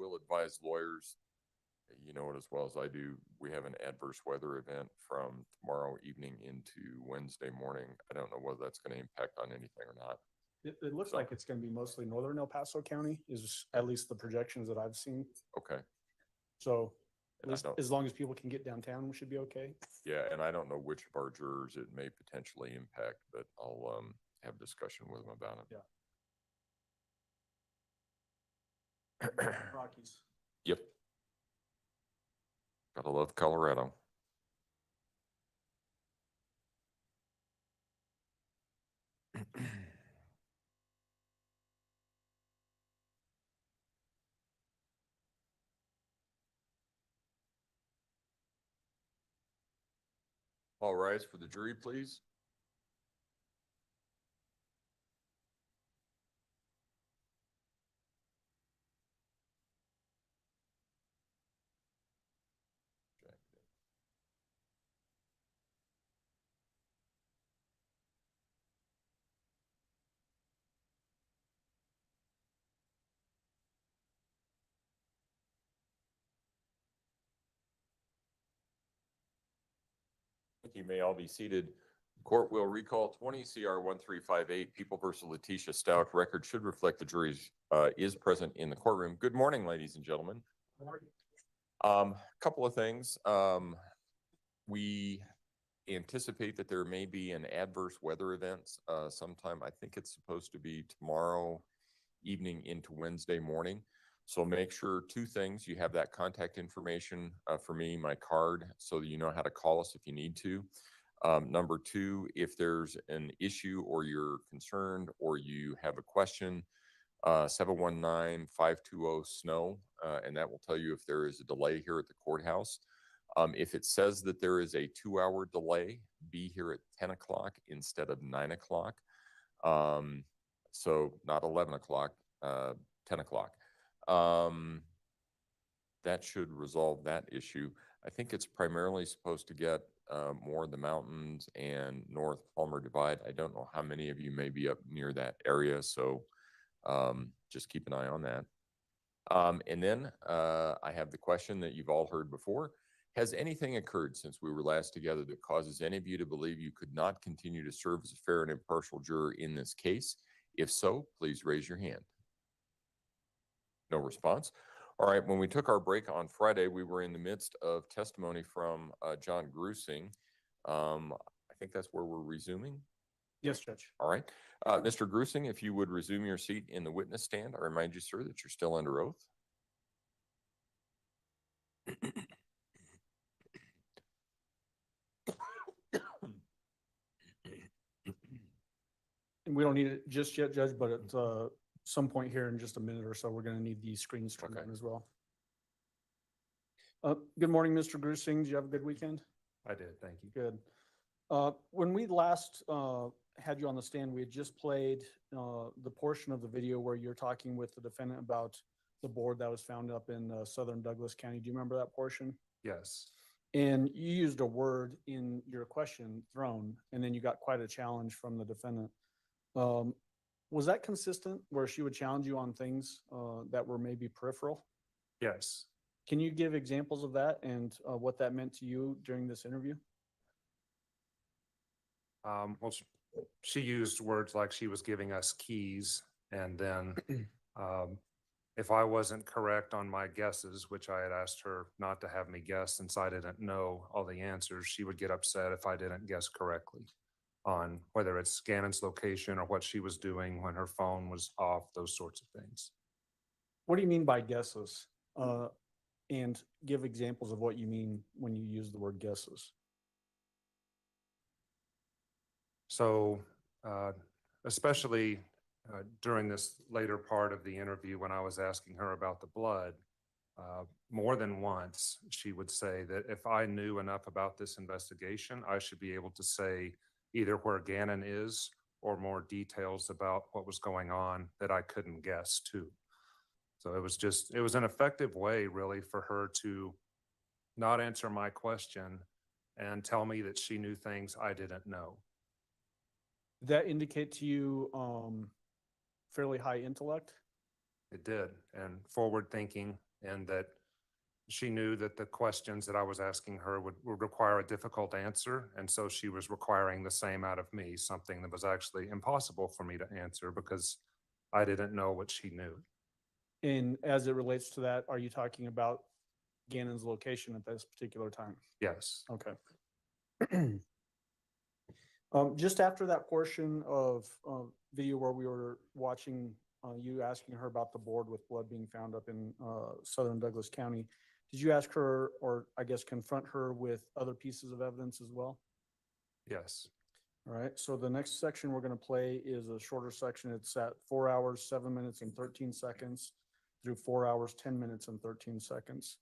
will advise lawyers, you know it as well as I do, we have an adverse weather event from tomorrow evening into Wednesday morning. I don't know whether that's going to impact on anything or not. It looks like it's going to be mostly northern El Paso County, is at least the projections that I've seen. Okay. So at least as long as people can get downtown, we should be okay. Yeah, and I don't know which of our jurors it may potentially impact, but I'll have discussion with them about it. Yeah. Rockies. Yep. Gotta love Colorado. All rise for the jury, please. You may all be seated. Court will recall 20 CR 1358, People versus Letitia Stout. Record should reflect the jury is present in the courtroom. Good morning, ladies and gentlemen. Couple of things. We anticipate that there may be an adverse weather event sometime. I think it's supposed to be tomorrow evening into Wednesday morning. So make sure two things. You have that contact information for me, my card, so that you know how to call us if you need to. Number two, if there's an issue or you're concerned or you have a question, 719-520-SNOW, and that will tell you if there is a delay here at the courthouse. If it says that there is a 2-hour delay, be here at 10 o'clock instead of 9 o'clock. So not 11 o'clock, 10 o'clock. That should resolve that issue. I think it's primarily supposed to get more of the mountains and North Palmer Divide. I don't know how many of you may be up near that area, so just keep an eye on that. And then I have the question that you've all heard before. Has anything occurred since we were last together that causes any of you to believe you could not continue to serve as a fair and impartial juror in this case? If so, please raise your hand. No response. All right, when we took our break on Friday, we were in the midst of testimony from John Grusing. I think that's where we're resuming. Yes, Judge. All right. Mr. Grusing, if you would resume your seat in the witness stand, I remind you, sir, that you're still under oath. And we don't need it just yet, Judge, but at some point here in just a minute or so, we're going to need these screens turned on as well. Good morning, Mr. Grusing. Did you have a good weekend? I did, thank you. Good. When we last had you on the stand, we had just played the portion of the video where you're talking with the defendant about the board that was found up in southern Douglas County. Do you remember that portion? Yes. And you used a word in your question, thrown, and then you got quite a challenge from the defendant. Was that consistent where she would challenge you on things that were maybe peripheral? Yes. Can you give examples of that and what that meant to you during this interview? Well, she used words like she was giving us keys, and then if I wasn't correct on my guesses, which I had asked her not to have me guess since I didn't know all the answers, she would get upset if I didn't guess correctly on whether it's Gannon's location or what she was doing when her phone was off, those sorts of things. What do you mean by guesses? And give examples of what you mean when you use the word guesses. So, especially during this later part of the interview when I was asking her about the blood, more than once she would say that if I knew enough about this investigation, I should be able to say either where Gannon is or more details about what was going on that I couldn't guess too. So it was an effective way really for her to not answer my question and tell me that she knew things I didn't know. Did that indicate to you fairly high intellect? It did, and forward thinking and that she knew that the questions that I was asking her would require a difficult answer. And so she was requiring the same out of me, something that was actually impossible for me to answer because I didn't know what she knew. And as it relates to that, are you talking about Gannon's location at this particular time? Yes. Okay. Just after that portion of video where we were watching you asking her about the board with blood being found up in southern Douglas County, did you ask her, or I guess confront her with other pieces of evidence as well? Yes. All right, so the next section we're gonna play is a shorter section. It's at 4 hours, 7 minutes and 13 seconds through 4 hours, 10 minutes and 13 seconds.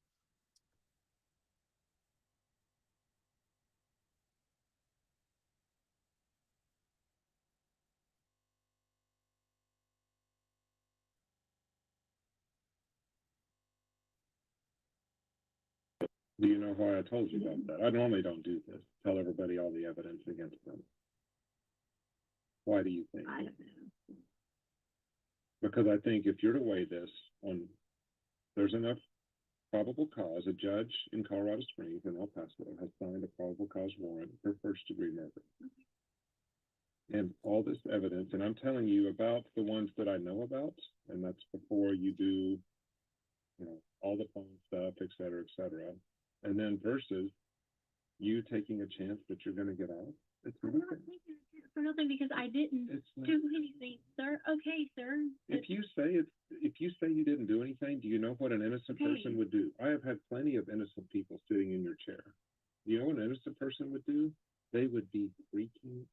Do you know why I told you about that? I normally don't do this, tell everybody all the evidence against them. Why do you think? I don't know. Because I think if you're to weigh this on, there's enough probable cause, a judge in Colorado Springs in El Paso has signed a probable cause warrant for first-degree murder. And all this evidence, and I'm telling you about the ones that I know about, and that's before you do, you know, all the phone stuff, et cetera, and then versus you taking a chance that you're gonna get out. It's I'm not nothing. taking it for nothing because I didn't It's not. do anything, sir. Okay, sir. If you say you didn't do anything, do you know what an innocent Okay. person would do? I have had plenty of innocent people sitting in your chair. You know what an innocent person would do? They would be freaking.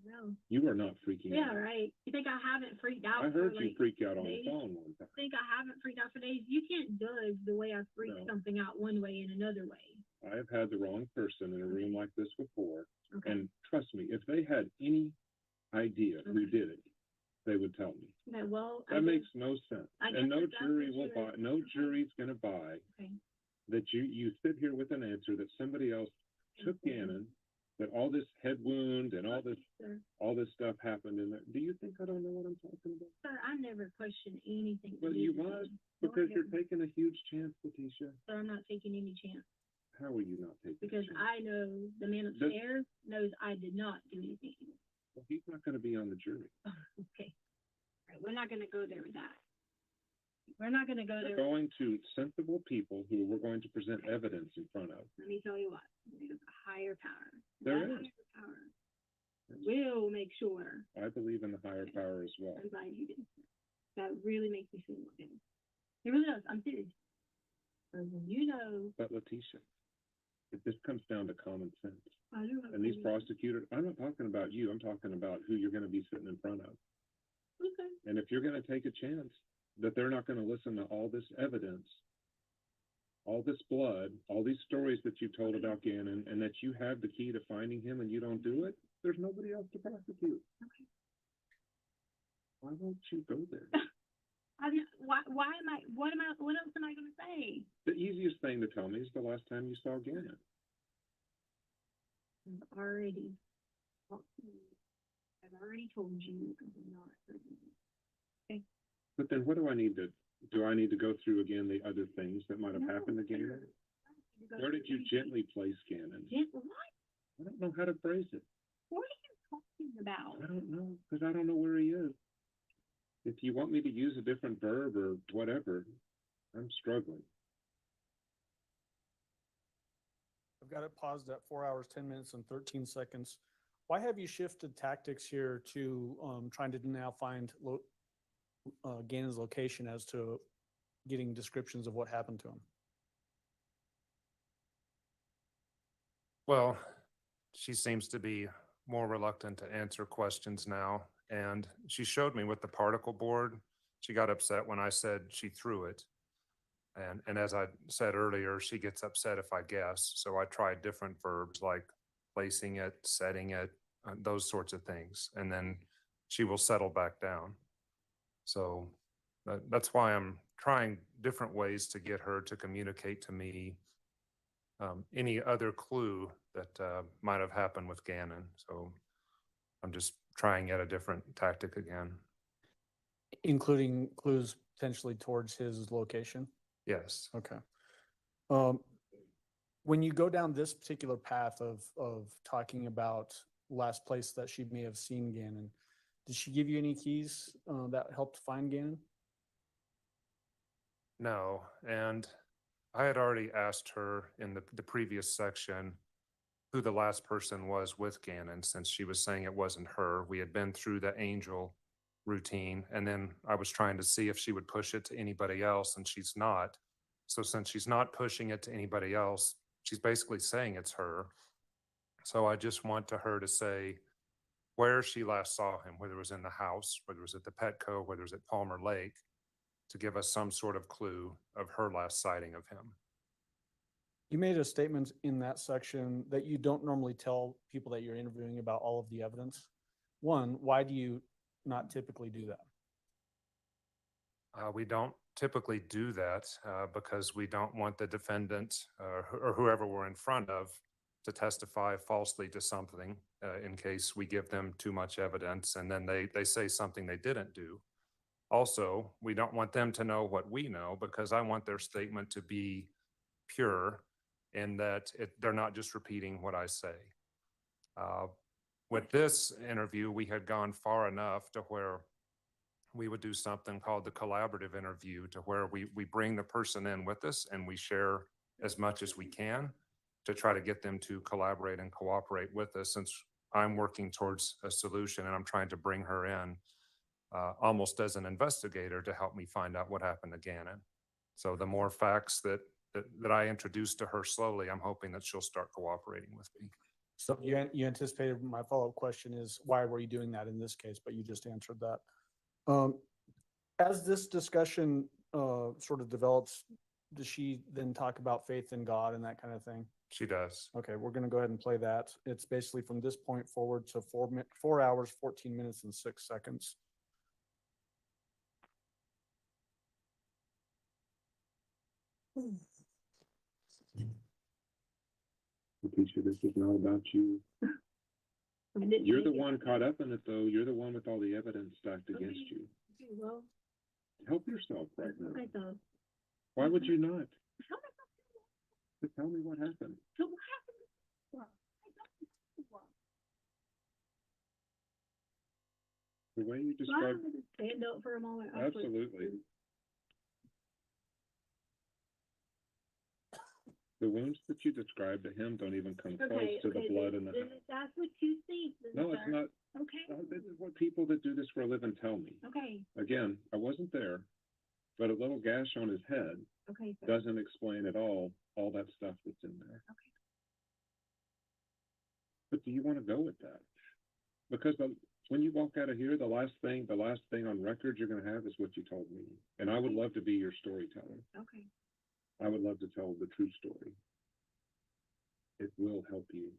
No. You are not freaking Yeah, out. right. You think I haven't freaked out? I heard for, you like, freak out on the days? phone one time. Think I haven't freaked out for days? You can't judge the way I freak No. something out one way and another way. I have had the wrong person in a room like this before, Okay. and trust me, if they had any idea who Okay. did it, they would tell me. Okay, well, I That guess- makes no sense. I guess And no if that's jury what will you're- buy, no okay. jury's gonna buy Okay. that you sit here with an answer that somebody else took Okay. Gannon, that all this head wound and all this Sir, stuff happened in there. Do you think I don't know what I'm talking about? sir, I never question anything. Well, that you you must, say. No, I because you're never. taking a huge chance, Leticia. Sir, I'm not taking any chance How are you not taking a because chance? I know the man upstairs knows I did not do anything. Well, he's not gonna be on the jury. Okay. All right, we're not gonna go there with that. We're not gonna go We're there. going to sensible people who we're going to present evidence in front of. Let me tell you what, there's a higher power. There That is. higher power will make sure. I believe in the higher power as well. I'm glad you did. That really makes me feel more good. It really does. I'm serious. You know, But Leticia, if this comes down to common sense, I don't know. and these prosecutors, I'm not talking about you, I'm talking about who you're gonna be sitting in front of. Okay. And if you're gonna take a chance that they're not gonna listen to all this evidence, all this blood, all these stories that you told about Gannon, and that you have the key to finding him and you don't do it, there's nobody else to prosecute. Okay. Why won't you go there? Why am I, what else am I gonna say? The easiest thing to tell me is the last time you saw Gannon. I've already told you I'm not. But then what do I need to go through again the other things that might have No, happened to sir. Gannon? Where did you gently place Gannon? What? I don't know how to phrase it. What are you talking about? I don't know, because I don't know where he is. If you want me to use a different verb or whatever, I'm struggling. I've got it paused at 4 hours, 10 minutes and 13 seconds. Why have you shifted tactics here to trying to now find Gannon's location as to getting descriptions of what happened to him? Well, she seems to be more reluctant to answer questions now. And she showed me with the particle board. She got upset when I said she threw it. And as I said earlier, she gets upset if I guess. So I tried different verbs like placing it, setting it, those sorts of things. And then she will settle back down. So that's why I'm trying different ways to get her to communicate to me any other clue that might have happened with Gannon. So I'm just trying yet a different tactic again. Including clues potentially towards his location? Yes. Okay. When you go down this particular path of talking about last place that she may have seen Gannon, did she give you any keys that helped find Gannon? No, and I had already asked her in the previous section who the last person was with Gannon, since she was saying it wasn't her. We had been through the angel routine, and then I was trying to see if she would push it to anybody else, and she's not. So since she's not pushing it to anybody else, she's basically saying it's her. So I just want to her to say where she last saw him, whether it was in the house, whether it was at the Petco, whether it was at Palmer Lake, to give us some sort of clue of her last sighting of him. You made a statement in that section that you don't normally tell people that you're interviewing about all of the evidence. One, why do you not typically do that? We don't typically do that because we don't want the defendant or whoever we're in front of to testify falsely to something in case we give them too much evidence and then they say something they didn't do. Also, we don't want them to know what we know because I want their statement to be pure in that they're not just repeating what I say. With this interview, we had gone far enough to where we would do something called the collaborative interview, to where we bring the person in with us and we share as much as we can to try to get them to collaborate and cooperate with us, since I'm working towards a solution and I'm trying to bring her in almost as an investigator to help me find out what happened to Gannon. So the more facts that I introduce to her slowly, I'm hoping that she'll start cooperating with me. So you anticipated my follow-up question is why were you doing that in this case, but you just answered that. As this discussion sort of develops, does she then talk about faith in God and that kind of thing? She does. Okay, we're going to go ahead and play that. It's basically from this point forward to 4 hours, 14 minutes and 6 seconds. Letitia, this is not about you. You're the one caught up in it, though. You're the one with all the evidence stacked against you. Well, Help yourself right now. okay, so. Why would you not? Just tell me what happened. So what happened? Well, I don't know. The way you So I'm described, gonna stand up for a moment. absolutely. The wounds that you described to him don't even come close Okay, to the okay, blood in the then house. if that's what you think, then No, it's sir. not. Okay, No, this is what people that do this for a living tell me. okay, Again, I wasn't there, but a little gash on his head okay, sir. doesn't explain at all that stuff that's in there. Okay. But do you want to go with that? Because when you walk out of here, the last thing on record you're going to have is what you told me. And I would love to be your storyteller. Okay. I would love to tell the true story. It will help you.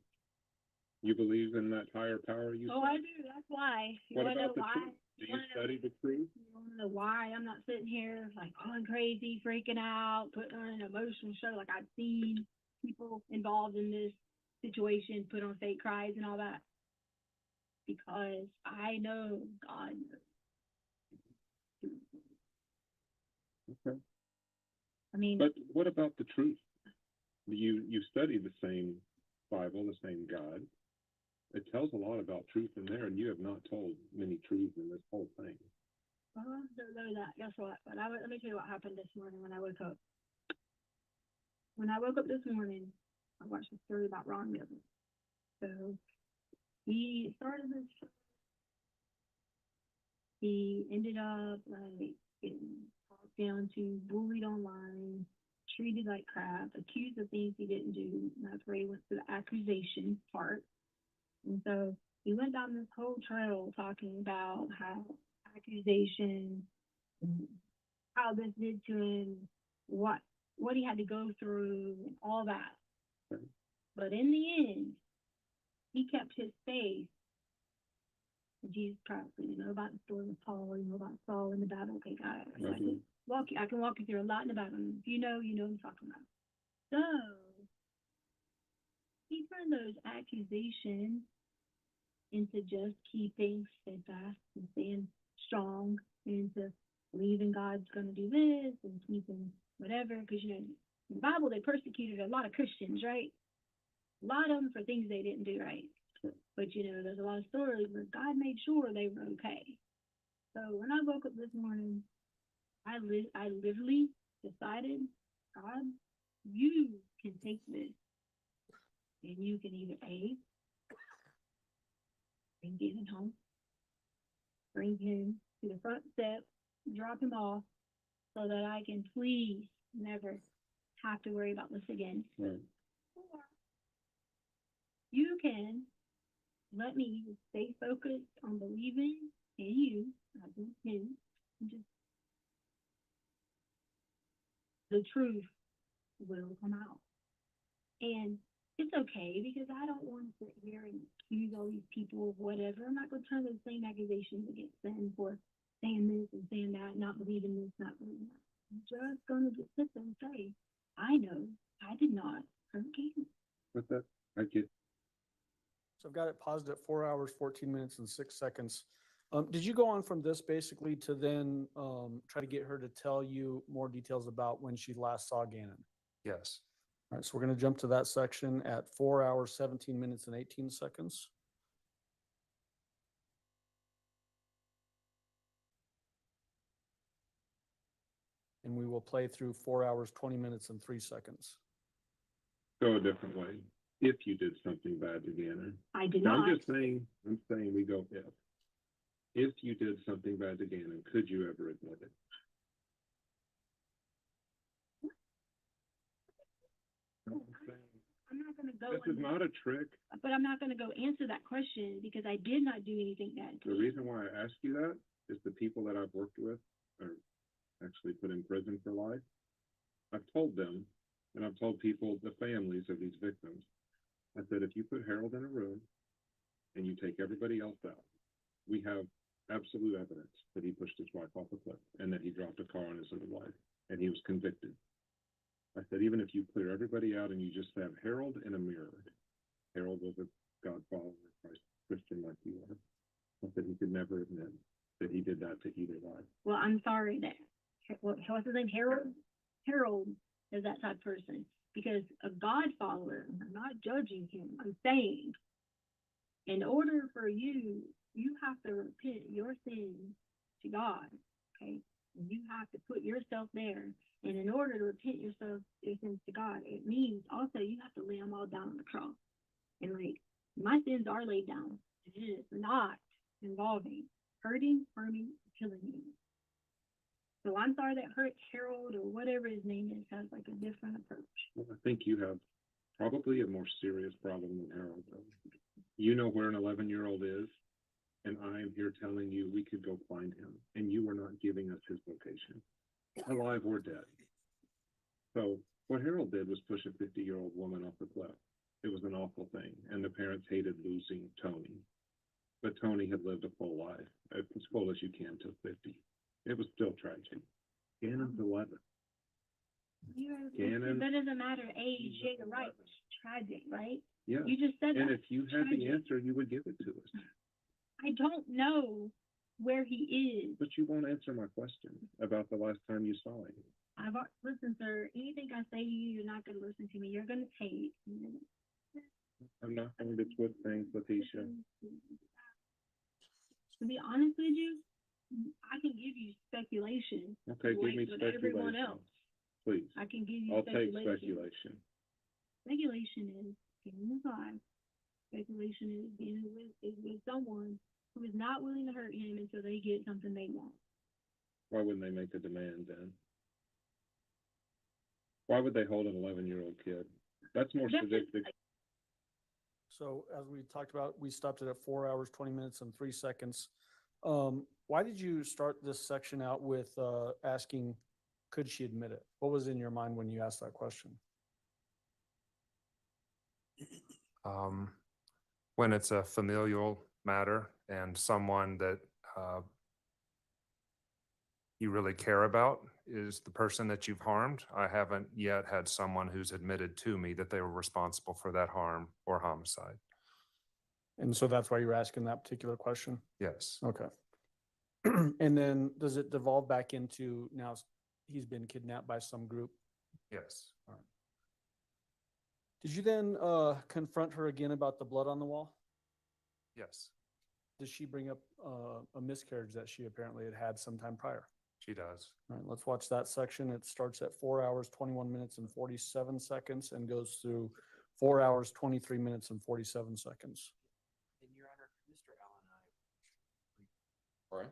You believe in that higher power you Oh, said? I do, that's why. You What wanna know about the why? truth? Do you wanna know- study the truth? You wanna know why I'm not sitting here like going crazy, freaking out, putting on an emotional show like I've seen people involved in this situation put on fake cries and all that? Because I know God knows. Okay. I mean, But what about the truth? You study the same Bible, the same God. It tells a lot about truth in there, and you have not told many truths in this whole thing. I don't know that. Guess what? But let me tell you what happened this morning when I woke up. When I woke up this morning, I watched a story about Ron Gannon. So he started this. He ended up like getting talked down to, bullied online, treated like crap, accused of things he didn't do. And that's where he went to the accusation part. And so he went down this whole trail talking about how accusation, how this did to him, what he had to go through, and all that. Okay. But in the end, he kept his faith in Jesus Christ. You know about the story of Paul, you know about Saul in the Bible. Okay, guys, I can walk you through a lot in the Bible. If you know what I'm talking about. So he turned those accusations into just keeping steadfast and staying strong, and to believing God's going to do this, and keeping whatever, because, you know, in the Bible, they persecuted a lot of Christians, right? A lot of them for things they didn't do right. But, you know, there's a lot of stories where God made sure they were okay. So when I woke up this morning, I literally decided, God, you can take this and you can either A, bring Gannon home, bring him to the front step, drop him off, so that I can please never have to worry about this again. Right. Or you can let me stay focused on believing in you, not in him, and just the truth will come out. And it's okay because I don't want to sit here and accuse all these people of whatever. I'm not going to turn those same accusations against them for saying this and saying that, not believing this, not believing that. I'm just going to just sit there and say, I know I did not hurt Gannon. But that, I get, So I've got it paused at 4 hours, 14 minutes and 6 seconds. Did you go on from this basically to then try to get her to tell you more details about when she last saw Gannon? Yes. All right, so we're going to jump to that section at 4 hours, 17 minutes and 18 seconds. And we will play through 4 hours, 20 minutes and 3 seconds. go a different way. If you did something bad to Gannon. I did Now, not. I'm saying we go if. If you did something bad to Gannon, could you ever admit it? No, I'm saying, I'm not going to go. this is not a trick. But I'm not going to go answer that question because I did not do anything bad. The reason why I ask you that is the people that I've worked with are actually put in prison for life. I've told them, and I've told people, the families of these victims, I said, if you put Harold in a room and you take everybody else out, we have absolute evidence that he pushed his wife off a cliff and that he dropped a car on his other wife, and he was convicted. I said, even if you clear everybody out and you just have Harold in a mirror, Harold was a God follower, Christ Christian like you are. I said he could never admit that he did that to either wife. Well, I'm sorry that, what's his name, Harold? Harold is that type of person. Because a God follower, I'm not judging him, I'm saying, in order for you, you have to repent your sins to God, okay? And you have to put yourself there. And in order to repent yourself, your sins to God, it means also you have to lay them all down on the cross. And like, my sins are laid down. And it is not involving hurting, harming, killing you. So I'm sorry that Harold or whatever his name is has like a different approach. Well, I think you have probably a more serious problem than Harold does. You know where an 11-year-old is, and I am here telling you we could go find him, and you are not giving us his location, alive or dead. So what Harold did was push a 50-year-old woman off the cliff. It was an awful thing, and the parents hated losing Tony. But Tony had lived a full life, as full as you can till 50. It was still tragic. Gannon's 11. Gannon- That doesn't matter age, you're right. Tragic, right? Yeah, You just said and that. if you had the Tragic. answer, you would give it to us. I don't know where he is. But you won't answer my question about the last time you saw him. Listen, sir, anything I say to you, you're not going to listen to me. You're going to hate. I'm not going to twist things, Letitia. To be honest with you, I can give you speculation. Okay, give me with everyone speculation. else. Please, I can give you I'll take speculation. speculation. Speculation is getting alive. Speculation is being with someone who is not willing to hurt him until they get something they want. Why wouldn't they make a demand then? Why would they hold an 11-year-old kid? That's more That's just- sadistic. So as we talked about, we stopped it at 4 hours, 20 minutes and 3 seconds. Why did you start this section out with asking, could she admit it? What was in your mind when you asked that question? When it's a familial matter and someone that you really care about is the person that you've harmed. I haven't yet had someone who's admitted to me that they were responsible for that harm or homicide. And so that's why you're asking that particular question? Yes. Okay. And then does it devolve back into now he's been kidnapped by some group. Yes. Did you then confront her again about the blood on the wall? Yes, Did she bring up a miscarriage that she apparently had had sometime prior? she does. All right, let's watch that section. It starts at 4 hours, 21 minutes and 47 seconds and goes through 4 hours, 23 minutes and 47 seconds. And Your Honor, Mr. Allen and I All right.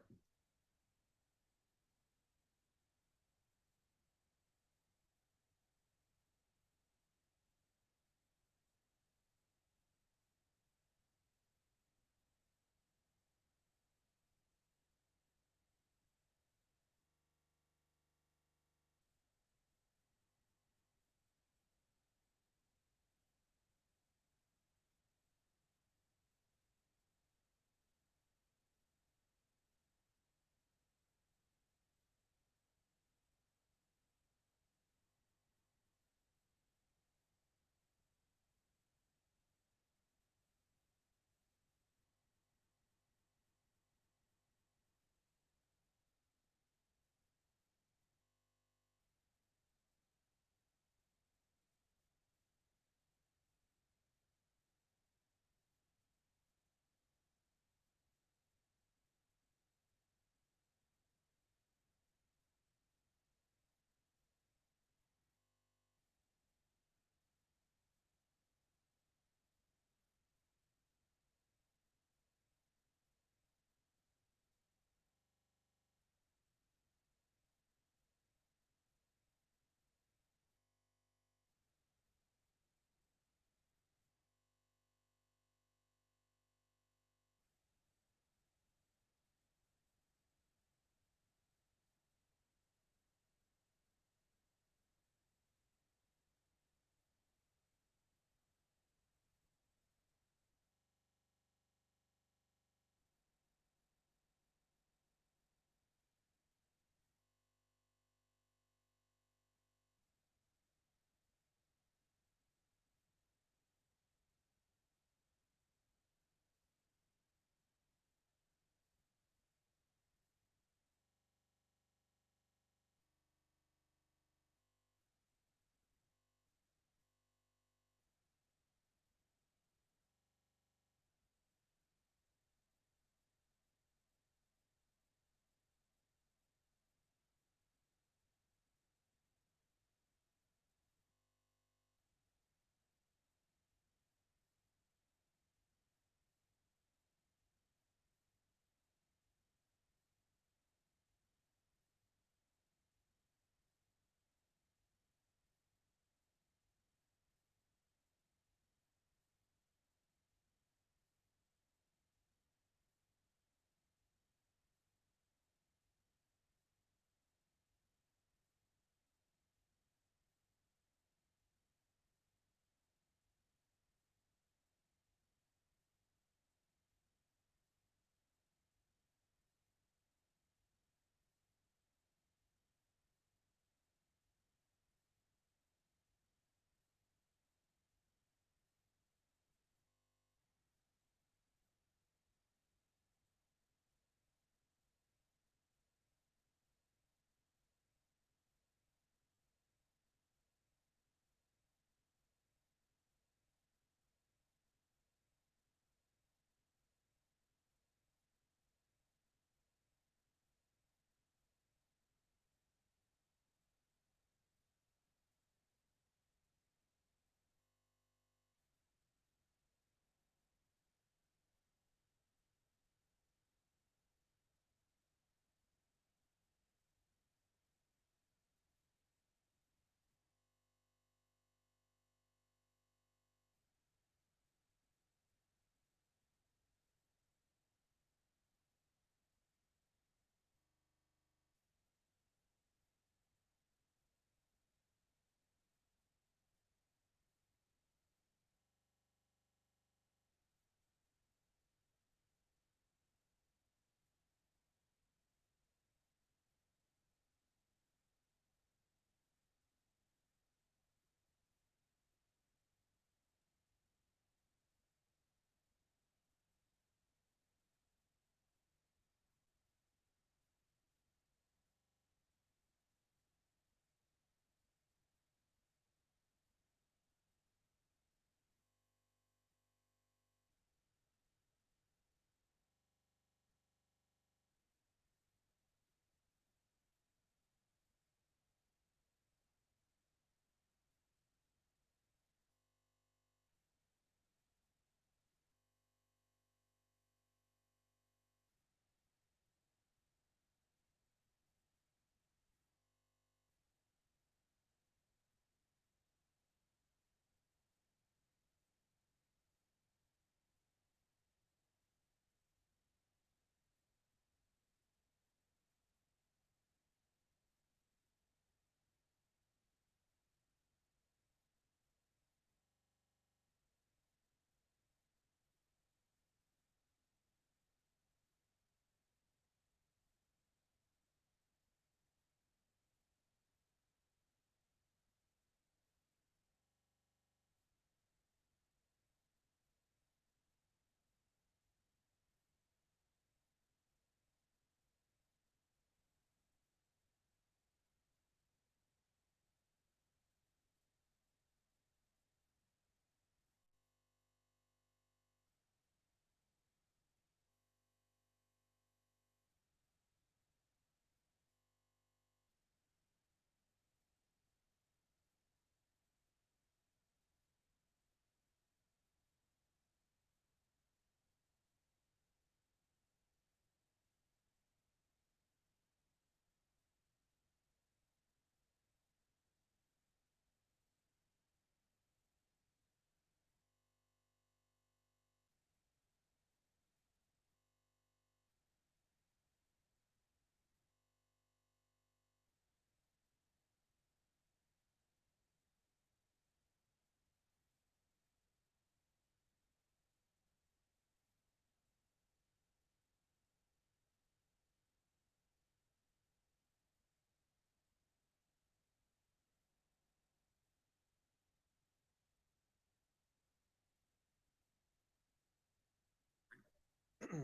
All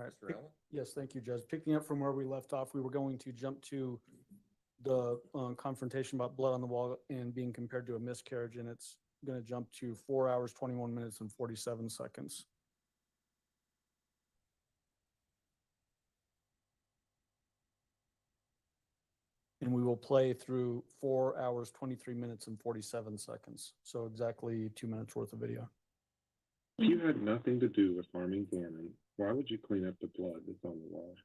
right. Mr. Allen? Yes, thank you, Judge. Picking up from where we left off, we were going to jump to the confrontation about blood on the wall and being compared to a miscarriage, and it's going to jump to 4 hours, 21 minutes and 47 seconds. And we will play through 4 hours, 23 minutes and 47 seconds. So exactly 2 minutes worth of video. If you had nothing to do with harming Gannon, why would you clean up the blood that's on the wall?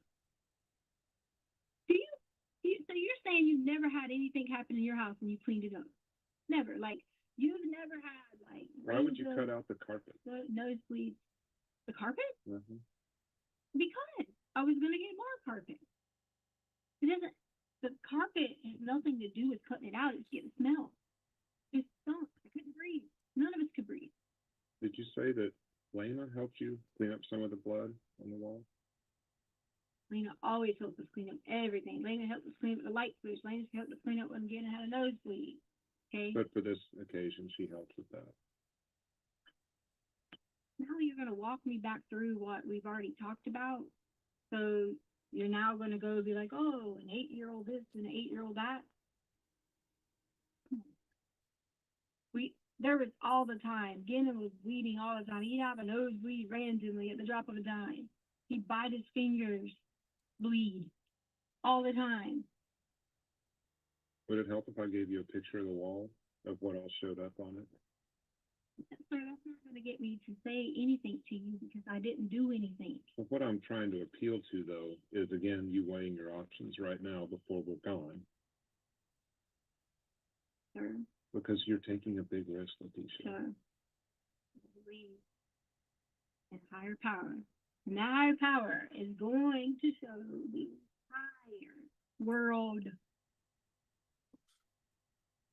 So you're saying you've never had anything happen in your house and you cleaned it up? Never. Like, you've never had, like. Why would you cut out the carpet? Nosebleeds. The carpet? Mhm. Because I was gonna get more carpet. It doesn't, the carpet has nothing to do with cutting it out, it's getting smell. It stunk, I couldn't breathe, none of us could breathe. Did you say that Lena helped you clean up some of the blood on the wall? Lena always helps us clean up everything. Lena helped us clean up the light switch. Lena helped us clean up when Gannon had a nosebleed. Okay? But for this occasion, she helped with that. Now you're gonna walk me back through what we've already talked about. So you're now gonna go be like, oh, an 8-year-old this and an 8-year-old that. There was all the time. Gannon was bleeding all the time. He'd have a nosebleed randomly at the drop of a dime. He'd bite his fingers, bleed all the time. Would it help if I gave you a picture of the wall of what all showed up on it? Sir, that's not gonna get me to say anything to you because I didn't do anything. Well, what I'm trying to appeal to, though, is again, you weighing your options right now before we're gone, Sir, because you're taking a big risk, Letitia. sir, I believe in higher power. And that higher power is going to show the entire world.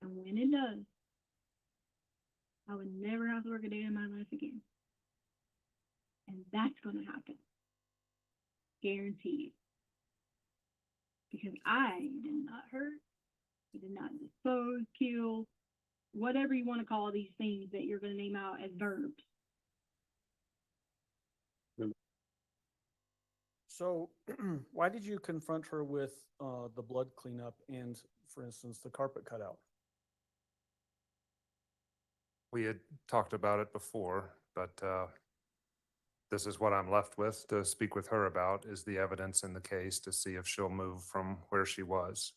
And when it does, I would never have to work a day in my life again. And that's gonna happen. Guaranteed. Because I did not hurt, I did not dispose, kill, whatever you want to call these things that you're gonna name out as verbs. So why did you confront her with the blood cleanup and, for instance, the carpet cutout? We had talked about it before, but this is what I'm left with to speak with her about, is the evidence in the case to see if she'll move from where she was.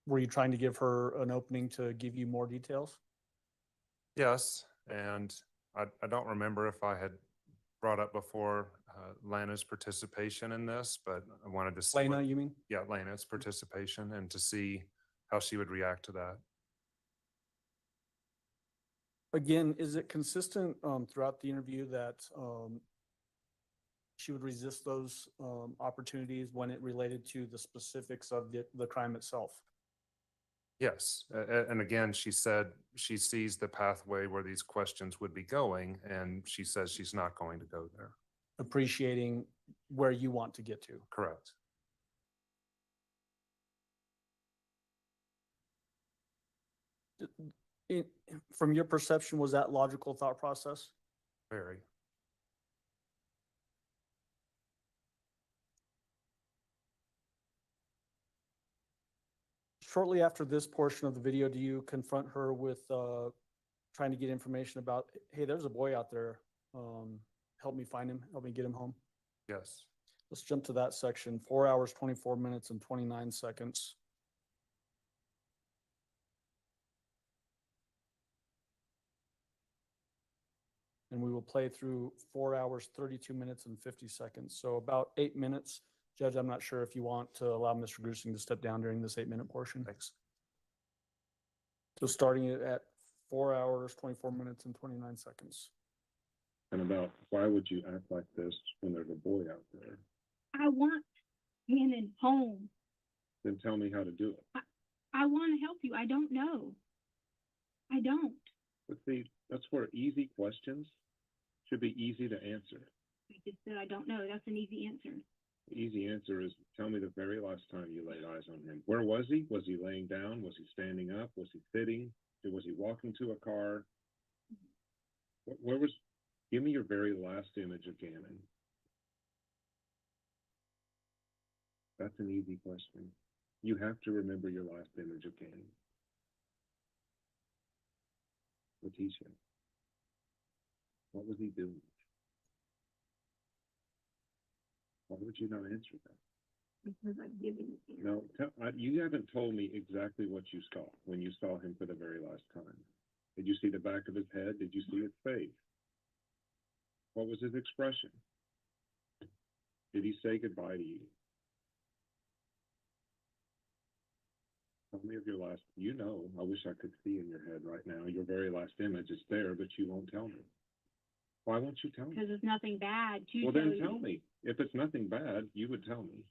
Were you trying to give her an opening to give you more details? Yes, and I don't remember if I had brought up before Lena's participation in this, but I wanted to see. Lena, you mean? Yeah, Lena's participation, and to see how she would react to that. Again, is it consistent throughout the interview that she would resist those opportunities when it related to the specifics of the crime itself? Yes, and again, she said she sees the pathway where these questions would be going, and she says she's not going to go there. Appreciating where you want to get to. Correct. From your perception, was that logical thought process? Very. Shortly after this portion of the video, do you confront her with trying to get information about, hey, there's a boy out there. Help me find him. Help me get him home. Yes. Let's jump to that section. 4 hours, 24 minutes and 29 seconds. And we will play through 4 hours, 32 minutes and 50 seconds. So about 8 minutes. Judge, I'm not sure if you want to allow Mr. Grusing to step down during this 8-minute portion. Thanks. So starting it at 4 hours, 24 minutes and 29 seconds. And about why would you act like this when there's a boy out there? I want Gannon home. Then tell me how to do it. I want to help you. I don't know. I don't. But see, that's where easy questions should be easy to answer. I just said I don't know. That's an easy answer. The easy answer is tell me the very last time you laid eyes on him. Where was he? Was he laying down? Was he standing up? Was he sitting? Was he walking to a car? Where was Give me your very last image of Gannon. That's an easy question. You have to remember your last image of Gannon. Letitia. What was he doing? Why would you not answer that? Because I've given you. No, you haven't told me exactly what you saw when you saw him for the very last time. Did you see the back of his head? Did you see his face? What was his expression? Did he say goodbye to you? Tell me of your last, I wish I could see in your head right now. Your very last image is there, but you won't tell me. Why won't you tell me? Because it's nothing bad to Well, tell then you. tell me. If it's nothing bad, you would tell me.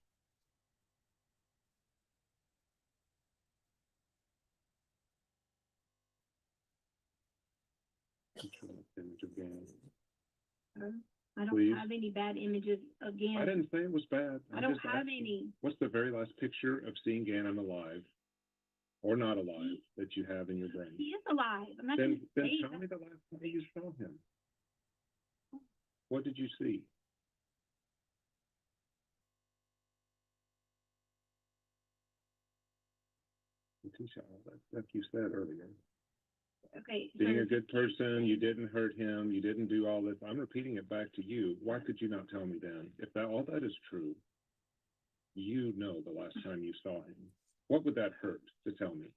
Image of Gannon. I don't Please. have any bad images of Gannon. I didn't say it was bad. I I'm don't just have asking, any. what's the very last picture of seeing Gannon alive or not alive that you have in your brain? He is alive. I'm not Then gonna say tell that. me the last time you saw him. What did you see? Letitia, like you said earlier, Okay. being sir, a good person, you didn't hurt him, you didn't do all this. I'm repeating it back to you. Why could you not tell me then? If that all that is true, you know the last time you saw him. What would that hurt to tell me?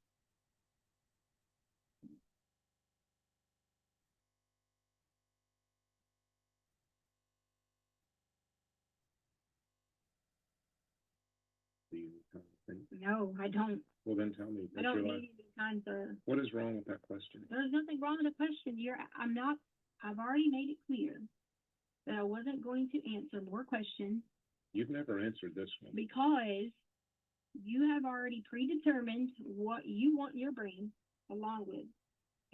Do you kind of think? No, I don't. Well, then tell me. I don't need any kinds of. What is wrong with that question? There's nothing wrong with the question. I've already made it clear that I wasn't going to answer more questions You've never answered this one. because you have already predetermined what you want in your brain along with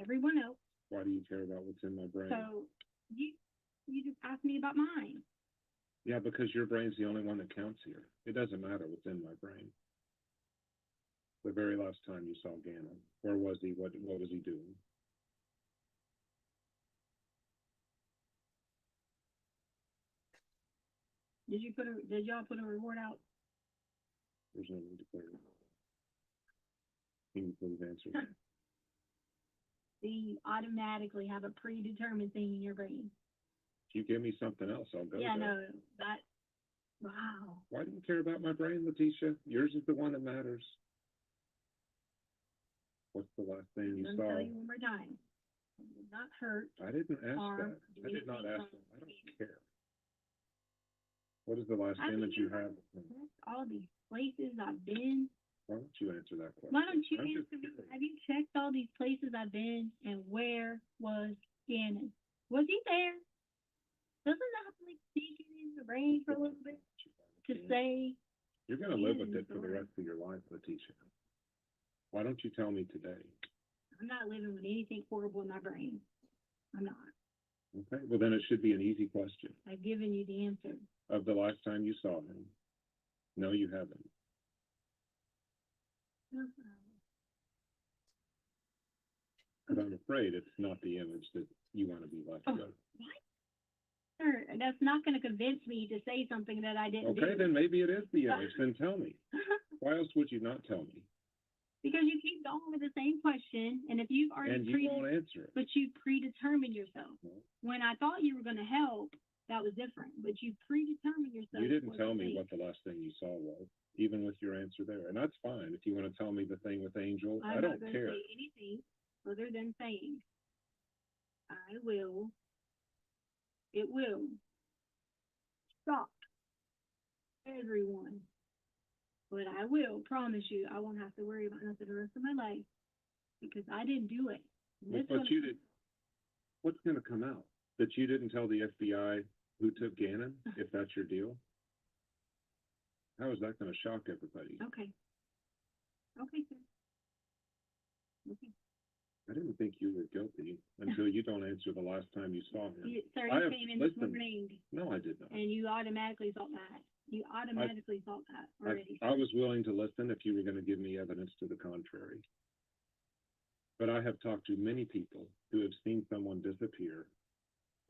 everyone else. Why do you care about what's in my brain? So you just asked me about mine. Yeah, because your brain's the only one that counts here. It doesn't matter what's in my brain. The very last time you saw Gannon, where was he? What was he doing? Did y'all put a report out? There's no need to clear it. Can you please answer that? You automatically have a predetermined thing in your brain. If you give me something else, I'll go Yeah, there. no, wow. Why do you care about my brain, Letitia? Yours is the one that matters. What's the last thing you Let me saw? tell you one more time. I was not hurt. I didn't ask harm, that. I did not anything ask from that. I me. don't care. What is the last I image you have? All these places I've been. Why don't you answer that question? Why don't you I'm just answer me? curious. Have you checked all these places I've been and where was Gannon? Was he there? Doesn't that like sneak in the brain for a little bit to say? You're gonna live with Gannon it for the story. rest of your life, Letitia. Why don't you tell me today? I'm not living with anything horrible in my brain. I'm not. Okay, well then it should be an easy question. I've given you the answer. Of the last time you saw him? No, you haven't. But I'm afraid it's not the image that you want to be left Oh. with. Sir, that's not gonna convince me to say something that I didn't Okay, do. then maybe it is the image. Then tell me. Why else would you not tell me? Because you keep going with the same question, and if you've already And you won't answer it. but you predetermined yourself. No. When I thought you were gonna help, that was different, but you predetermined yourself. You didn't for tell the me thing. what the last thing you saw was, even with your answer there. And that's fine. If you want to tell me the thing with Angel, I I'm don't not gonna care. say anything other than saying, it will shock everyone. But I will promise you, I won't have to worry about nothing the rest of my life, because I didn't do it. And it's But gonna- you did. What's going to come out? That you didn't tell the FBI who took Gannon, if that's your deal? How is that going to shock everybody? Okay. Okay, sir. Okay. I didn't think you were guilty until you don't answer the last time you saw him. Sir, I you have- came in this listen. morning No, I did not. and you automatically thought that. You automatically thought that already. I was willing to listen if you were going to give me evidence to the contrary. But I have talked to many people who have seen someone disappear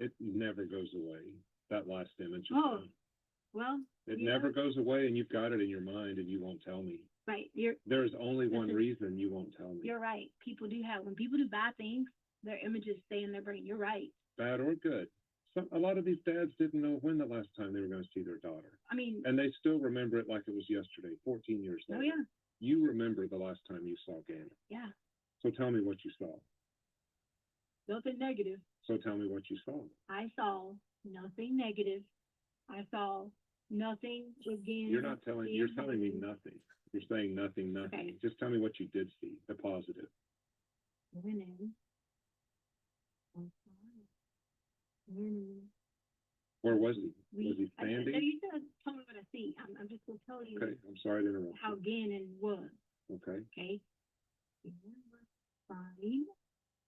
It never goes away. That last image. is Oh, gone. well. It you know, never goes away and you've got it in your mind and you won't tell me. Right, you're, There's only one reason you won't tell me. you're right. People do have, when people do bad things, their images stay in their brain. You're right. Bad or good. A lot of these dads didn't know when the last time they were gonna see their daughter. I mean, And they still remember it like it was yesterday, 14 years oh later. yeah, You remember the last time you saw Gannon. yeah, So tell me what you saw. nothing negative. So tell me what you saw. I saw nothing negative. I saw nothing again. You're not telling, you're telling me nothing. You're saying nothing, nothing. Okay. Just tell me what you did see, the positive. Went in. I'm sorry. Went in. Where was he? We- Was he No, standing? you said, tell me what I see. I'm just gonna tell you Okay, I'm sorry to interrupt. how Gannon was, Okay, okay? Gannon was fine.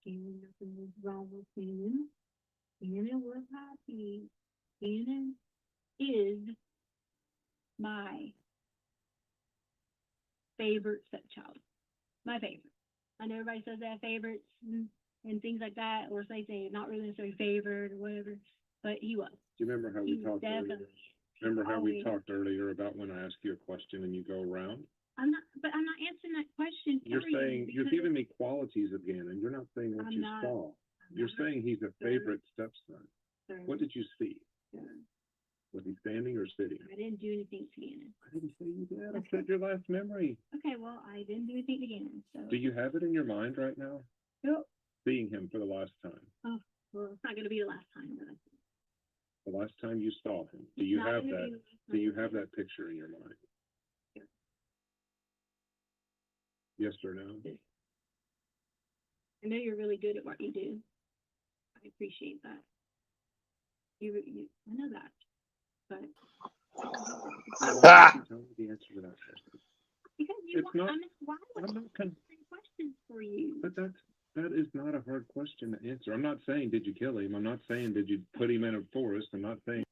Gannon, nothing was wrong with Gannon. Gannon was happy. Gannon is my favorite stepchild. My favorite. I know everybody says they have favorites and things like that, or say not really necessarily favored or whatever, but he was. do you remember how we He talked earlier? definitely. Remember how we always- talked earlier about when I ask you a question and you go around? I'm not answering that question for You're you. saying, you're because giving me qualities of Gannon. You're not saying what I'm you not- saw. I'm You're not saying he's a favorite stepson. sure, What did you see? sure. Was he standing or sitting? I didn't do anything to Gannon. I didn't say you did. I said your last memory. Okay, well, I didn't do anything to Gannon, so. Do you have it in your mind right now? Nope. Seeing him for the last time, Well, it's not gonna be the last time that I see him. the last time you saw him. Do It's you not have gonna be that? the last Do time you I have see him. that picture in your mind? Yeah. Yes or no? I know you're really good at what you do. I appreciate that. I know that, but Why don't you tell me the answer to that question? because you It's want, not- why would I'm I not con- answer questions for you? But that is not a hard question to answer. I'm not saying, did you kill him? I'm not saying, did you put him in a forest? I'm not saying,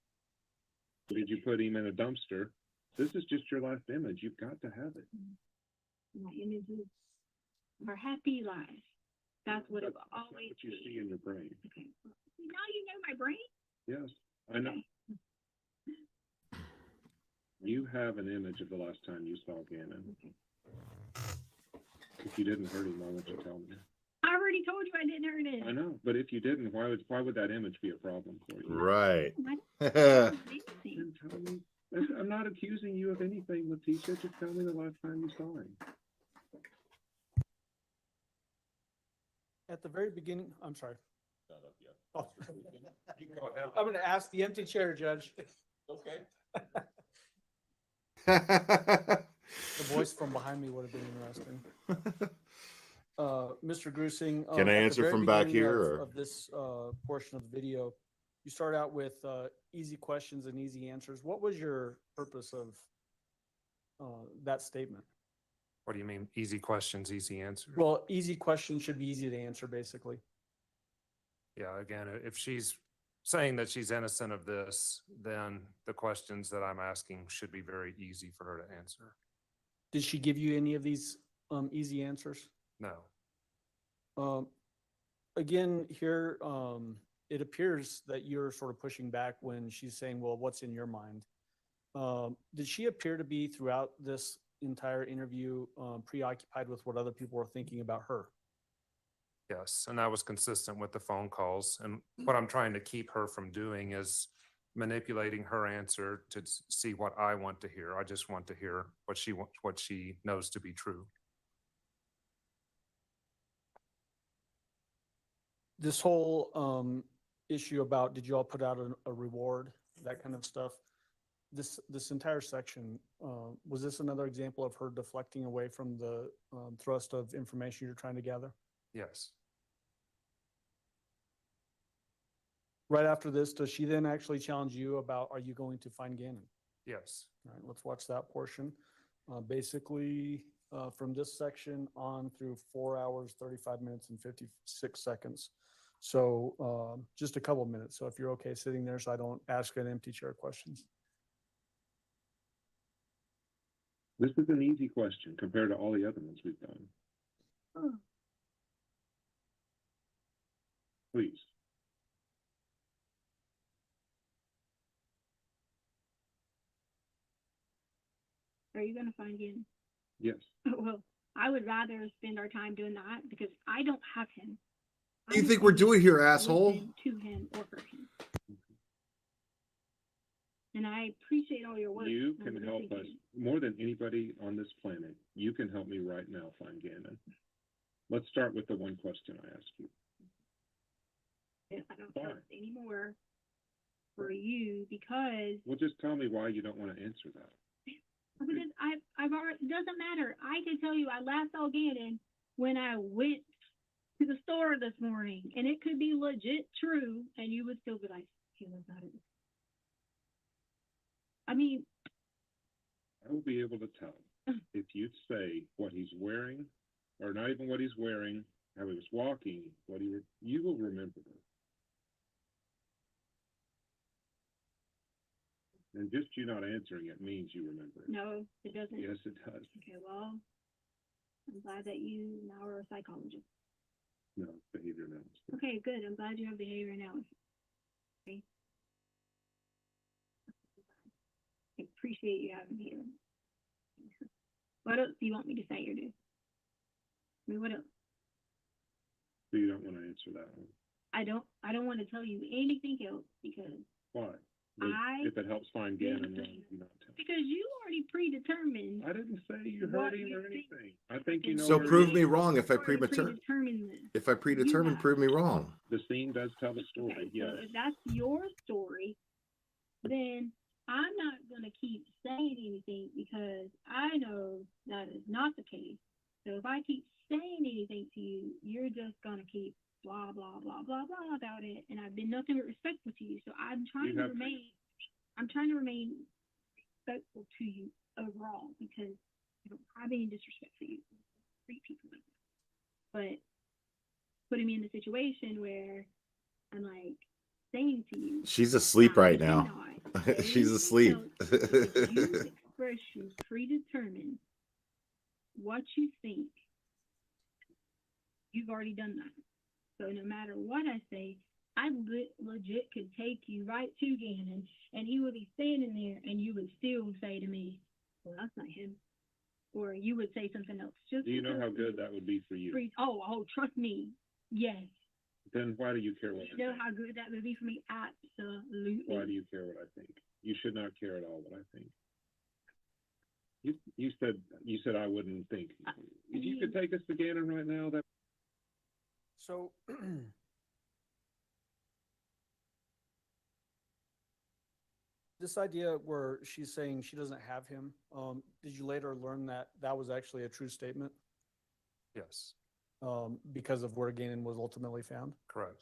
did you put him in a dumpster? This is just your last image. You've got to have it. My images are happy lives. That's what it That's always what you is. see in your brain. Okay. Now you know my brain. Yes, I know. Okay. You have an image of the last time you saw Gannon. Okay. If you didn't hurt him, why would you tell me? I already told you I didn't hurt him. I know, but if you didn't, why would that image be a problem for you? Right. I didn't do anything. Then tell me. I'm not accusing you of anything, Letitia. Just tell me the last time you saw him. At the very beginning, I'm sorry. Not up yet. Oh. You can go ahead. I'm gonna ask the empty chair, Judge. Okay. The voice from behind me would have been interesting. Mr. Grusing. Can I at the answer very from back beginning here, of- or- Of this, portion of the video, you start out with, easy questions and easy answers. What was your purpose of, that statement? What do you mean? Easy questions, easy answers? Well, easy questions should be easy to answer, basically. Yeah, again, if she's saying that she's innocent of this, then the questions that I'm asking should be very easy for her to answer. Did she give you any of these, easy answers? No. Again, here, it appears that you're sort of pushing back when she's saying, well, what's in your mind? Did she appear to be throughout this entire interview, preoccupied with what other people were thinking about her? Yes, and that was consistent with the phone calls. And what I'm trying to keep her from doing is manipulating her answer to see what I want to hear. I just want to hear what she knows to be true. This whole, issue about, did you all put out a reward, that kind of stuff? This entire section, was this another example of her deflecting away from the, thrust of information you're trying to gather? Yes. Right after this, does she then actually challenge you about, are you going to find Gannon? Yes. All right, let's watch that portion. Basically, from this section on through 4 hours, 35 minutes and 56 seconds. So just a couple minutes. So if you're okay sitting there, so I don't ask an empty chair questions. This is an easy question compared to all the other ones we've done. Oh, Please. Are you gonna find him? Yes. Well, I would rather spend our time doing that because I don't have him. What do you I think we're doing here, asshole? listen to him or hurt him. And I appreciate all your work. You I can really help do. us more than anybody on this planet. You can help me right now find Gannon. Let's start with the one question I asked you. And I don't Why? trust anymore for you because Well, just tell me why you don't want to answer that. I've already, it doesn't matter. I can tell you I last saw Gannon when I went to the store this morning, and it could be legit true, and you would still be like, he lives out of it. I mean, I will be able to tell if you say what he's wearing, or not even what he's wearing, how he was walking, you will remember it. And just you not answering it means you remember it. no, it doesn't. Yes, it does. Okay, well, I'm glad that you now are a psychologist. No, behavior analysis. Okay, good. I'm glad you have behavior analysis. Okay. I appreciate you having me here. What else do you want me to say or do? I mean, what else? So you don't want to answer that one. I don't want to tell you anything else because Why? I If it helps find Gannon, why would you not tell? you already predetermined. I didn't say you What heard him you or think. anything. I think you know. So where prove he me is. wrong if I You already predetermine. predetermined this. If I predetermine, have. prove me wrong. The scene does tell the story, Okay, yes. so if that's your story, then I'm not gonna keep saying anything because I know that is not the case. So if I keep saying anything to you, you're just gonna keep blah blah blah blah blah about it, and I've been nothing but respectful to you. So I'm trying to remain respectful to you overall because I don't have any disrespect for you. Treat people like that. But putting me in a situation where I'm like saying to you, She's asleep right I now. cannot say She's anything asleep. else because you express you predetermine what you think. You've already done that. So no matter what I say, I legit could take you right to Gannon and he would be standing there and you would still say to me, well, that's not him. Or you would say something else. Just Do you know because how good that would be for you? Oh, trust me. Yes. Then why do you care what I You know think? how good that would be for me? Absolutely. Why do you care what I think? You should not care at all what I think. You said I wouldn't think. If you could take us to Gannon right now, that So this idea where she's saying she doesn't have him, did you later learn that that was actually a true statement? Yes, Because of where Gannon was ultimately found? correct.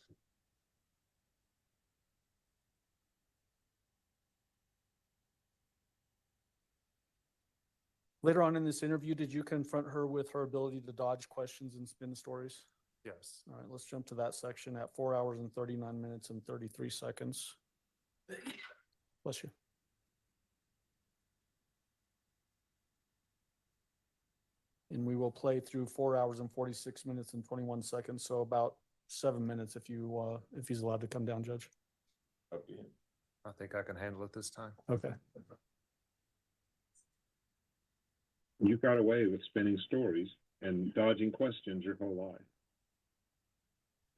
Later on in this interview, did you confront her with her ability to dodge questions and spin stories? Yes. All right, let's jump to that section at 4 hours and 39 minutes and 33 seconds. Bless you. And we will play through 4 hours and 46 minutes and 21 seconds, so about 7 minutes if he's allowed to come down, Judge. Up to you. I think I can handle it this time. Okay. you got away with spinning stories and dodging questions your whole life.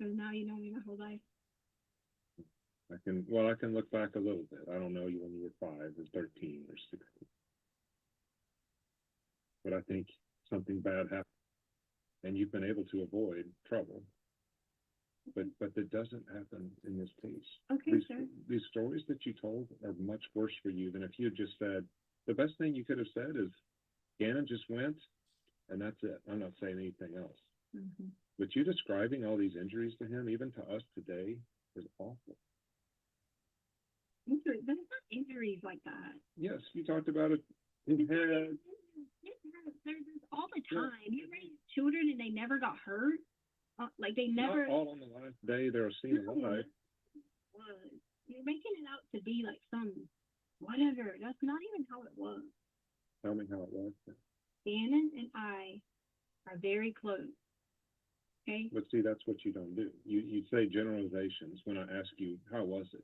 So now you know me my whole life. I can look back a little bit. I don't know you when you were 5 or 13 or 16. But I think something bad happened and you've been able to avoid trouble. But that doesn't happen in this case. Okay, sir. These stories that you told are much worse for you than if you had just said, the best thing you could have said is, Gannon just went and that's it. I'm not saying anything else. Mm-hmm. But you describing all these injuries to him, even to us today, is awful. But it's not injuries like that. Yes, you talked about it in head. There's this all the time. You raise children and they never got hurt. Like they never. Not all on the last day they're seen alive. You're making it out to be like some whatever. That's not even how it was. Tell me how it was. Gannon and I are very close. Okay. But see, that's what you don't do. You say generalizations when I ask you, how was it?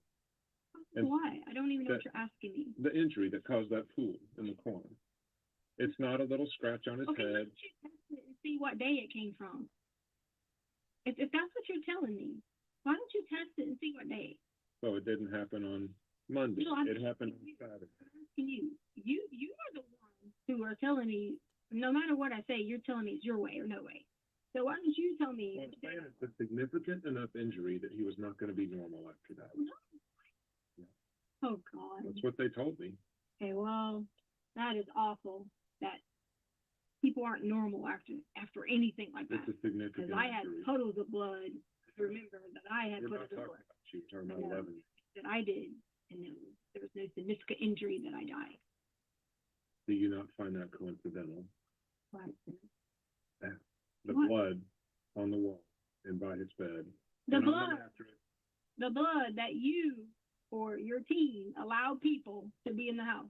And why? I don't even know what you're asking me. the injury that caused that pool in the corner. It's not a little scratch on his Okay, why head. don't you test it and see what day it came from? If that's what you're telling me, why don't you test it and see what day? So it didn't happen on Monday. No, I'm It happened on asking you. Saturday. I'm asking you. You are the one who are telling me, no matter what I say, you're telling me it's your way or no way. So why don't you tell me? Well, I'm saying it's a significant enough injury that he was not gonna be normal after that. Oh, God. That's what they told me. Okay, well, that is awful that people aren't normal after anything like that. It's a significant Because I had injury. puddles of blood. Remember that I had We're not puddles of talking blood about you, we're talking about I know. 11. that I did, and there was no significant injury that I died. Do you not find that coincidental? Right. The What? blood on the wall and by his bed. The and on blood, mattress. the blood that you or your team allowed people to be in the house.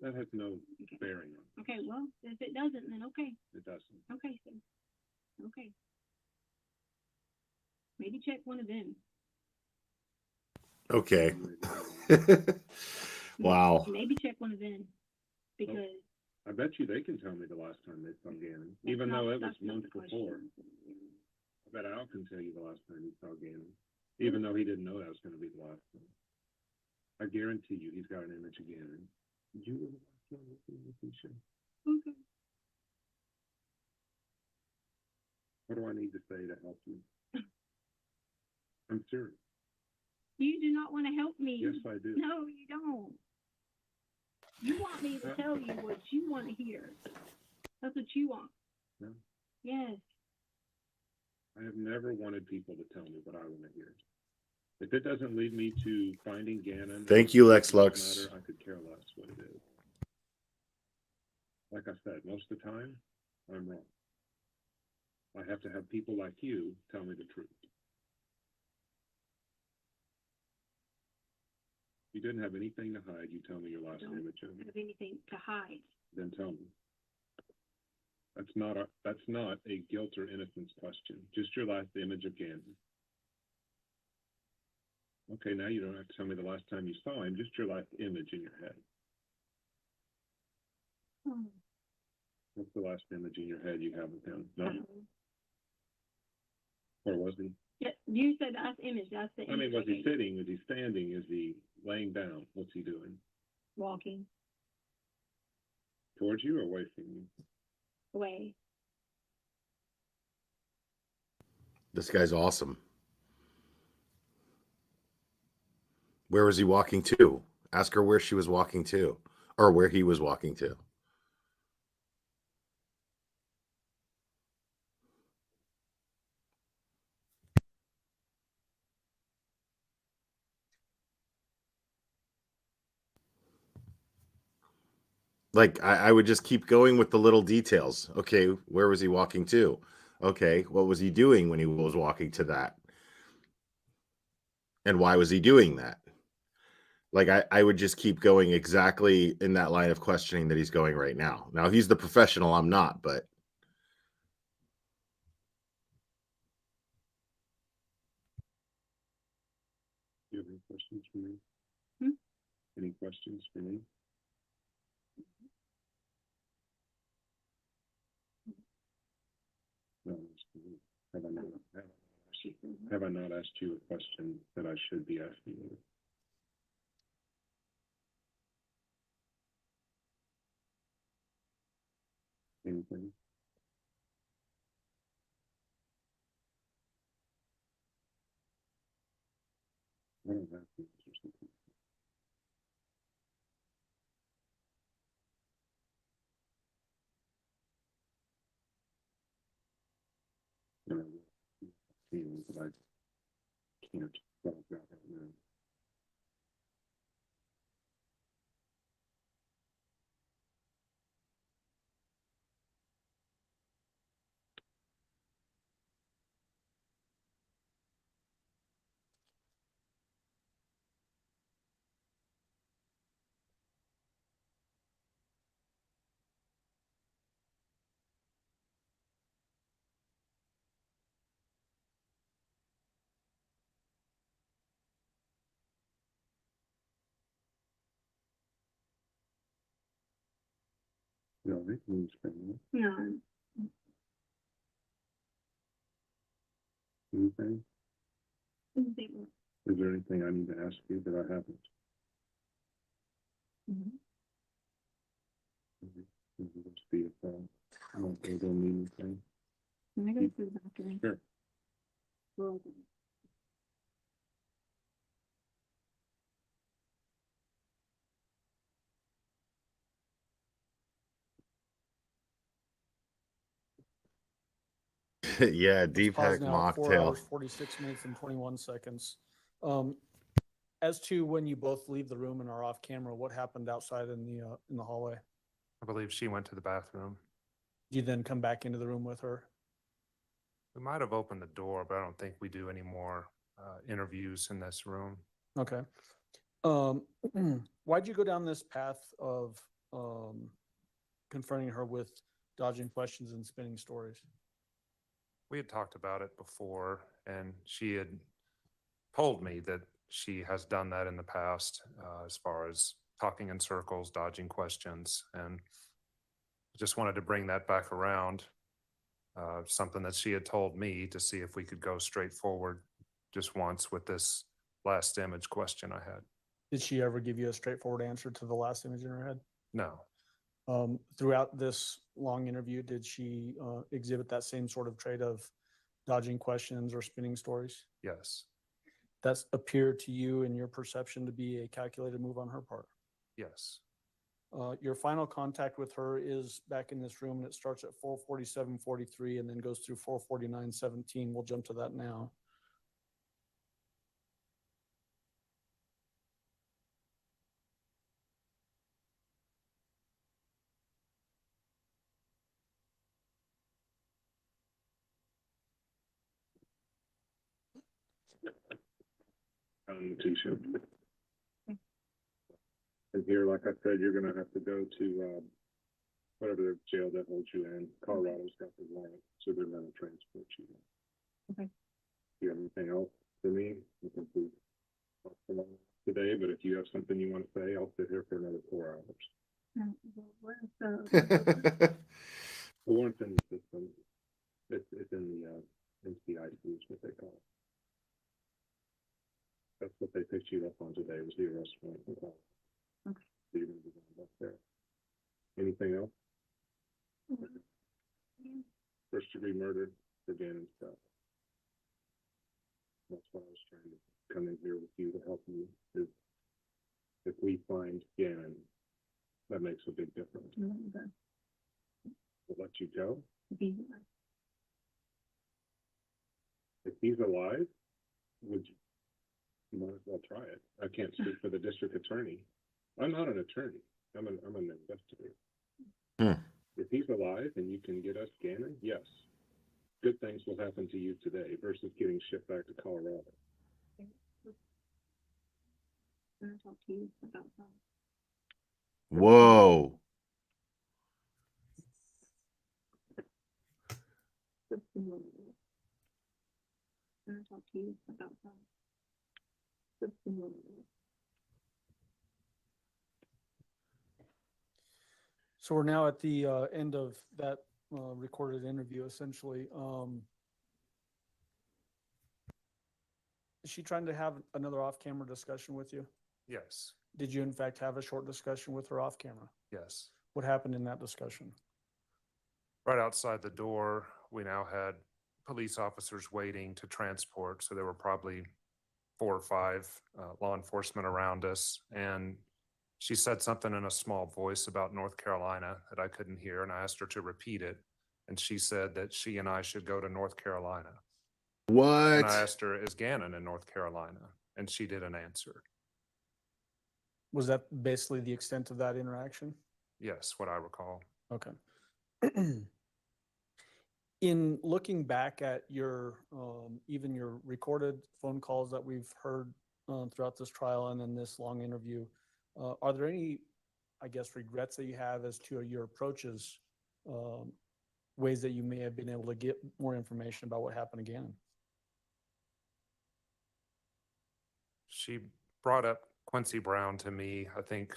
That has no Okay. bearing on it. Okay, well, if it doesn't, then okay. It doesn't. Okay, so, okay. Maybe check one of them. Okay. Wow. Maybe check one of them, because. I bet you they can tell me the last time they saw Gannon, that's even not- though it was that's not months the before. question. I bet Al can tell you the last time he saw Gannon, even though he didn't know that was gonna be the last time. I guarantee you, he's got an image of Gannon. Did you ever watch that with show? Okay. What do I need to say to help you? I'm serious. You do not want to help me. Yes, I do. No, you don't. You want me to tell you what you want to hear. That's what you want. No. Yes. I have never wanted people to tell me what I want to hear. If it doesn't lead me to finding Gannon. Thank you, Lex it doesn't Lux. matter, I could care less what it is. Like I said, most of the time, I'm wrong. I have to have people like you tell me the truth. You didn't have anything to hide. You tell me your last Don't image of me. have anything to hide. Then tell me. That's not a guilt or innocence question. Just your last image of Gannon. Okay, now you don't have to tell me the last time you saw him, just your last image in your head. Hmm. What's the last image in your head you have of him? I No? don't know. Or was he? Yeah, you said that's image. That's the I mean, image. was he gave. sitting? Is he standing? Is he laying down? What's he doing? Walking Towards you or away from you? away. This guy's awesome. Where was he walking to? Ask her where she was walking to, or where he was walking to. Like, I would just keep going with the little details. Okay, where was he walking to? Okay, what was he doing when he was walking to that? And why was he doing that? Like, I would just keep going exactly in that line of questioning that he's going right now. Now, he's the professional, I'm not, but Do you have any questions for me? Hmm? Any questions for me? No, it's for me. Have I not asked you a question that I should be asking you? Anything? I don't have to answer something. No, feelings that I can't talk about right now. No, they can use family. No, Anything? they were- Is there anything I need to ask you that I haven't? mhm. Just be if, I don't think they'll need anything. Can I go through the bathroom? Sure. Well, Yeah, Let's pause Deepak now at 4 hours, mocktail. 46 minutes and 21 seconds. As to when you both leave the room and are off camera, what happened outside in the hallway? I believe she went to the bathroom. Do you then come back into the room with her? We might have opened the door, but I don't think we do any more interviews in this room. Okay. Um, why'd you go down this path of confronting her with dodging questions and spinning stories? We had talked about it before, and she had told me that she has done that in the past, as far as talking in circles, dodging questions, and I just wanted to bring that back around. Something that she had told me to see if we could go straight forward just once with this last image question I had. Did she ever give you a straightforward answer to the last image in her head? No, Throughout this long interview, did she exhibit that same sort of trait of dodging questions or spinning stories? yes, That's appeared to you in your perception to be a calculated move on her part. yes, Your final contact with her is back in this room and it starts at 4:47:43 and then goes through 4:49:17. We'll jump to that now. T-shirt. And here, like I said, you're gonna have to go to, whatever the jail that holds you in. Colorado's got the warrant, so they're gonna transport you. Okay. Do you have anything else for me? I think we talked a lot today, but if you have something you want to say, I'll sit here for another 4 hours. Where's the, The warrant's in the system. It's in the, NCIC is what they call it. That's what they picked you up on today, was the arrest warrant. Okay. So you're gonna be going up there. Anything else? First degree murder for Gannon stuff. That's why I was trying to come in here with you to help you, is if we find Gannon, that makes a big difference. We'll let you go. If he's alive, you might as well try it. I can't speak for the district attorney. I'm not an attorney. I'm an investigator. Hmm. If he's alive and you can get us Gannon, yes. Good things will happen to you today versus getting shipped back to Colorado. Can I talk to you about that? Whoa. Can I talk to you about that? So we're now at the end of that recorded interview, essentially. Is she trying to have another off-camera discussion with you? yes, Did you in fact have a short discussion with her off camera? yes. What happened in that discussion? Right outside the door, we now had police officers waiting to transport, so there were probably 4 or 5 law enforcement around us, and she said something in a small voice about North Carolina that I couldn't hear, and I asked her to repeat it, and she said that she and I should go to North Carolina. And I What? asked her, is Gannon in North Carolina? And she didn't answer. Was that basically the extent of that interaction? Yes, what I recall. Okay. In looking back at your, even your recorded phone calls that we've heard throughout this trial and in this long interview, are there any, I guess, regrets that you have as to your approaches, ways that you may have been able to get more information about what happened again? She brought up Quincy Brown to me, I think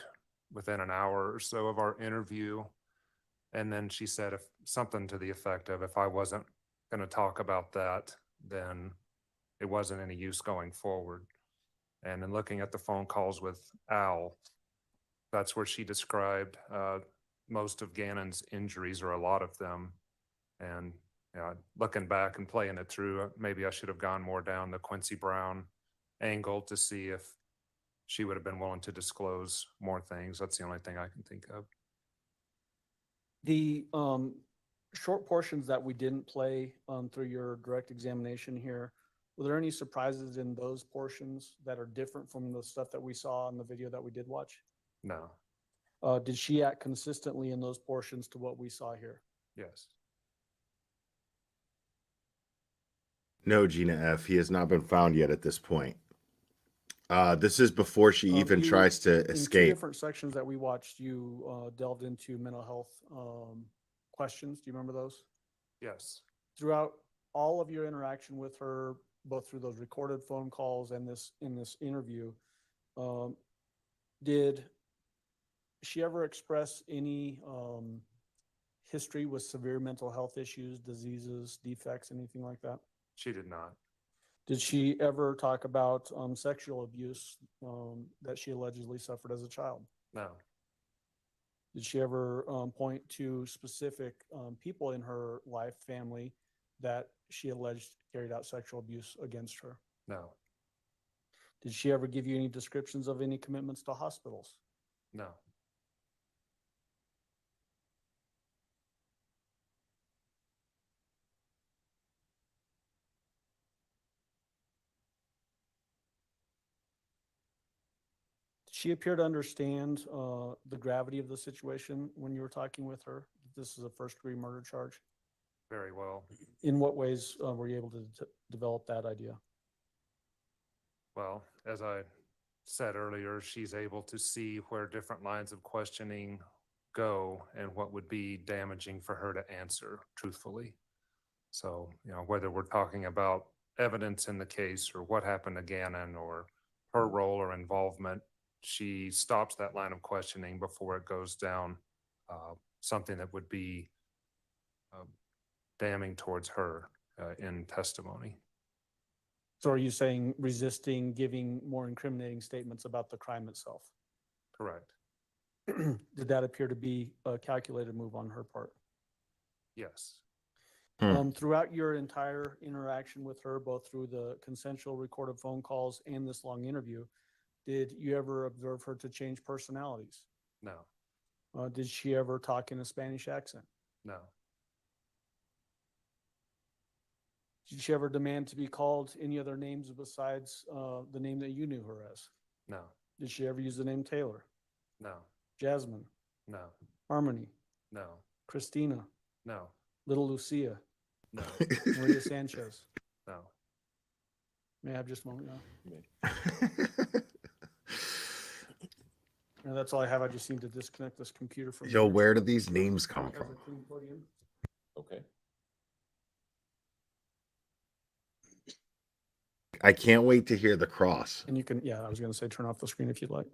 within an hour or so of our interview. And then she said if something to the effect of if I wasn't going to talk about that, then it wasn't any use going forward. And in looking at the phone calls with Al, that's where she described most of Gannon's injuries, or a lot of them. And looking back and playing it through, maybe I should have gone more down the Quincy Brown angle to see if she would have been willing to disclose more things. That's the only thing I can think of. The short portions that we didn't play through your direct examination here, were there any surprises in those portions that are different from the stuff that we saw in the video that we did watch? No. Did she act consistently in those portions to what we saw here? Yes. No, Gina F. He has not been found yet at this point. This is before she even You- tries to In two escape. different sections that we watched, you delved into mental health questions. Do you remember those? Yes. Throughout all of your interaction with her, both through those recorded phone calls and in this interview, did she ever express any history with severe mental health issues, diseases, defects, anything like that? She did not. Did she ever talk about sexual abuse that she allegedly suffered as a child? No. Did she ever point to specific people in her life, family, that she alleged carried out sexual abuse against her? No. Did she ever give you any descriptions of any commitments to hospitals? No. Did she appear to understand the gravity of the situation when you were talking with her? This is a first-degree murder charge. Very well. In what ways were you able to develop that idea? Well, as I said earlier, she's able to see where different lines of questioning go and what would be damaging for her to answer truthfully. So, whether we're talking about evidence in the case or what happened to Gannon or her role or involvement, she stops that line of questioning before it goes down something that would be damning towards her in testimony. So are you saying resisting giving more incriminating statements about the crime itself? Correct. Did that appear to be a calculated move on her part? Yes. Throughout your entire interaction with her, both through the consensual recorded phone calls and this long interview, did you ever observe her to change personalities? No. Did she ever talk in a Spanish accent? No. Did she ever demand to be called any other names besides the name that you knew her as? No. Did she ever use the name Taylor, No. Jasmine, No. Harmony, No. Christina, No. Little Lucia, No. Maria Sanchez? No. May I have just a moment now? No, that's all I have. I just need to disconnect this computer from. Yo, where do these names come Has a from? clean podium. Okay. I can't wait to hear the cross. And you can, yeah, I was going to say, turn off the screen if you'd like.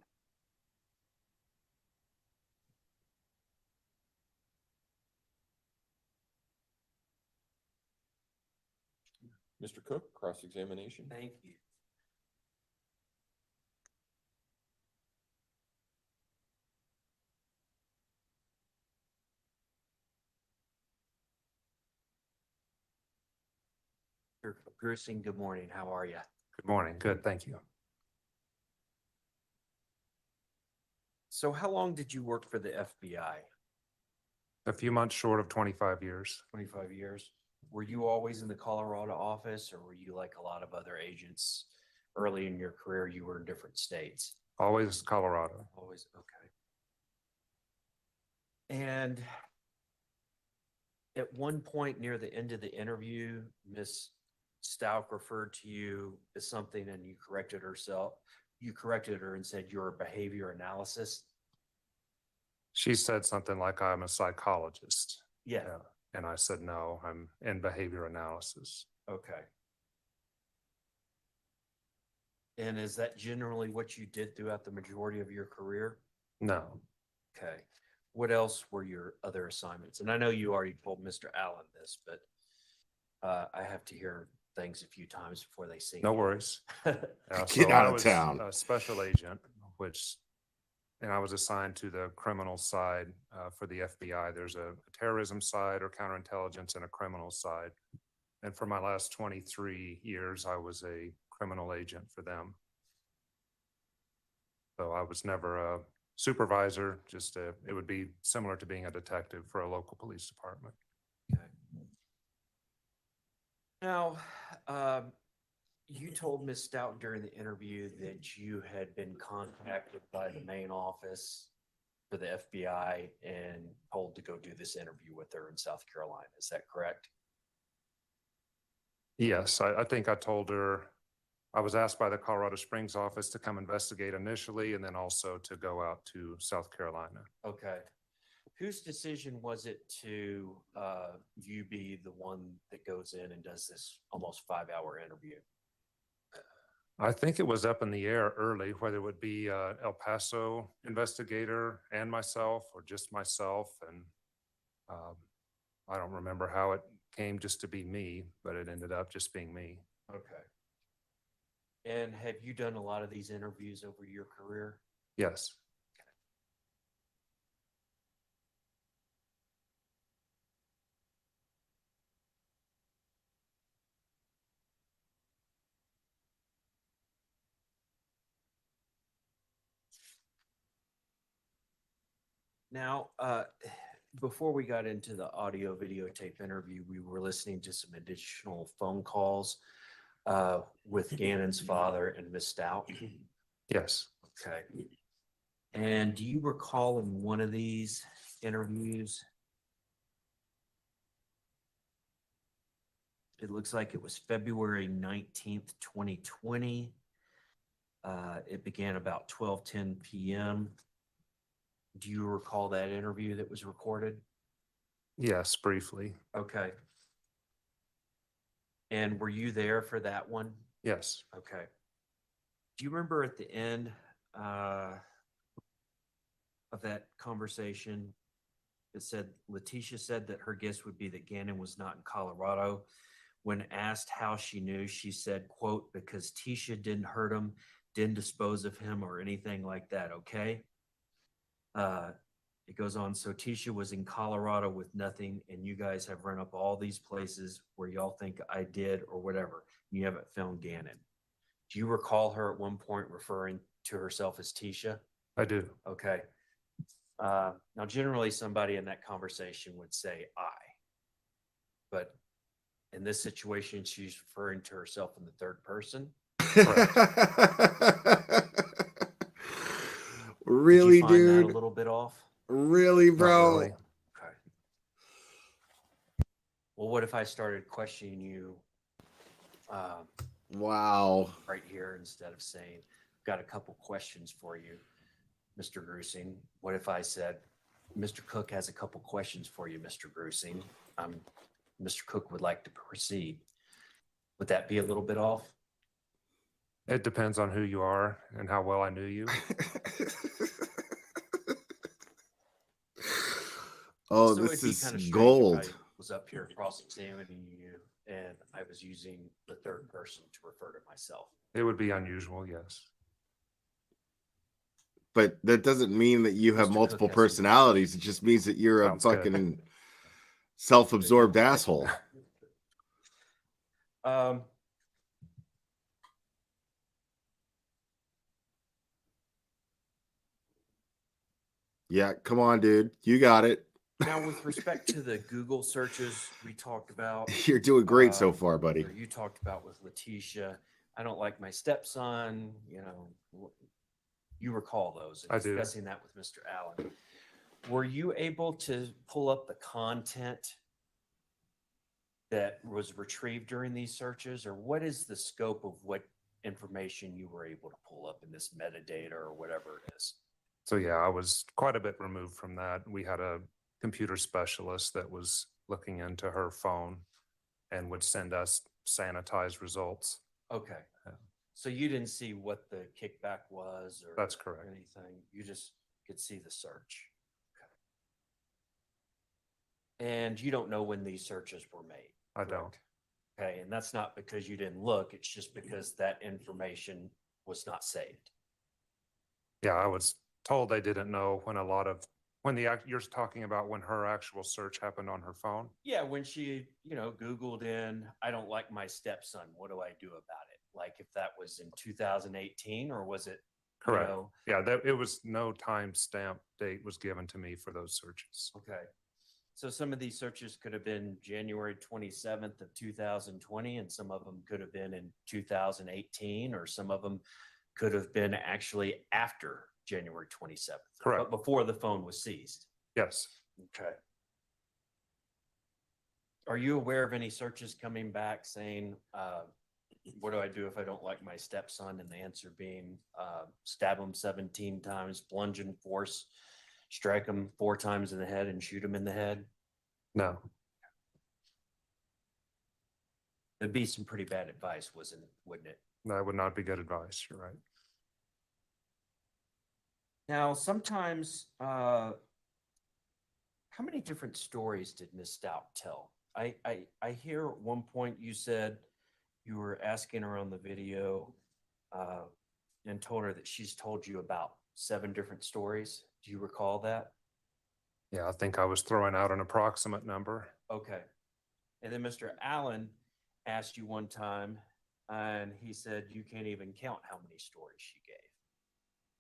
Mr. Cook, cross-examination? Thank you. Mr. Gerson, good morning. How are you? Good morning. Good. Thank you. So how long did you work for the FBI? A few months short of 25 years. 25 years? Were you always in the Colorado office, or were you like a lot of other agents? Early in your career, you were in different states? Always Colorado. Always, okay. And at one point near the end of the interview, Miss Stout referred to you as something and you corrected herself. You corrected her and said you're a behavior analysis. She said something like, I'm a psychologist. Yeah, And I said, no, I'm in behavior analysis. okay. And is that generally what you did throughout the majority of your career? No. Okay. what else were your other assignments? And I know you already told Mr. Allen this, but I have to hear things a few times before they sink No in. worries. Get So out I of was town. a special agent, and I was assigned to the criminal side for the FBI. There's a terrorism side or counterintelligence and a criminal side. And for my last 23 years, I was a criminal agent for them. So I was never a supervisor, it would be similar to being a detective for a local police department. Okay. Now, you told Ms. Stout during the interview that you had been contacted by the main office for the FBI and told to go do this interview with her in South Carolina. Is that correct? Yes, I think I told her, I was asked by the Colorado Springs office to come investigate initially and then also to go out to South Carolina. Okay. Whose decision was it to you be the one that goes in and does this almost 5-hour interview? I think it was up in the air early, whether it would be El Paso investigator and myself or just myself. And I don't remember how it came just to be me, but it ended up just being me. Okay. And have you done a lot of these interviews over your career? Yes. Now, before we got into the audio videotape interview, we were listening to some additional phone calls with Gannon's father and Miss Stout. Yes. Okay. And do you recall in one of these interviews, it looks like it was February 19th, 2020. It began about 12:10 p.m. Do you recall that interview that was recorded? Yes, briefly. Okay. And were you there for that one? Yes. Okay. Do you remember at the end of that conversation, it said Letitia said that her guess would be that Gannon was not in Colorado. When asked how she knew, she said, quote, because Tisha didn't hurt him, didn't dispose of him or anything like that, okay? It goes on, so Tisha was in Colorado with nothing, and you guys have run up all these places where y'all think I did or whatever. You haven't found Gannon. Do you recall her at one point referring to herself as Tisha? I do. Okay. Now, generally, somebody in that conversation would say I, but in this situation, she's referring to herself in the third person. Really, Did you find that dude? a little bit off? Really, Not bro? really. Okay. Well, what if I started questioning you Wow. right here instead of saying, got a couple questions for you, Mr. Grusing? What if I said, Mr. Cook has a couple questions for you, Mr. Grusing? Mr. Cook would like to proceed. Would that be a little bit off? It depends on who you are and how well I knew you. Oh, So this it'd be is kind of strange gold. if I was up here cross-examining you and I was using the third person to refer to myself. It would be unusual, yes. But that doesn't mean that you have Mr. multiple Cook has some personalities. It just means that you're Sounds a good. fucking self-absorbed asshole. Yeah, come on, dude. You got it. Now, with respect to the Google searches we talked about, You're doing great so far, buddy. or you talked about with Letitia, I don't like my stepson, you recall those and I do. discussing that with Mr. Allen. Were you able to pull up the content that was retrieved during these searches, or what is the scope of what information you were able to pull up in this metadata or whatever it is? So yeah, I was quite a bit removed from that. We had a computer specialist that was looking into her phone and would send us sanitized results. Okay. Yeah. So you didn't see what the kickback was or That's correct. anything. You just could see the search. And you don't know when these searches were made. I don't. correct? Okay, and that's not because you didn't look, it's just because that information was not saved. Yeah, I was told they didn't know when you're talking about when her actual search happened on her phone? Yeah, when she, Googled in, I don't like my stepson, what do I do about it? Like if that was in 2018 or was it, Correct. Yeah, it was no timestamp date was given to me for those searches. okay. So some of these searches could have been January 27th of 2020, and some of them could have been in 2018, or some of them could have been actually after January 27th. Correct. But before the phone was seized. Yes. Okay. Are you aware of any searches coming back saying, what do I do if I don't like my stepson? And the answer being, stab him 17 times, plunge and force, strike him 4 times in the head and shoot him in the head? No. That'd be some pretty bad advice, wouldn't it? That would not be good advice. You're right. Now, sometimes, how many different stories did Miss Stout tell? I hear at one point you said you were asking her on the video and told her that she's told you about 7 different stories. Do you recall that? Yeah, I think I was throwing out an approximate number. Okay. And then Mr. Allen asked you one time, and he said you can't even count how many stories she gave.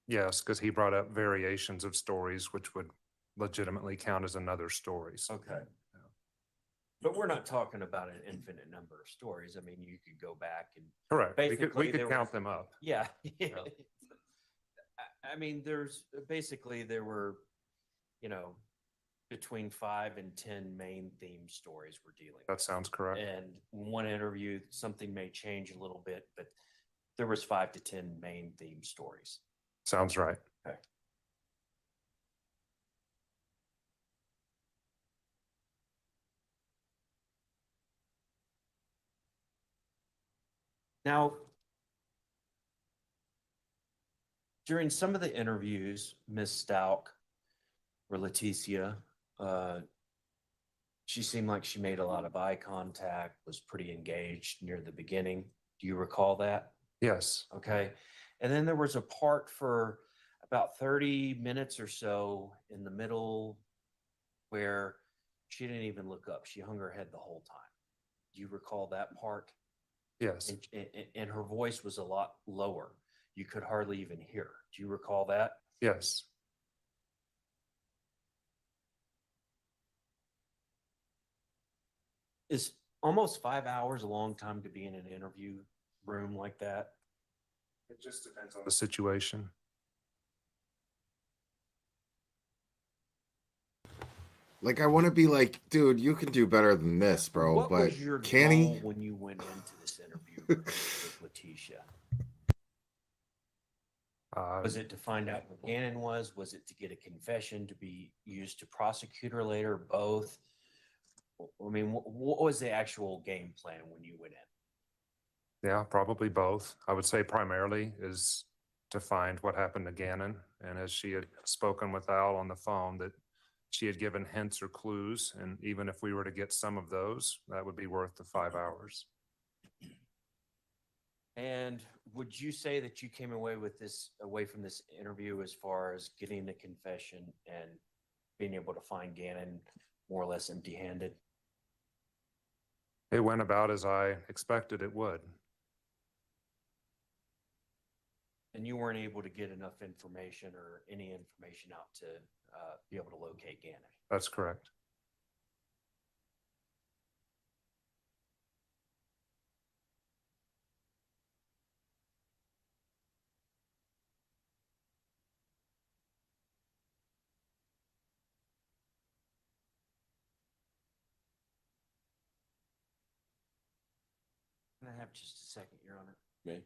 Yes, because he brought up variations of stories, which would legitimately count as another story. So, Okay. But we're not talking about an infinite number of stories. I mean, you could go back and correct. We basically could there count was- them up. yeah. Yeah. I mean, there were, between 5 and 10 main theme stories we're dealing That with. sounds correct. And one interview, something may change a little bit, but there was 5 to 10 main theme stories. Sounds right. Okay. Now, during some of the interviews, Ms. Stout or Leticia, she seemed like she made a lot of eye contact, was pretty engaged near the beginning. Do you recall that? Yes. Okay. And then there was a part for about 30 minutes or so in the middle where she didn't even look up. She hung her head the whole time. Do you recall that part? Yes. And her voice was a lot lower. You could hardly even hear her. Do you recall that? Yes. Is almost 5 hours a long time to be in an interview room like that? It just depends on the situation. Like, I want to be like, dude, you can do better than this, bro. What but was your can goal he? when you went into this interview with Leticia? Was it to find out what Gannon was? Was it to get a confession to be used to prosecute her later? Both? I mean, what was the actual game plan when you went in? Yeah, probably both. I would say primarily is to find what happened to Gannon. And as she had spoken with Al on the phone, that she had given hints or clues. And even if we were to get some of those, that would be worth the 5 hours. And would you say that you came away from this interview as far as getting the confession and being able to find Gannon more or less empty-handed? It went about as I expected it would. And you weren't able to get enough information or any information out to be able to locate Gannon? That's correct. Can I have just a second, Your Honor? Me?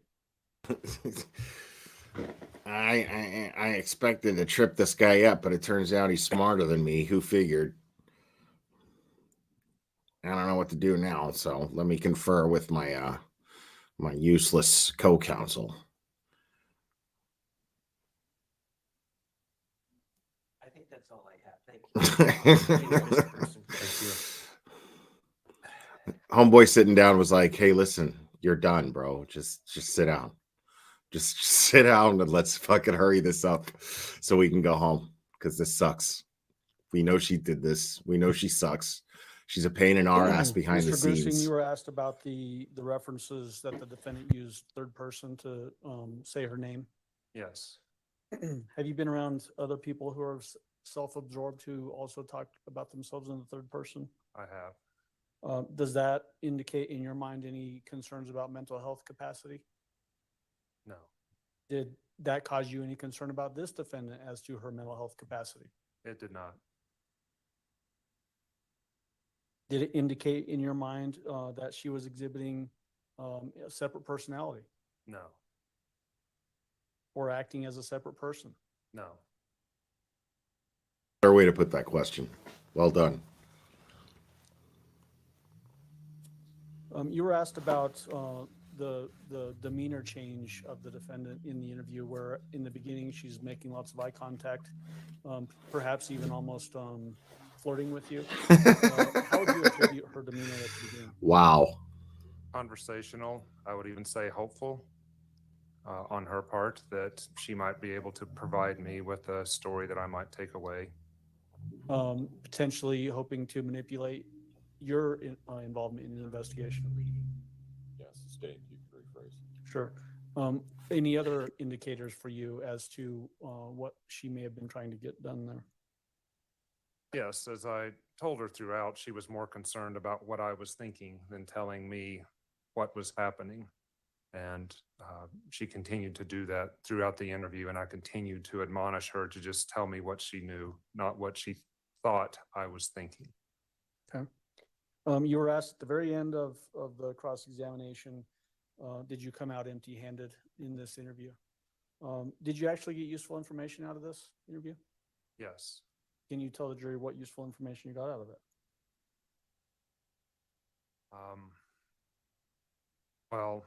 I expected to trip this guy up, but it turns out he's smarter than me. Who figured? I don't know what to do now, so let me confer with my my useless co-counsel. I think that's all I have. Thank you. Thank you, Mr. Person. Thank you. homeboy sitting down was like, "Hey, listen, you're done, bro. Just sit down. Just sit down and let's fucking hurry this up so we can go home because this sucks. We know she did this. We know she sucks. She's a pain in our ass behind the Mr. Grusing, scenes." you were asked about the references that the defendant used third person to say her name. Yes, Have you been around other people who are self-absorbed who also talk about themselves in the third person? I have. Does that indicate in your mind any concerns about mental health capacity? No, Did that cause you any concern about this defendant as to her mental health capacity? it did not. Did it indicate in your mind that she was exhibiting a separate personality No, or acting as a separate person? no. Better way to put that question. Well done. You were asked about the demeanor change of the defendant in the interview, where in the beginning she's making lots of eye contact, perhaps even almost flirting with you. How would you attribute her demeanor at the beginning? Wow. Conversational, I would even say hopeful on her part that she might be able to provide me with a story that I might take away. Potentially hoping to manipulate your involvement in the investigation. Yes, state, you could rephrase. Sure. Any other indicators for you as to what she may have been trying to get done there? Yes, as I told her throughout, she was more concerned about what I was thinking than telling me what was happening. And she continued to do that throughout the interview, and I continued to admonish her to just tell me what she knew, not what she thought I was thinking. Okay. You were asked at the very end of the cross-examination, did you come out empty-handed in this interview? Did you actually get useful information out of this interview? Yes. Can you tell the jury what useful information you got out of it? Well,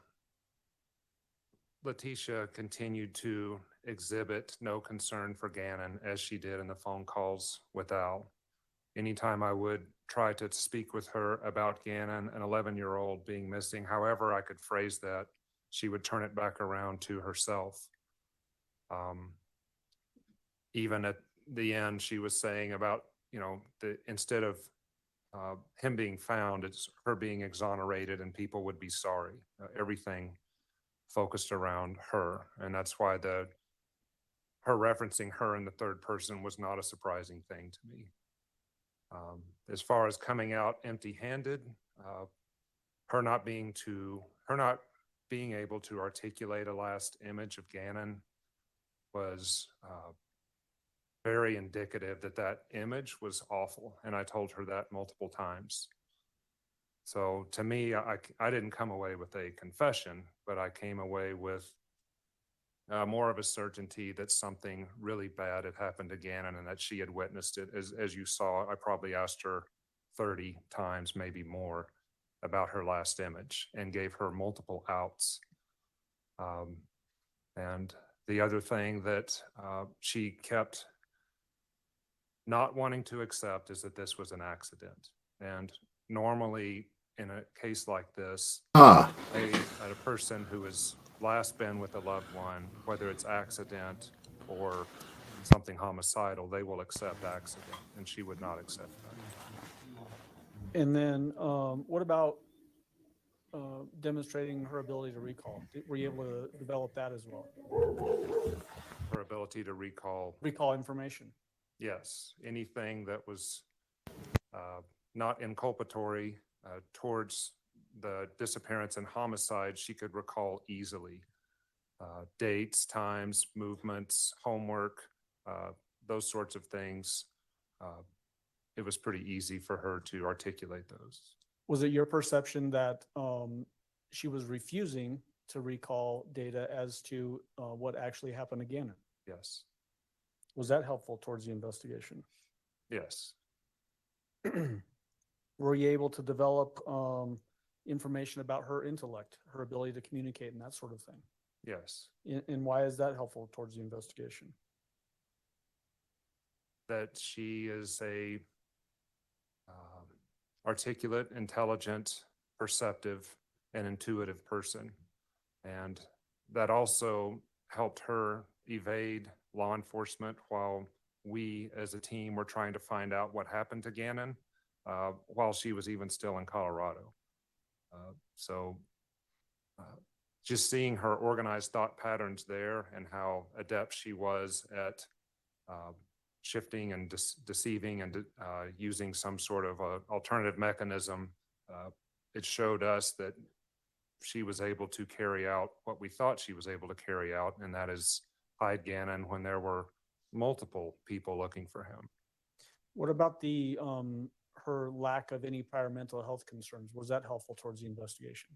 Letitia continued to exhibit no concern for Gannon as she did in the phone calls with Al. Anytime I would try to speak with her about Gannon, an 11-year-old being missing, however I could phrase that, she would turn it back around to herself. Even at the end, she was saying about, instead of him being found, it's her being exonerated and people would be sorry. Everything focused around her. And that's why her referencing her in the third person was not a surprising thing to me. As far as coming out empty-handed, her not being able to articulate a last image of Gannon was very indicative that image was awful. And I told her that multiple times. So to me, I didn't come away with a confession, but I came away with more of a certainty that something really bad had happened to Gannon and that she had witnessed it. As you saw, I probably asked her 30 times, maybe more, about her last image and gave her multiple outs. And the other thing that she kept not wanting to accept is that this was an accident. And normally in a case like this, a person who has last been with a loved one, whether it's accident or something homicidal, they will accept accident, and she would not accept that. And then what about demonstrating her ability to recall? Were you able to develop that as well? Her ability to recall information? Yes, anything that was not inculpatory towards the disappearance and homicide, she could recall easily. Dates, times, movements, homework, those sorts of things. It was pretty easy for her to articulate those. Was it your perception that she was refusing to recall data as to what actually happened again? Yes. Was that helpful towards the investigation? Yes. Were you able to develop information about her intellect, her ability to communicate and that sort of thing? Yes. And why is that helpful towards the investigation? That she is a articulate, intelligent perceptive and intuitive person. And that also helped her evade law enforcement while we as a team were trying to find out what happened to Gannon while she was even still in Colorado. So just seeing her organized thought patterns there and how adept she was at shifting and deceiving and using some sort of alternative mechanism, it showed us that she was able to carry out what we thought she was able to carry out, and that is hide Gannon when there were multiple people looking for him. What about the, her lack of any prior mental health concerns? Was that helpful towards the investigation?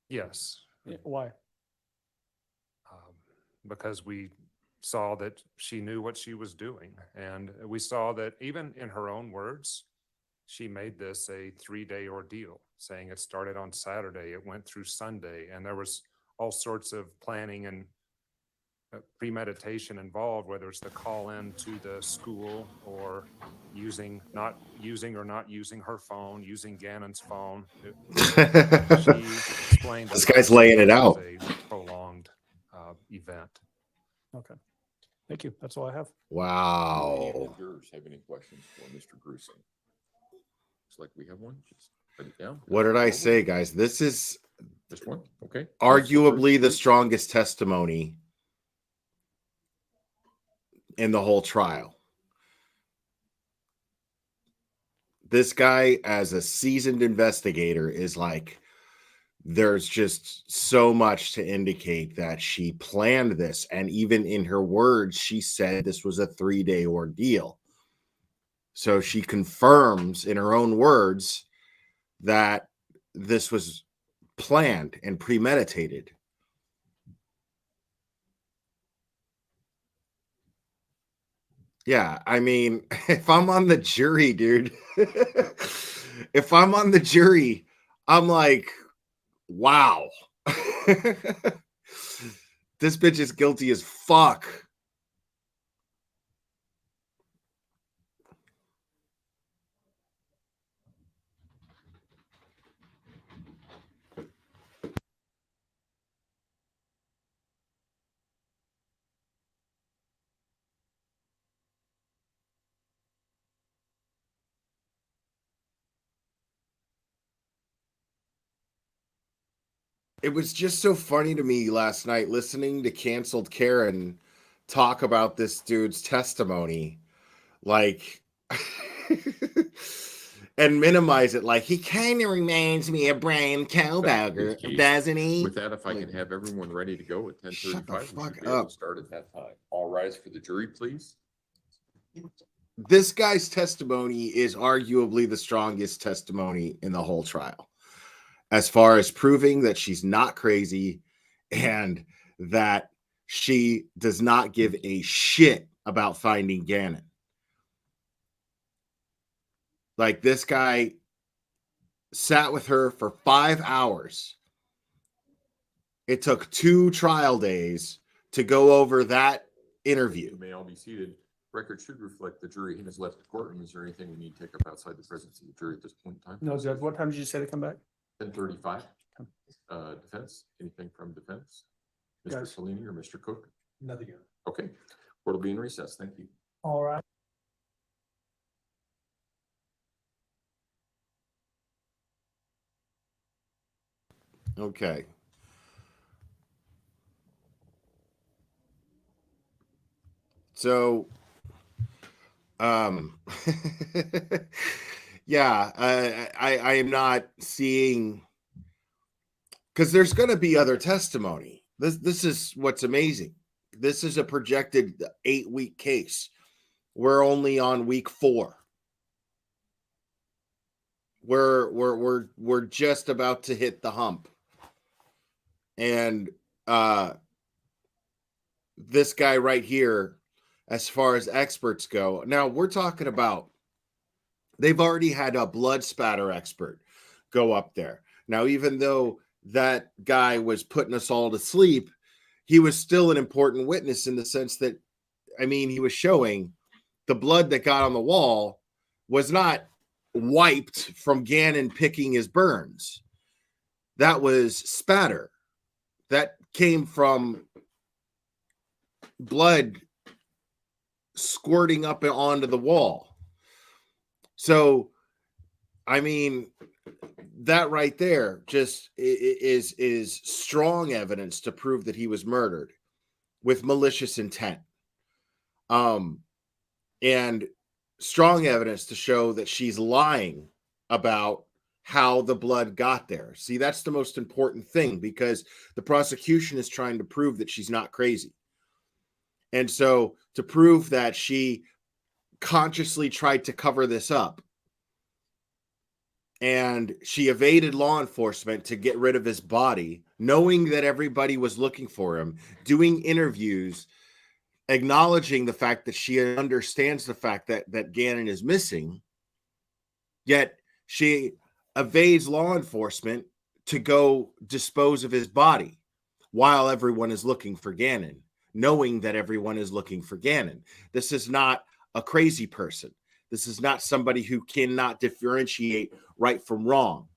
Yes, Why? because we saw that she knew what she was doing. And we saw that even in her own words, she made this a 3-day ordeal, saying it started on Saturday, it went through Sunday, and there was all sorts of planning and premeditation involved, whether it's the call in to the school or not using her phone, using Gannon's phone. She explained to This guy's us laying it was out. a prolonged event. Okay. Thank you. That's all I have. Do any of Wow. the jurors have any questions for Mr. Gruesome? Looks like we have one. Just write it down. What did I say, guys? This is Just one? Okay. arguably the Bruce? strongest testimony in the whole trial. This guy, as a seasoned investigator, is like, there's just so much to indicate that she planned this. And even in her words, she said this was a 3-day ordeal. So she confirms in her own words that this was planned and premeditated. Yeah, I mean, if I'm on the jury, dude, if I'm on the jury, I'm like, wow. This bitch is guilty as fuck. It was just so funny to me last night listening to Canceled Karen talk about this dude's testimony, like, and minimize it. Like, he kind of reminds me of Brian Kohlberger, Keith, doesn't he? With that, if I Like, can have everyone ready to go at shut the 10:35, we fuck should be able up. to start at that time. All rise for the jury, please. This guy's testimony is arguably the strongest testimony in the whole trial, as far as proving that she's not crazy and that she does not give a shit about finding Gannon. Like, this guy sat with her for 5 hours. It took 2 trial days to go over that interview. You may all be seated. Record should reflect the jury has left the courtroom. Is there anything we need to take up outside the presence of the jury at this point in time? No, Judge, what time did you say to come back? 10:35. Defense, anything from defense? Mr. Guys. Salini or Mr. Cook? Nothing. Okay, court will be in recess. Thank you. All right. Okay. So, yeah, I am not seeing, because there's going to be other testimony. This is what's amazing. This is a projected 8-week case. We're only on week 4. We're just about to hit the hump. And this guy right here, as far as experts go, now we're talking about, they've already had a blood spatter expert go up there. Now, even though that guy was putting us all to sleep, he was still an important witness in the sense that, I mean, he was showing the blood that got on the wall was not wiped from Gannon picking his burns. That was spatter. That came from blood squirting up and onto the wall. So, I mean, that right there just is strong evidence to prove that he was murdered with malicious intent. And strong evidence to show that she's lying about how the blood got there. See, that's the most important thing, because the prosecution is trying to prove that she's not crazy. And so to prove that she consciously tried to cover this up and she evaded law enforcement to get rid of his body, knowing that everybody was looking for him, doing interviews, acknowledging the fact that she understands the fact that Gannon is missing, yet she evades law enforcement to go dispose of his body while everyone is looking for Gannon, knowing that everyone is looking for Gannon. This is not a crazy person. This is not somebody who cannot differentiate right from wrong.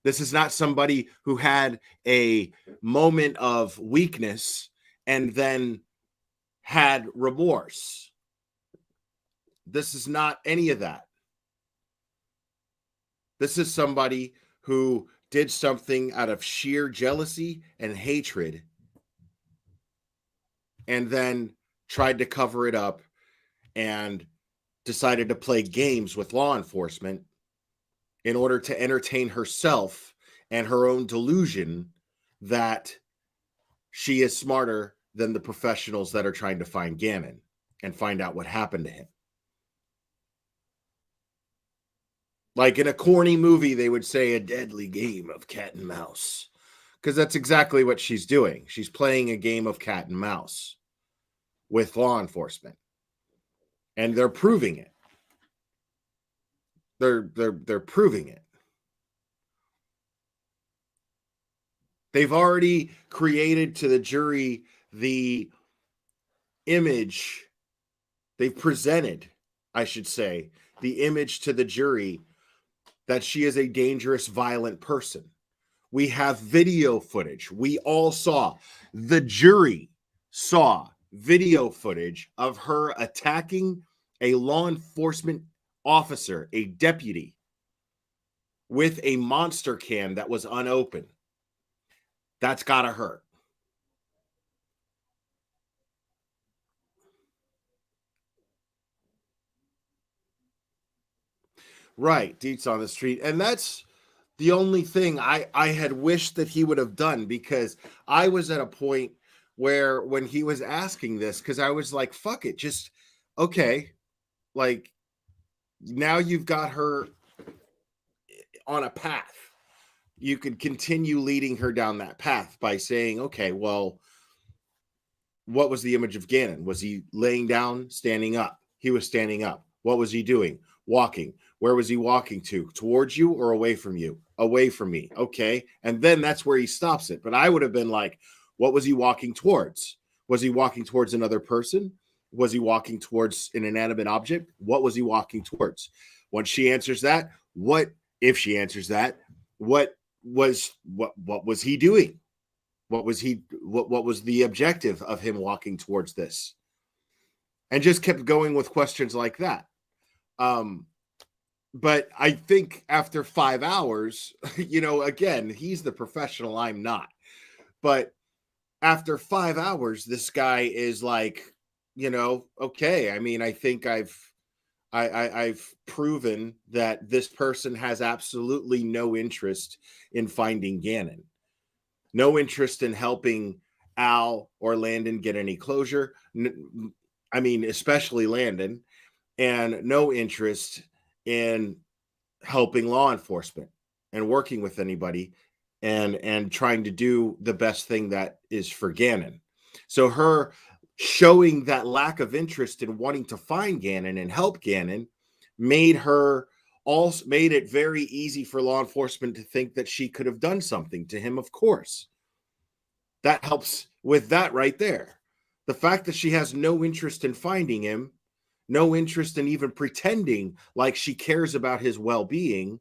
This is not somebody who had a moment of weakness and then had remorse. This is not any of that. This is somebody who did something out of sheer jealousy and hatred and then tried to cover it up and decided to play games with law enforcement in order to entertain herself and her own delusion that she is smarter than the professionals that are trying to find Gannon and find out what happened to him. Like in a corny movie, they would say a deadly game of cat and mouse, because that's exactly what she's doing. She's playing a game of cat and mouse with law enforcement, and they're proving it. They're proving it. They've already created to the jury the image. They've presented, I should say, the image to the jury that she is a dangerous, violent person. We have video footage. We all saw, the jury saw video footage of her attacking a law enforcement officer, a deputy, with a monster can that was unopened. That's gotta hurt. Right, deets on the street. And that's the only thing I had wished that he would have done, because I was at a point where when he was asking this, because I was like, fuck it, just, okay, like, now you've got her on a path. You could continue leading her down that path by saying, okay, well, what was the image of Gannon? Was he laying down, standing up? He was standing up. What was he doing? Walking. Where was he walking to? Towards you or away from you? Away from me. Okay. And then that's where he stops it. But I would have been like, what was he walking towards? Was he walking towards another person? Was he walking towards an inanimate object? What was he walking towards? Once she answers that, if she answers that, what was he doing? What was the objective of him walking towards this? And just kept going with questions like that. But I think after 5 hours, again, he's the professional, I'm not. But after 5 hours, this guy is like, okay. I mean, I think I've proven that this person has absolutely no interest in finding Gannon, no interest in helping Al or Landon get any closure. I mean, especially Landon, and no interest in helping law enforcement and working with anybody and trying to do the best thing that is for Gannon. So her showing that lack of interest in wanting to find Gannon and help Gannon made it very easy for law enforcement to think that she could have done something to him, of course. That helps with that right there. The fact that she has no interest in finding him no interest in even pretending like she cares about his well-being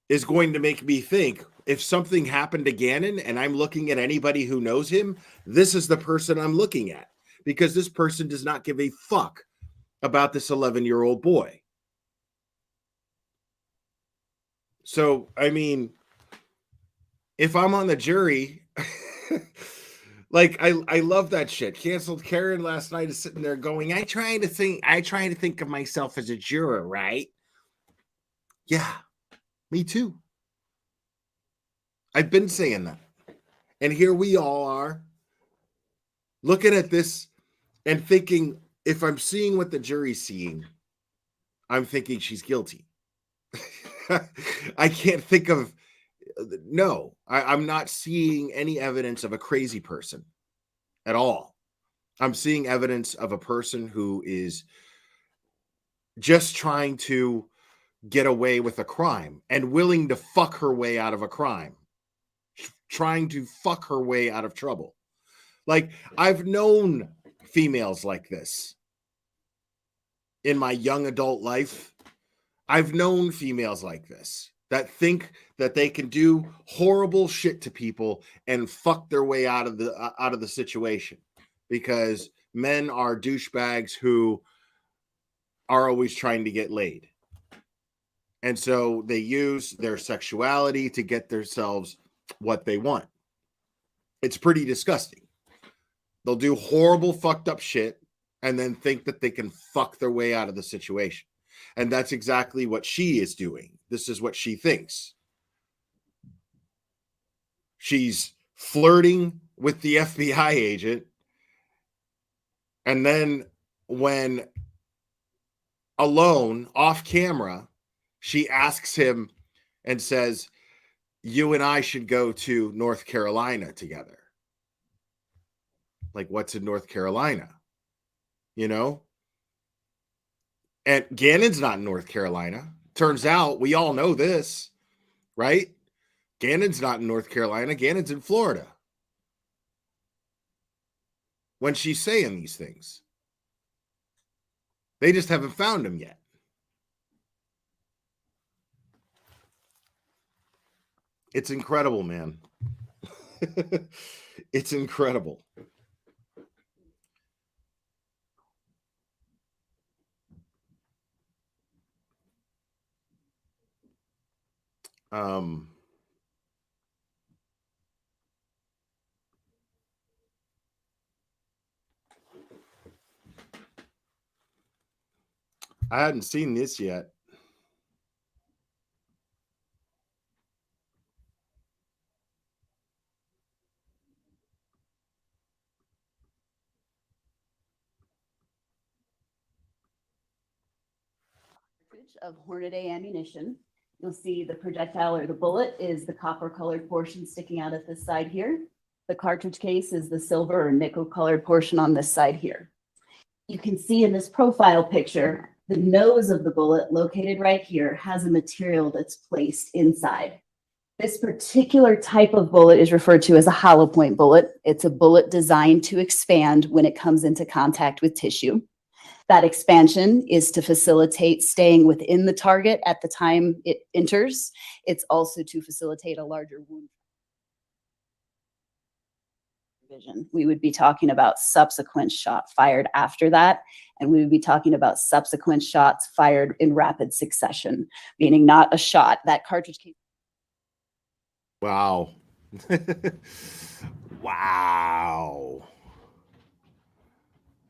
is going to make me think, if something happened to Gannon and I'm looking at anybody who knows him, this is the person I'm looking at, because this person does not give a fuck about this 11-year-old boy. So, I mean, if I'm on the jury, like I love that shit. Canceled Karen last night is sitting there going, I try to think of myself as a juror, right? Yeah, me too. I've been saying that. And here we all are looking at this and thinking, if I'm seeing what the jury's seeing, I'm thinking she's guilty. I can't think of, no, I'm not seeing any evidence of a crazy person at all. I'm seeing evidence of a person who is just trying to get away with a crime and willing to fuck her way out of a crime, trying to fuck her way out of trouble. Like, I've known females like this in my young adult life. I've known females like this that think that they can do horrible shit to people and fuck their way out of the situation, because men are douchebags who are always trying to get laid. And so they use their sexuality to get themselves what they want. It's pretty disgusting. They'll do horrible, fucked up shit and then think that they can fuck their way out of the situation. And that's exactly what she is doing. This is what she thinks. She's flirting with the FBI agent. And then when alone, off camera, she asks him and says, you and I should go to North Carolina together. Like, what's in North Carolina? You know? And Gannon's not in North Carolina. Turns out, we all know this, right? Gannon's not in North Carolina. Gannon's in Florida. When she's saying these things, they just haven't found him yet. It's incredible, man. It's incredible. I hadn't seen this yet. Of Hornady ammunition. You'll see the projectile or the bullet is the copper colored portion sticking out at this side here. The cartridge case is the silver or nickel colored portion on this side here. You can see in this profile picture, the nose of the bullet located right here has a material that's placed inside. This particular type of bullet is referred to as a hollow point bullet. It's a bullet designed to expand when it comes into contact with tissue. That expansion is to facilitate staying within the target at the time it enters. It's also to facilitate a larger wound. Vision. We would be talking about subsequent shot fired after that, and we would be talking about subsequent shots fired in rapid succession, meaning not a shot. That cartridge case. Wow. Wow.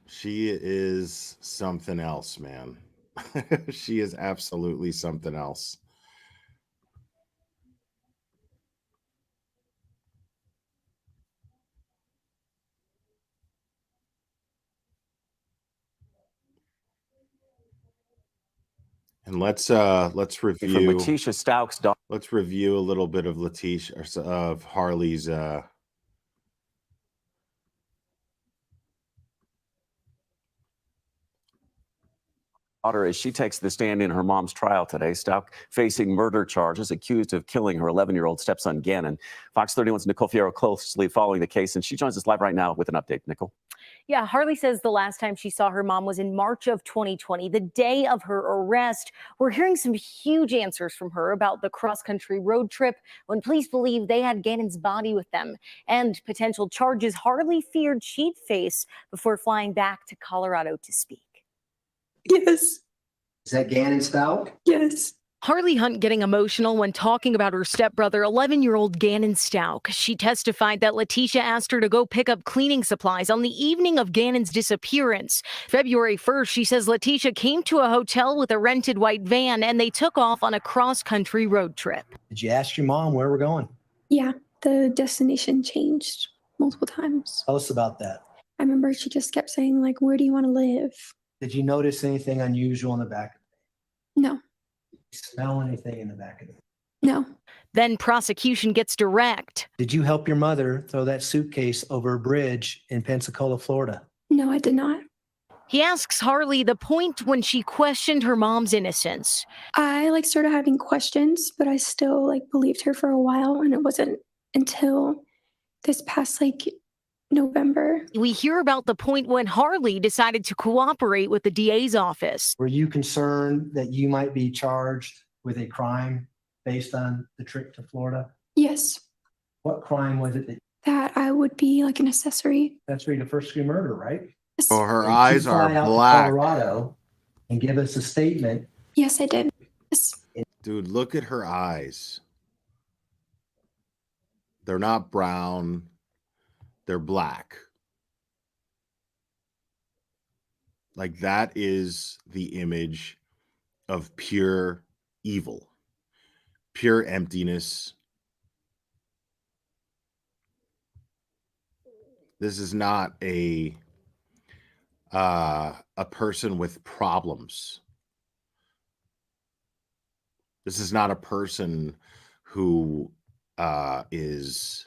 She is something else, man. She is absolutely something else. And let's review from Letitia Stauch's daughter. Let's review a little bit of Harley's As she takes the stand in her mom's trial today. Stauch facing murder charges, accused of killing her 11-year-old stepson, Gannon. Fox 31's Nicole Fierro closely following the case, and she joins us live right now with an update. Nicole. Yeah, Harley says the last time she saw her mom was in March of 2020, the day of her arrest. We're hearing some huge answers from her about the cross-country road trip when police believe they had Gannon's body with them and potential charges Harley feared she'd face before flying back to Colorado to speak. Yes. Is that Gannon Stout? Yes. Harley Hunt getting emotional when talking about her stepbrother, 11-year-old Gannon Stout. She testified that Letitia asked her to go pick up cleaning supplies on the evening of Gannon's disappearance. February 1st, she says Letitia came to a hotel with a rented white van and they took off on a cross-country road trip. Did you ask your mom where we're going? Yeah, the destination changed multiple times. Tell us about that. I remember she just kept saying, like, where do you want to live? Did you notice anything unusual in the back? No, Smell anything in the back of it? no, Then prosecution gets direct. Did you help your mother throw that suitcase over a bridge in Pensacola, Florida? no, I did not. He asks Harley the point when she questioned her mom's innocence. I started having questions, but I still believed her for a while, and it wasn't until this past November. We hear about the point when Harley decided to cooperate with the DA's office. Were you concerned that you might be charged with a crime based on the trip to Florida? Yes, What crime was it? that I would be an accessory. That's really the first degree murder, right? Yes, Oh, her Did you eyes are fly out to black. Colorado and give us a statement. yes, I did. Yes. Dude, look at her eyes. They're not brown. They're black. Like, that is the image of pure evil, pure emptiness. This is not a person with problems. This is not a person who is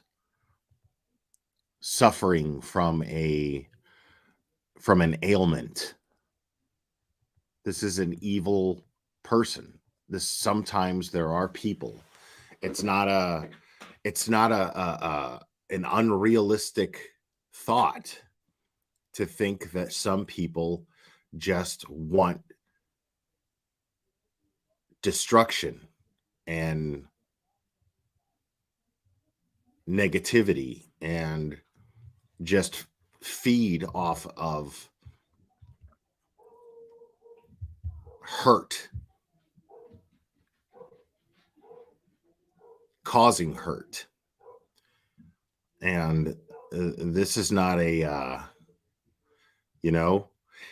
suffering from an ailment. This is an evil person. Sometimes there are people. It's not an unrealistic thought to think that some people just want destruction and negativity and just feed off of hurt, causing hurt. And this is not a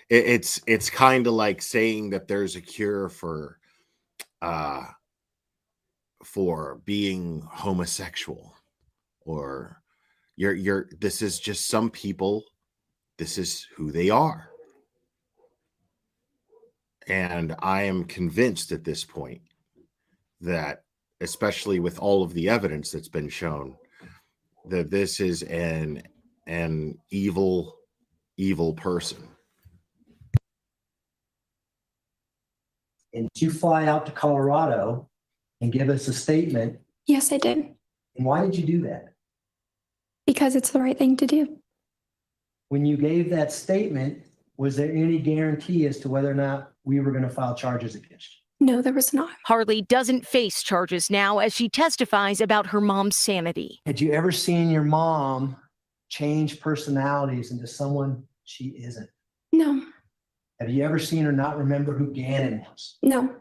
it's kind of like saying that there's a cure for being homosexual, or this is just some people, this is who they are. And I am convinced at this point that, especially with all of the evidence that's been shown, that this is an evil person. And did you fly out to Colorado and give us a statement? Yes, I did. And why did you do that? Because it's the right thing to do. When you gave that statement, was there any guarantee as to whether or not we were going to file charges against you? No, there was not. Harley doesn't face charges now as she testifies about her mom's sanity. Had you ever seen your mom change personalities into someone she isn't? No, Have you ever seen her not remember who Gannon was? no.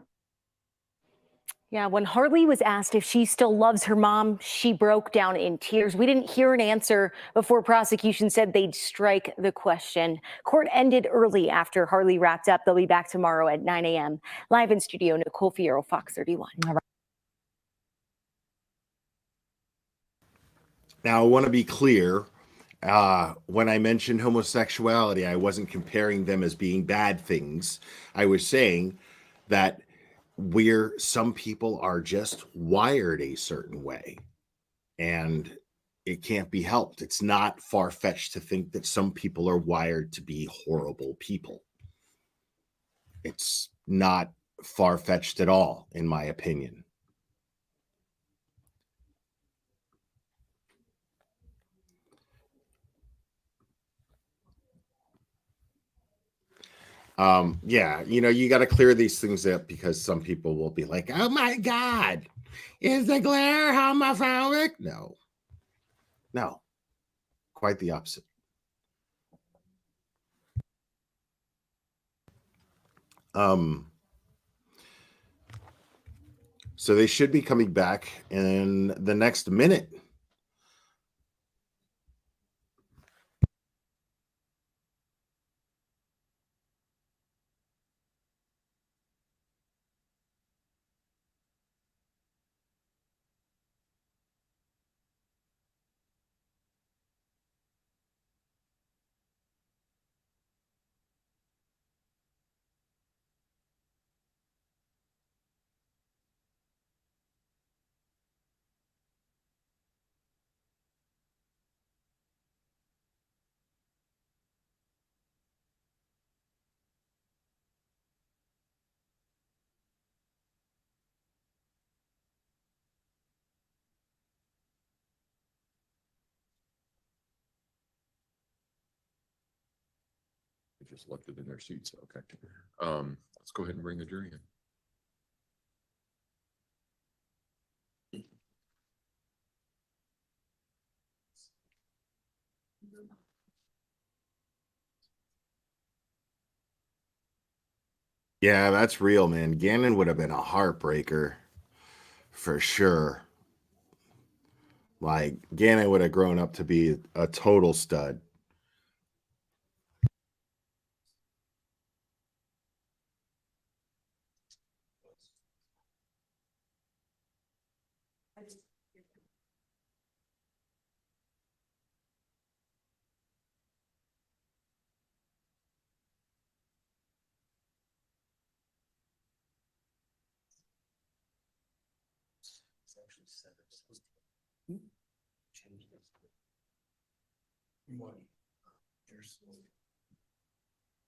Yeah, when Harley was asked if she still loves her mom, she broke down in tears. We didn't hear an answer before prosecution said they'd strike the question. Court ended early after Harley wrapped up. They'll be back tomorrow at 9 a.m. Live in studio, Nicole Fierro, Fox 31. Now, I want to be clear. When I mentioned homosexuality, I wasn't comparing them as being bad things. I was saying that some people are just wired a certain way, and it can't be helped. It's not far-fetched to think that some people are wired to be horrible people. It's not far-fetched at all, in my opinion. Yeah, you know, you got to clear these things up because some people will be like, oh my God, is the glare homophobic? No, no, quite the opposite. Um, so they should be coming back in the next minute. They just left it in their seats. Okay. Let's go ahead and bring the jury in. Yeah, that's real, man. Gannon would have been a heartbreaker for sure. Like, Gannon would have grown up to be a total stud.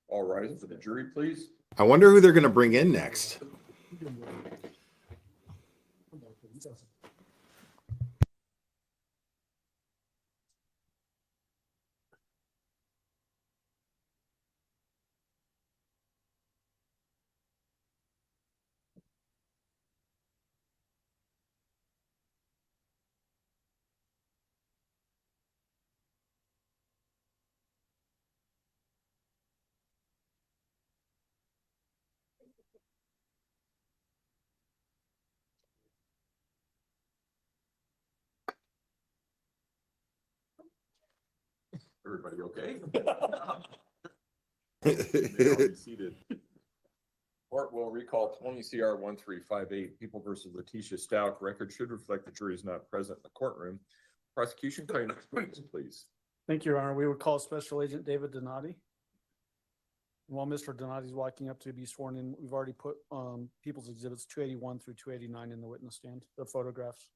All right, for the jury, please. I wonder who they're going to bring in next. Everybody okay? May all be seated. Court will recall 20 CR 1358, People versus Letitia Stout. Record should reflect the jury is not present in the courtroom. Prosecution, call your next witness, please. Thank you, Your Honor. We would call Special Agent David Donati. While Mr. Donati's walking up to be sworn in, we've already put People's Exhibits 281 through 289 in the witness stand, the photographs.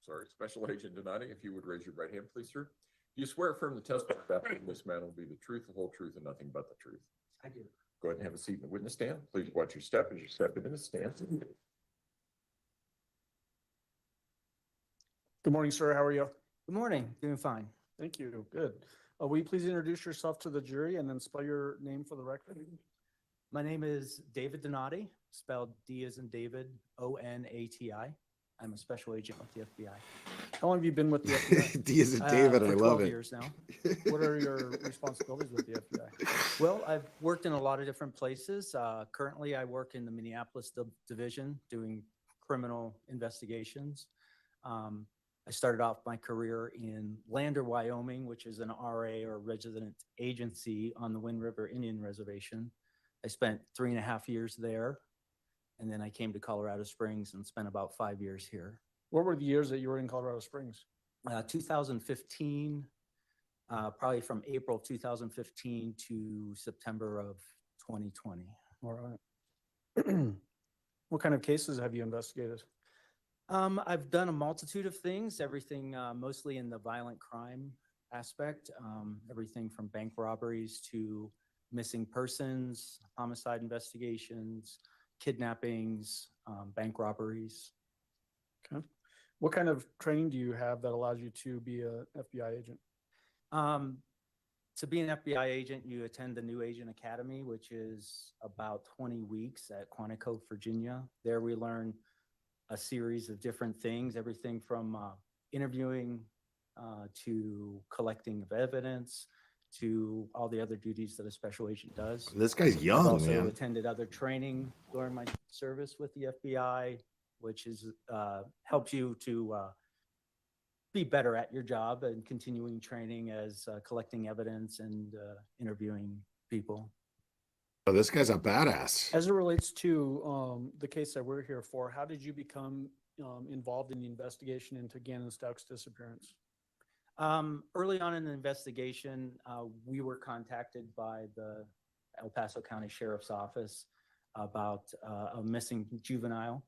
Sorry, Special Agent Donati, if you would raise your right hand, please, sir. Do you swear affirm the testimony about this man will be the truth, the whole truth, and nothing but the truth? I do. Go ahead and have a seat in the witness stand. Please watch your step as you step into the stand. Good morning, sir. How are you? Good morning, doing fine. Thank you. Good. Will you please introduce yourself to the jury and then spell your name for the record? My name is David Donati, spelled D as in David, O-N-A-T-I. I'm a special agent with the FBI. How long have you been with the FBI? D is a David. For I 12 love it. years now. What are your responsibilities with the FBI? Well, I've worked in a lot of different places. Currently, I work in the Minneapolis division doing criminal investigations. I started off my career in Lander, Wyoming, which is an RA or resident agency on the Wind River Indian Reservation. I spent 3.5 years there. And then I came to Colorado Springs and spent about 5 years here. What were the years that you were in Colorado Springs? 2015, probably from April 2015 to September of 2020. All right. What kind of cases have you investigated? I've done a multitude of things, everything mostly in the violent crime aspect, everything from bank robberies to missing persons, homicide investigations, kidnappings, bank robberies. Okay. What kind of training do you have that allows you to be a FBI agent? To be an FBI agent, you attend the New Agent Academy, which is about 20 weeks at Quantico, Virginia. There we learn a series of different things, everything from interviewing to collecting of evidence to all the other duties that a special agent does. This guy's I've young, also man. attended other training during my service with the FBI, which is helps you to be better at your job and continuing training as collecting evidence and interviewing people. Oh, this guy's a badass. As it relates to the case that we're here for, how did you become involved in the investigation into Gannon Stouck's disappearance? Early on in the investigation, we were contacted by the El Paso County Sheriff's Office about a missing juvenile,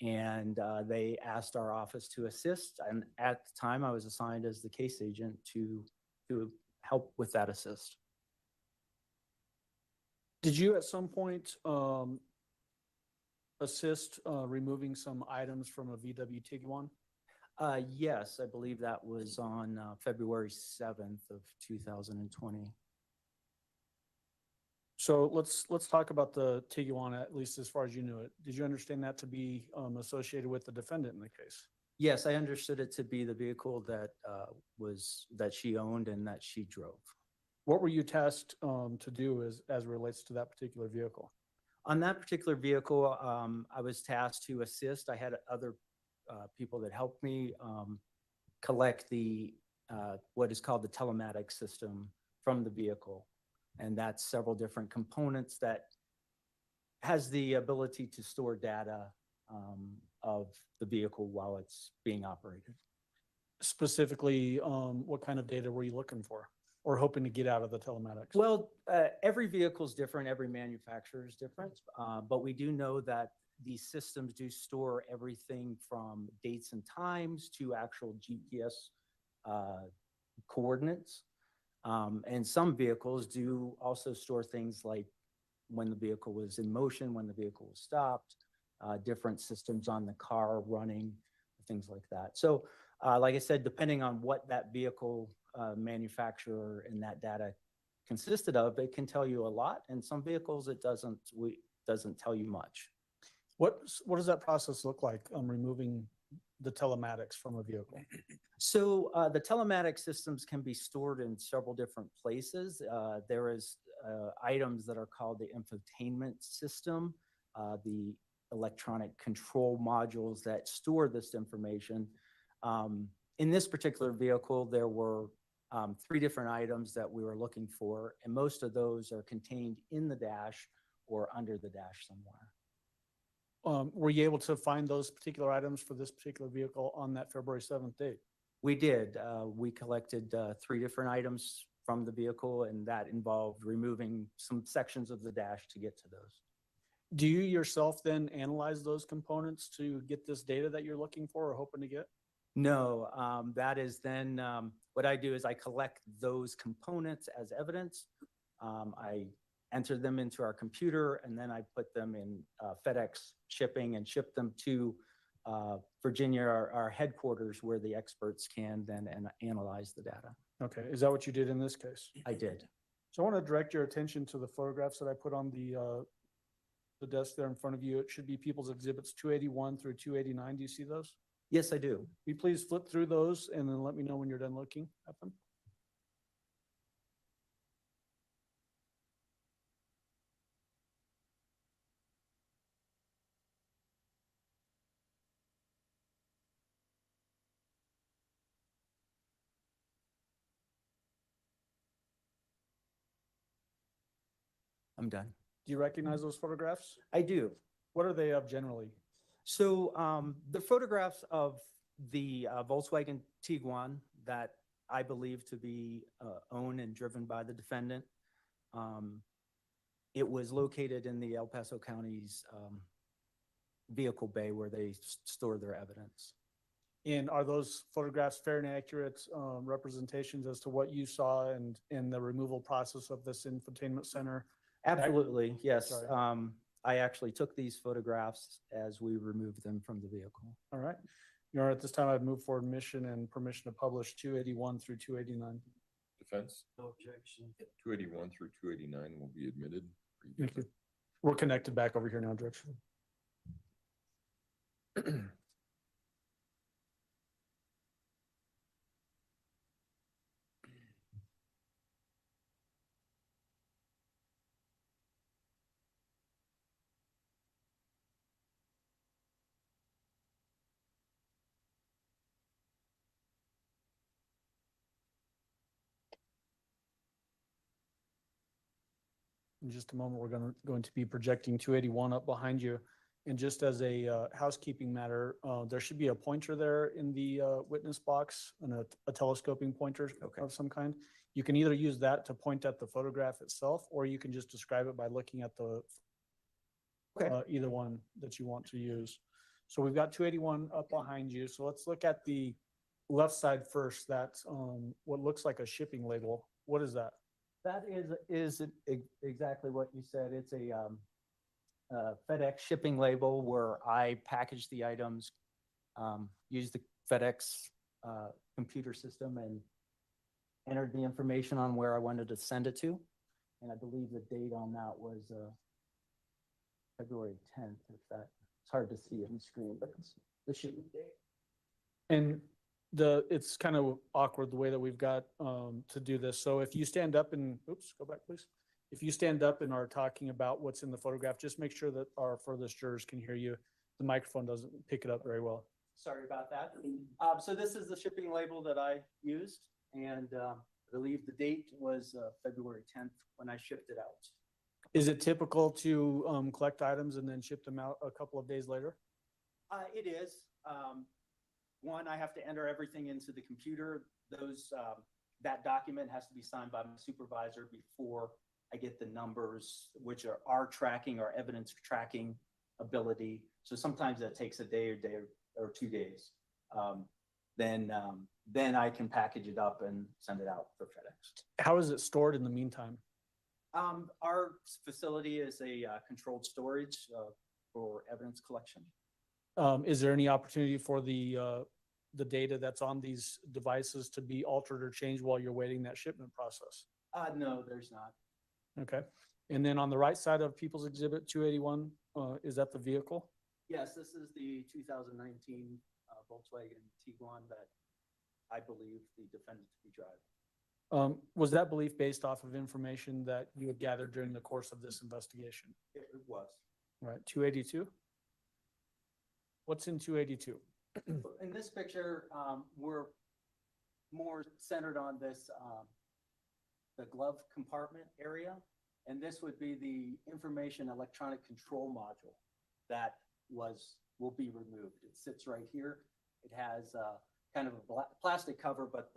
and they asked our office to assist. And at the time, I was assigned as the case agent to help with that assist. Did you at some point assist removing some items from a VW Tiguan? Yes, I believe that was on February 7th of 2020. So let's talk about the Tiguan, at least as far as you knew it. Did you understand that to be associated with the defendant in the case? Yes, I understood it to be the vehicle that that she owned and that she drove. What were you tasked to do as it relates to that particular vehicle? On that particular vehicle, I was tasked to assist. I had other people that helped me collect the what is called the telematics system from the vehicle. And that's several different components that has the ability to store data of the vehicle while it's being operated. Specifically, what kind of data were you looking for or hoping to get out of the telematics? Well, every vehicle is different. Every manufacturer is different. But we do know that these systems do store everything from dates and times to actual GPS coordinates. And some vehicles do also store things like when the vehicle was in motion, when the vehicle was stopped, different systems on the car running, things like that. So like I said, depending on what that vehicle manufacturer and that data consisted of, it can tell you a lot. And some vehicles, it doesn't tell you much. What does that process look like, removing the telematics from a vehicle? So the telematics systems can be stored in several different places. There is items that are called the infotainment system, the electronic control modules that store this information. In this particular vehicle, there were 3 different items that we were looking for, and most of those are contained in the dash or under the dash somewhere. Were you able to find those particular items for this particular vehicle on that February 7th date? We did. We collected 3 different items from the vehicle, and that involved removing some sections of the dash to get to those. Do you yourself then analyze those components to get this data that you're looking for or hoping to get? No, that is then what I do is I collect those components as evidence. I enter them into our computer, and then I put them in FedEx shipping and ship them to Virginia, our headquarters, where the experts can then analyze the data. Okay, is that what you did in this case? I did. So I want to direct your attention to the photographs that I put on the desk there in front of you. It should be People's Exhibits 281 through 289. Do you see those? Yes, I do. Will you please flip through those and then let me know when you're done looking at them? I'm done. Do you recognize those photographs? I do. What are they of generally? So the photographs of the Volkswagen Tiguan that I believe to be owned and driven by the defendant, it was located in the El Paso County's vehicle bay where they store their evidence. And are those photographs fair and accurate representations as to what you saw and in the removal process of this infotainment center? Absolutely, yes. Sorry. I actually took these photographs as we removed them from the vehicle. All right. Your Honor, at this time, I'd move for admission and permission to publish 281 through 289. Defense, No objection. 281 through 289 will be admitted. Thank you. We're connected back over here now, Judge. In just a moment, we're going to be projecting 281 up behind you. And just as a housekeeping matter, there should be a pointer there in the witness box and a telescoping pointer of some kind. You can either use that to point at the photograph itself, or you can just describe it by looking at the either one that you want to use. So we've got 281 up behind you. So let's look at the left side first. That's what looks like a shipping label. What is that? That is exactly what you said. It's a FedEx shipping label where I package the items, use the FedEx computer system and entered the information on where I wanted to send it to. And I believe the date on that was February 10th. If that, it's hard to see on the screen, but it's the shipping date. And it's kind of awkward the way that we've got to do this. So if you stand up and, oops, go back, please. If you stand up and are talking about what's in the photograph, just make sure that our furthest jurors can hear you. The microphone doesn't pick it up very well. Sorry about that. So this is the shipping label that I used, and I believe the date was February 10th when I shipped it out. Is it typical to collect items and then ship them out a couple of days later? It is. One, I have to enter everything into the computer. That document has to be signed by my supervisor before I get the numbers, which are our tracking, our evidence tracking ability. So sometimes that takes a day or 2 days. Then I can package it up and send it out for FedEx. How is it stored in the meantime? Our facility is a controlled storage for evidence collection. Is there any opportunity for the data that's on these devices to be altered or changed while you're waiting that shipment process? No, there's not. Okay. And then on the right side of People's Exhibit 281, is that the vehicle? Yes, this is the 2019 Volkswagen Tiguan that I believe the defendant to be driving. Was that belief based off of information that you had gathered during the course of this investigation? It was. Right, 282? What's in 282? In this picture, we're more centered on this, the glove compartment area. And this would be the information electronic control module that will be removed. It sits right here. It has kind of a plastic cover, but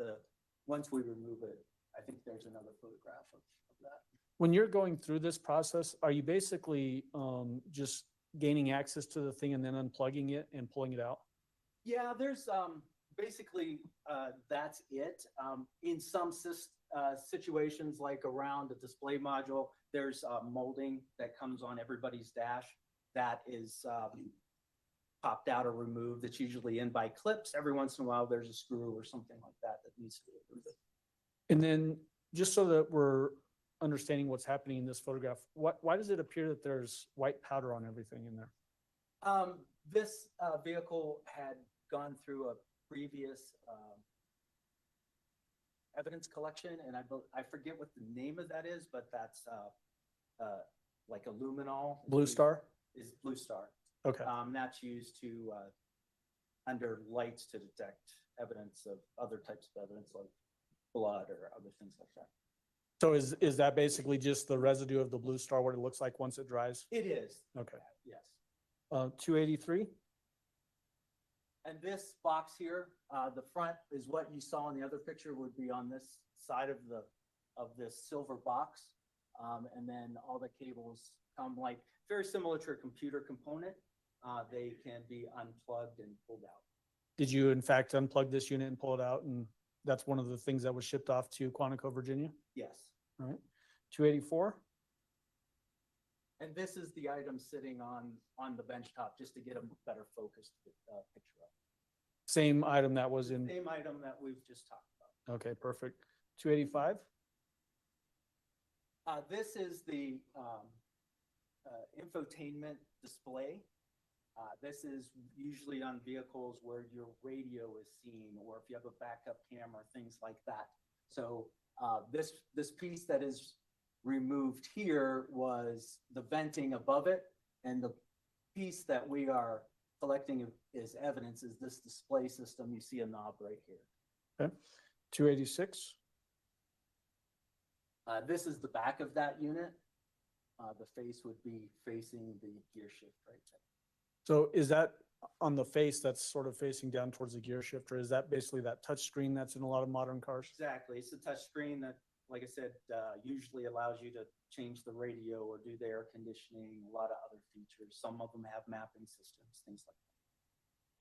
once we remove it, I think there's another photograph of that. When you're going through this process, are you basically just gaining access to the thing and then unplugging it and pulling it out? Yeah, there's basically that's it. In some situations, like around a display module, there's molding that comes on everybody's dash that is popped out or removed. It's usually in by clips. Every once in a while, there's a screw or something like that that needs to be removed. And then just so that we're understanding what's happening in this photograph, why does it appear that there's white powder on everything in there? This vehicle had gone through a previous evidence collection, and I forget what the name of that is, but that's like a luminol. Blue Star? Is Blue Star. Okay. That's used to under lights to detect evidence of other types of evidence like blood or other things like that. So is that basically just the residue of the Blue Star, what it looks like once it dries? It is. Okay. Yes. 283? And this box here, the front is what you saw in the other picture would be on this side of this silver box. And then all the cables come like very similar to a computer component. They can be unplugged and pulled out. Did you in fact unplug this unit and pull it out? And that's one of the things that was shipped off to Quantico, Virginia? Yes. All right. 284? And this is the item sitting on the bench top just to get a better focused picture of. Same item that was in, Same item that we've just talked about. okay, perfect. 285? This is the infotainment display. This is usually on vehicles where your radio is seen, or if you have a backup camera, things like that. So this piece that is removed here was the venting above it, and the piece that we are collecting as evidence is this display system. You see a knob right here. Okay. 286? This is the back of that unit. The face would be facing the gear shift right there. So is that on the face that's sort of facing down towards the gear shifter? Is that basically that touch screen that's in a lot of modern cars? Exactly. It's a touch screen that, like I said, usually allows you to change the radio or do the air conditioning, a lot of other features. Some of them have mapping systems, things like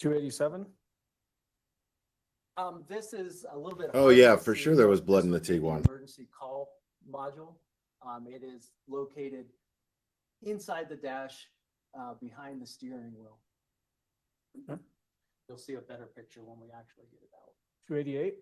287? that. This is a little bit. Oh, harder yeah, to for see, sure there but was blood this in the would be Tiguan. Emergency call module. It is located inside the dash, behind the steering wheel. Okay. You'll see a better picture when we actually get it out. 288?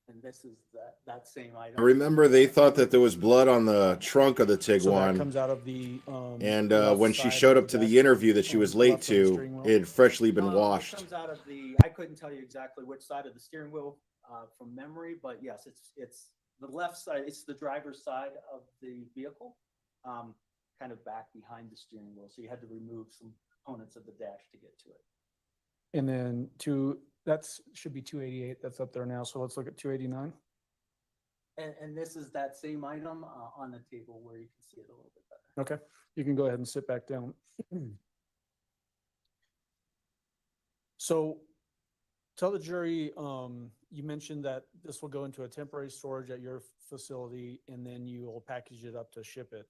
And this is that same item. I remember they thought that there was blood on the trunk of the So that Tiguan. comes out of the, And left when she side showed of up to dash- the interview that she was late left of the to, steering wheel. it had freshly been It washed. comes out of the, I couldn't tell you exactly which side of the steering wheel from memory, but yes, it's the left side, it's the driver's side of the vehicle, kind of back behind the steering wheel. So you had to remove some components of the dash to get to it. And then should be 288. That's up there now. So let's look at 289. And this is that same item on the table where you can see it a little bit better. Okay, you can go ahead and sit back down. So tell the jury, you mentioned that this will go into a temporary storage at your facility and then you will package it up to ship it.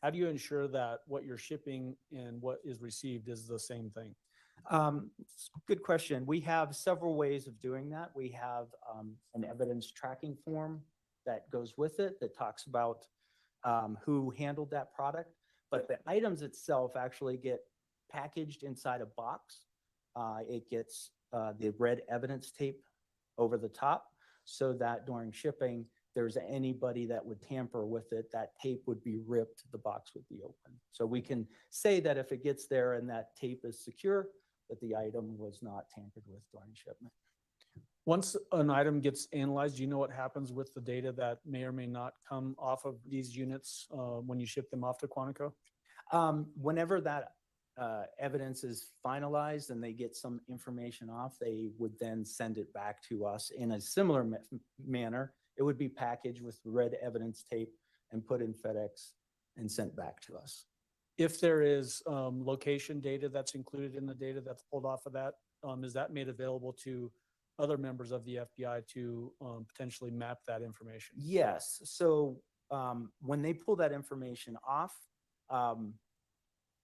How do you ensure that what you're shipping and what is received is the same thing? Good question. We have several ways of doing that. We have an evidence tracking form that goes with it that talks about who handled that product. But the items itself actually get packaged inside a box. It gets the red evidence tape over the top so that during shipping, there's anybody that would tamper with it, that tape would be ripped, the box would be open. So we can say that if it gets there and that tape is secure, that the item was not tampered with during shipment. Once an item gets analyzed, do you know what happens with the data that may or may not come off of these units when you ship them off to Quantico? Whenever that evidence is finalized and they get some information off, they would then send it back to us in a similar manner. It would be packaged with red evidence tape and put in FedEx and sent back to us. If there is location data that's included in the data that's pulled off of that, is that made available to other members of the FBI to potentially map that information? Yes. So when they pull that information off,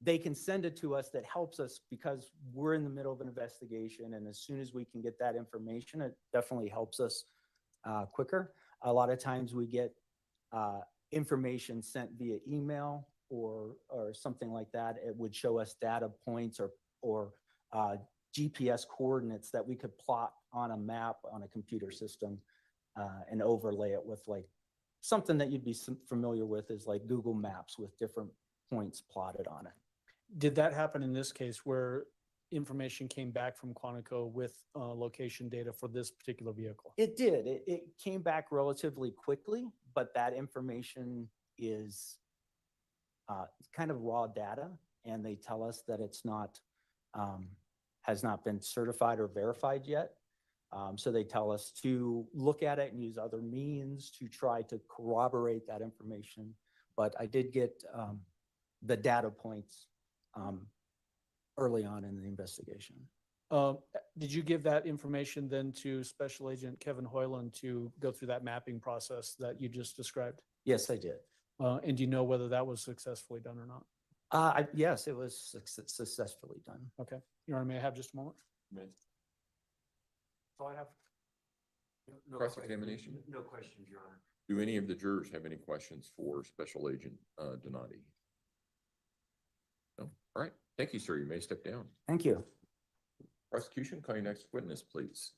they can send it to us. That helps us because we're in the middle of an investigation. And as soon as we can get that information, it definitely helps us quicker. A lot of times we get information sent via email or something like that. It would show us data points or GPS coordinates that we could plot on a map on a computer system and overlay it with like something that you'd be familiar with is like Google Maps with different points plotted on it. Did that happen in this case where information came back from Quantico with location data for this particular vehicle? It did. It came back relatively quickly, but that information is kind of raw data, and they tell us that it's not has not been certified or verified yet. So they tell us to look at it and use other means to try to corroborate that information. But I did get the data points early on in the investigation. Did you give that information then to Special Agent Kevin Hoyland to go through that mapping process that you just described? Yes, I did. And do you know whether that was successfully done or not? Yes, it was successfully done. Okay. Your Honor, may I have just a moment? So I have Cross-examination? No questions, Your Honor. Do any of the jurors have any questions for Special Agent Donati? No? All right. Thank you, sir. You may step down. Thank you. Prosecution, call your next witness, please.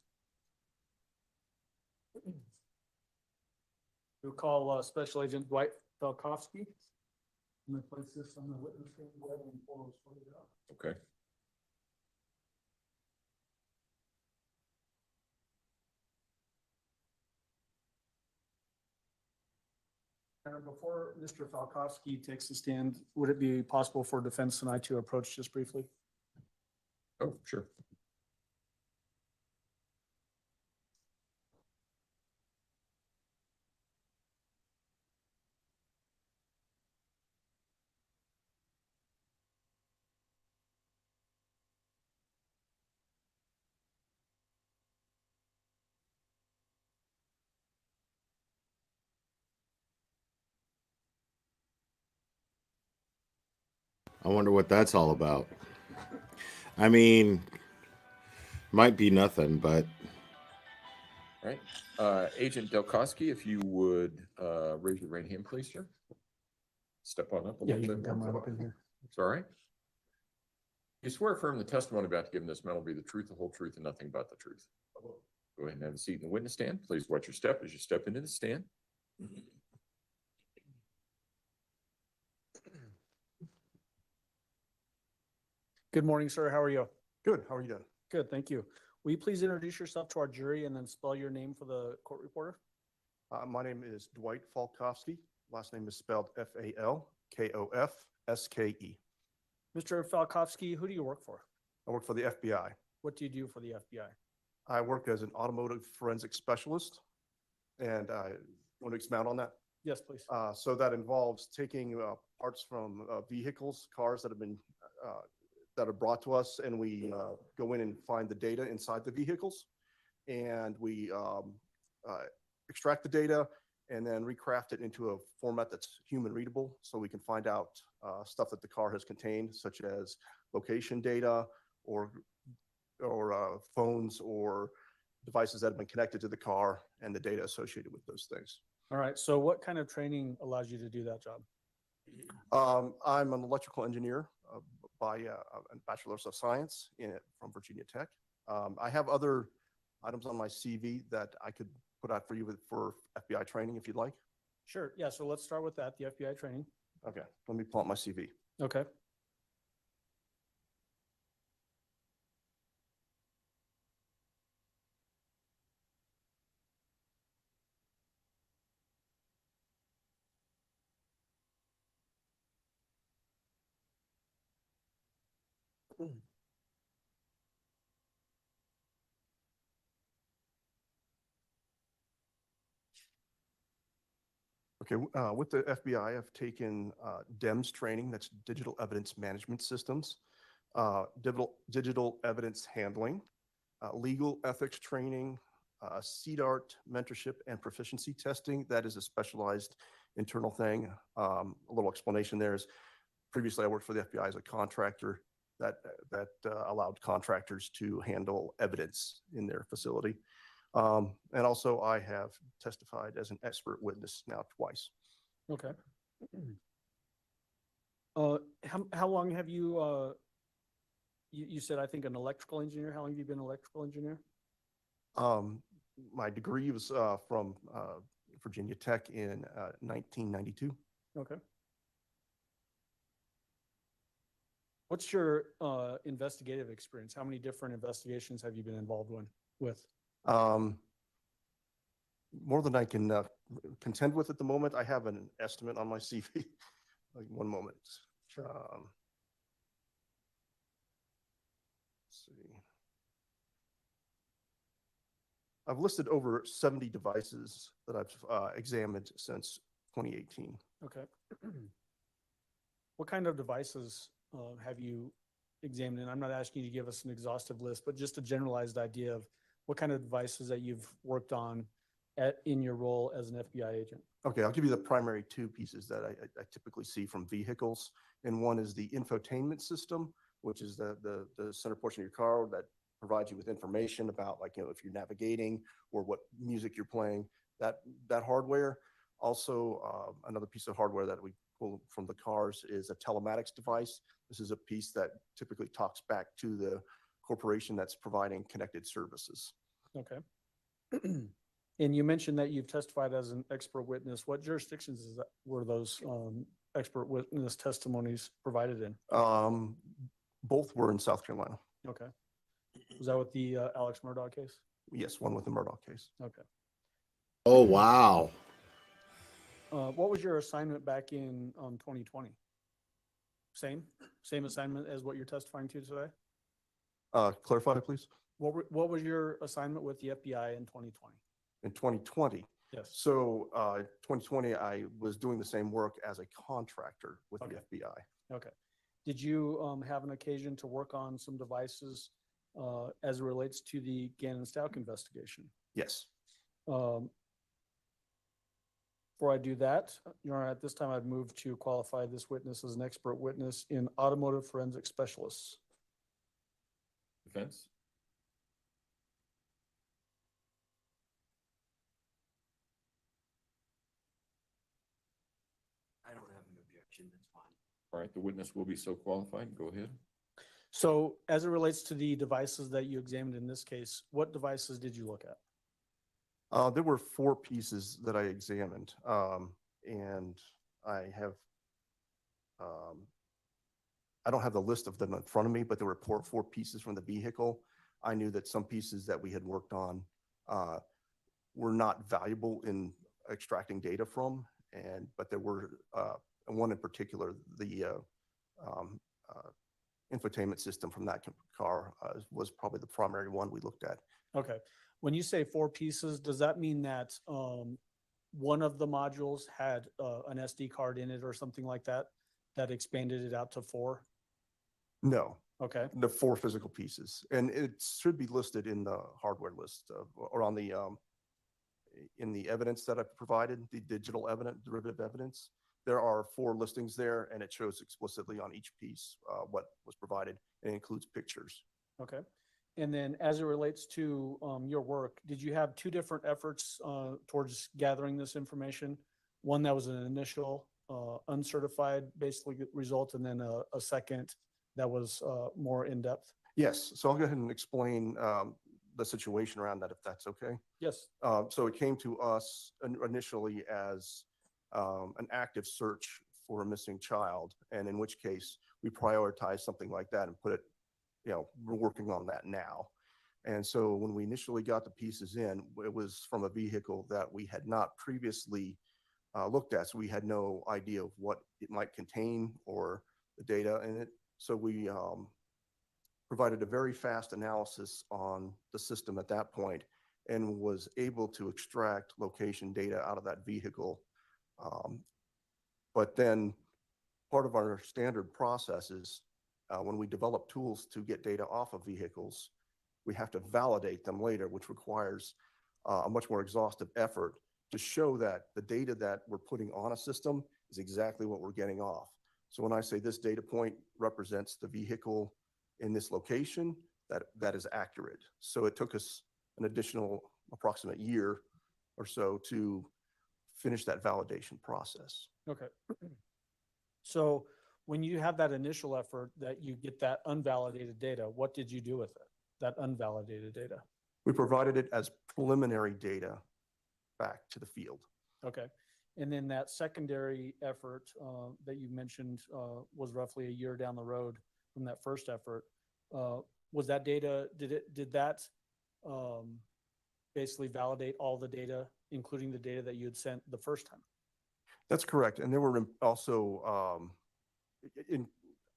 We'll call Special Agent Dwight Falkowski. I'm gonna place this on the witness stand. Go ahead and pull those photos out. Okay. Before Mr. Falkowski takes the stand, would it be possible for defense and I to approach just briefly? Oh, sure. I wonder what that's all about. I mean, might be nothing, but All right. Agent Delkowski, if you would raise your right hand, please, sir. Step on up a little bit. More. here. It's all right. You swear affirm the testimony about to give in this matter will be the truth, the whole truth, and nothing but the truth. Go ahead and have a seat in the witness stand. Please watch your step as you step into the stand. Good morning, sir. How are you? Good. How are you doing? Good, thank you. Will you please introduce yourself to our jury and then spell your name for the court reporter? My name is Dwight Falkowski. Last name is spelled Falkofske. Mr. Falkowski, who do you work for? I work for the FBI. What do you do for the FBI? I work as an automotive forensic specialist, and I want to expound on that. Yes, please. So that involves taking parts from vehicles, cars that have been that are brought to us, and we go in and find the data inside the vehicles, and we extract the data and then recraft it into a format that's human readable, so we can find out stuff that the car has contained, such as location data or phones or devices that have been connected to the car and the data associated with those things. All right, so what kind of training allows you to do that job? I'm an electrical engineer by a bachelor's of science from Virginia Tech. I have other items on my CV that I could put out for you for FBI training if you'd like. Sure, yeah, so let's start with that, the FBI training. Okay, let me pull out my CV. Okay. Okay, with the FBI, I've taken DEMS training, that's Digital Evidence Management Systems, digital evidence handling, legal ethics training, CDART mentorship and proficiency testing. That is a specialized internal thing. A little explanation there is previously I worked for the FBI as a contractor that allowed contractors to handle evidence in their facility. And also I have testified as an expert witness now twice. Okay. How long have you, you said, I think, an electrical engineer? How long have you been an electrical engineer? My degree was from Virginia Tech in 1992. Okay. What's your investigative experience? How many different investigations have you been involved with? More than I can contend with at the moment. I have an estimate on my CV. Like one moment. Sure. Let's see. I've listed over 70 devices that I've examined since 2018. Okay. What kind of devices have you examined? And I'm not asking you to give us an exhaustive list, but just a generalized idea of what kind of devices that you've worked on in your role as an FBI agent. Okay, I'll give you the primary two pieces that I typically see from vehicles. And one is the infotainment system, which is the center portion of your car that provides you with information about, like, you know, if you're navigating or what music you're playing, that hardware. Also, another piece of hardware that we pull from the cars is a telematics device. This is a piece that typically talks back to the corporation that's providing connected services. Okay. And you mentioned that you've testified as an expert witness. What jurisdictions were those expert witness testimonies provided in? Both were in South Carolina. Okay. Was that with the Alex Murdaugh case? Yes, one with the Murdoch case. Okay. Oh, wow. What was your assignment back in 2020? Same assignment as what you're testifying to today? Clarify, please. What was your assignment with the FBI in 2020? In 2020. Yes. So 2020, I was doing the same work as a contractor with Okay. the FBI. Okay. Did you have an occasion to work on some devices as it relates to the Gannon Stout investigation? Yes. Before I do that, Your Honor, at this time, I'd move to qualify this witness as an expert witness in automotive forensic specialists. Defense? I don't have an objection, that's fine. All right, the witness will be so qualified. Go ahead. So as it relates to the devices that you examined in this case, what devices did you look at? There were 4 pieces that I examined, and I have, I don't have the list of them in front of me, but there were 4 pieces from the vehicle. I knew that some pieces that we had worked on were not valuable in extracting data from, but there were one in particular, the infotainment system from that car was probably the primary one we looked at. Okay. When you say 4 pieces, does that mean that one of the modules had an SD card in it or something like that, that expanded it out to 4? No, Okay. the 4 physical pieces, and it should be listed in the hardware list or on the in the evidence that I provided, the digital evidence, derivative evidence. There are 4 listings there, and it shows explicitly on each piece what was provided. It includes pictures. Okay. And then as it relates to your work, did you have 2 different efforts towards gathering this information? One that was an initial uncertified basically result, and then a second that was more in-depth? Yes, so I'll go ahead and explain the situation around that, if that's okay. Yes. So it came to us initially as an active search for a missing child, and in which case we prioritized something like that and put it, we're working on that now. And so when we initially got the pieces in, it was from a vehicle that we had not previously looked at, so we had no idea of what it might contain or the data in it. So we provided a very fast analysis on the system at that point and was able to extract location data out of that vehicle. But then part of our standard process is when we develop tools to get data off of vehicles, we have to validate them later, which requires a much more exhaustive effort to show that the data that we're putting on a system is exactly what we're getting off. So when I say this data point represents the vehicle in this location, that is accurate. So it took us an additional approximate year or so to finish that validation process. Okay. So when you have that initial effort that you get that unvalidated data, what did you do with it, that unvalidated data? We provided it as preliminary data back to the field. Okay. And then that secondary effort that you mentioned was roughly a year down the road from that first effort. Was that data, did that basically validate all the data, including the data that you had sent the first time? That's correct. And there were also,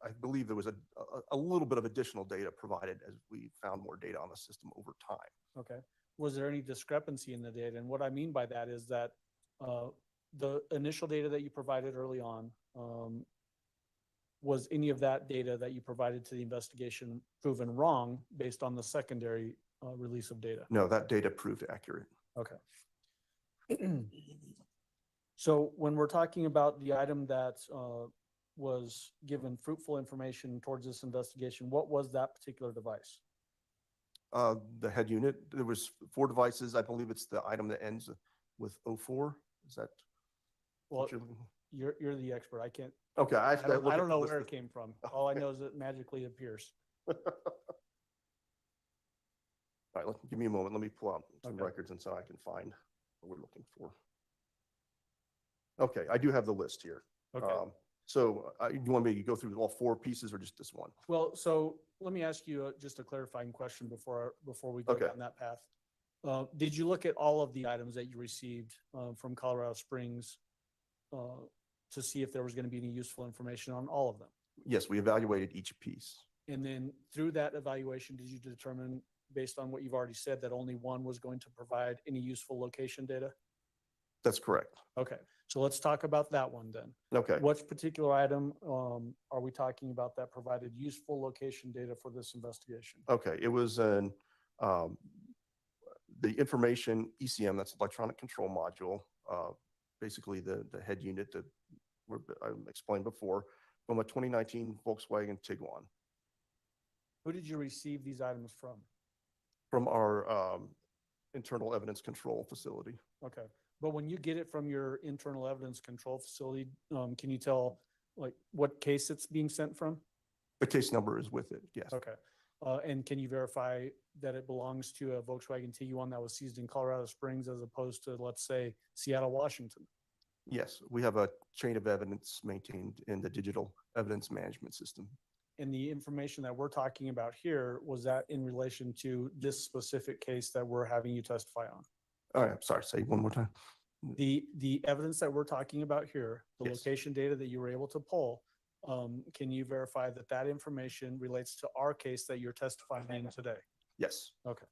I believe there was a little bit of additional data provided as we found more data on the system over time. Okay. Was there any discrepancy in the data? And what I mean by that is that the initial data that you provided early on, was any of that data that you provided to the investigation proven wrong based on the secondary release of data? No, that data proved accurate. Okay. So when we're talking about the item that was given fruitful information towards this investigation, what was that particular device? The head unit, there was 4 devices. I believe it's the item that ends with 04. Is that? Well, you're the expert. I can't. Okay. I don't know where it came from. All I know is it magically appears. All right, give me a moment. Let me pull out some Okay. records and so I can find what we're looking for. Okay, I do have the list here. Okay. So you want me to go through all 4 pieces or just this one? Well, so let me ask you just a clarifying question before we go Okay. down that path. Did you look at all of the items that you received from Colorado Springs to see if there was going to be any useful information on all of them? Yes, we evaluated each piece. And then through that evaluation, did you determine, based on what you've already said, that only one was going to provide any useful location data? That's correct. Okay, so let's talk about that one then. Okay. What particular item are we talking about that provided useful location data for this investigation? Okay, it was the information ECM, that's electronic control module, basically the head unit that I explained before, from a 2019 Volkswagen Tiguan. Who did you receive these items from? From our internal evidence control facility. Okay, but when you get it from your internal evidence control facility, can you tell like what case it's being sent from? The case number is with it, yes. Okay, and can you verify that it belongs to a Volkswagen Tiguan that was seized in Colorado Springs as opposed to, let's say, Seattle, Washington? Yes, we have a chain of evidence maintained in the digital evidence management system. And the information that we're talking about here, was that in relation to this specific case that we're having you testify on? All right, I'm sorry, say it one more time. The evidence that we're talking about here, the Yes. location data that you were able to pull, can you verify that that information relates to our case that you're testifying in today? Yes. Okay.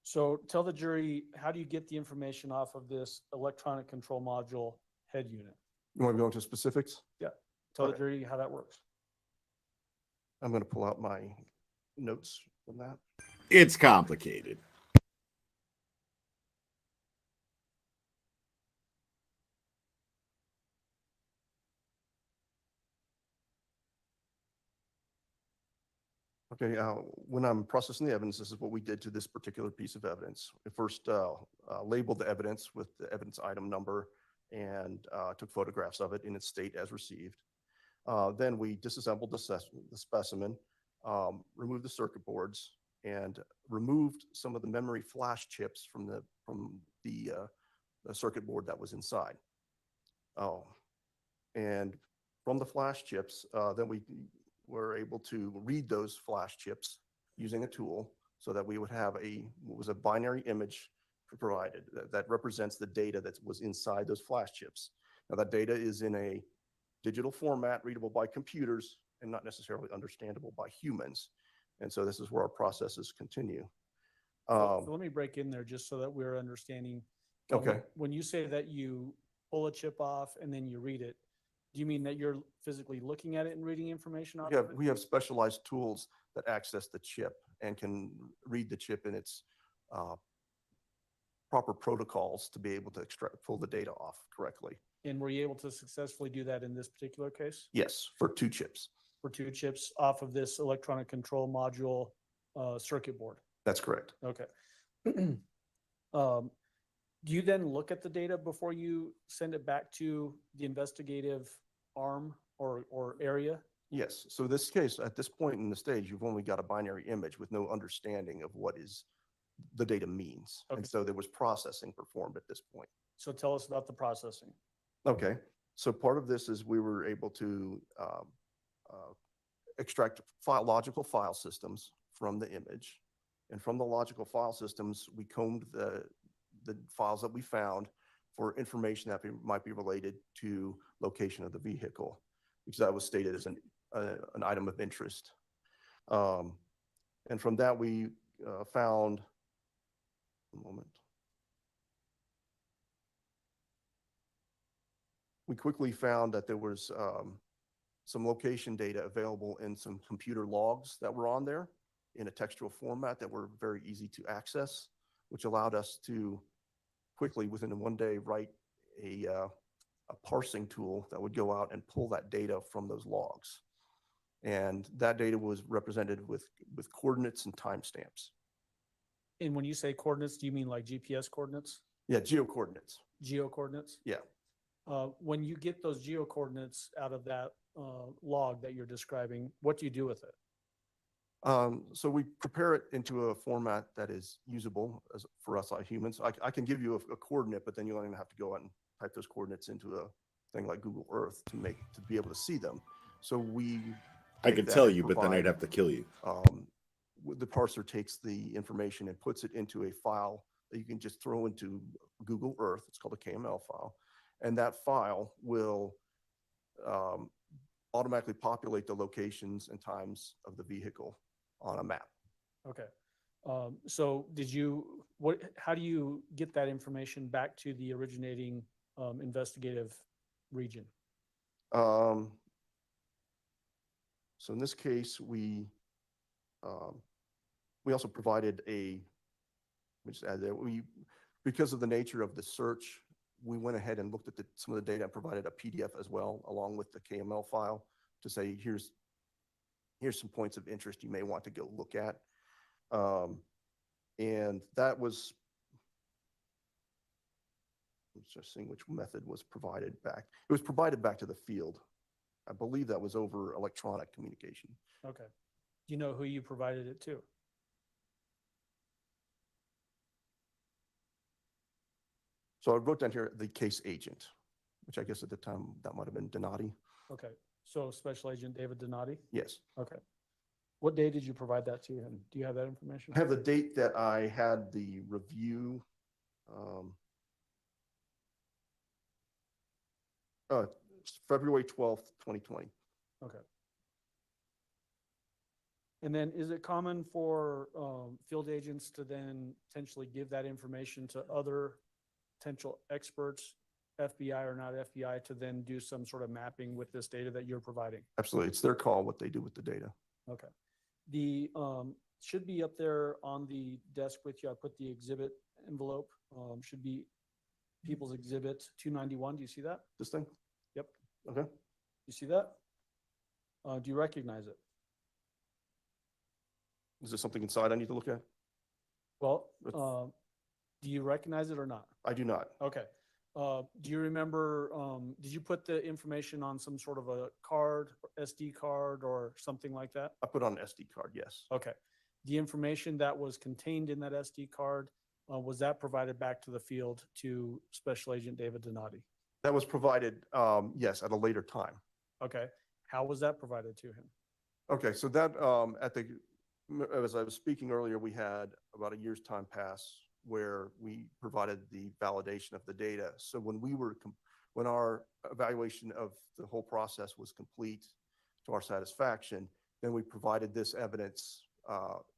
So tell the jury, how do you get the information off of this electronic control module head unit? You want to go into specifics? Yeah. Tell the Okay. jury how that works. I'm going to pull out my notes from that. It's complicated. Okay, when I'm processing the evidence, this is what we did to this particular piece of evidence. We first labeled the evidence with the evidence item number and took photographs of it in its state as received. Then we disassembled the specimen, removed the circuit boards, and removed some of the memory flash chips from the circuit board that was inside. And from the flash chips, then we were able to read those flash chips using a tool so that we would have what was a binary image provided that represents the data that was inside those flash chips. Now that data is in a digital format, readable by computers and not necessarily understandable by humans. And so this is where our processes continue. So let me break in there just so that we're understanding. Okay. When you say that you pull a chip off and then you read it, do you mean that you're physically looking at it and reading information off of it? We have specialized tools that access the chip and can read the chip in its proper protocols to be able to pull the data off correctly. And were you able to successfully do that in this particular case? Yes, for 2 chips. For 2 chips off of this electronic control module circuit board? That's correct. Okay. Do you then look at the data before you send it back to the investigative arm or area? Yes. So this case, at this point in the stage, you've only got a binary image with no understanding of what the data means. Okay. And so there was processing performed at this point. So tell us about the processing. Okay. So part of this is we were able to extract logical file systems from the image. And from the logical file systems, we combed the files that we found for information that might be related to location of the vehicle, because that was stated as an item of interest. And from that, we found, one moment. We quickly found that there was some location data available in some computer logs that were on there in a textual format that were very easy to access, which allowed us to quickly, within 1 day, write a parsing tool that would go out and pull that data from those logs. And that data was represented with coordinates and timestamps. And when you say coordinates, do you mean like GPS coordinates? Yeah, geo-coordinates. Geo coordinates? Yeah. When you get those geo coordinates out of that log that you're describing, what do you do with it? So we prepare it into a format that is usable for us humans. I can give you a coordinate, but then you'll even have to go out and type those coordinates into a thing like Google Earth to be able to see them. So I could tell you, but then I'd have to kill you. The parser takes the information and puts it into a file that you can just throw into Google Earth. It's called a KML file. And that file will automatically populate the locations and times of the vehicle on a map. Okay. So how do you get that information back to the originating investigative region? So in this case, we also provided because of the nature of the search, we went ahead and looked at some of the data and provided a PDF as well, along with the KML file to say, here's some points of interest you may want to go look at. And that was, I'm just seeing which method was provided back. It was provided back to the field. I believe that was over electronic communication. Okay. Do you know who you provided it to? So I wrote down here the case agent, which I guess at the time that might have been Donati. Okay. So Special Agent David Donati? Yes. Okay. What day did you provide that to him? Do you have that information? I have the date that I had the review. February 12th, 2020. Okay. And then is it common for field agents to then potentially give that information to other potential experts, FBI or not FBI, to then do some sort of mapping with this data that you're providing? Absolutely. It's their call what they do with the data. Okay. The should be up there on the desk with you. I put the exhibit envelope. Should be People's Exhibit 291. Do you see that? This thing? Yep. Okay. You see that? Do you recognize it? Is there something inside I need to look at? Well, do you recognize it or not? I do not. Okay. Do you remember, did you put the information on some sort of a card, SD card or something like that? I put on an SD card, yes. Okay. The information that was contained in that SD card, was that provided back to the field to Special Agent David Donati? That was provided, yes, at a later time. Okay. How was that provided to him? Okay, so that, as I was speaking earlier, we had about a year's time pass where we provided the validation of the data. So when our evaluation of the whole process was complete to our satisfaction, then we provided this evidence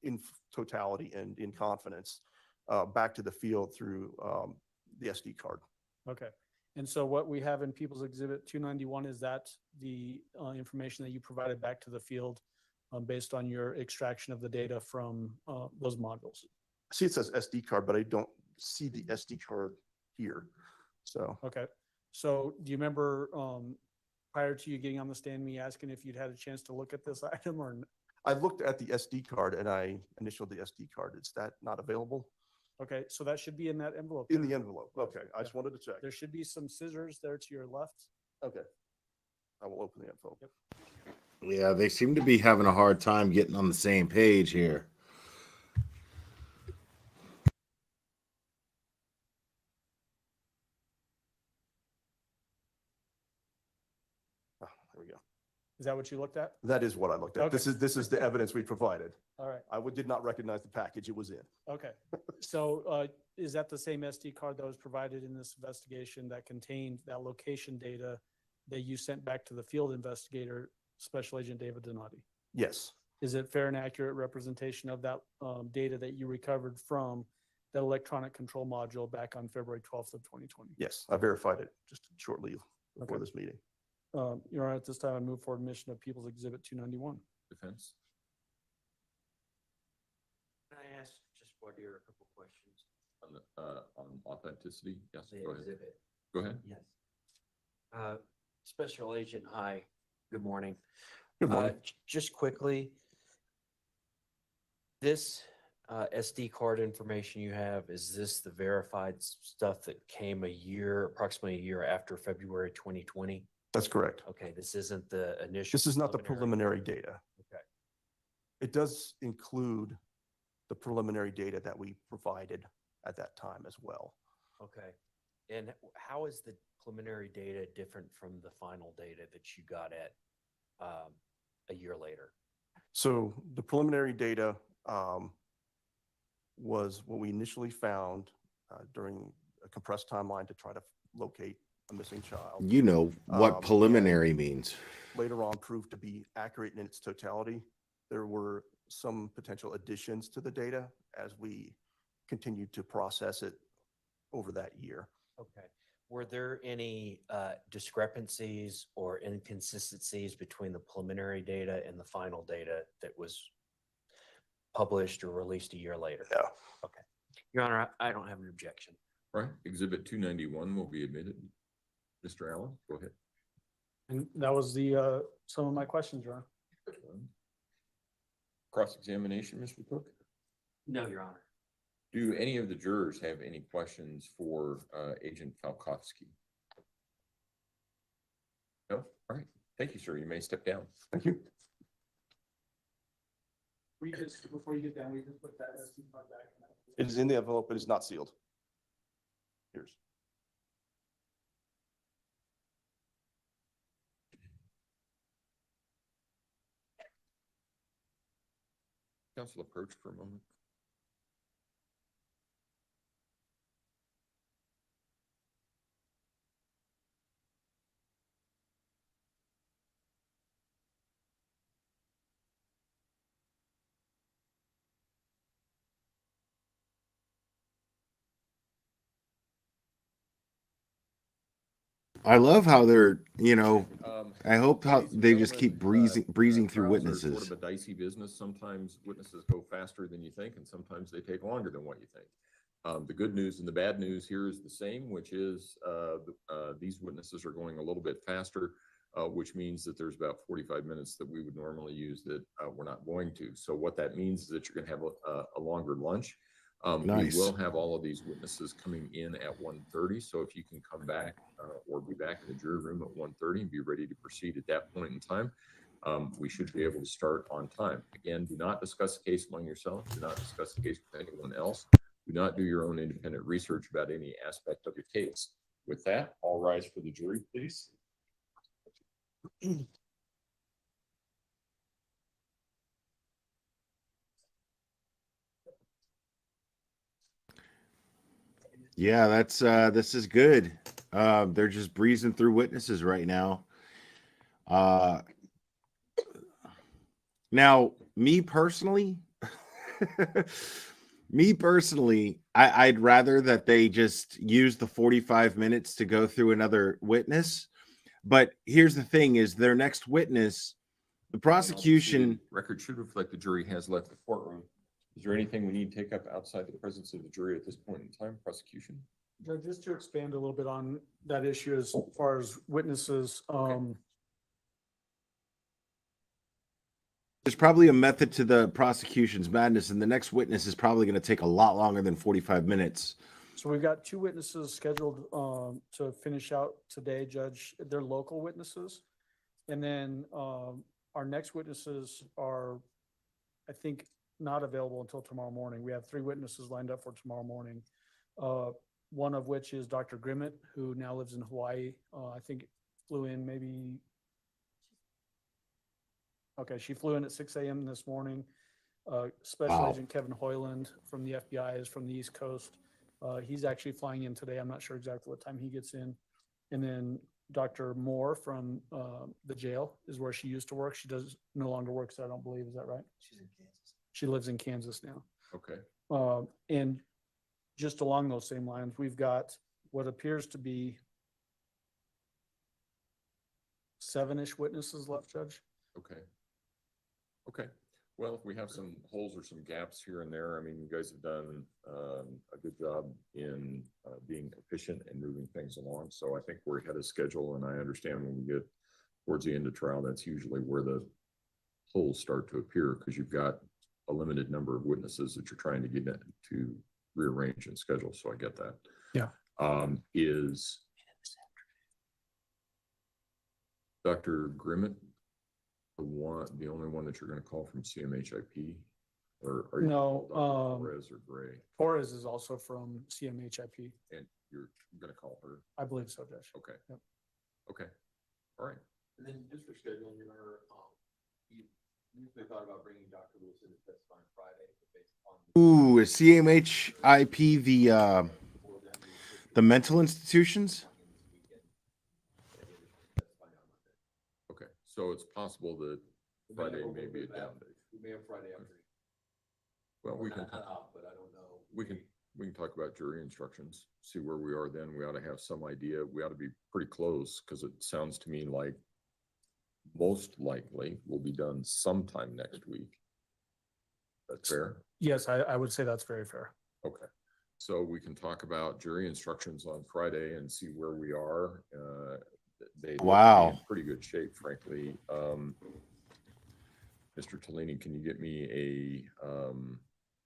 in totality and in confidence back to the field through the SD card. Okay. And so what we have in People's Exhibit 291, is that the information that you provided back to the field based on your extraction of the data from those modules? I see it says SD card, but I don't see the SD card here. So. Okay. So do you remember prior to you getting on the stand, me asking if you'd had a chance to look at this item or? I looked at the SD card and I initialed the SD card. Is that not available? Okay, so that should be in that envelope. In the envelope. Okay, I just wanted to check. There should be some scissors there to your left. Okay. I will open the envelope. Yep. Yeah, they seem to be having a hard time getting on the same page here. Oh, there we go. Is that what you looked at? That is what I looked at. Okay. This is the evidence we provided. All right. I did not recognize the package it was in. Okay. So is that the same SD card that was provided in this investigation that contained that location data that you sent back to the field investigator, Special Agent David Donati? Yes. Is it fair and accurate representation of that data that you recovered from that electronic control module back on February 12th of 2020? Yes, I verified it just shortly before Okay. this meeting. Your Honor, at this time, I move forward mission of People's Exhibit 291. Defense? Can I ask just what are a couple questions? On authenticity? Yes, The go ahead. exhibit. Go ahead. Yes. Special Agent, hi, good morning. Good morning. Just quickly, this SD card information you have, is this the verified stuff that came approximately a year after February 2020? That's correct. Okay, this isn't the initial. This is not the preliminary data. Okay. It does include the preliminary data that we provided at that time as well. Okay. And how is the preliminary data different from the final data that you got at a year later? So the preliminary data was what we initially found during a compressed timeline to try to locate a missing child. You know what and preliminary means. Later on proved to be accurate in its totality. There were some potential additions to the data as we continued to process it over that year. Okay. Were there any discrepancies or inconsistencies between the preliminary data and the final data that was published or released a year later? Yeah. Okay. Your Honor, I don't have an objection. Right, Exhibit 291 will be admitted. Mr. Allen, go ahead. And that was the, some of my questions, Your Honor. Cross-examination, Mr. Cook? No, Your Honor. Do any of the jurors have any questions for Agent Falkowski? No? All right. Thank you, sir. You may step down. Thank you. We just, before you get down, we just put that SD card back. It is in the envelope, but it's not sealed. Here's. Council approach for a moment. I love how they're, you know, I hope how Ladies and they just gentlemen, keep breezing through trials are witnesses. Sort of a dicey business. Sometimes witnesses go faster than you think, and sometimes they take longer than what you think. The good news and the bad news here is the same, which is these witnesses are going a little bit faster, which means that there's about 45 minutes that we would normally use that we're not going to. So what that means is that you're going to have a longer lunch. Nice. We will have all of these witnesses coming in at 1:30. So if you can come back or be back in the jury room at 1:30 and be ready to proceed at that point in time, we should be able to start on time. Again, do not discuss the case among yourselves. Do not discuss the case with anyone else. Do not do your own independent research about any aspect of your case. With that, all rise for the jury, please. Yeah, that's this is good. They're just breezing through witnesses right now. Now, me personally, I'd rather that they just use the 45 minutes to go through another witness. But here's the thing: is their next witness, the prosecution Record should reflect the jury has left the courtroom. Is there anything we need to take up outside the presence of the jury at this point in time, prosecution? Judge, just to expand a little bit on that issue as far as witnesses, there's probably a method to the prosecution's madness, and the next witness is probably going to take a lot longer than 45 minutes. so we've got 2 witnesses scheduled to finish out today, Judge. They're local witnesses. And then our next witnesses are, I think, not available until tomorrow morning. We have 3 witnesses lined up for tomorrow morning. One of which is Dr. Grimmett, who now lives in Hawaii. I think flew in maybe. Okay, she flew in at 6 a.m. this morning. Special Wow. Agent Kevin Hoyland from the FBI is from the East Coast. He's actually flying in today. I'm not sure exactly what time he gets in. And then Dr. Moore from the jail is where she used to work. She does no longer works there, I don't believe. Is that right? She's in Kansas. She lives in Kansas now. Okay. And just along those same lines, we've got what appears to be 7-ish witnesses left, Judge. Okay. Okay. Well, if we have some holes or some gaps here and there, I mean, you guys have done a good job in being efficient and moving things along. So I think we're ahead of schedule, and I understand when we get towards the end of trial, that's usually where the holes start to appear because you've got a limited number of witnesses that you're trying to get to rearrange and schedule. So I get that. Yeah. Is Dr. Grimmett the only one that you're gonna call from CMHIP? Or are you? No, Torres or Gray, Torres is also from CMHIP. and you're gonna call her? I believe so, Judge. Okay. Yep. Okay, all right. And then just for scheduling your, you usually thought about bringing Dr. Lewis in to testify on Friday, but based upon. Ooh, is CMHIP the mental institutions? Okay, so it's possible that Friday may be a down day. We may have Friday afternoon. Well, we We're can, not cut off, but I don't know. we can talk about jury instructions, see where we are then. We ought to have some idea. We ought to be pretty close, because it sounds to me like most likely will be done sometime next week. That's fair? Yes, I would say that's very fair. Okay, so we can talk about jury instructions on Friday and see where we are. They look to be Wow. in pretty good shape, frankly. Mr. Tellini, can you get me a,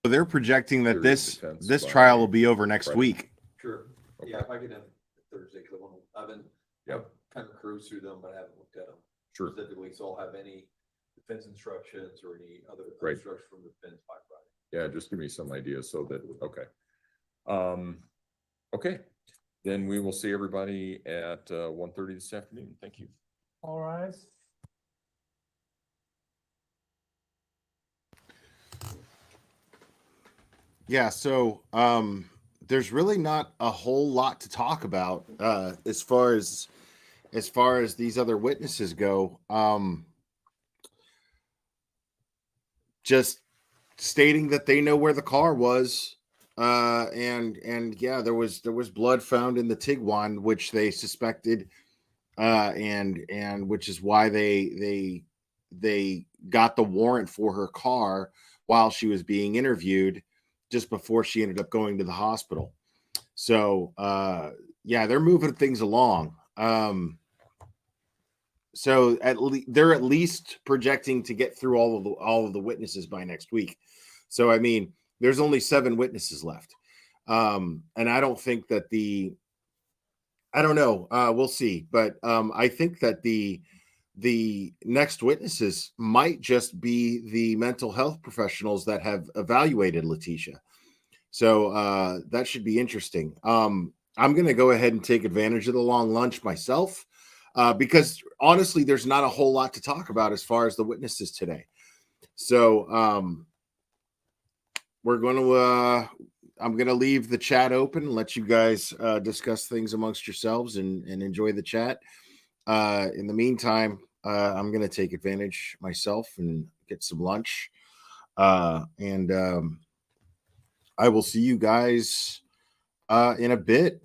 So they're projecting that Theory of defense this by trial will be over next Friday. week. Sure. Yeah, Okay. if I get them Thursday, because I've been, Yep. kind of cruised through them, but I haven't looked at them Sure, specifically, so I'll have any defense instructions or any other Right. instructions from the defense by Friday. yeah, just give me some idea so that, okay. Okay, then we will see everybody at 1:30 this afternoon. Thank you. All right. Yeah, so there's really not a whole lot to talk about as far as these other witnesses go. Just stating that they know where the car was, and yeah, there was blood found in the Tiguan, which they suspected, and which is why they got the warrant for her car while she was being interviewed, just before she ended up going to the hospital. So yeah, they're moving things along. So they're at least projecting to get through all of the witnesses by next week. So I mean, there's only 7 witnesses left, and I don't think that I don't know. We'll see, but I think that the next witnesses might just be the mental health professionals that have evaluated Letitia. So that should be interesting. I'm going to go ahead and take advantage of the long lunch myself, because honestly, there's not a whole lot to talk about as far as the witnesses today. So we're going to, I'm going to leave the chat open and let you guys discuss things amongst yourselves and enjoy the chat. In the meantime, I'm going to take advantage myself and get some lunch. And I will see you guys in a bit.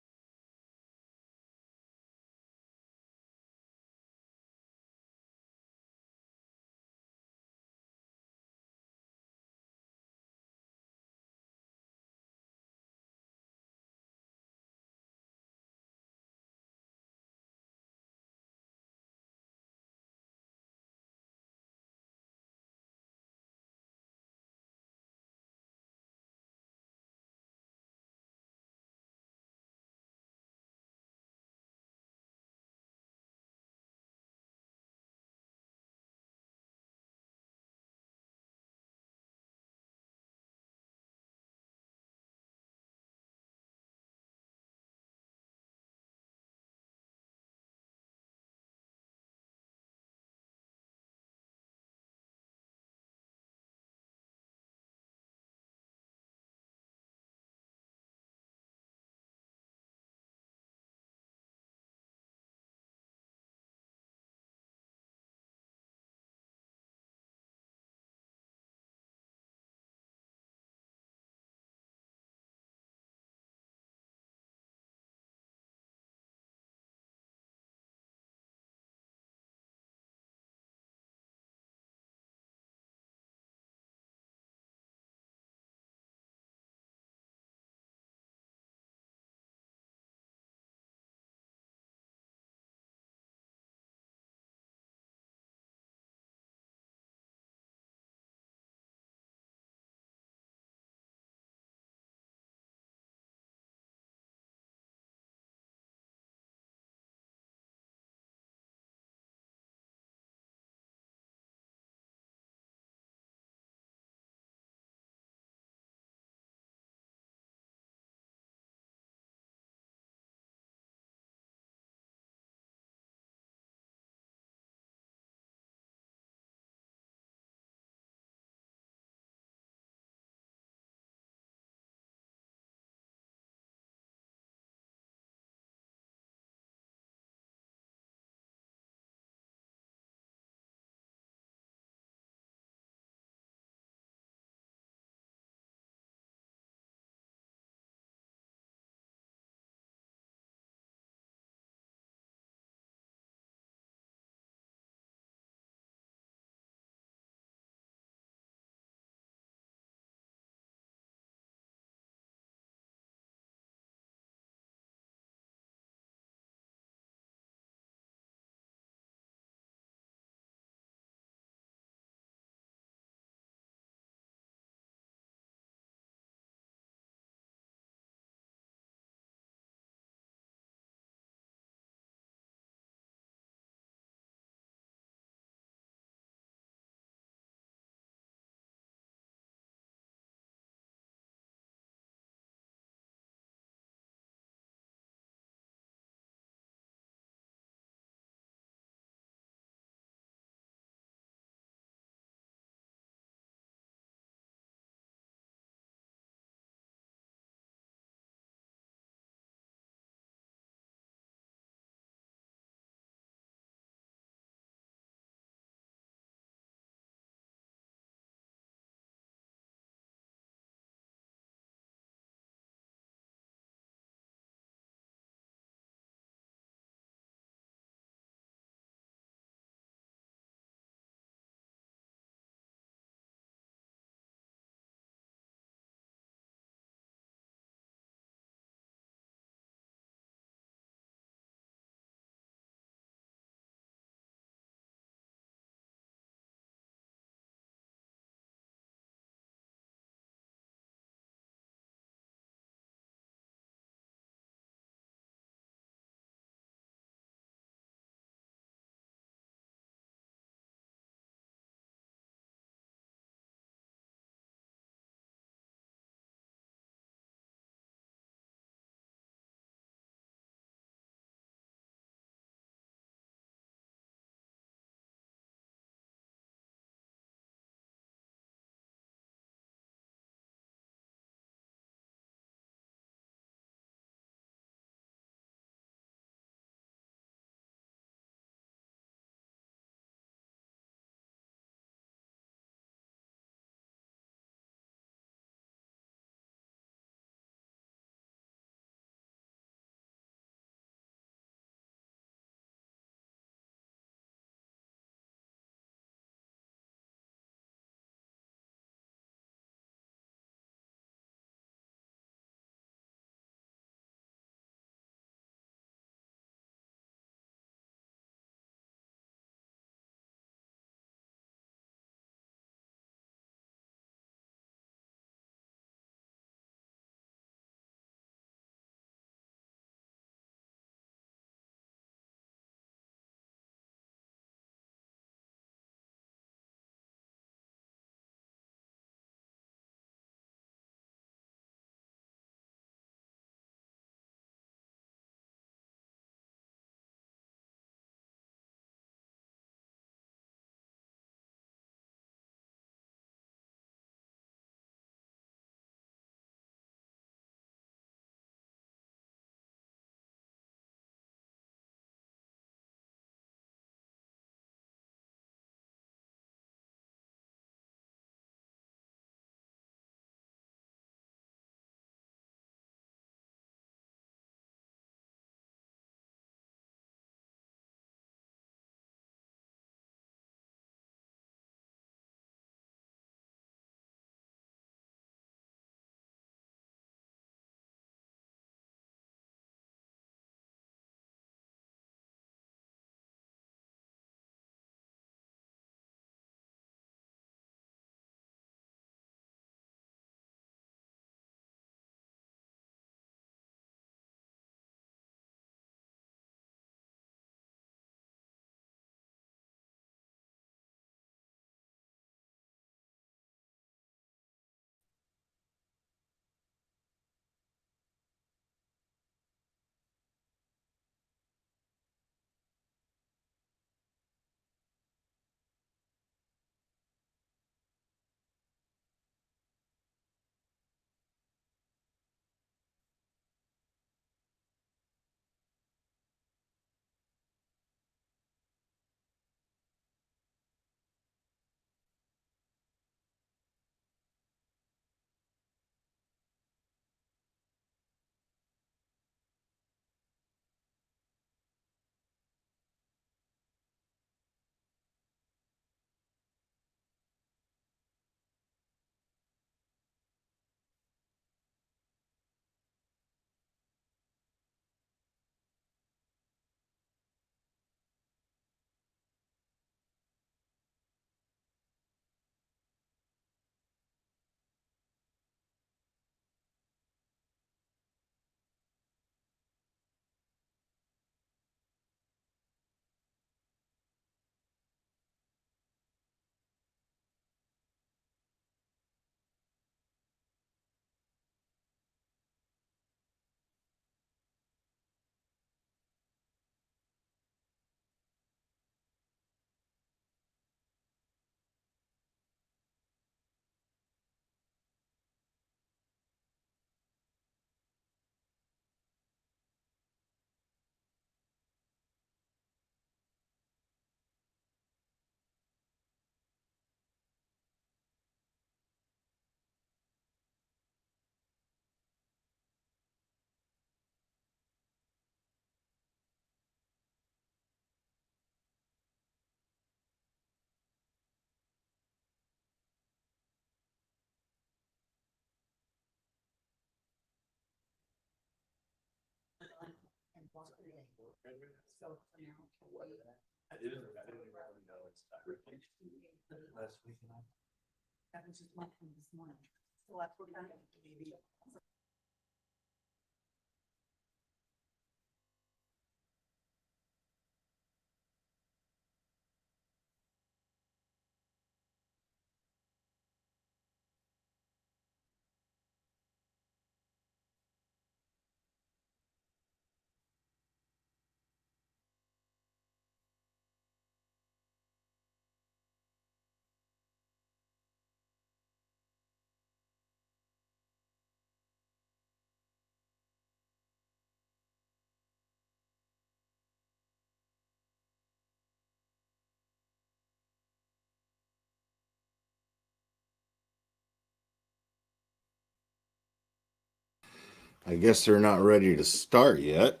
I guess they're not ready to start yet.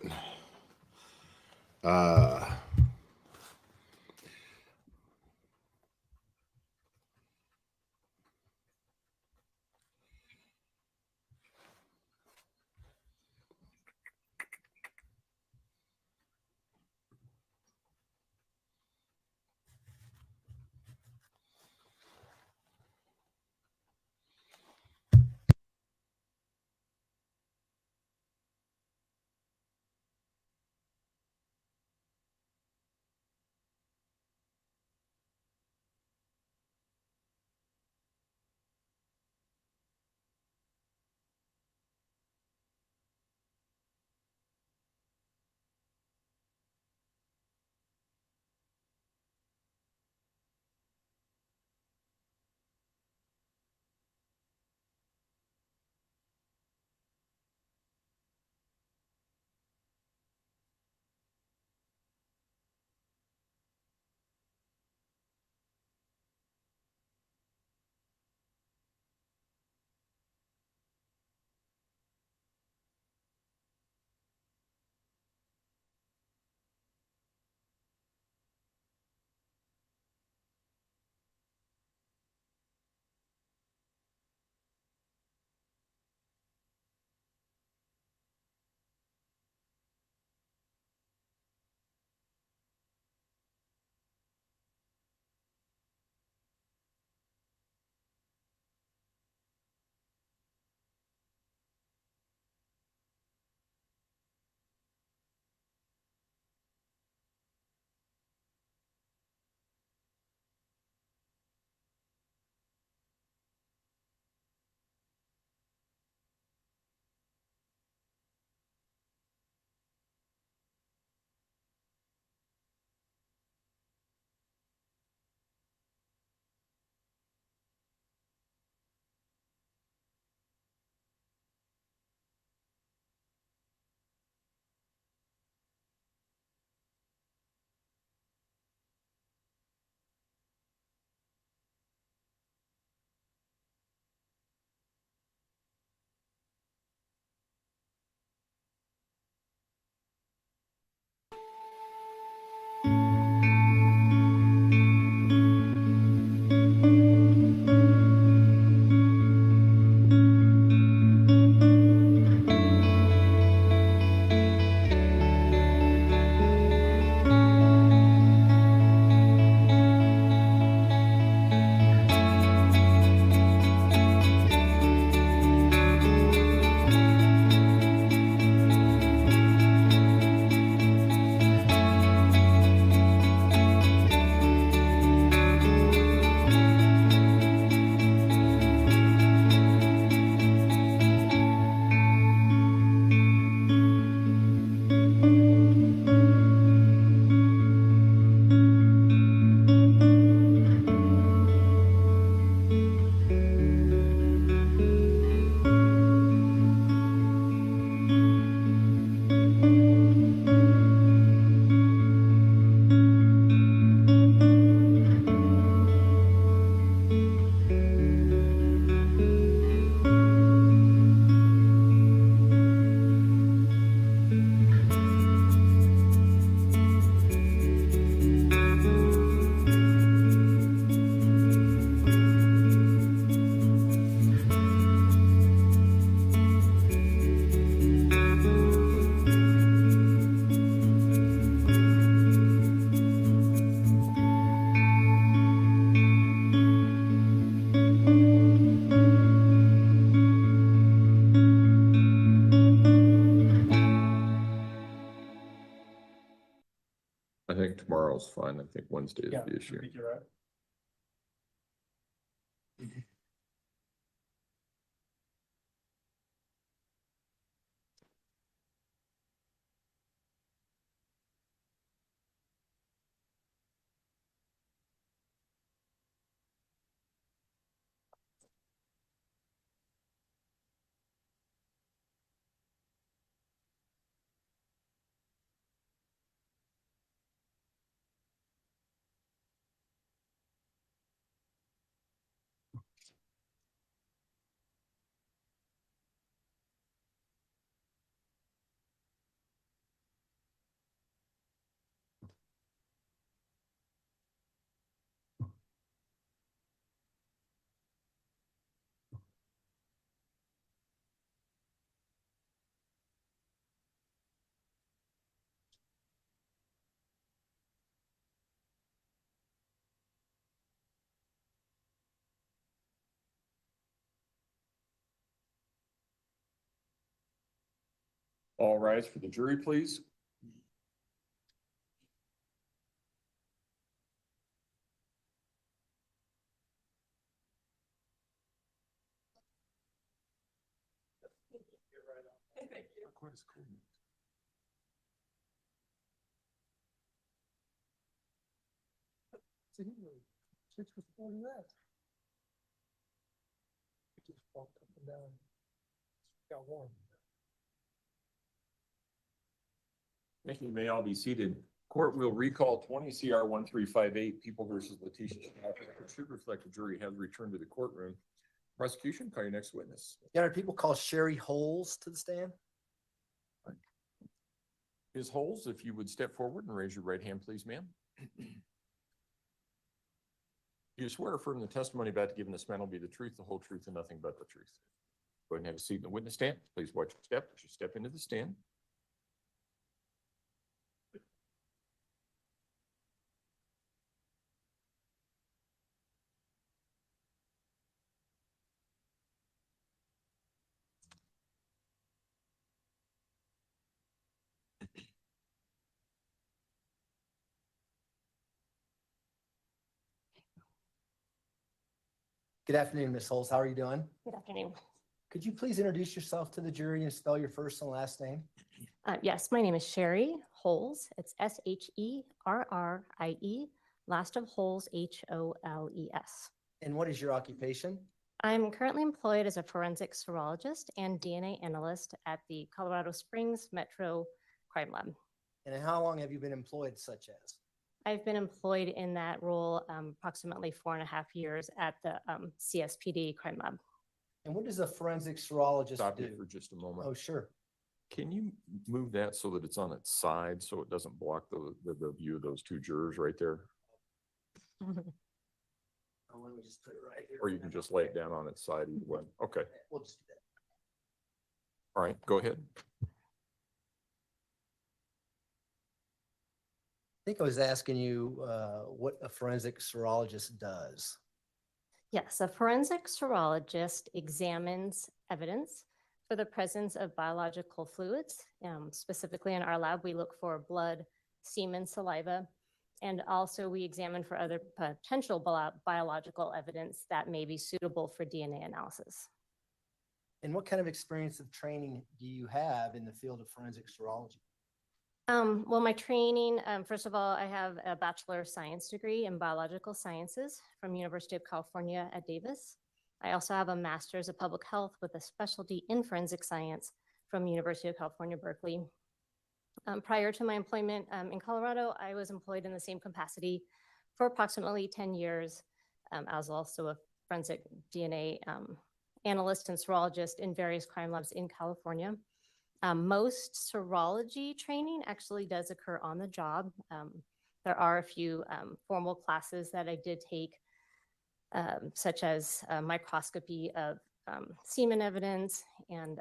think tomorrow's fine. I think Wednesday is the issue. All rise for the jury, please. Thank you. You may all be seated. Court will recall 20 CR 1358, People versus Letitia. It should reflect the jury has returned to the courtroom. Prosecution, call your next witness. Your Honor, people call Sherry Holes to the stand. Ms. Holes, if you would step forward and raise your right hand, please, ma'am. You swear or affirm the testimony about to give in this man will be the truth, the whole truth, and nothing but the truth. Go ahead and have a seat in the witness stand. Please watch your step as you step into the stand. Good afternoon, Ms. Holes. How are you doing? Good afternoon. Could you please introduce yourself to the jury and spell your first and last name? Yes, my name is Sherry Holes. It's Sherrie, last of Holes, Holes. And what is your occupation? I'm currently employed as a forensic serologist and DNA analyst at the Colorado Springs Metro Crime Lab. And how long have you been employed such as? I've been employed in that role approximately 4.5 years at the CSPD Crime Lab. And what does a forensic serologist Stop do? you for just a moment. Oh, sure. Can you move that so that it's on its side so it doesn't block the view of those two jurors right there? Oh, let me just put it right here. Or you can just lay it down on its side either way. Okay. We'll just do that. All right, go ahead. I think I was asking you what a forensic serologist does. Yes, a forensic serologist examines evidence for the presence of biological fluids. Specifically in our lab, we look for blood, semen, saliva, and also we examine for other potential biological evidence that may be suitable for DNA analysis. And what kind of experience of training do you have in the field of forensic serology? Well, my training, first of all, I have a Bachelor of Science degree in Biological Sciences from University of California at Davis. I also have a Master's of Public Health with a specialty in Forensic Science from University of California, Berkeley. Prior to my employment in Colorado, I was employed in the same capacity for approximately 10 years. I was also a forensic DNA analyst and serologist in various crime labs in California. Most serology training actually does occur on the job. There are a few formal classes that I did take, such as microscopy of semen evidence, and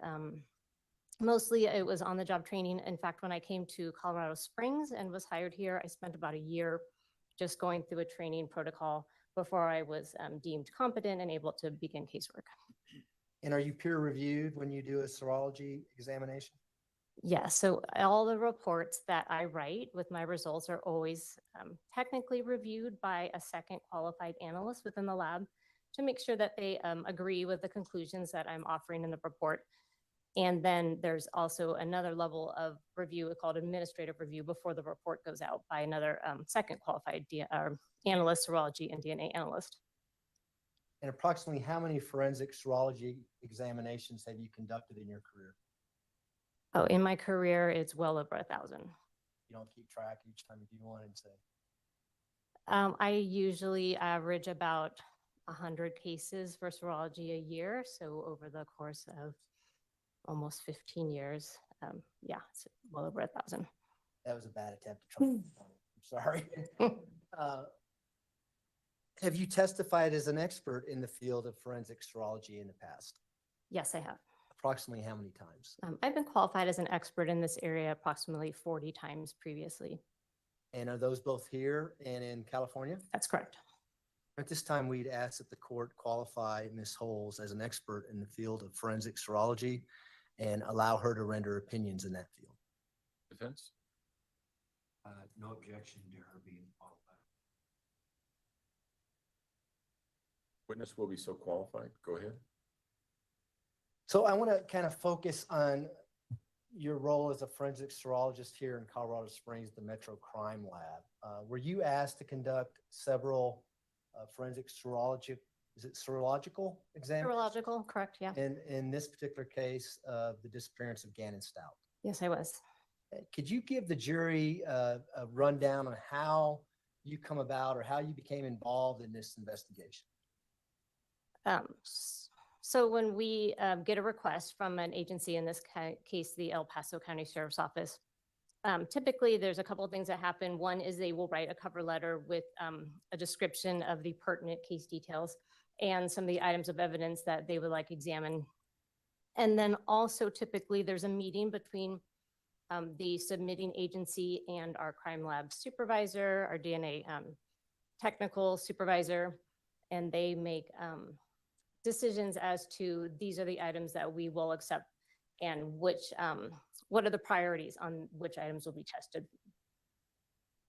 mostly it was on the job training. In fact, when I came to Colorado Springs and was hired here, I spent about a year just going through a training protocol before I was deemed competent and able to begin casework. And are you peer reviewed when you do a serology examination? Yeah, so all the reports that I write with my results are always technically reviewed by a second qualified analyst within the lab to make sure that they agree with the conclusions that I'm offering in the report. And then there's also another level of review called administrative review before the report goes out by another second qualified analyst, serology and DNA analyst. And approximately how many forensic serology examinations have you conducted in your career? Oh, in my career, it's well over 1,000. You don't keep track each time you do one and say, I usually average about 100 cases for serology a year. So over the course of almost 15 years, yeah, it's well over 1,000. that was a bad attempt to try. I'm sorry. Have you testified as an expert in the field of forensic serology in the past? Yes, I have. Approximately how many times? I've been qualified as an expert in this area approximately 40 times previously. And are those both here and in California? That's correct. At this time, we'd ask that the court qualify Ms. Holes as an expert in the field of forensic serology and allow her to render opinions in that field. Defense? No objection to her being qualified. Witness will be so qualified. Go ahead. So I want to kind of focus on your role as a forensic serologist here in Colorado Springs, the Metro Crime Lab. Were you asked to conduct several forensic serological examinations? Serological, correct, yeah. In this particular case, the disappearance of Gannon Stout. Yes, I was. Could you give the jury a rundown on how you come about or how you became involved in this investigation? So when we get a request from an agency, in this case, the El Paso County Sheriff's Office, typically there's a couple of things that happen. One is they will write a cover letter with a description of the pertinent case details and some of the items of evidence that they would like examined. And then also typically there's a meeting between the submitting agency and our crime lab supervisor, our DNA technical supervisor, and they make decisions as to these are the items that we will accept and which, what are the priorities on which items will be tested.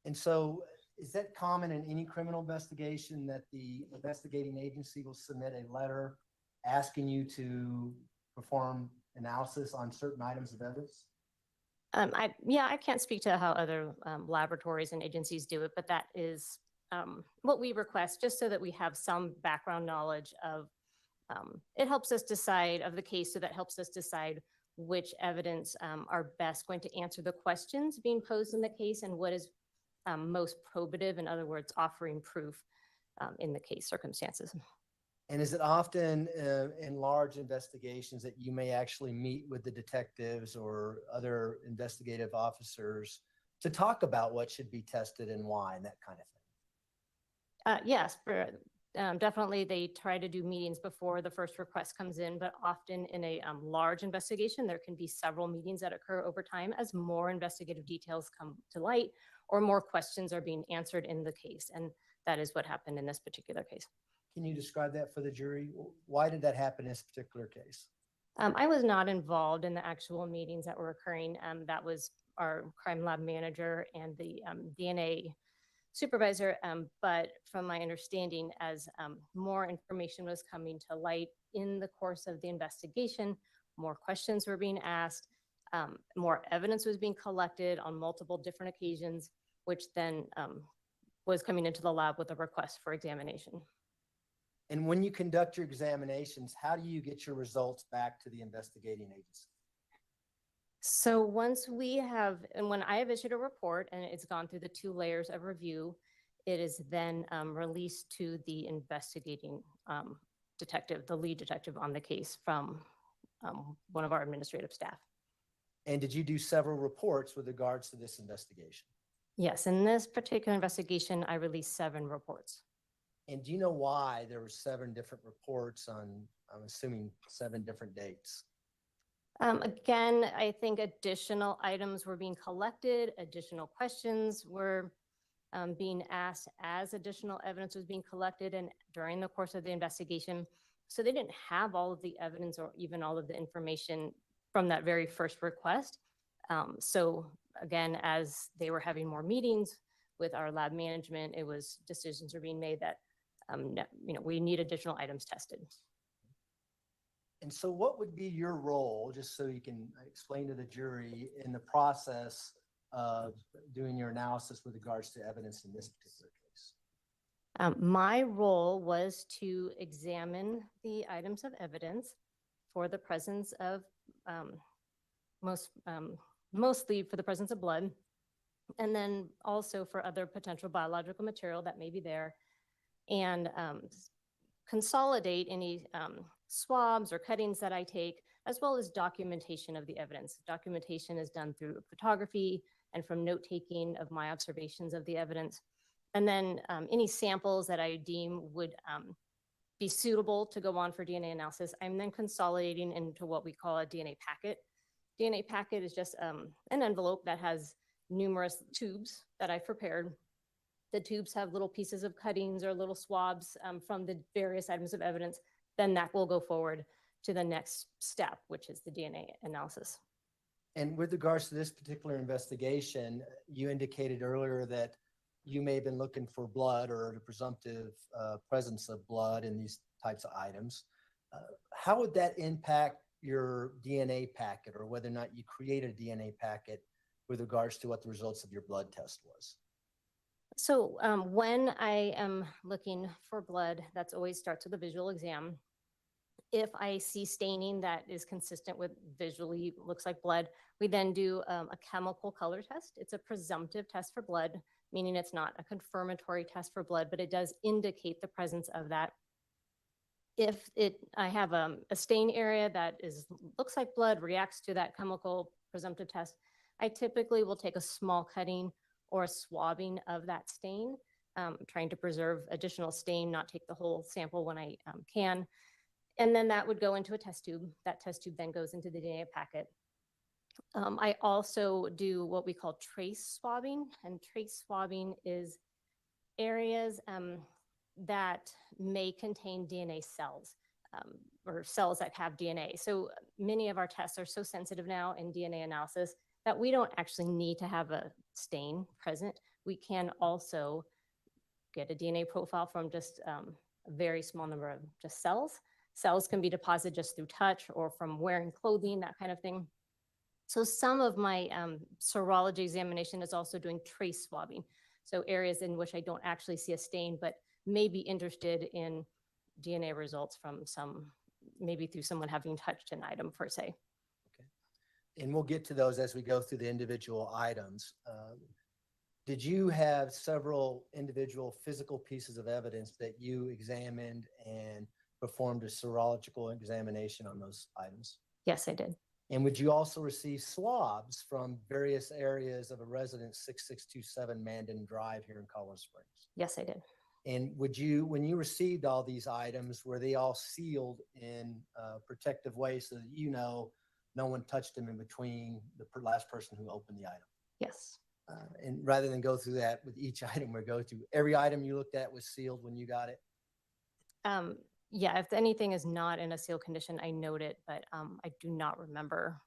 And so is that common in any criminal investigation that the investigating agency will submit a letter asking you to perform analysis on certain items of evidence? I can't speak to how other laboratories and agencies do it, but that is what we request, just so that we have some background knowledge of, it helps us decide of the case, so that helps us decide which evidence are best going to answer the questions being posed in the case and what is most probative, in other words, offering proof in the case circumstances. And is it often in large investigations that you may actually meet with the detectives or other investigative officers to talk about what should be tested and why and that kind of thing? Yes, definitely they try to do meetings before the first request comes in, but often in a large investigation, there can be several meetings that occur over time as more investigative details come to light or more questions are being answered in the case. And that is what happened in this particular case. Can you describe that for the jury? Why did that happen in this particular case? I was not involved in the actual meetings that were occurring. That was our crime lab manager and the DNA supervisor. But from my understanding, as more information was coming to light in the course of the investigation, more questions were being asked, more evidence was being collected on multiple different occasions, which then was coming into the lab with a request for examination. And when you conduct your examinations, how do you get your results back to the investigating agency? So once we have, and when I have issued a report and it's gone through the 2 layers of review, it is then released to the investigating detective, the lead detective on the case from one of our administrative staff. And did you do several reports with regards to this investigation? Yes, in this particular investigation, I released 7 reports. And do you know why there were 7 different reports on, I'm assuming, 7 different dates? Again, I think additional items were being collected, additional questions were being asked as additional evidence was being collected and during the course of the investigation. So they didn't have all of the evidence or even all of the information from that very first request So again, as they were having more meetings with our lab management, decisions were being made that, we need additional items tested. And so what would be your role, just so you can explain to the jury, in the process of doing your analysis with regards to evidence in this particular case? My role was to examine the items of evidence for the presence of, mostly for the presence of blood, and then also for other potential biological material that may be there, and consolidate any swabs or cuttings that I take, as well as documentation of the evidence. Documentation is done through photography and from note-taking of my observations of the evidence. And then any samples that I deem would be suitable to go on for DNA analysis, I'm then consolidating into what we call a DNA packet. DNA packet is just an envelope that has numerous tubes that I've prepared. The tubes have little pieces of cuttings or little swabs from the various items of evidence. Then that will go forward to the next step, which is the DNA analysis. And with regards to this particular investigation, you indicated earlier that you may have been looking for blood or the presumptive presence of blood in these types of items. How would that impact your DNA packet, or whether or not you created a DNA packet with regards to what the results of your blood test was? So when I am looking for blood, that's always starts with a visual exam. If I see staining that is consistent with visually looks like blood, we then do a chemical color test. It's a presumptive test for blood, meaning it's not a confirmatory test for blood, but it does indicate the presence of that. If I have a stain area that looks like blood, reacts to that chemical presumptive test, I typically will take a small cutting or a swabbing of that stain, trying to preserve additional stain, not take the whole sample when I can. And then that would go into a test tube. That test tube then goes into the DNA packet. I also do what we call trace swabbing, and trace swabbing is areas that may contain DNA cells or cells that have DNA. So many of our tests are so sensitive now in DNA analysis that we don't actually need to have a stain present. We can also get a DNA profile from just a very small number of just cells. Cells can be deposited just through touch or from wearing clothing, that kind of thing. So some of my serology examination is also doing trace swabbing. So areas in which I don't actually see a stain, but may be interested in DNA results from maybe through someone having touched an item per se. Okay. And we'll get to those as we go through the individual items. Did you have several individual physical pieces of evidence that you examined and performed a serological examination on those items? Yes, I did. And would you also receive swabs from various areas of a residence 6627 Mandan Drive here in Colorado Springs? Yes, I did. And would you, when you received all these items, were they all sealed in a protective way so that no one touched them in between the last person who opened the item? Yes. And rather than go through that with each item we go to, every item you looked at was sealed when you got it? Yeah, if anything is not in a sealed condition, I note it, but I do not remember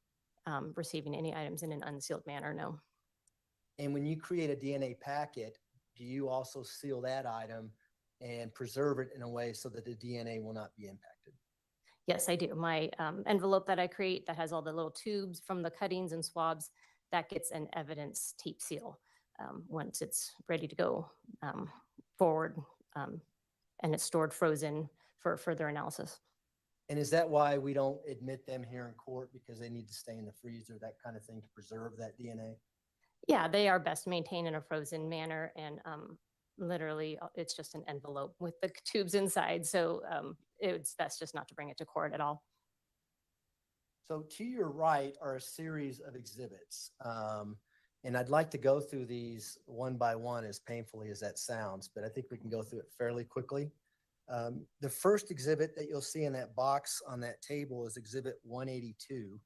receiving any items in an unsealed manner, no. And when you create a DNA packet, do you also seal that item and preserve it in a way so that the DNA will not be impacted? Yes, I do. My envelope that I create that has all the little tubes from the cuttings and swabs, that gets an evidence tape seal once it's ready to go forward, and it's stored frozen for further analysis. And is that why we don't admit them here in court, because they need to stay in the freezer, that kind of thing, to preserve that DNA? Yeah, they are best maintained in a frozen manner, and literally it's just an envelope with the tubes inside. So it's best just not to bring it to court at all. So to your right are a series of exhibits. And I'd like to go through these one by one, as painfully as that sounds, but I think we can go through it fairly quickly. The first exhibit that you'll see in that box on that table is exhibit 182.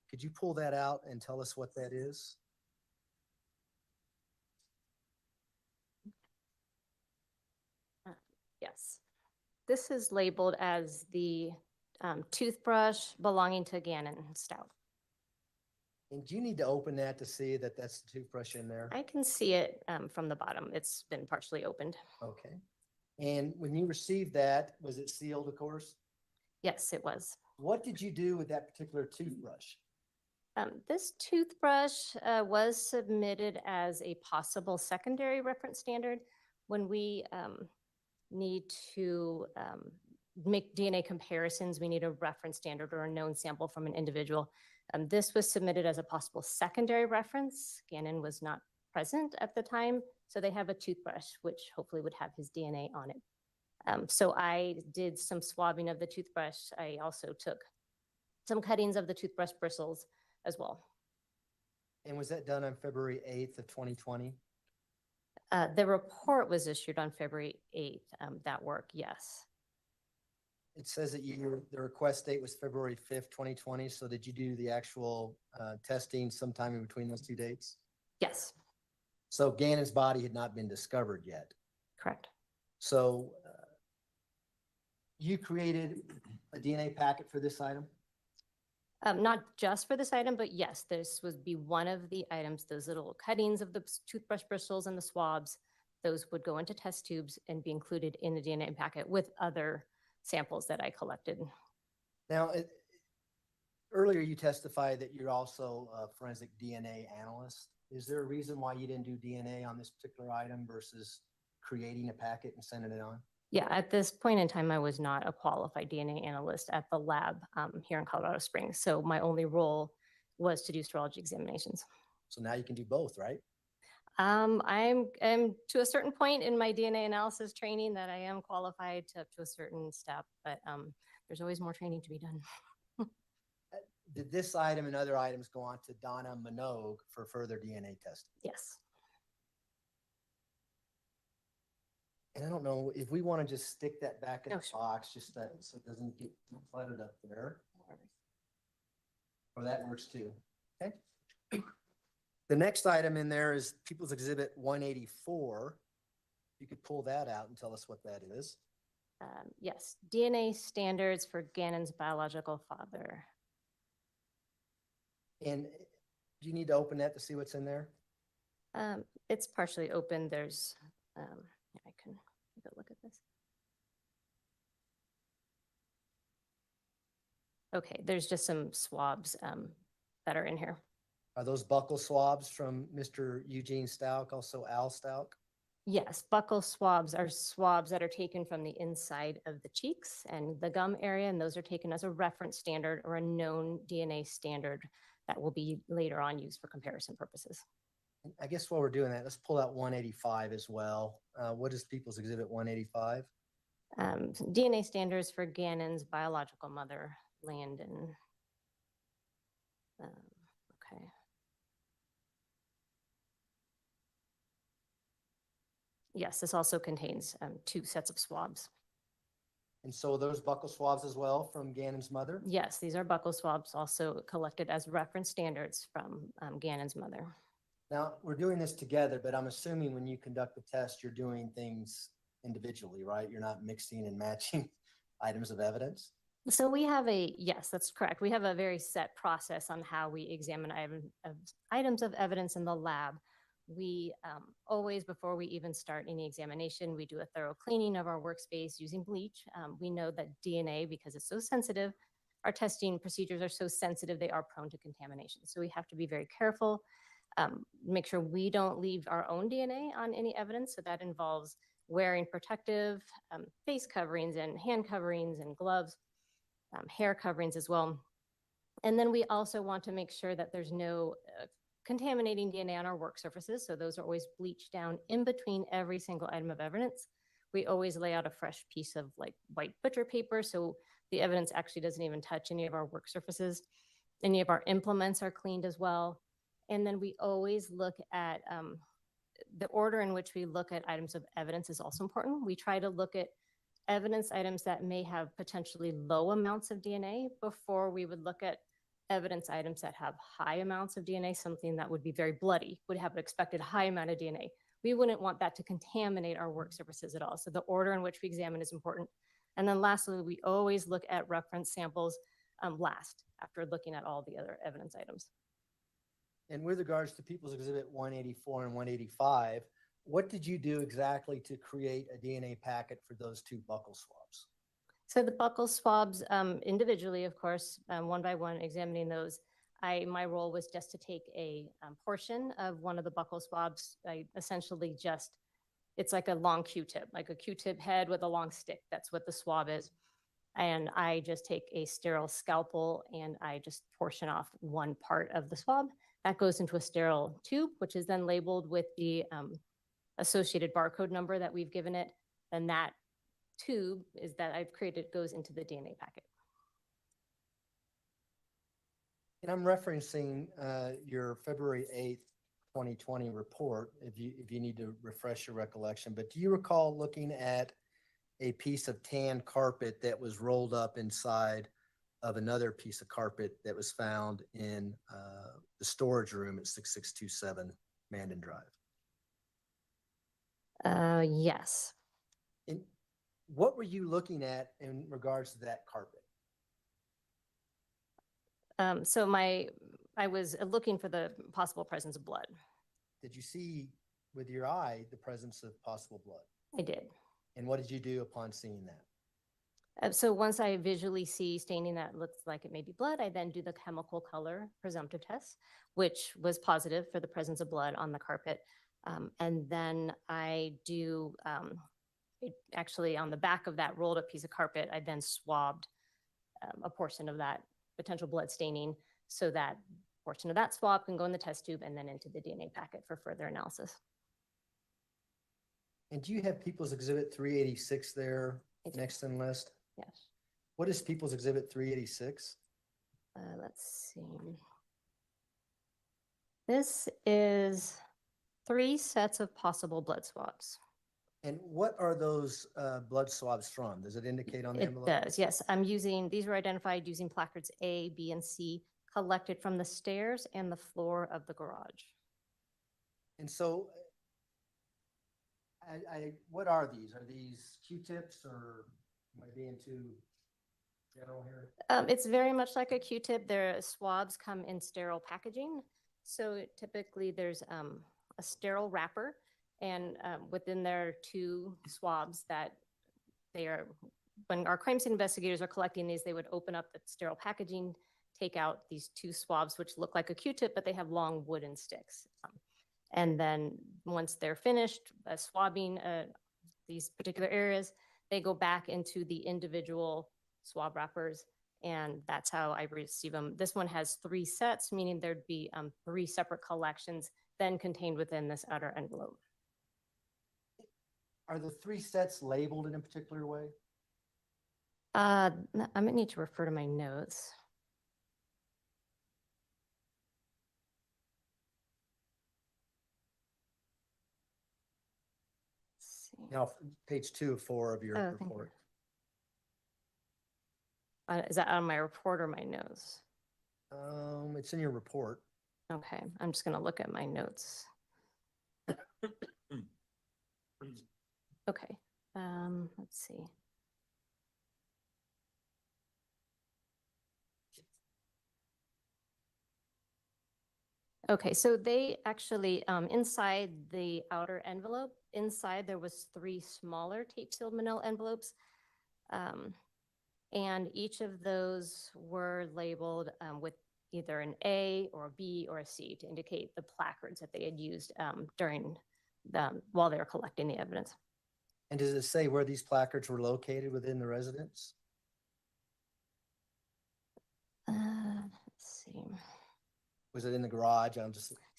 Could you pull that out and tell us what that is? Yes. This is labeled as the toothbrush belonging to Gannon Stout. And do you need to open that to see that that's the toothbrush in there? I can see it from the bottom. It's been partially opened. Okay. And when you received that, was it sealed, of course? Yes, it was. What did you do with that particular toothbrush? This toothbrush was submitted as a possible secondary reference standard when we need to make DNA comparisons. We need a reference standard or a known sample from an individual. This was submitted as a possible secondary reference. Gannon was not present at the time, so they have a toothbrush, which hopefully would have his DNA on it. So I did some swabbing of the toothbrush. I also took some cuttings of the toothbrush bristles as well. And was that done on February 8th of 2020? The report was issued on February 8th, that work, yes. It says that the request date was February 5th, 2020. So did you do the actual testing sometime in between those two dates? Yes, So Gannon's body had not been discovered yet. correct. So you created a DNA packet for this item? Not just for this item, but yes, this would be one of the items, those little cuttings of the toothbrush bristles and the swabs, those would go into test tubes and be included in the DNA packet with other samples that I collected. Now, earlier you testified that you're also a forensic DNA analyst. Is there a reason why you didn't do DNA on this particular item versus creating a packet and sending it on? Yeah, at this point in time, I was not a qualified DNA analyst at the lab here in Colorado Springs. So my only role was to do serology examinations. So now you can do both, right? I'm to a certain point in my DNA analysis training that I am qualified to up to a certain step, but there's always more training to be done. Did this item and other items go on to Donna Minogue for further DNA testing? Yes. And I don't know if we want to just stick that back in Oh, the sure. box, just that so it doesn't get cluttered up there. Or that works too. Okay. The next item in there is People's Exhibit 184. You could pull that out and tell us what that is. Yes, DNA standards for Gannon's biological father. And do you need to open that to see what's in there? It's partially open. There's, I can take a look at this. Okay, there's just some swabs that are in here. Are those buccal swabs from Mr. Eugene Stout, also Al Stout? Yes, buccal swabs are swabs that are taken from the inside of the cheeks and the gum area, and those are taken as a reference standard or a known DNA standard that will be later on used for comparison purposes. I guess while we're doing that, let's pull out 185 as well. What is People's Exhibit 185? DNA standards for Gannon's biological mother, Landon. Okay. Yes, this also contains 2 sets of swabs. And so those buccal swabs as well from Gannon's mother? Yes, these are buccal swabs also collected as reference standards from Gannon's mother. Now, we're doing this together, but I'm assuming when you conduct the test, you're doing things individually, right? You're not mixing and matching items of evidence? So we have yes, that's correct. We have a very set process on how we examine items of evidence in the lab. We always, before we even start any examination, we do a thorough cleaning of our workspace using bleach. We know that DNA, because it's so sensitive, our testing procedures are so sensitive, they are prone to contamination. So we have to be very careful, make sure we don't leave our own DNA on any evidence. So that involves wearing protective face coverings and hand coverings and gloves, hair coverings as well. And then we also want to make sure that there's no contaminating DNA on our work surfaces. So those are always bleached down in between every single item of evidence. We always lay out a fresh piece of like white butcher paper. So the evidence actually doesn't even touch any of our work surfaces. Any of our implements are cleaned as well. And then we always look at the order in which we look at items of evidence is also important. We try to look at evidence items that may have potentially low amounts of DNA before we would look at evidence items that have high amounts of DNA, something that would be very bloody, would have an expected high amount of DNA. We wouldn't want that to contaminate our work surfaces at all. So the order in which we examine is important. And then lastly, we always look at reference samples last after looking at all the other evidence items. And with regards to People's Exhibit 184 and 185, what did you do exactly to create a DNA packet for those two buccal swabs? So the buccal swabs, individually, of course, one by one, examining those. My role was just to take a portion of one of the buccal swabs. I essentially just, it's like a long Q-tip, like a Q-tip head with a long stick. That's what the swab is. And I just take a sterile scalpel and I just portion off one part of the swab. That goes into a sterile tube, which is then labeled with the associated barcode number that we've given it. And that tube is that I've created goes into the DNA packet. And I'm referencing your February 8th, 2020 report, if you need to refresh your recollection. But do you recall looking at a piece of tan carpet that was rolled up inside of another piece of carpet that was found in the storage room at 6627 Mandan Drive? Yes. And what were you looking at in regards to that carpet? So I was looking for the possible presence of blood. Did you see with your eye the presence of possible blood? I did. And what did you do upon seeing that? So once I visually see staining that looks like it may be blood, I then do the chemical color presumptive test, which was positive for the presence of blood on the carpet. And then I do, actually on the back of that rolled up piece of carpet, I then swabbed a portion of that potential blood staining so that portion of that swab can go in the test tube and then into the DNA packet for further analysis. And do you have People's Exhibit 386 there next in the list? Yes. What is People's Exhibit 386? Let's see. This is 3 sets of possible blood swabs. And what are those blood swabs from? Does it indicate on the It envelope? does, yes. These were identified using placards A, B, and C, collected from the stairs and the floor of the garage. And so, what are these? Are these Q-tips or am I being too general here? It's very much like a Q-tip. Their swabs come in sterile packaging. So typically there's a sterile wrapper, and within there are 2 swabs that they are, when our crime scene investigators are collecting these, they would open up the sterile packaging, take out these 2 swabs, which look like a Q-tip, but they have long wooden sticks. And then once they're finished swabbing these particular areas, they go back into the individual swab wrappers, and that's how I receive them. This one has 3 sets, meaning there'd be 3 separate collections then contained within this outer envelope. Are the 3 sets labeled in a particular way? I'm gonna need to refer to my notes. Now, page 2 of 4 of your Oh, thank you. report. Is that on my report or my notes? It's in your report. Okay, I'm just gonna look at my notes. Okay, let's see. Okay, so they actually, inside the outer envelope, inside there was 3 smaller tape-sealed manila envelopes. And each of those were labeled with either an A or a B or a C to indicate the placards that they had used while they were collecting the evidence. And does it say where these placards were located within the residence? Let's see. Was it in the garage?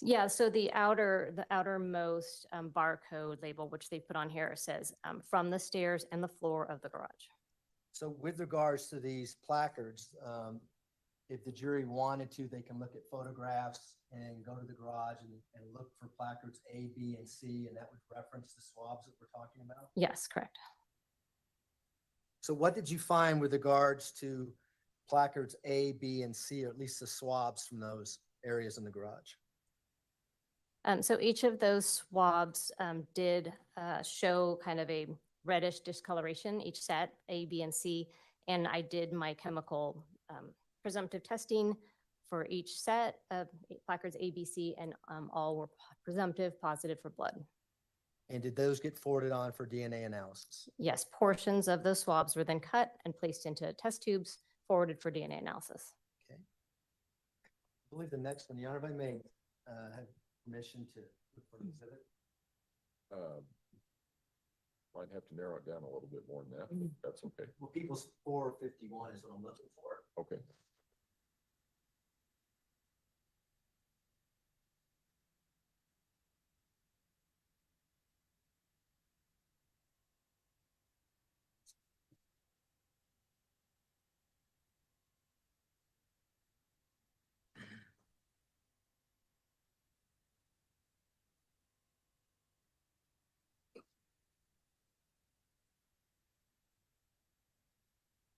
Yeah, so the outermost barcode label, which they put on here, says from the stairs and the floor of the garage. So with regards to these placards, if the jury wanted to, they can look at photographs and go to the garage and look for placards A, B, and C, and that would reference the swabs that we're talking about? Yes, correct. So what did you find with regards to placards A, B, and C, or at least the swabs from those areas in the garage? So each of those swabs did show kind of a reddish discoloration, each set, A, B, and C. And I did my chemical presumptive testing for each set of placards A, B, C, and all were presumptive positive for blood. And did those get forwarded on for DNA analysis? Yes, portions of those swabs were then cut and placed into test tubes, forwarded for DNA analysis. Okay. I believe the next one, the Honorable may have permission to look for an exhibit. Might have to narrow it down a little bit more than that, but that's okay. Well, People's 451 is what I'm looking for. Okay.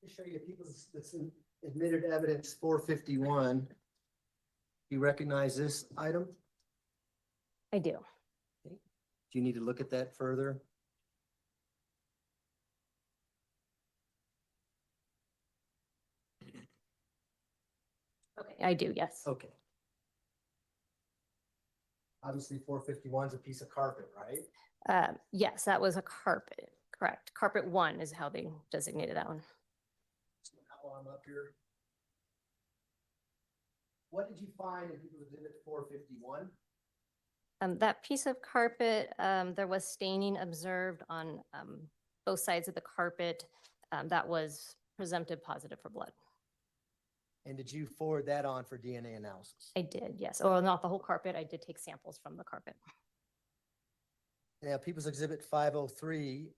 To show you people's, this admitted evidence 451. You recognize this item? I do. Do you need to look at that further? Okay, I do, yes. Okay. Obviously, 451 is a piece of carpet, right? Yes, that was a carpet, correct. Carpet 1 is how they designated that one. So now I'm up here. What did you find in people's exhibit 451? That piece of carpet, there was staining observed on both sides of the carpet that was presumptive positive for blood. And did you forward that on for DNA analysis? I did, yes. Or not the whole carpet. I did take samples from the carpet. Now, People's Exhibit 503,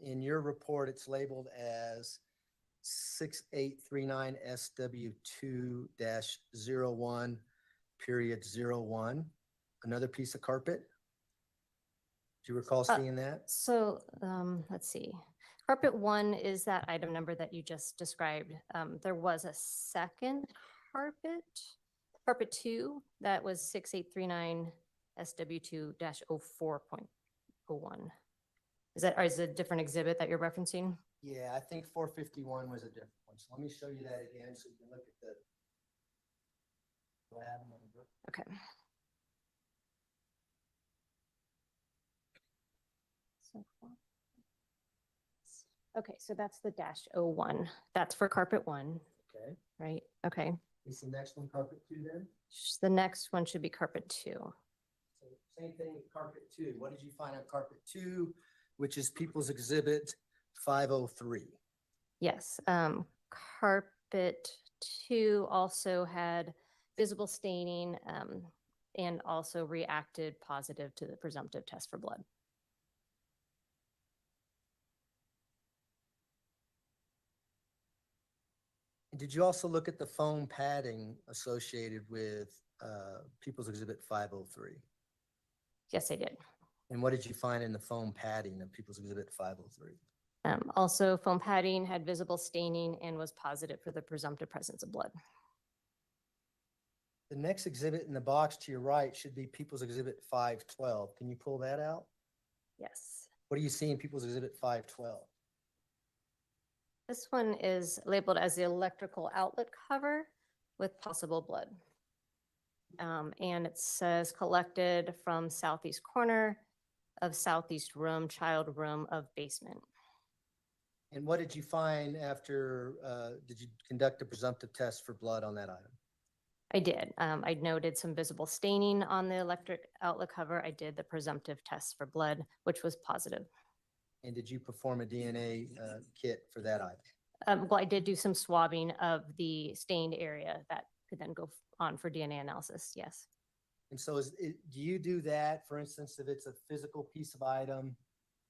in your report, it's labeled as 6839 SW2-01, period 01. Another piece of carpet? Do you recall seeing that? So let's see. Carpet 1 is that item number that you just described. There was a second carpet 2, that was 6839 SW2-04.01. Is it a different exhibit that you're referencing? Yeah, I think 451 was a different one. So let me show you that again so you can look at the lab number. Okay. Okay, so that's the -01. That's for carpet 1, Okay. right? Okay. Is the next one carpet 2 then? The next one should be carpet 2. So same thing with carpet 2. What did you find on carpet 2, which is People's Exhibit 503? Yes, carpet 2 also had visible staining and also reacted positive to the presumptive test for blood. Did you also look at the foam padding associated with People's Exhibit 503? Yes, I did. And what did you find in the foam padding of People's Exhibit 503? Also, foam padding had visible staining and was positive for the presumptive presence of blood. The next exhibit in the box to your right should be People's Exhibit 512. Can you pull that out? Yes. What do you see in People's Exhibit 512? This one is labeled as the electrical outlet cover with possible blood. And it says collected from southeast corner of southeast room, child room of basement. And what did you find after, did you conduct a presumptive test for blood on that item? I did. I noted some visible staining on the electric outlet cover. I did the presumptive test for blood, which was positive. And did you perform a DNA kit for that item? Well, I did do some swabbing of the stained area that could then go on for DNA analysis, yes. And so do you do that, for instance, if it's a physical piece of item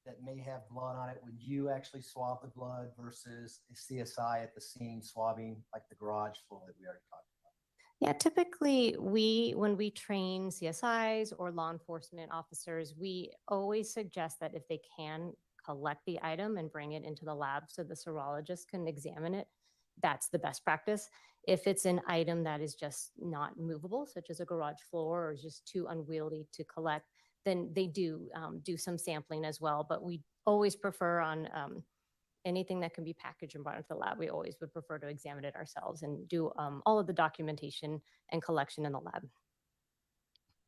that may have blood on it, would you actually swab the blood versus a CSI at the scene swabbing like the garage floor that we already talked about? Yeah, typically when we train CSIs or law enforcement officers, we always suggest that if they can collect the item and bring it into the lab so the serologist can examine it, that's the best practice. If it's an item that is just not movable, such as a garage floor or just too unwieldy to collect, then they do some sampling as well. But we always prefer on anything that can be packaged and brought into the lab, we always would prefer to examine it ourselves and do all of the documentation and collection in the lab.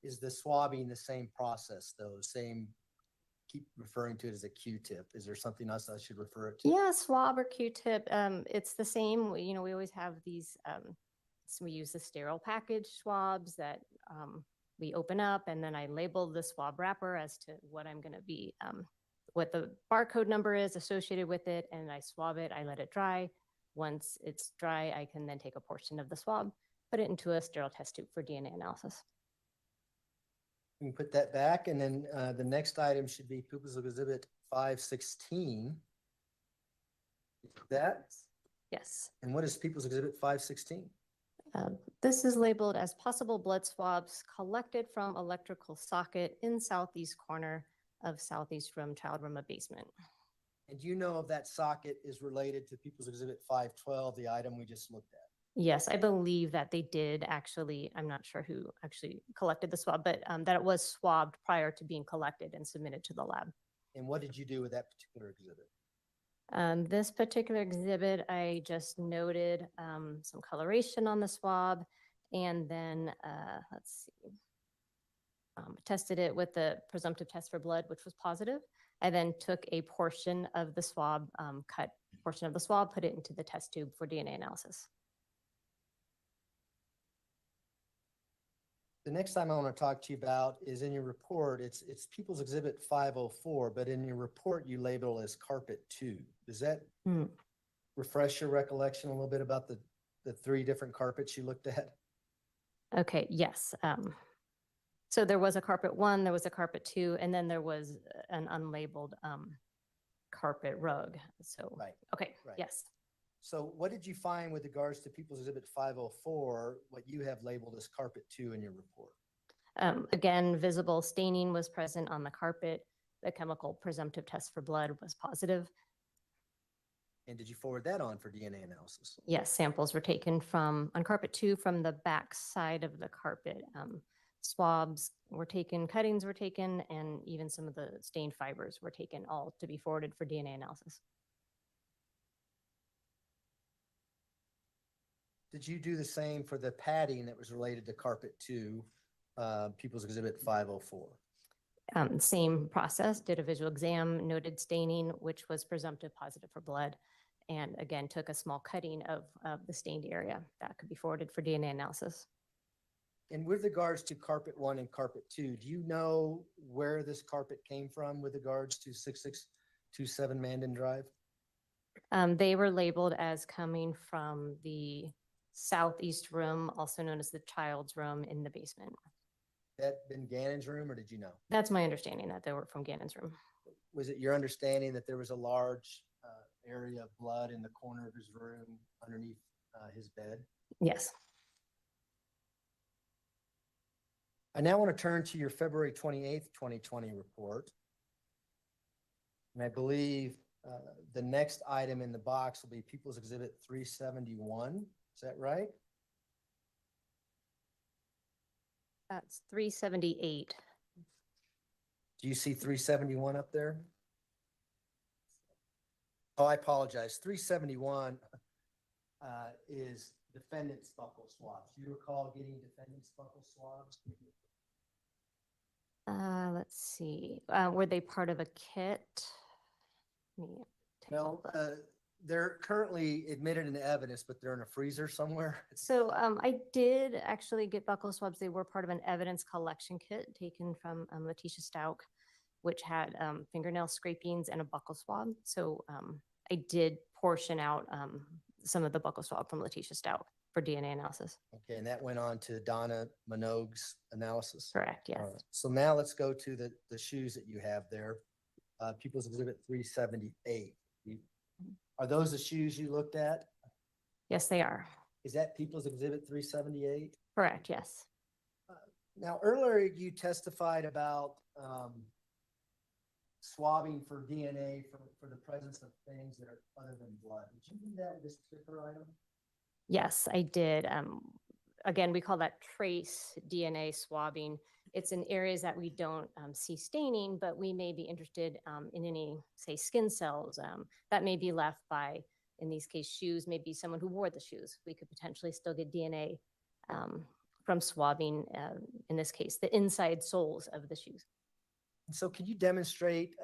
Is the swabbing the same process though? Same, keep referring to it as a Q-tip. Is there something else I should refer it to? Yeah, swab or Q-tip, it's the same. We always have these, so we use the sterile package swabs that we open up, and then I label the swab wrapper as to what I'm going to be, what the barcode number is associated with it, and I swab it, I let it dry. Once it's dry, I can then take a portion of the swab, put it into a sterile test tube for DNA analysis. We can put that back, and then the next item should be Pupils Exhibit 516. That, Yes. and what is People's Exhibit 516? This is labeled as possible blood swabs collected from electrical socket in southeast corner of southeast room, child room, a basement. And do you know if that socket is related to People's Exhibit 512, the item we just looked at? Yes, I believe that they did actually, I'm not sure who actually collected the swab, but that it was swabbed prior to being collected and submitted to the lab. And what did you do with that particular exhibit? This particular exhibit, I just noted some coloration on the swab, and then let's see, tested it with the presumptive test for blood, which was positive. I then took a portion of the swab, cut portion of the swab, put it into the test tube for DNA analysis. The next time I want to talk to you about is in your report. It's People's Exhibit 504, but in your report you label as Carpet 2. Does that refresh your recollection a little bit about the three different carpets you looked at? Okay, yes. So there was a carpet 1, there was a carpet 2, and then there was an unlabeled carpet rug. So, Right. Okay, Right. yes. So what did you find with regards to People's Exhibit 504, what you have labeled as Carpet 2 in your report? Again, visible staining was present on the carpet. The chemical presumptive test for blood was positive. And did you forward that on for DNA analysis? Yes, samples were taken from, on carpet 2, from the back side of the carpet. Swabs were taken, cuttings were taken, and even some of the stained fibers were taken, all to be forwarded for DNA analysis. Did you do the same for the padding that was related to Carpet 2, People's Exhibit 504? Same process, did a visual exam, noted staining, which was presumptive positive for blood, and again, took a small cutting of the stained area that could be forwarded for DNA analysis. And with regards to Carpet 1 and Carpet 2, do you know where this carpet came from with regards to 6627 Mandan Drive? They were labeled as coming from the southeast room, also known as the child's room in the basement. That been Gannon's room, or did you know? That's my understanding, that they were from Gannon's room. Was it your understanding that there was a large area of blood in the corner of his room underneath his bed? Yes. I now want to turn to your February 28th, 2020 report. And I believe the next item in the box will be People's Exhibit 371. Is that right? That's 378. Do you see 371 up there? Oh, I apologize. 371 is defendant's buccal swabs. Do you recall getting defendant's buccal swabs? Let's see. Were they part of a kit? No, they're currently admitted into evidence, but they're in a freezer somewhere. So I did actually get buccal swabs. They were part of an evidence collection kit taken from Letitia Stauk, which had fingernail scrapings and a buccal swab. So I did portion out some of the buccal swab from Letitia Stauk for DNA analysis. Okay, and that went on to Donna Minogue's analysis? Correct, yes. All right. So now let's go to the shoes that you have there. People's Exhibit 378. Are those the shoes you looked at? Yes, they are. Is that People's Exhibit 378? Correct, yes. Now, earlier you testified about swabbing for DNA for the presence of things that are other than blood. Did you do that with this particular item? Yes, I did. Again, we call that trace DNA swabbing. it's in areas that we don't see staining, but we may be interested in any, say, skin cells that may be left by, in these case, shoes, maybe someone who wore the shoes. We could potentially still get DNA from swabbing, in this case, the inside soles of the shoes. And so can you demonstrate,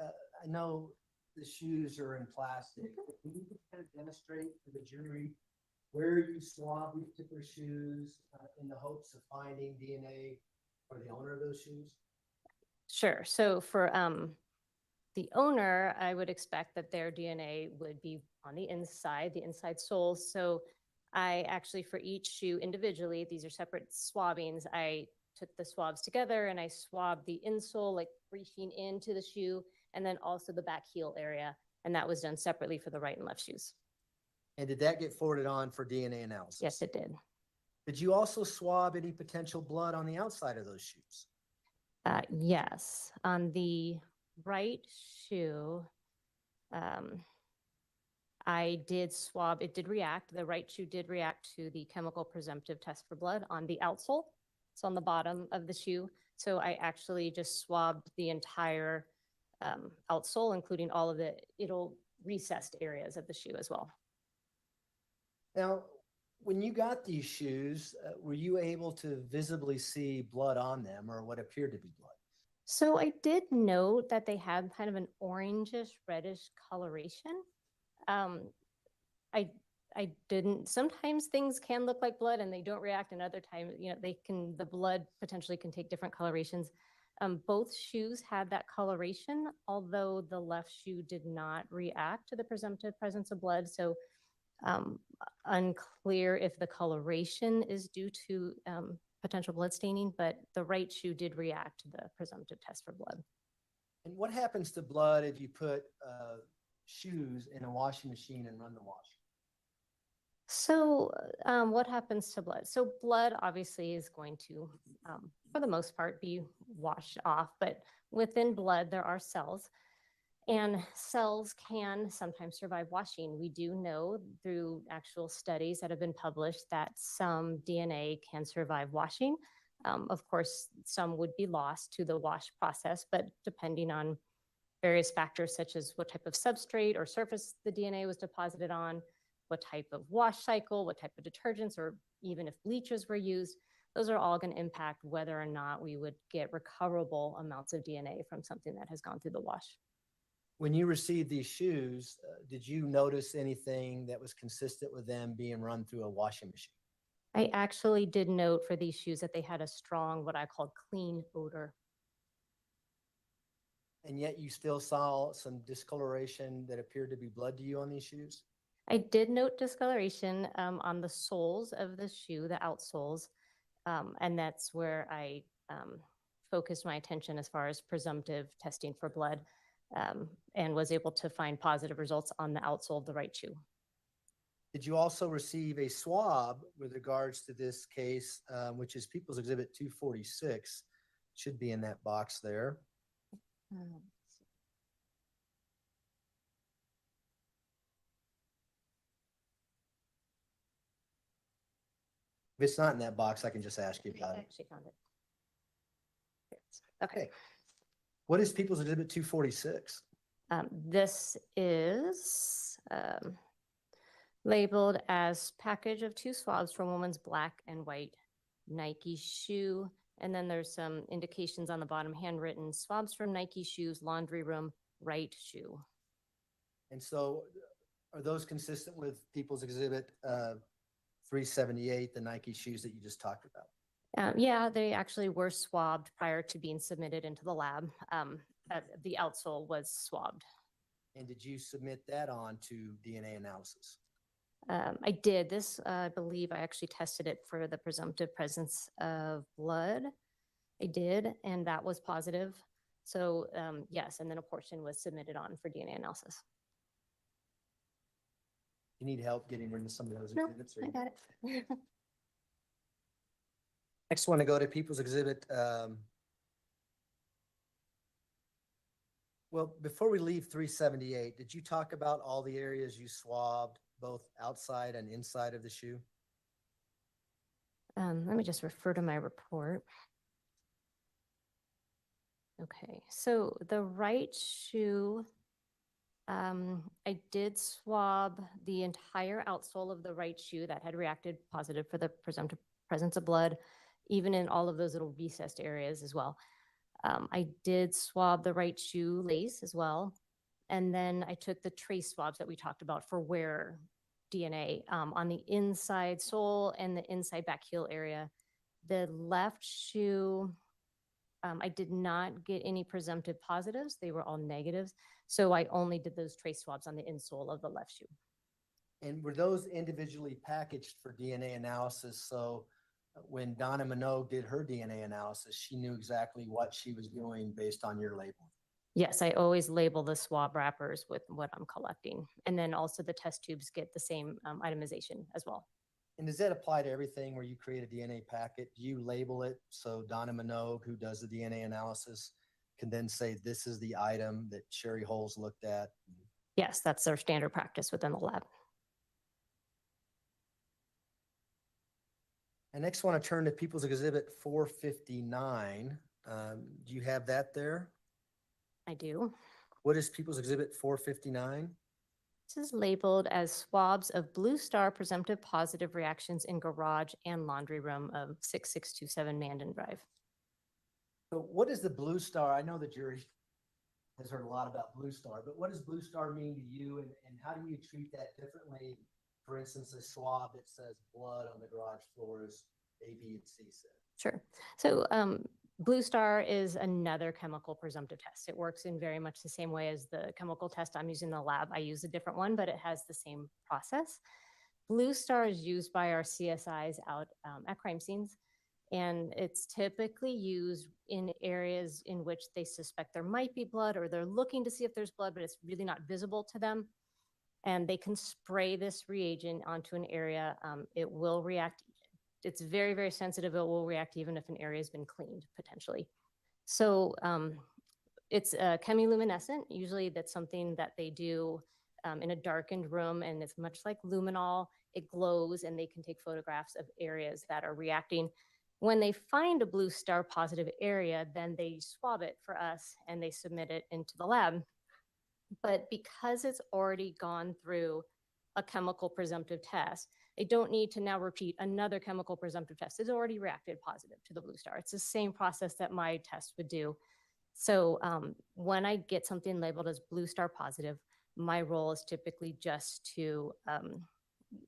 I know the shoes are in plastic, but can you kind of demonstrate for the jury where you swab these particular shoes in the hopes of finding DNA for the owner of those shoes? Sure. So for the owner, I would expect that their DNA would be on the inside soles. So I actually, for each shoe individually, these are separate swabbings. I took the swabs together and I swabbed the insole, like reaching into the shoe, and then also the back heel area. And that was done separately for the right and left shoes. And did that get forwarded on for DNA analysis? Yes, it did. Did you also swab any potential blood on the outside of those shoes? Yes. On the right shoe, I did swab. It did react. The right shoe did react to the chemical presumptive test for blood on the outsole. It's on the bottom of the shoe. So I actually just swabbed the entire outsole, including all of the recessed areas of the shoe as well. Now, when you got these shoes, were you able to visibly see blood on them or what appeared to be blood? So I did note that they had kind of an orangish, reddish coloration. I didn't, sometimes things can look like blood and they don't react, and other times, the blood potentially can take different colorations. Both shoes had that coloration, although the left shoe did not react to the presumptive presence of blood. So unclear if the coloration is due to potential blood staining, but the right shoe did react to the presumptive test for blood. And what happens to blood if you put shoes in a washing machine and run the wash? So what happens to blood? So blood obviously is going to, for the most part, be washed off, but within blood, there are cells. And cells can sometimes survive washing. We do know through actual studies that have been published that some DNA can survive washing. Of course, some would be lost to the wash process, but depending on various factors such as what type of substrate or surface the DNA was deposited on, what type of wash cycle, what type of detergents, or even if bleaches were used, those are all going to impact whether or not we would get recoverable amounts of DNA from something that has gone through the wash. When you received these shoes, did you notice anything that was consistent with them being run through a washing machine? I actually did note for these shoes that they had a strong, what I call clean odor. And yet you still saw some discoloration that appeared to be blood to you on these shoes? I did note discoloration on the soles of the shoe, the outsoles, and that's where I focused my attention as far as presumptive testing for blood, and was able to find positive results on the outsole of the right shoe. Did you also receive a swab with regards to this case, which is People's Exhibit 246? Should be in that box there. If it's not in that box, I can just ask you about I it. actually found it. Okay. What is People's Exhibit 246? This is labeled as package of 2 swabs for a woman's black and white Nike shoe. And then there's some indications on the bottom, handwritten, swabs from Nike shoes, laundry room, right shoe. And so are those consistent with People's Exhibit 378, the Nike shoes that you just talked about? Yeah, they actually were swabbed prior to being submitted into the lab. The outsole was swabbed. And did you submit that on to DNA analysis? I did this, I believe I actually tested it for the presumptive presence of blood. I did, and that was positive. So yes, and then a portion was submitted on for DNA analysis. You need help getting rid of some of those No, exhibits? I got it. Next one to go to People's Exhibit. Well, before we leave 378, did you talk about all the areas you swabbed, both outside and inside of the shoe? Let me just refer to my report. Okay, so the right shoe, I did swab the entire outsole of the right shoe that had reacted positive for the presumptive presence of blood, even in all of those little recessed areas as well. I did swab the right shoelace as well. And then I took the trace swabs that we talked about for wearer DNA on the inside sole and the inside back heel area. The left shoe, I did not get any presumptive positives. They were all negatives. So I only did those trace swabs on the insole of the left shoe. And were those individually packaged for DNA analysis? So when Donna Minogue did her DNA analysis, she knew exactly what she was doing based on your label. Yes, I always label the swab wrappers with what I'm collecting. And then also the test tubes get the same itemization as well. And does that apply to everything where you create a DNA packet? Do you label it so Donna Minogue, who does the DNA analysis, can then say, this is the item that Sherry Holes looked at? Yes, that's our standard practice within the lab. I next want to turn to People's Exhibit 459. Do you have that there? I do. What is People's Exhibit 459? This is labeled as swabs of Blue Star presumptive positive reactions in garage and laundry room of 6627 Mandan Drive. So what is the Blue Star? I know the jury has heard a lot about Blue Star, but what does Blue Star mean to you, and how do you treat that differently? For instance, a swab that says blood on the garage floor is A, B, and C said. Sure. So Blue Star is another chemical presumptive test. It works in very much the same way as the chemical test I'm using in the lab. I use a different one, but it has the same process. Blue Star is used by our CSIs out at crime scenes, and it's typically used in areas in which they suspect there might be blood, or they're looking to see if there's blood, but it's really not visible to them. And they can spray this reagent onto an area. It will react. It's very, very sensitive. It will react even if an area has been cleaned, potentially. So it's chemiluminescent. Usually that's something that they do in a darkened room, and it's much like luminol. It glows, and they can take photographs of areas that are reacting. When they find a Blue Star positive area, then they swab it for us, and they submit it into the lab. But because it's already gone through a chemical presumptive test, they don't need to now repeat another chemical presumptive test. It's already reacted positive to the Blue Star. It's the same process that my test would do. So when I get something labeled as Blue Star positive, my role is typically just to,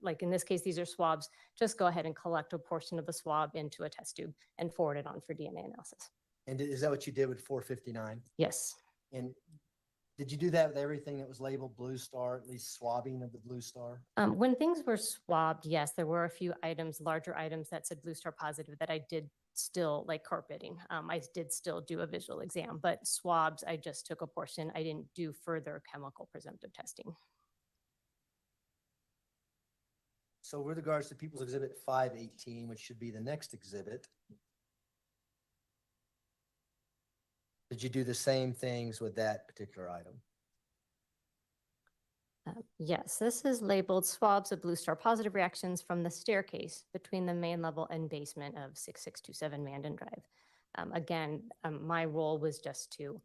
like in this case, these are swabs, just go ahead and collect a portion of the swab into a test tube and forward it on for DNA analysis. And is that what you did with 459? Yes. And did you do that with everything that was labeled Blue Star, at least swabbing of the Blue Star? When things were swabbed, yes, there were a few items, larger items that said Blue Star positive that I did still, like carpeting. I did still do a visual exam, but swabs, I just took a portion. I didn't do further chemical presumptive testing. So with regards to People's Exhibit 518, which should be the next exhibit, did you do the same things with that particular item? Yes, this is labeled swabs of Blue Star positive reactions from the staircase between the main level and basement of 6627 Mandan Drive. Again, my role was just to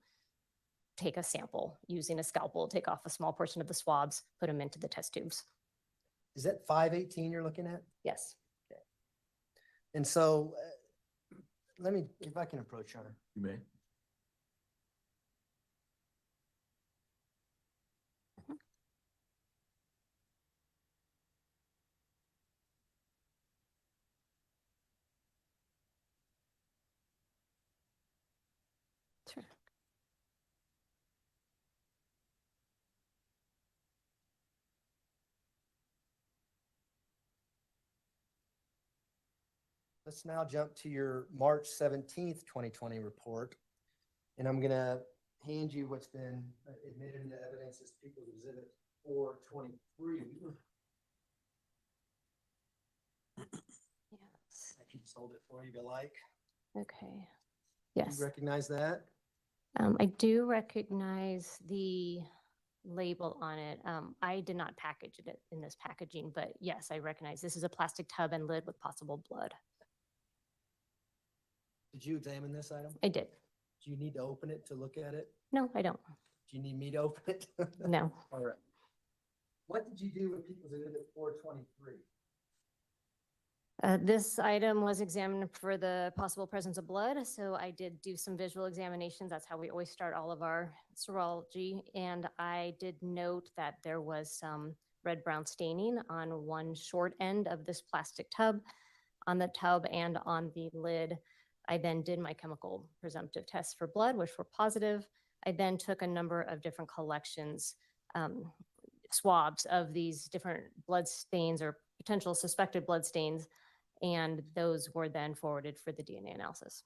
take a sample using a scalpel, take off a small portion of the swabs, put them into the test tubes. Is that 518 you're looking at? Yes. Okay. And so let me, if I can approach her. You may. Sure. Let's now jump to your March 17th, 2020 report. And I'm going to hand you what's been admitted into evidence as People's Exhibit 423. Yes. I can just hold it for you if you like. Okay. Do Yes. you recognize that? I do recognize the label on it. I did not package it in this packaging, but yes, I recognize this is a plastic tub and lid with possible blood. Did you examine this item? I did. Do you need to open it to look at it? No, I don't. Do you need me to open it? No. All right. What did you do with People's Exhibit 423? This item was examined for the possible presence of blood, so I did do some visual examinations. That's how we always start all of our serology. And I did note that there was some red-brown staining on one short end of this plastic tub, on the tub and on the lid. I then did my chemical presumptive tests for blood, which were positive. I then took a number of different collections, swabs of these different blood stains or potential suspected blood stains, and those were then forwarded for the DNA analysis.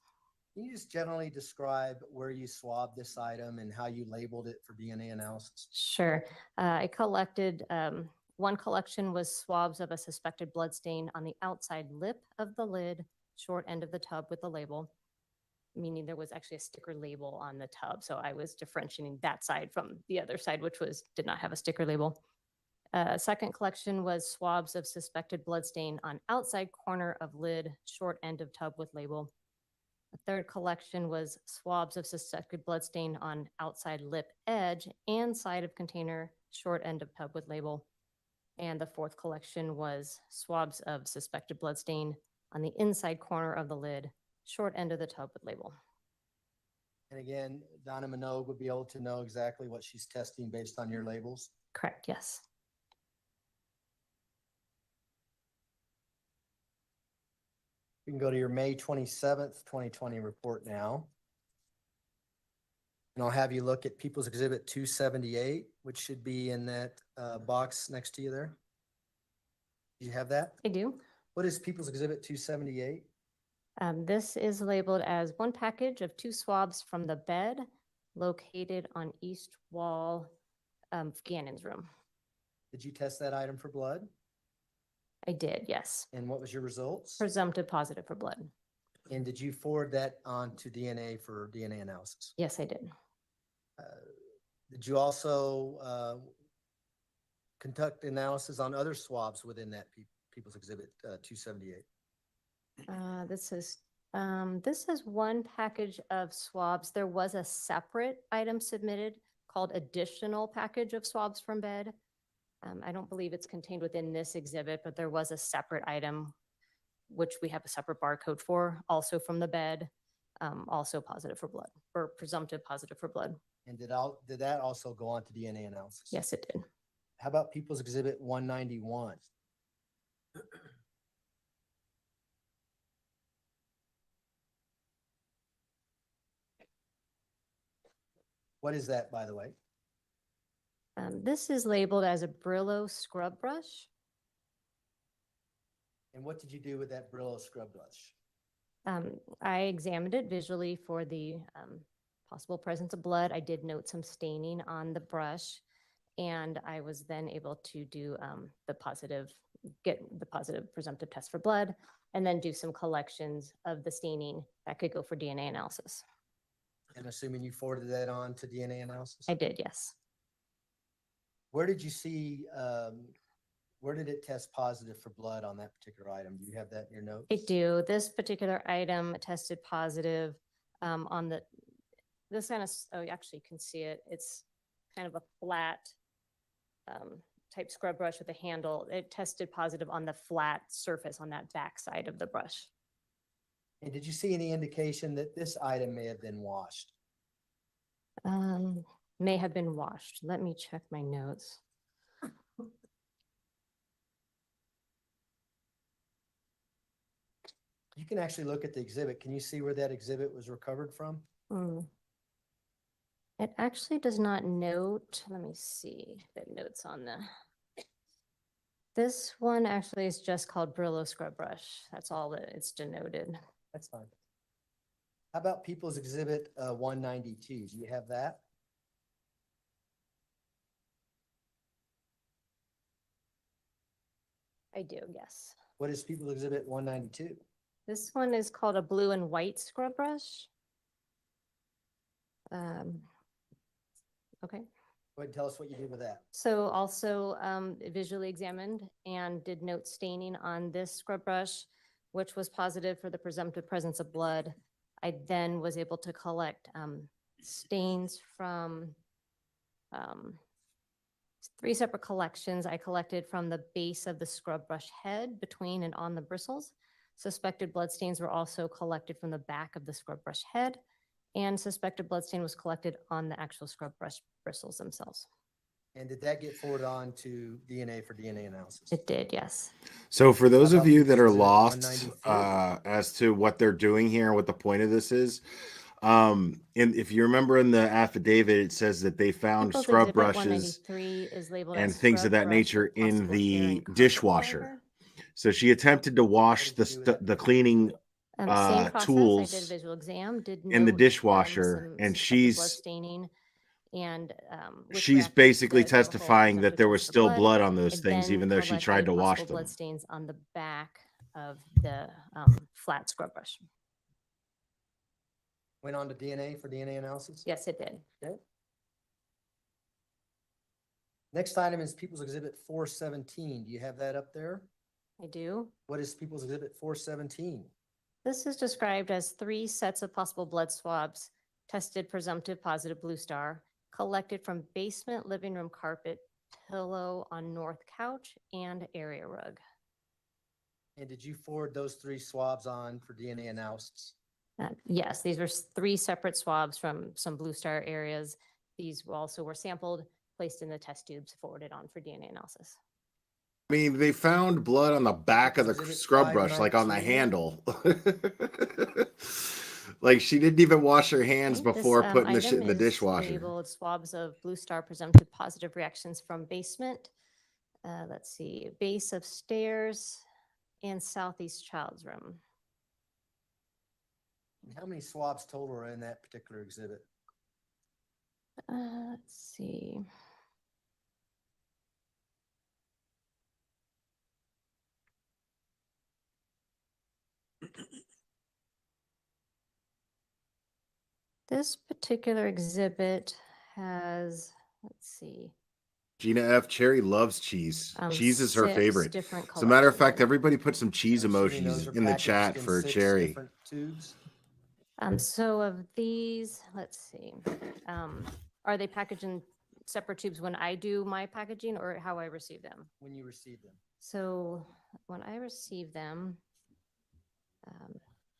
Can you just generally describe where you swabbed this item and how you labeled it for DNA analysis? Sure. I collected, one collection was swabs of a suspected blood stain on the outside lip of the lid, short end of the tub with the label, meaning there was actually a sticker label on the tub. So I was differentiating that side from the other side, which did not have a sticker label. Second collection was swabs of suspected blood stain on outside corner of lid, short end of tub with label. The third collection was swabs of suspected blood stain on outside lip edge and side of container, short end of tub with label. And the fourth collection was swabs of suspected blood stain on the inside corner of the lid, short end of the tub with label. And again, Donna Minogue would be able to know exactly what she's testing based on your labels. Correct, yes. We can go to your May 27th, 2020 report now. And I'll have you look at People's Exhibit 278, which should be in that box next to you there. Do you have that? I do. What is People's Exhibit 278? This is labeled as one package of 2 swabs from the bed located on east wall of Gannon's room. Did you test that item for blood? I did, yes. And what was your results? Presumptive positive for blood. And did you forward that on to DNA for DNA analysis? Yes, I did. Did you also conduct analysis on other swabs within that People's Exhibit 278? This is one package of swabs. There was a separate item submitted called additional package of swabs from bed. I don't believe it's contained within this exhibit, but there was a separate item which we have a separate barcode for, also from the bed, also positive for blood, or presumptive positive for blood. And did that also go on to DNA analysis? Yes, it did. How about People's Exhibit 191? What is that, by the way? This is labeled as a Brillo scrub brush. And what did you do with that Brillo scrub brush? I examined it visually for the possible presence of blood. I did note some staining on the brush, and I was then able to do get the positive presumptive test for blood, and then do some collections of the staining that could go for DNA analysis. I'm assuming you forwarded that on to DNA analysis? I did, yes. Where did you see, where did it test positive for blood on that particular item? Do you have that in your notes? I do. This particular item tested positive on this kind of, oh, actually you can see it. It's kind of a flat type scrub brush with a handle. It tested positive on the flat surface on that back side of the brush. And did you see any indication that this item may have been washed? May have been washed. Let me check my notes. You can actually look at the exhibit. Can you see where that exhibit was recovered from? It actually does not note, let me see the notes on this one actually is just called Brillo scrub brush. That's all that it's denoted. That's fine. How about People's Exhibit 192? Do you have that? I do, yes. What is People's Exhibit 192? This one is called a blue and white scrub brush. Okay. Go ahead and tell us what you did with that. So also visually examined and did note staining on this scrub brush, which was positive for the presumptive presence of blood. I then was able to collect stains from 3 separate collections. I collected from the base of the scrub brush head, between and on the bristles. Suspected bloodstains were also collected from the back of the scrub brush head, and suspected bloodstain was collected on the actual scrub brush bristles themselves. And did that get forwarded on to DNA for DNA analysis? It did, yes. So for those of about you that People's are Exhibit lost 194? as to what they're doing here and what the point of this is, and if you remember in the affidavit, it says that they found People's scrub Exhibit brushes 193 is labeled and as things of scrub that brush nature with in possible hair the and carpet dishwasher. fiber. So she attempted to wash What did you do with that the cleaning Same process. I did a tools visual exam, did in the note, dishwasher, some and suspected blood staining, and which she's reacted to basically the chemical testifying that presumptive there was test for still blood on I those things, then even though she tried collected to wash possible them. blood stains on the back of the flat scrub brush. Went on to DNA for DNA analysis? Yes, it did. Okay. Next item is People's Exhibit 417. Do you have that up there? I do. What is People's Exhibit 417? This is described as 3 sets of possible blood swabs, tested presumptive positive blue star, collected from basement living room carpet, pillow on north couch, and area rug. And did you forward those 3 swabs on for DNA analysis? Yes, these were 3 separate swabs from some blue star areas. These also were sampled, placed in the test tubes, forwarded on for DNA analysis. I mean, they found blood on the back of the Exhibit scrub brush, like on the 519. handle. Like she didn't even wash her hands Okay, before this, putting the shit item in the is dishwasher. labeled swabs of blue star presumptive positive reactions from basement. Let's see, base of stairs and southeast child's room. How many swabs total are in that particular exhibit? Let's see. This particular exhibit has, let's see. Gina F. Cherry loves cheese. Cheese is her 6 favorite. different As a matter of collections fact, in it. everybody put some cheese I'm assuming those emojis are in the packaged chat in for 6 Cherry. different tubes? So of these, let's see, are they packaged in separate tubes when I do my packaging or how I receive them? When you receive them? So when I receive them,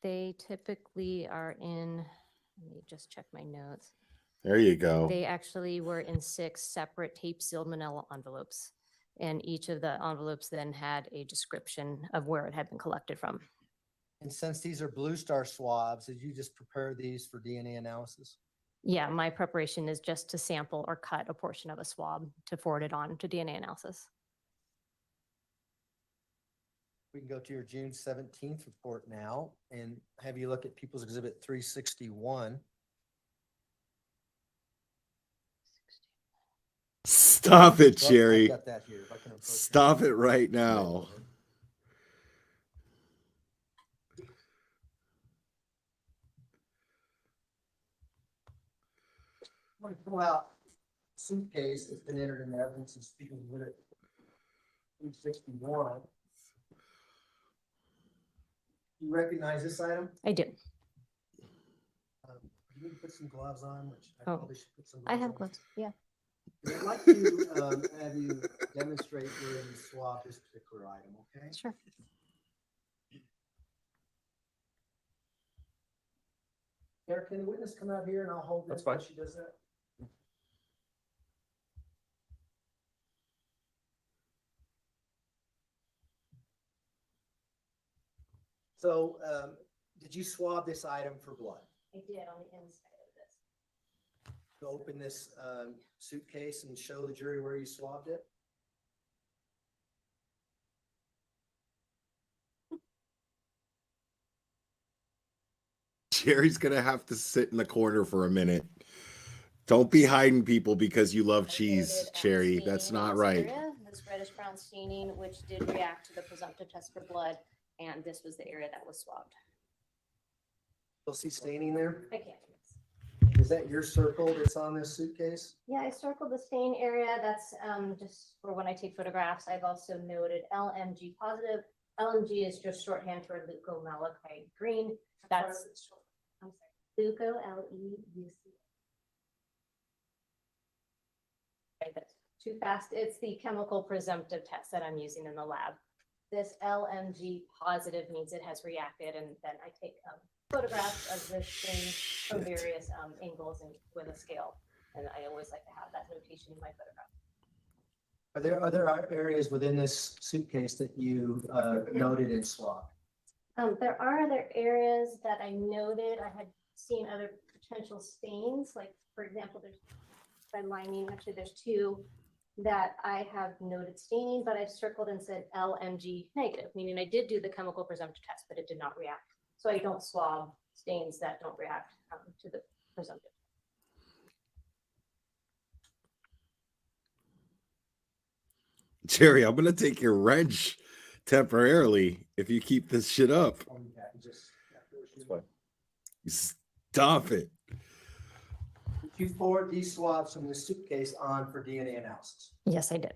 they typically are in, let me just check my notes. There you go. They actually were in 6 separate tape sealed manila envelopes. And each of the envelopes then had a description of where it had been collected from. And since these are Blue Star swabs, did you just prepare these for DNA analysis? Yeah, my preparation is just to sample or cut a portion of a swab to forward it on to DNA analysis. We can go to your June 17th report now and have you look at People's Exhibit 361. Stop it, Well, Cherry. I've got that here. If I can approach Stop that. it right Yeah, go now. ahead. I'm going to pull out suitcase that's been entered in evidence and speaking with it. 361. You recognize this item? I do. You need to put some gloves on, which I Oh, probably should put some I gloves have on. gloves, yeah. I'd like to have you demonstrate where you swab this particular item, okay? Sure. Eric, can the witness come out here and I'll hold this That's fine. while she does that? So, did you swab this item for blood? I did on the inside of this. To open this suitcase and show the jury where you swabbed it? Cherry's gonna have to sit in the corner for a minute. Don't be hiding people because you love cheese, Noted, Cherry. staining That's in not this right. area, This reddish brown staining, which did react to the presumptive test for blood, and this was the area that was swabbed. You'll see staining there? I can't. Is that your circle that's on this suitcase? Yeah, I circled the stain area. That's just for when I take photographs. I've also noted LMG positive. LMG is just shorthand for leukomalachite green. That's, I'm Leuco, L-E-U-C. Right, that's too fast. It's the chemical presumptive test that I'm using in the lab. This LMG positive means it has reacted, and then I take photographs of this thing from various angles and with a scale. And I always like to have that notation in my photograph. Are there other areas within this suitcase that you noted and swabbed? There are other areas that I noted. I had seen other potential stains, like for example, there's by lining, actually there's two that I have noted staining, but I circled and said LMG negative, meaning I did do the chemical presumptive test, but it did not react. So I don't swab stains that don't react to the presumptive. Jerry, I'm gonna take your wrench temporarily if you keep this shit up. Stop it. Did you forward these swabs from the suitcase on for DNA analysis? Yes, I did.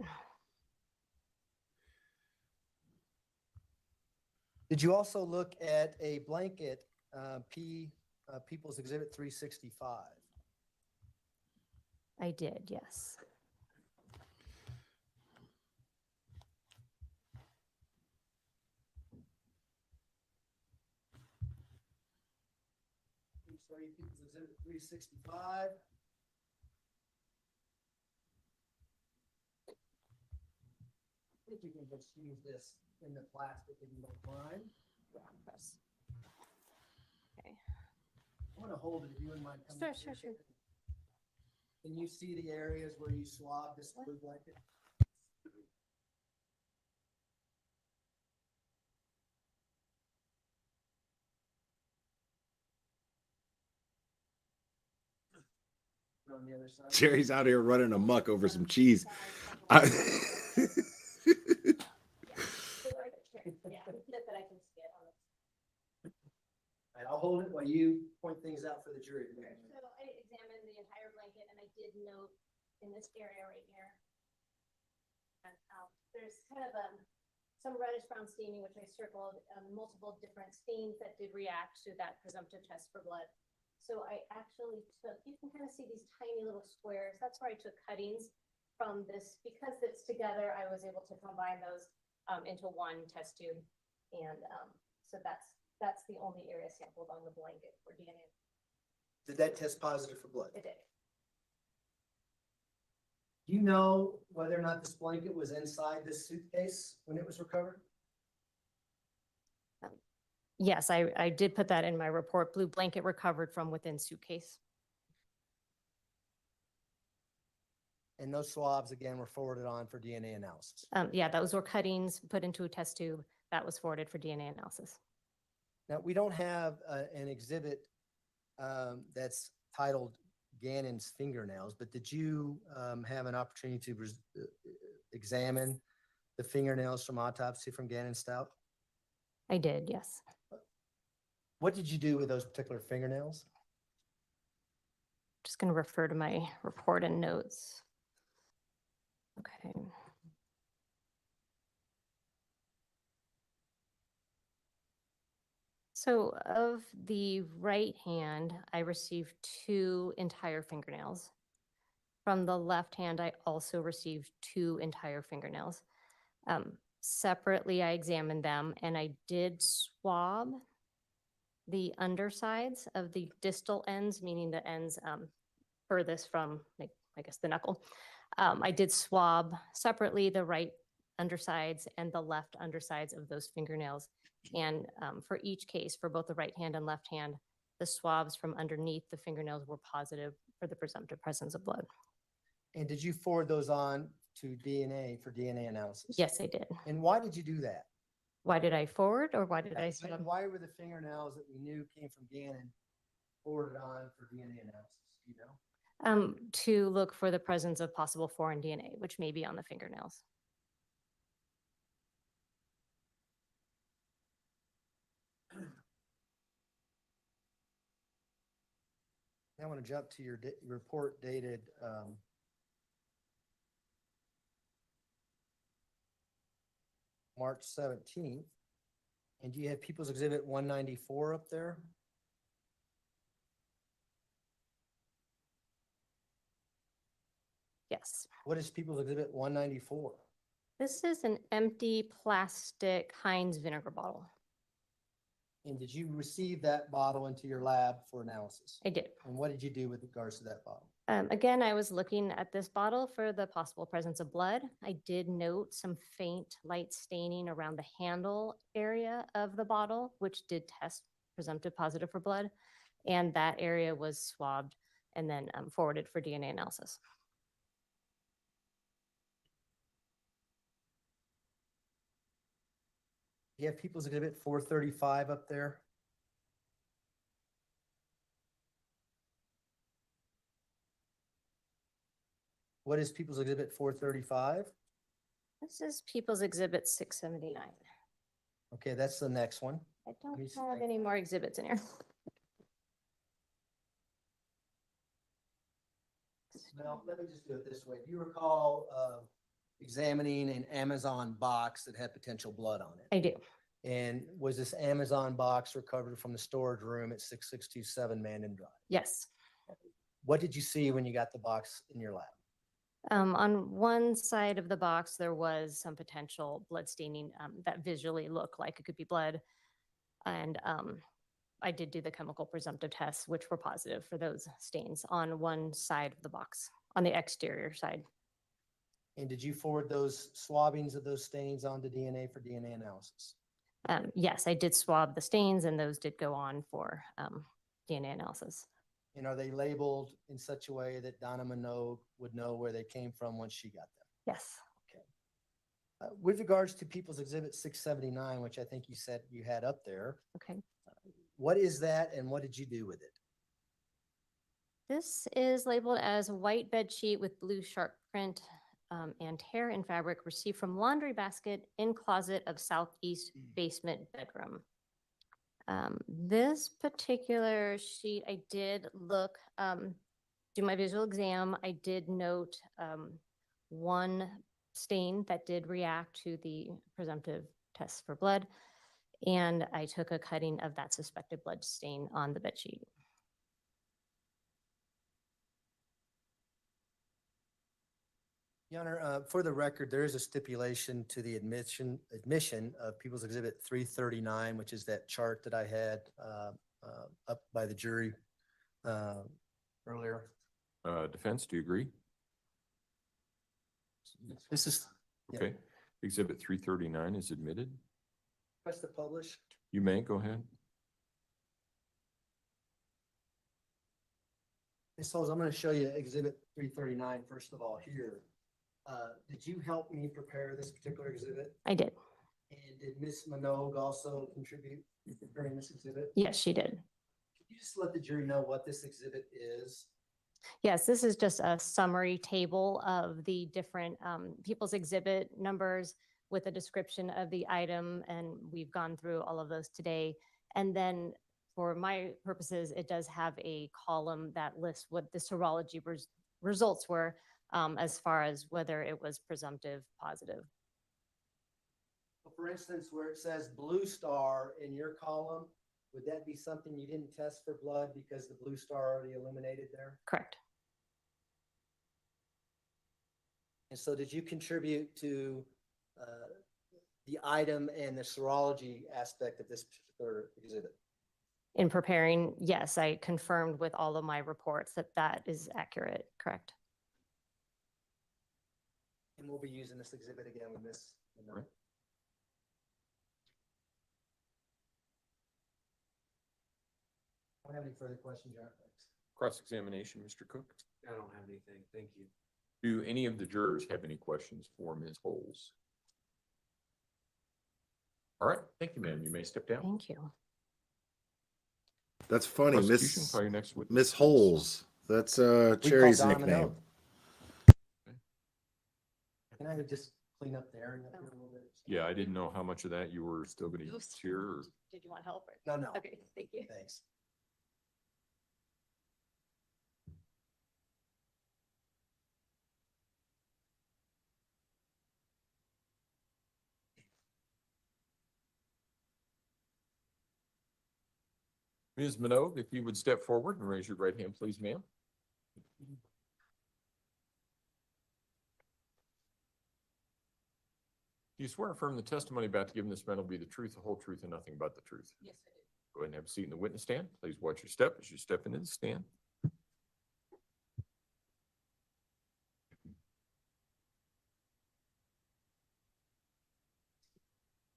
Did you also look at a blanket, People's Exhibit 365? I did, yes. Sorry, People's Exhibit 365. I think you can just use this in the plastic if you don't mind. Okay. I want to hold it if you wouldn't mind coming. Sure. Can you see the areas where you swab this blue blanket? On the other side. Jerry's out here running amok over some cheese. I- And I'll hold it while you point things out for the jury. So I examined the entire blanket and I did note in this area right here. And there's kind of some reddish brown staining, which I circled, multiple different stains that did react to that presumptive test for blood. So I actually took, you can kind of see these tiny little squares. That's where I took cuttings from this. Because it's together, I was able to combine those into one test tube. And so that's the only area sampled on the blanket for DNA. Did that test positive for blood? It did. Do you know whether or not this blanket was inside this suitcase when it was recovered? Yes, I did put that in my report. Blue blanket recovered from within suitcase. And those swabs, again, were forwarded on for DNA analysis. Yeah, those were cuttings put into a test tube that was forwarded for DNA analysis. Now, we don't have an exhibit that's titled Gannon's fingernails, but did you have an opportunity to examine the fingernails from autopsy from Gannon Stout? I did, yes. What did you do with those particular fingernails? Just going to refer to my report and notes. Okay. So of the right hand, I received 2 entire fingernails. From the left hand, I also received 2 entire fingernails. Separately, I examined them and I did swab the undersides of the distal ends, meaning the ends furthest from, like, I guess, the knuckle. I did swab separately the right undersides and the left undersides of those fingernails. And for each case, for both the right hand and left hand, the swabs from underneath the fingernails were positive for the presumptive presence of blood. And did you forward those on to DNA for DNA analysis? Yes, I did. And why did you do that? Why did I forward or why did I swab? Why were the fingernails that we knew came from Gannon forwarded on for DNA analysis? Do you know? To look for the presence of possible foreign DNA, which may be on the fingernails. I want to jump to your report dated March 17th. And do you have People's Exhibit 194 up there? Yes. What is People's Exhibit 194? This is an empty plastic Heinz vinegar bottle. And did you receive that bottle into your lab for analysis? I did. And what did you do with regards to that bottle? Again, I was looking at this bottle for the possible presence of blood. I did note some faint light staining around the handle area of the bottle, which did test presumptive positive for blood. And that area was swabbed and then forwarded for DNA analysis. You have People's Exhibit 435 up there. What is People's Exhibit 435? This is People's Exhibit 679. Okay, that's the next one. I don't me see. have any more exhibits in here. Now, let me just do it this way. Do you recall examining an Amazon box that had potential blood on it? I do. And was this Amazon box recovered from the storage room at 6627 Mandan Drive? Yes. What did you see when you got the box in your lab? On one side of the box, there was some potential blood staining that visually looked like it could be blood. And I did do the chemical presumptive tests, which were positive for those stains on one side of the box, on the exterior side. And did you forward those swabbings of those stains onto DNA for DNA analysis? Yes, I did swab the stains and those did go on for DNA analysis. And are they labeled in such a way that Donna Minogue would know where they came from once she got them? Yes. With regards to People's Exhibit 679, which I think you said you had up there, Okay. what is that and what did you do with it? This is labeled as a white bed sheet with blue sharp print and hair and fabric received from laundry basket in closet of southeast basement bedroom. This particular sheet, I did look, do my visual exam. I did note one stain that did react to the presumptive tests for blood. And I took a cutting of that suspected blood stain on the bed sheet. Your Honor, for the record, there is a stipulation to the admission of People's Exhibit 339, which is that chart that I had up by the jury earlier. Defense, do you agree? This is yeah. Okay. Exhibit 339 is admitted. Press to publish. You may go ahead. Ms. Holmes, I'm going to show you Exhibit 339 first of all here. Did you help me prepare this particular exhibit? I did. And did Ms. Minogue also contribute in preparing this exhibit? Yes, she did. Could you just let the jury know what this exhibit is? Yes, this is just a summary table of the different people's exhibit numbers with a description of the item, and we've gone through all of those today. And then for my purposes, it does have a column that lists what the serology results were as far as whether it was presumptive positive. For instance, where it says blue star in your column, would that be something you didn't test for blood because the blue star already eliminated there? Correct. And so did you contribute to the item and the serology aspect of this particular exhibit? In preparing, yes, I confirmed with all of my reports that that is accurate, correct? And we'll be using this exhibit again with Ms. Minogue. Right. I don't have any further questions, Your Honor. Thanks. Cross-examination, Mr. Cook. I don't have anything. Thank you. Do any of the jurors have any questions for Ms. Bowles? All right, thank you, ma'am. You may step down. Thank you. That's funny, Prosecution, Miss call your next witness. Miss Holes. That's We call Cherry's Donna nickname. Minogue. Can I just clean up the area up here a little bit? Yeah, I didn't know how much of that you were still going to Oops. cheer or. Did you want help? Or? No, no. Okay, thank you. Thanks. Ms. Minogue, if you would step forward and raise your right hand, please, ma'am. You swear or affirm the testimony about to give in this matter will be the truth, the whole truth, and nothing but the truth. Yes, I do. Go ahead and have a seat in the witness stand. Please watch your step as you step into the stand.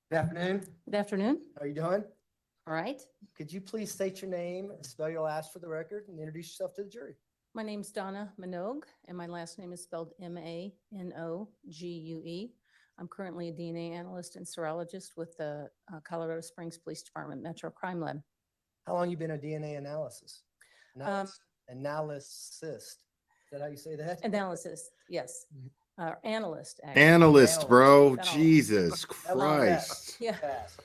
Good afternoon. Good afternoon. How are you doing? All right. Could you please state your name and spell your last for the record and introduce yourself to the jury? My name's Donna Minogue, and my last name is spelled Manogue. I'm currently a DNA analyst and serologist with the Colorado Springs Police Department Metro Crime Lab. How long you been a DNA analysis? Analyst. Is that how you say that? Analysis, yes. Mm-hmm. Analyst, actually. Analyst, bro. That all- Jesus That was Christ. Yeah. fast.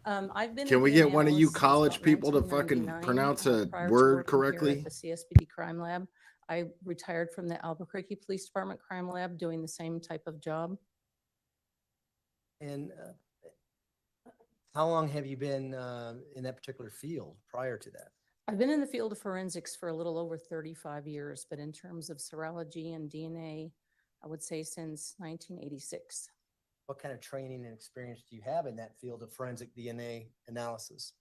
I've been. a Can we DNA get one of you analyst since college about people to fucking 1999, pronounce a prior to word working here correctly? At the CSPD Crime Lab. I retired from the Albuquerque Police Department Crime Lab doing the same type of job. And how long have you been in that particular field prior to that? I've been in the field of forensics for a little over 35 years, but in terms of serology and DNA, I would say since 1986. What kind of training and experience do you have in that field of forensic DNA analysis?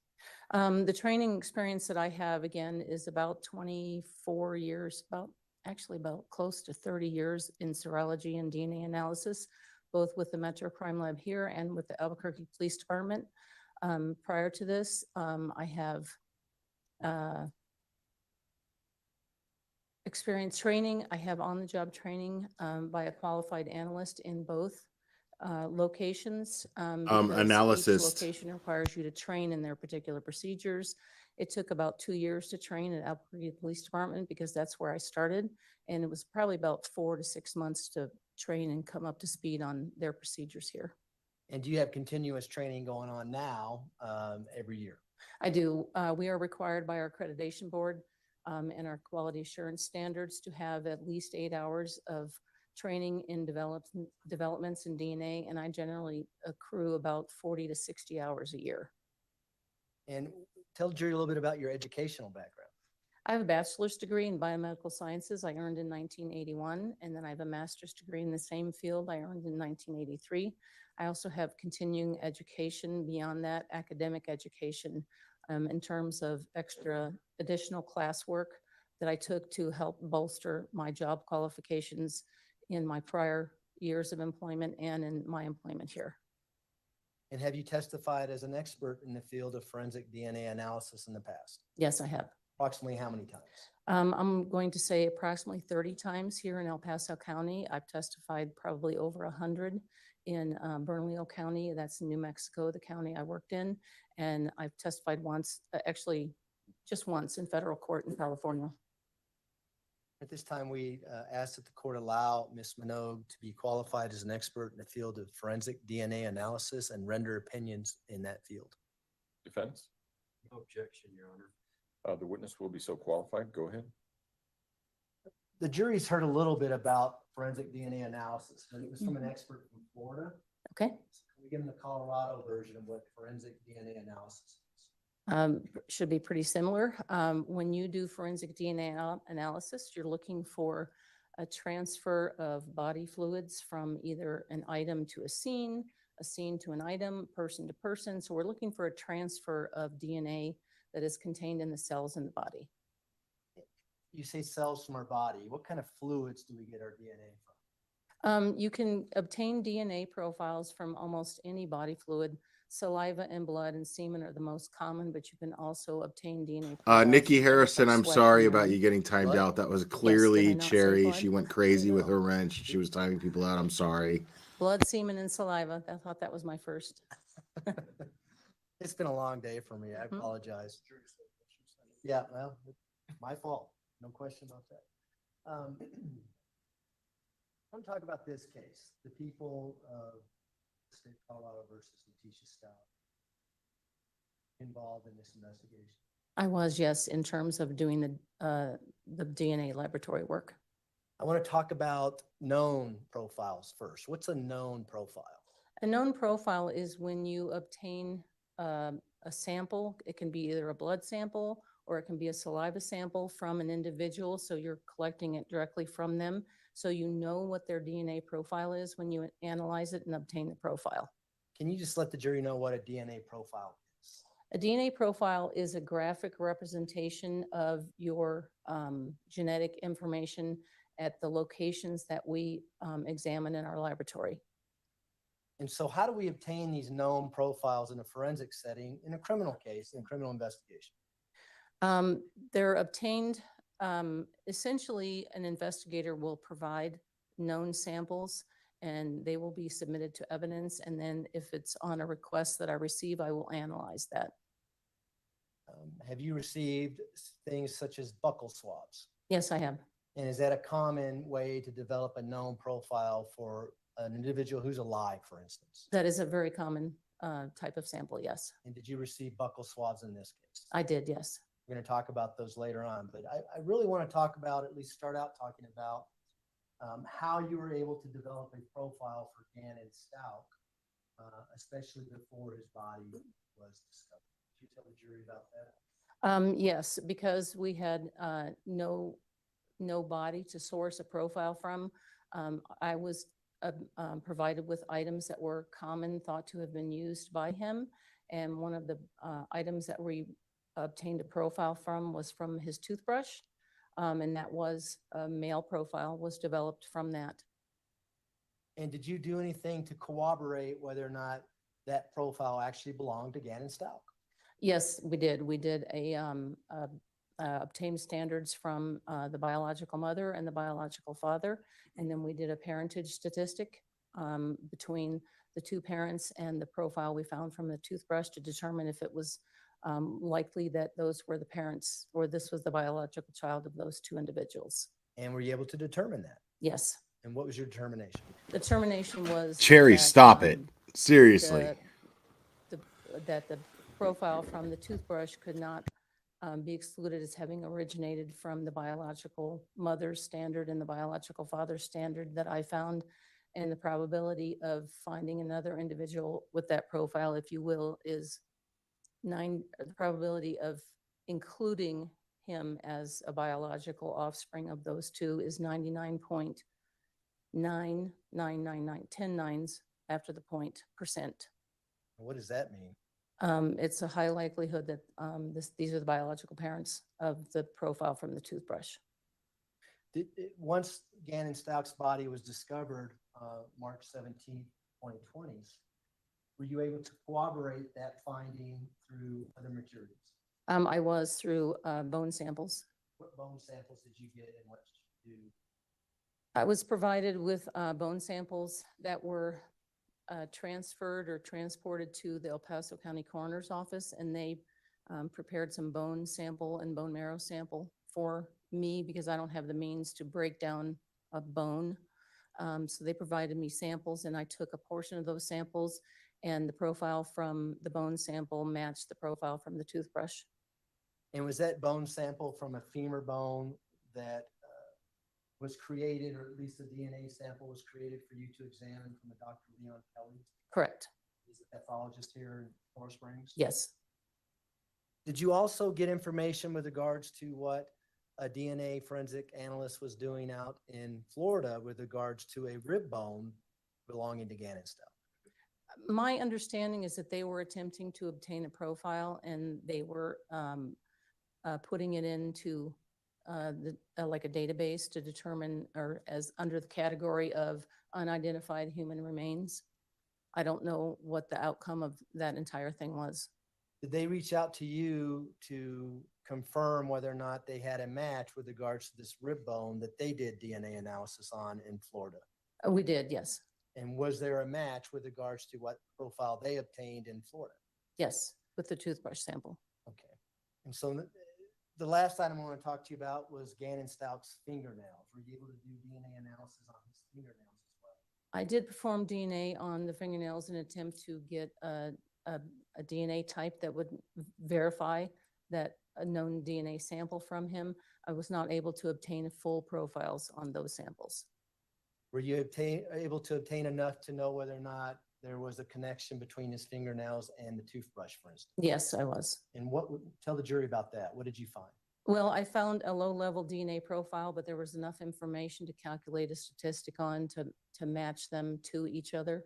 The training experience that I have, again, is about 24 years, about close to 30 years in serology and DNA analysis, both with the Metro Crime Lab here and with the Albuquerque Police Department. Prior to this, I have experience training. I have on-the-job training by a qualified analyst in both locations. Because each Analysis. location requires you to train in their particular procedures. It took about 2 years to train at Albuquerque Police Department because that's where I started. And it was probably about 4 to 6 months to train and come up to speed on their procedures here. And do you have continuous training going on now every year? I do. We are required by our accreditation board and our quality assurance standards to have at least 8 hours of training in developments in DNA, and I generally accrue about 40 to 60 hours a year. And tell the jury a little bit about your educational background. I have a bachelor's degree in biomedical sciences I earned in 1981, and then I have a master's degree in the same field I earned in 1983. I also have continuing education beyond that, academic education, in terms of extra additional classwork that I took to help bolster my job qualifications in my prior years of employment and in my employment here. And have you testified as an expert in the field of forensic DNA analysis in the past? Yes, I have. Approximately how many times? I'm going to say approximately 30 times here in El Paso County. I've testified probably over 100 in Bernalillo County. That's in New Mexico, the county I worked in. And I've testified once, actually just once in federal court in California. At this time, we ask that the court allow Ms. Minogue to be qualified as an expert in the field of forensic DNA analysis and render opinions in that field. Defense? No objection, Your Honor. The witness will be so qualified. Go ahead. The jury's heard a little bit about forensic DNA analysis, but it was from an expert from Florida. Okay. So can we give them the Colorado version of what forensic DNA analysis is? Should be pretty similar. When you do forensic DNA analysis, you're looking for a transfer of body fluids from either an item to a scene to an item, person to person. So we're looking for a transfer of DNA that is contained in the cells in the body. You say cells from our body. What kind of fluids do we get our DNA from? You can obtain DNA profiles from almost any body fluid. Saliva and blood and semen are the most common, but you can also obtain DNA. Nikki profiles Harrison, like I'm sweat sorry and about urine. you getting timed Blood? out. That was did I clearly not say Cherry. blood? She went crazy with her wrench. She was timing people out. I'm sorry. Blood, semen, and saliva. I thought that was my first. It's been a long day for me. I apologize. Yeah, well, my fault. No question about that. I want to talk about this case, the people of the state of Colorado versus Letitia Stout involved in this investigation. I was, yes, in terms of doing the DNA laboratory work. I want to talk about known profiles first. What's a known profile? A known profile is when you obtain a sample. It can be either a blood sample or it can be a saliva sample from an individual, so you're collecting it directly from them, so you know what their DNA profile is when you analyze it and obtain the profile. Can you just let the jury know what a DNA profile is? A DNA profile is a graphic representation of your genetic information at the locations that we examine in our laboratory. And so how do we obtain these known profiles in a forensic setting in a criminal case, in criminal investigation? They're obtained, essentially, an investigator will provide known samples and they will be submitted to evidence. And then if it's on a request that I receive, I will analyze that. Have you received things such as buccal swabs? Yes, I have. And is that a common way to develop a known profile for an individual who's alive, for instance? That is a very common type of sample, yes. And did you receive buccal swabs in this case? I did, yes. We're going to talk about those later on, but I really want to talk about, at least start out talking about how you were able to develop a profile for Gannon Stout, especially before his body was discovered. Could you tell the jury about that? Yes, because we had no body to source a profile from. I was provided with items that were common, thought to have been used by him. And one of the items that we obtained a profile from was from his toothbrush. And that was a male profile was developed from that. And did you do anything to corroborate whether or not that profile actually belonged to Gannon Stout? Yes, we did. We did obtained standards from the biological mother and the biological father. And then we did a parentage statistic between the two parents and the profile we found from the toothbrush to determine if it was likely that those were the parents or this was the biological child of those two individuals. And were you able to determine that? Yes. And what was your determination? The determination was Cherry, that, stop it. Seriously. that the profile from the toothbrush could not be excluded as having originated from the biological mother's standard and the biological father's standard that I found. And the probability of finding another individual with that profile, if you will, is the probability of including him as a biological offspring of those two is 99.9999, 10 nines after the % What does that mean? It's a high likelihood that these are the biological parents of the profile from the toothbrush. Once Gannon Stout's body was discovered, March 17th, 2020, were you able to corroborate that finding through other materials? I was through bone samples. What bone samples did you get and what did you do? I was provided with bone samples that were transferred or transported to the El Paso County Coroner's Office, and they prepared some bone sample and bone marrow sample for me because I don't have the means to break down a bone. So they provided me samples, and I took a portion of those samples, and the profile from the bone sample matched the profile from the toothbrush. And was that bone sample from a femur bone that was created, or at least a DNA sample was created for you to examine from a Dr. Leon Kelly? Correct. He's a pathologist here in Coral Springs? Yes. Did you also get information with regards to what a DNA forensic analyst was doing out in Florida with regards to a rib bone belonging to Gannon Stout? My understanding is that they were attempting to obtain a profile, and they were putting it into like a database to determine, or as under the category of unidentified human remains. I don't know what the outcome of that entire thing was. Did they reach out to you to confirm whether or not they had a match with regards to this rib bone that they did DNA analysis on in Florida? We did, yes. And was there a match with regards to what profile they obtained in Florida? Yes, with the toothbrush sample. Okay. And so the last item I want to talk to you about was Gannon Stout's fingernails. Were you able to do DNA analysis on his fingernails as well? I did perform DNA on the fingernails in an attempt to get a DNA type that would verify that a known DNA sample from him. I was not able to obtain full profiles on those samples. Were you able to obtain enough to know whether or not there was a connection between his fingernails and the toothbrush, for instance. Yes, I was. And tell the jury about that. What did you find? Well, I found a low-level DNA profile, but there was enough information to calculate a statistic on to match them to each other.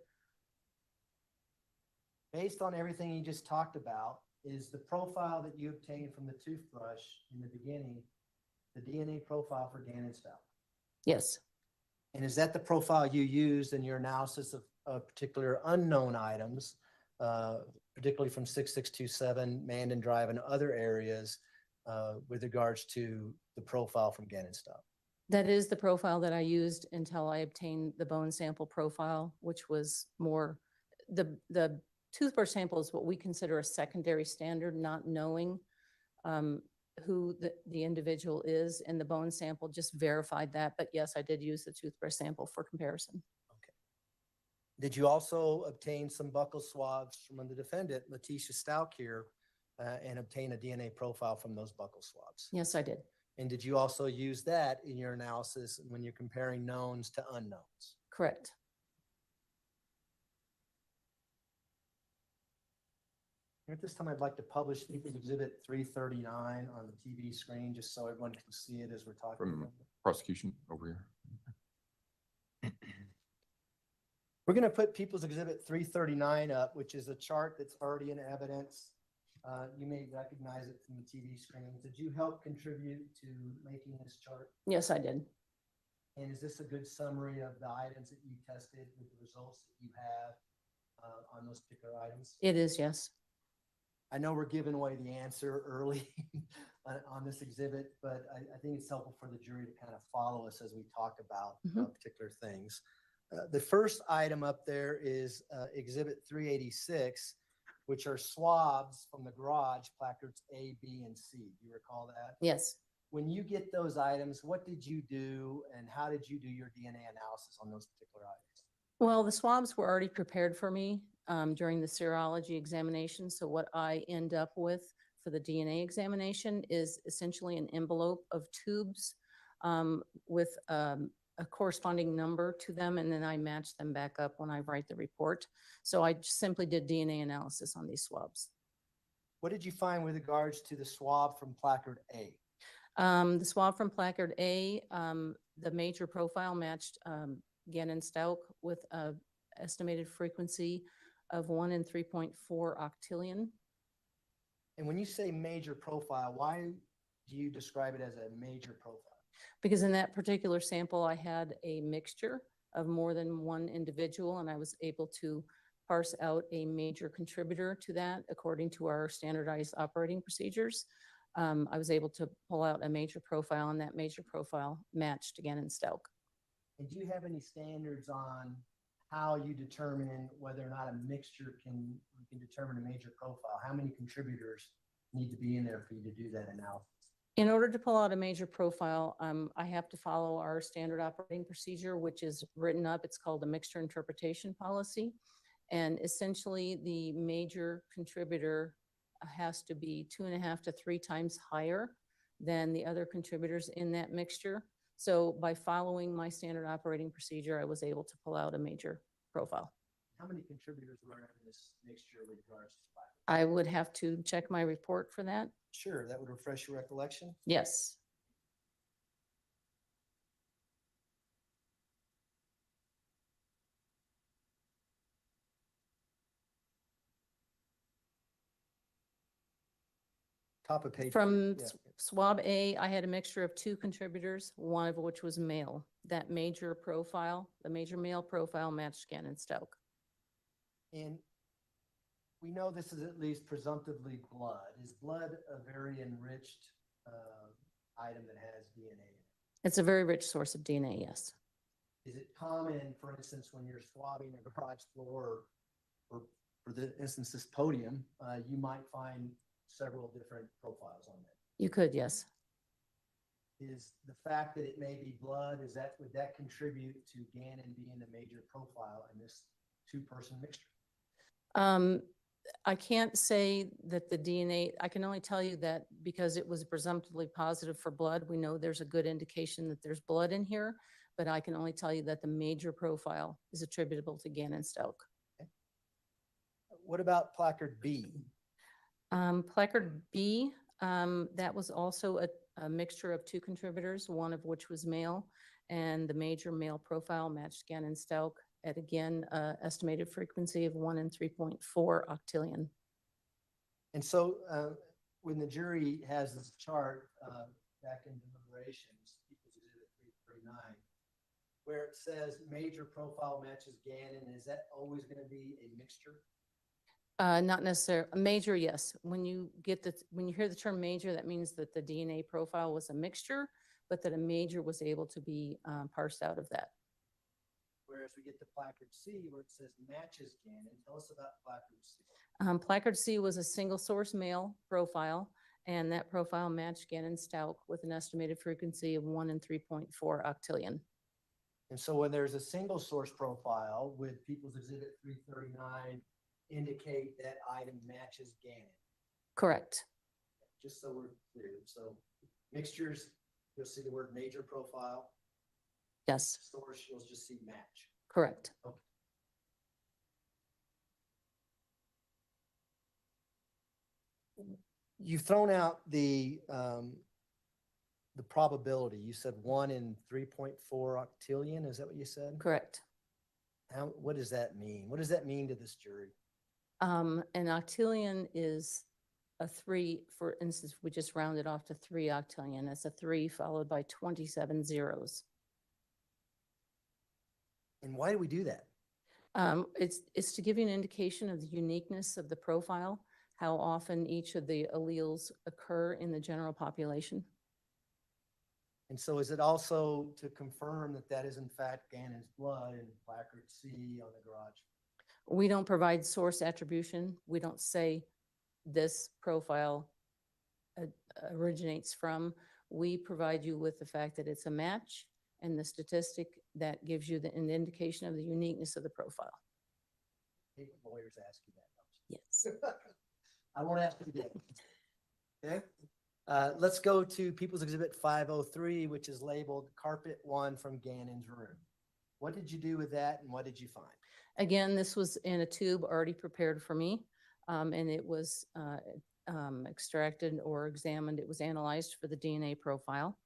Based on everything you just talked about, is the profile that you obtained from the toothbrush in the beginning, the DNA profile for Gannon style? Yes, And is that the profile you used in your analysis of particular unknown items, particularly from 6627, Mandan Drive, and other areas with regards to the profile from Gannon style? that is the profile that I used until I obtained the bone sample profile, which was more, the toothbrush sample is what we consider a secondary standard, not knowing who the individual is, and the bone sample just verified that. But yes, I did use the toothbrush sample for comparison. Okay. Did you also obtain some buccal swabs from the defendant, Letitia Stout here, and obtain a DNA profile from those buccal swabs? Yes, I did. And did you also use that in your analysis when you're comparing knowns to unknowns? Correct. At this time, I'd like to publish Exhibit 339 on the TV screen, just so everyone can see it as we're talking. From prosecution over here. We're going to put People's Exhibit 339 up, which is a chart that's already in evidence. You may recognize it from the TV screen. Did you help contribute to making this chart? Yes, I did. And is this a good summary of the items that you tested with the results that you have on those particular items? It is, yes. I know we're giving away the answer early on this exhibit, but I think it's helpful for the jury to kind of follow us as we talk about particular things. The first item up there is Exhibit 386, which are swabs from the garage, placards A, B, and C. Do you recall that? Yes. When you get those items, what did you do and how did you do your DNA analysis on those particular items? Well, the swabs were already prepared for me during the serology examination. So what I end up with for the DNA examination is essentially an envelope of tubes with a corresponding number to them, and then I match them back up when I write the report. So I just simply did DNA analysis on these swabs. What did you find with regards to the swab from placard A? The swab from placard A, the major profile matched Gannon Stauk with a estimated frequency of 1 in 3.4 octillion. And when you say major profile, why do you describe it as a major profile? Because in that particular sample, I had a mixture of more than one individual, and I was able to parse out a major contributor to that according to our standardized operating procedures. I was able to pull out a major profile, and that major profile matched Gannon Stauk. And do you have any standards on how you determine whether or not a mixture can determine a major profile? How many contributors need to be in there for you to do that analysis? In order to pull out a major profile, I have to follow our standard operating procedure, which is written up. It's called a mixture interpretation policy. And essentially, the major contributor has to be 2.5 to 3 times higher than the other contributors in that mixture. So by following my standard operating procedure, I was able to pull out a major profile. How many contributors were in this mixture with regards to plaque? I would have to check my report for that. Sure, that would refresh your recollection. Yes. Top of page. From yeah. swab A, I had a mixture of 2 contributors, one of which was male. That major profile, the major male profile matched Gannon Stauk. And we know this is at least presumptively blood. Is blood a very enriched item that has DNA in it? It's a very rich source of DNA, yes. Is it common, for instance, when you're swabbing a garage floor or for the instance, this podium, you might find several different profiles on it? You could, yes. Is the fact that it may be blood, would that contribute to Gannon being a major profile in this 2-person mixture? I can't say that the DNA, I can only tell you that because it was presumptively positive for blood, we know there's a good indication that there's blood in here, but I can only tell you that the major profile is attributable to Gannon Stauk. Okay. What about placard B? Placard B, that was also a mixture of two contributors, one of which was male, and the major male profile matched Gannon Stelk at, again, estimated frequency of 1 in 3.4 octillion. And so when the jury has this chart back in deliberations, People's Exhibit 339, where it says major profile matches Gannon, is that always going to be a mixture? Not necessarily. A major, yes. When you hear the term major, that means that the DNA profile was a mixture, but that a major was able to be parsed out of that. Whereas we get to placard C where it says matches Gannon. Tell us about placard C. Placard C was a single source male profile, and that profile matched Gannon Stelk with an estimated frequency of 1 in 3.4 octillion. And so when there's a single source profile, would People's Exhibit 339 indicate that item matches Gannon? Correct. Just so we're clear. So mixtures, you'll see the word major profile. Yes, Source, you'll just see match. correct. Okay. You've thrown out the probability. You said 1 in 3.4 octillion. Is that what you said? Correct. What does that mean? What does that mean to this jury? An octillion is a 3, for instance, we just rounded off to 3 octillion. It's a 3 followed by 27 zeros. And why do we do that? It's to give you an indication of the uniqueness of the profile, how often each of the alleles occur in the general population. And so is it also to confirm that that is in fact Gannon's blood in placard C on the garage? We don't provide source attribution. We don't say this profile originates from. We provide you with the fact that it's a match and the statistic that gives you an indication of the uniqueness of the profile. Hey, lawyers ask you that. Yes. I won't ask you that. Okay. Let's go to People's Exhibit 503, which is labeled Carpet 1 from Gannon's room. What did you do with that and what did you find? Again, this was in a tube already prepared for me, and it was extracted or examined. It was analyzed for the DNA profile.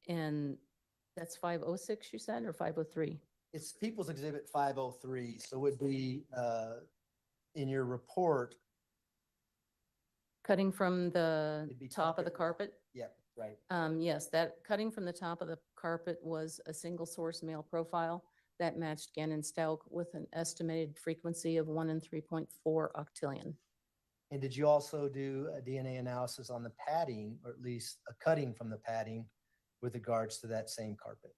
And that's 506, you said, or 503? It's People's Exhibit 503, so it would be in your report. Cutting from the It'd be top of the carpet. carpet? Yeah, right. Yes, that cutting from the top of the carpet was a single source male profile that matched Gannon Stelk with an estimated frequency of 1 in 3.4 octillion. And did you also do a DNA analysis on the padding, or at least a cutting from the padding with regards to that same carpet?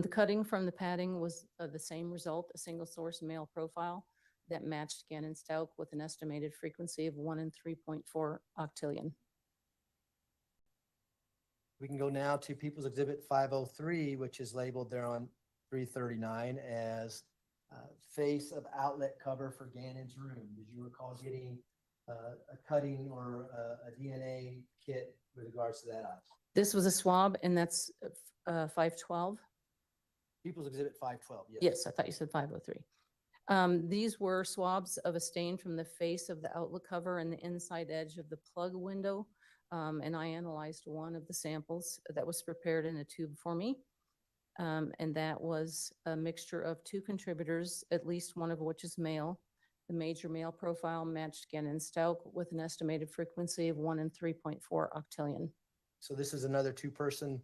The cutting from the padding was the same result, a single source male profile that matched Gannon Stelk with an estimated frequency of 1 in 3.4 octillion. We can go now to People's Exhibit 503, which is labeled there on 339 as face of outlet cover for Gannon's room. Did you recall getting a cutting or a DNA kit with regards to that item? This was a swab, and that's 512. People's Exhibit 512, yes. Yes, I thought you said 503. These were swabs of a stain from the face of the outlet cover and the inside edge of the plug window. And I analyzed one of the samples that was prepared in a tube for me. And that was a mixture of two contributors, at least one of which is male. The major male profile matched Gannon Stelk with an estimated frequency of 1 in 3.4 octillion. So this is another two-person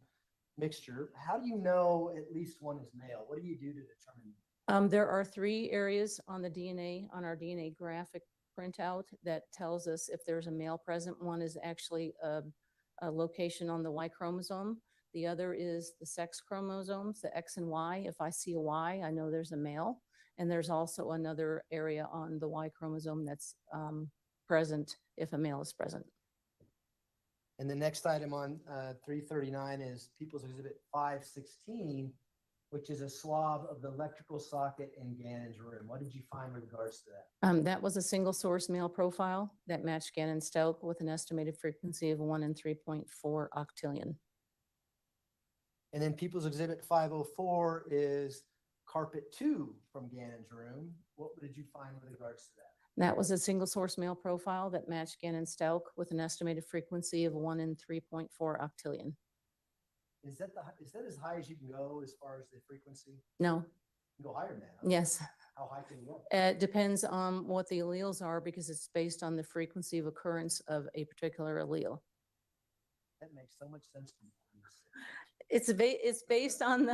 mixture. How do you know at least one is male? What do you do to determine? There are 3 areas on the DNA, on our DNA graphic printout that tells us if there's a male present. One is actually a location on the Y chromosome. The other is the sex chromosomes, the X and Y. If I see a Y, I know there's a male. And there's also another area on the Y chromosome that's present if a male is present. And the next item on 339 is People's Exhibit 516, which is a swab of the electrical socket in Gannon's room. What did you find with regards to that? That was a single source male profile that matched Gannon Stelk with an estimated frequency of 1 in 3.4 octillion. And then People's Exhibit 504 is carpet 2 from Gannon's room. What did you find with regards to that? That was a single source male profile that matched Gannon Stelk with an estimated frequency of 1 in 3.4 octillion. Is that as high as you can go as far as the frequency? No, You can go higher than that. Huh? yes. How high can you go? It depends on what the alleles are because it's based on the frequency of occurrence of a particular allele. That makes so much sense to me. It's based on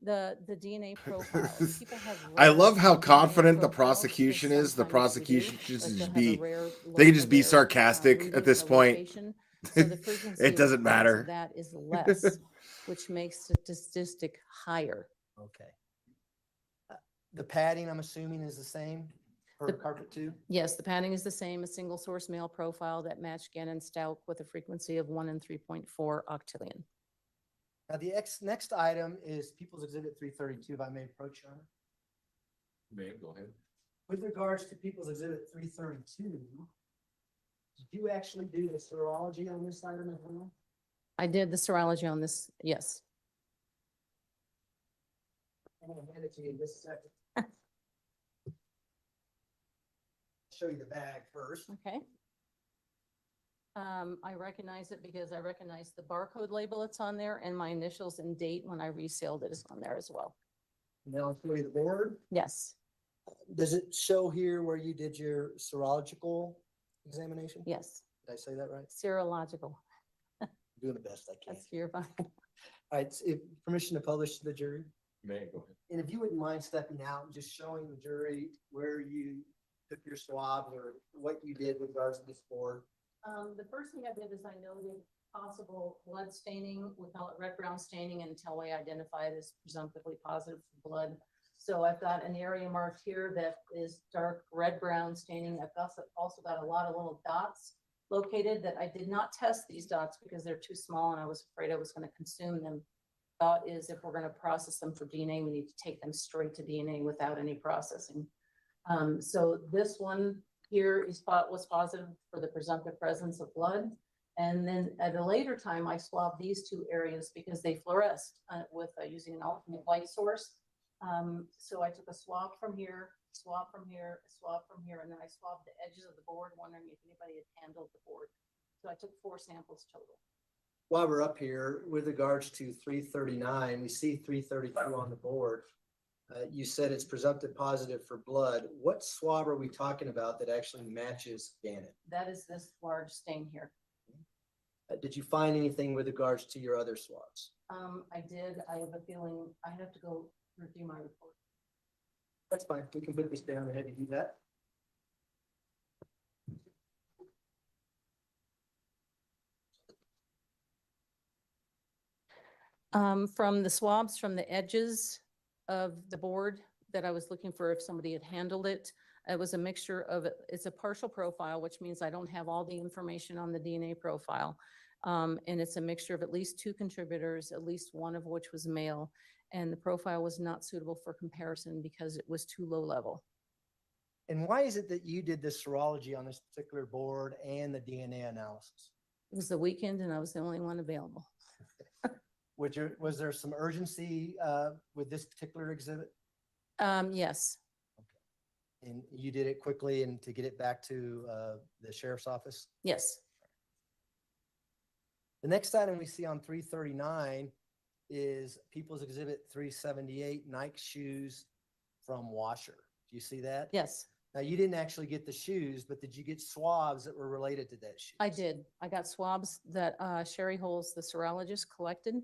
the DNA profile. People have I rare love how DNA confident the profiles, prosecution because is. The sometimes they do, prosecution should like they'll just have a be, rare they can lo- just a be rare, sarcastic lesion at this or point. location. So the frequency It of doesn't occurrence matter. of that is less, which makes the statistic higher. Okay. The padding, I'm assuming, is the same for The- carpet 2? Yes, the padding is the same, a single source male profile that matched Gannon Stelk with a frequency of 1 in 3.4 octillion. Now, the next item is People's Exhibit 332, if I may approach, Your Honor. May, go ahead. With regards to People's Exhibit 332, did you actually do the serology on this item as well? I did the serology on this, yes. I'm gonna hand it to you in just a second. Show you the bag first. Okay. I recognize it because I recognize the barcode label that's on there and my initials and date when I resealed it is on there as well. Now I'll show you the board. Yes, Does it show here where you did your serological examination? yes, Did I say that right? serological. I'm doing the best I can. That's your fine. All right, if permission to publish to the jury. May, go ahead. And if you wouldn't mind stepping out and just showing the jury where you took your swabs or what you did with regards to this board. The first thing I did is I noted possible blood staining. We call it red brown staining until we identify it as presumptively positive for blood. So I've got an area marked here that is dark red brown staining. I've also got a lot of little dots located that I did not test these dots because they're too small and I was afraid I was going to consume them. Thought is if we're going to process them for DNA, we need to take them straight to DNA without any processing. So this one here was positive for the presumptive presence of blood. And then at a later time, I swabbed these two areas because they fluoresced with using an alternate light source. So I took a swab from here, swab from here, swab from here, and then I swabbed the edges of the board, wondering if anybody had handled the board. So I took 4 samples total. While we're up here, with regards to 339, we see 332 on the board. You said it's presumptive positive for blood. What swab are we talking about that actually matches Gannon? That is this large stain here. Did you find anything with regards to your other swabs? I did. I have a feeling I have to go review my report. That's fine. We can put this down ahead and do that. From the swabs from the edges of the board that I was looking for if somebody had handled it, it was a mixture of, it's a partial profile, which means I don't have all the information on the DNA profile. And it's a mixture of at least 2 contributors, at least one of which was male. And the profile was not suitable for comparison because it was too low level. And why is it that you did the serology on this particular board and the DNA analysis? It was the weekend and I was the only one available. Was there some urgency with this particular exhibit? Yes, And you did it quickly and to get it back to the sheriff's office? yes. The next item we see on 339 is People's Exhibit 378, Nike shoes from washer. Do you see that? Yes, Now, you didn't actually get the shoes, but did you get swabs that were related to that shoe? I did. I got swabs that Sherry Holes, the serologist, collected.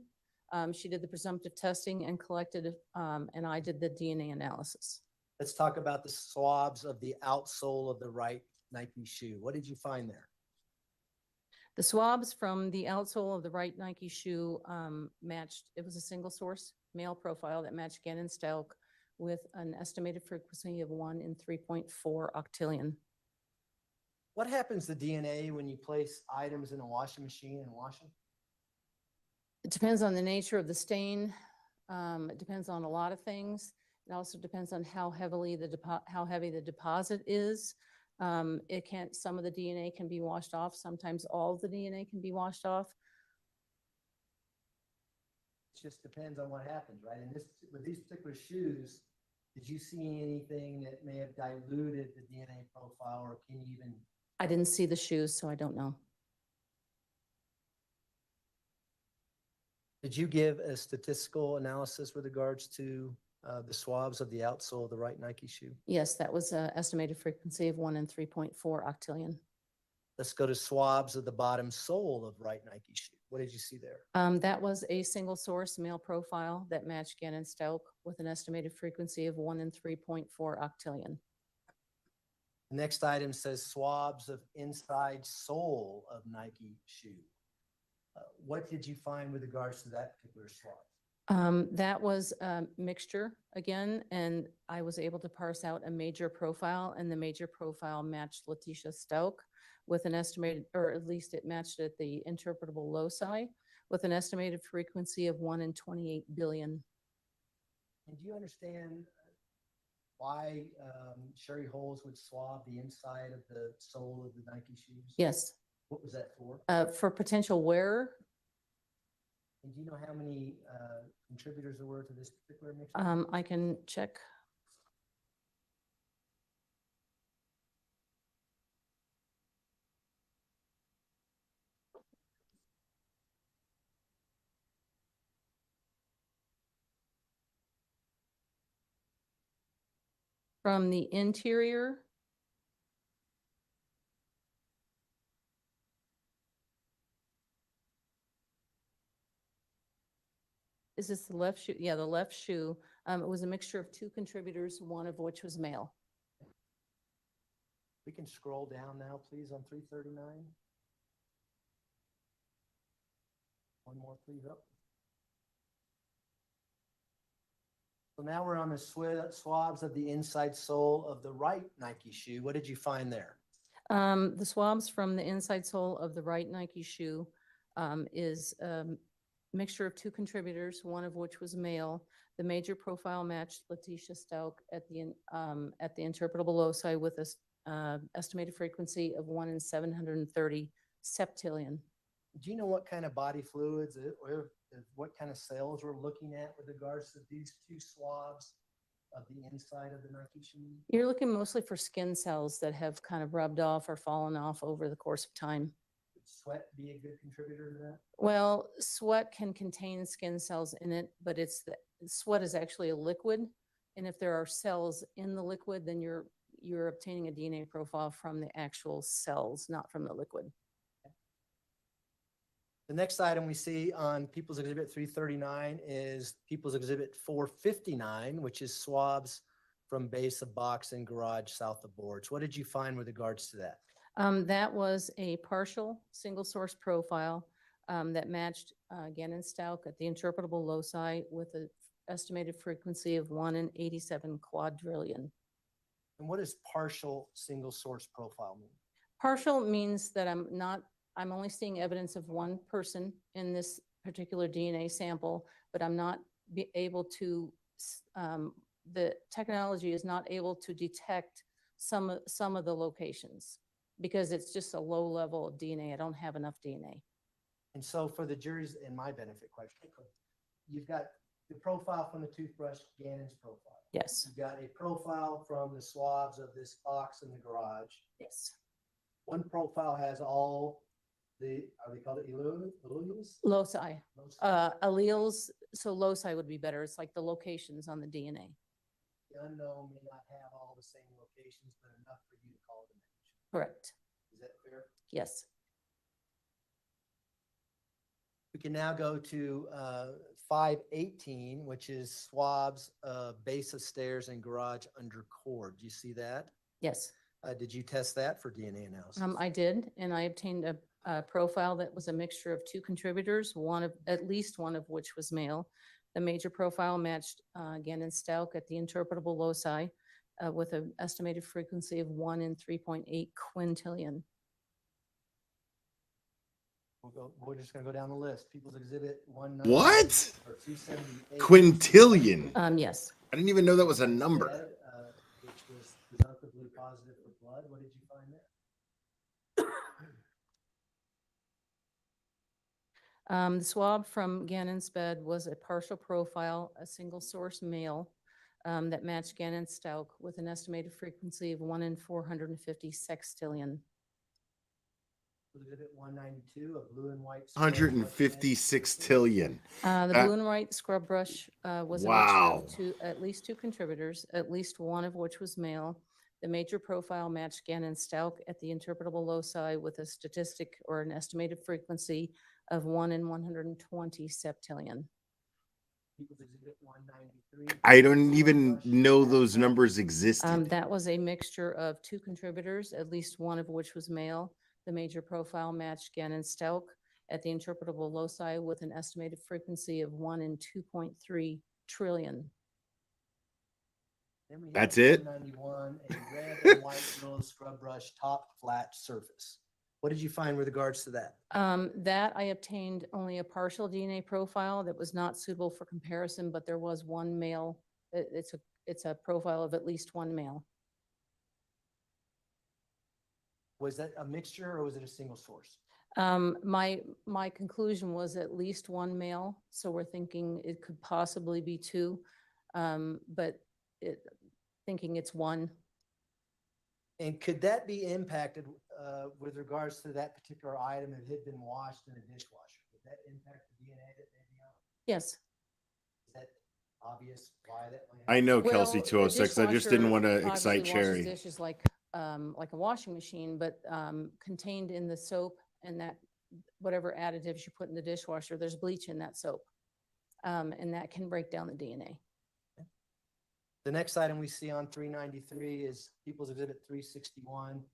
She did the presumptive testing and collected, and I did the DNA analysis. Let's talk about the swabs of the outsole of the right Nike shoe. What did you find there? The swabs from the outsole of the right Nike shoe matched, it was a single source male profile that matched Gannon Stelk with an estimated frequency of 1 in 3.4 octillion. What happens to DNA when you place items in a washing machine and wash them? It depends on the nature of the stain. It depends on a lot of things. It also depends on how heavy the deposit is. Some of the DNA can be washed off. Sometimes all of the DNA can be washed off. just depends on what happens, right? And this, with these particular shoes, did you see anything that may have diluted the DNA profile, or can you even? I didn't see the shoes, so I don't know. Did you give a statistical analysis with regards to the swabs of the outsole of the right Nike shoe? Yes, that was an estimated frequency of 1 in 3.4 octillion. Let's go to swabs of the bottom sole of right Nike shoe. What did you see there? That was a single source male profile that matched Gannon Stauch with an estimated frequency of 1 in 3.4 octillion. The next item says swabs of inside sole of Nike shoe. What did you find with regards to that particular swab? That was a mixture again, and I was able to parse out a major profile, and the major profile matched Letitia Stauch with an estimated, or at least it matched at the interpretable loci with an estimated frequency of 1 in 28 billion. And do you understand why Sherry Holes would swab the inside of the sole of the Nike shoes? Yes. What was that for? For potential wearer, And do you know how many contributors there were to this particular mixture? I can check. From the interior, is this the left shoe? Yeah, the left shoe. It was a mixture of 2 contributors, one of which was male. We can scroll down now, please, on 339. One more, please, up. So now we're on the swabs of the inside sole of the right Nike shoe. What did you find there? The swabs from the inside sole of the right Nike shoe is a mixture of 2 contributors, one of which was male. The major profile matched Letitia Stauch at the interpretable loci with a estimated frequency of 1 in 730 septillion. Do you know what kind of body fluids or what kind of cells we're looking at with regards to these 2 swabs of the inside of the Nike shoe? You're looking mostly for skin cells that have kind of rubbed off or fallen off over the course of time. Would sweat be a good contributor to that? Well, sweat can contain skin cells in it, but sweat is actually a liquid. And if there are cells in the liquid, then you're obtaining a DNA profile from the actual cells, not from the liquid. The next item we see on People's Exhibit 339 is People's Exhibit 459, which is swabs from base of box and garage south of boards. What did you find with regards to that? That was a partial single source profile that matched Gannon Stauch at the interpretable loci with an estimated frequency of 1 in 87 quadrillion. And what does partial single source profile mean? Partial means that I'm only seeing evidence of one person in this particular DNA sample, but I'm not able to, the technology is not able to detect some of the locations because it's just a low level of DNA. I don't have enough DNA. And so for the jury's and my benefit, quite frankly, you've got the profile from the toothbrush, Gannon's profile. Yes. You've got a profile from the swabs of this box in the garage. Yes. One profile has all are they called alleles? Loci. Alleles, so loci would be better. It's like the locations on the DNA. The unknown may not have all the same locations, but enough for you to call it a match. Correct. Is that fair? Yes. We can now go to 518, which is swabs base of stairs and garage under cord. Do you see that? Yes. Did you test that for DNA analysis? I did, and I obtained a profile that was a mixture of 2 contributors, at least one of which was male. The major profile matched Gannon Stauch at the interpretable loci with an estimated frequency of 1 in 3.8 quintillion. We're just going to go down the list. People's Exhibit 1. What? Or 278. Quintillion. Yes. I didn't even know that was a number. Which was presumptively positive for blood. What did you find there? The swab from Gannon's bed was a partial profile, a single source male that matched Gannon's Stout with an estimated frequency of 1 in 450 sextillion. Exhibit 192, a blue and white. scrub brush 156 matched tillion. The That- blue and white scrub brush was a mixture Wow. of at least two contributors, at least one of which was male. The major profile matched Gannon's Stout at the interpretable loci with a statistic or an estimated frequency of 1 in 120 septillion. People's Exhibit 193. I don't even know those numbers existed. That was a mixture of two contributors, at least one of which was male. The major profile matched Gannon's Stout at the interpretable loci with an estimated frequency of 1 in 2.3 trillion. Then we have That's it? 191, a red and white yellow scrub brush top flat surface. What did you find with regards to that? That I obtained only a partial DNA profile that was not suitable for comparison, but there was one male. It's a profile of at least one male. Was that a mixture or was it a single source? My conclusion was at least one male, so we're thinking it could possibly be two, but thinking it's one. And could that be impacted with regards to that particular item if it had been washed in a dishwasher? Would that impact the DNA that may be on? Yes. Is that obvious why that might I happen? know Well, Kelsey a 206. I just didn't dishwasher want to obviously excite washes Cherry. dishes like a washing machine, but contained in the soap and that whatever additives you put in the dishwasher, there's bleach in that soap. And that can break down the DNA. The next item we see on 393 is People's Exhibit 361,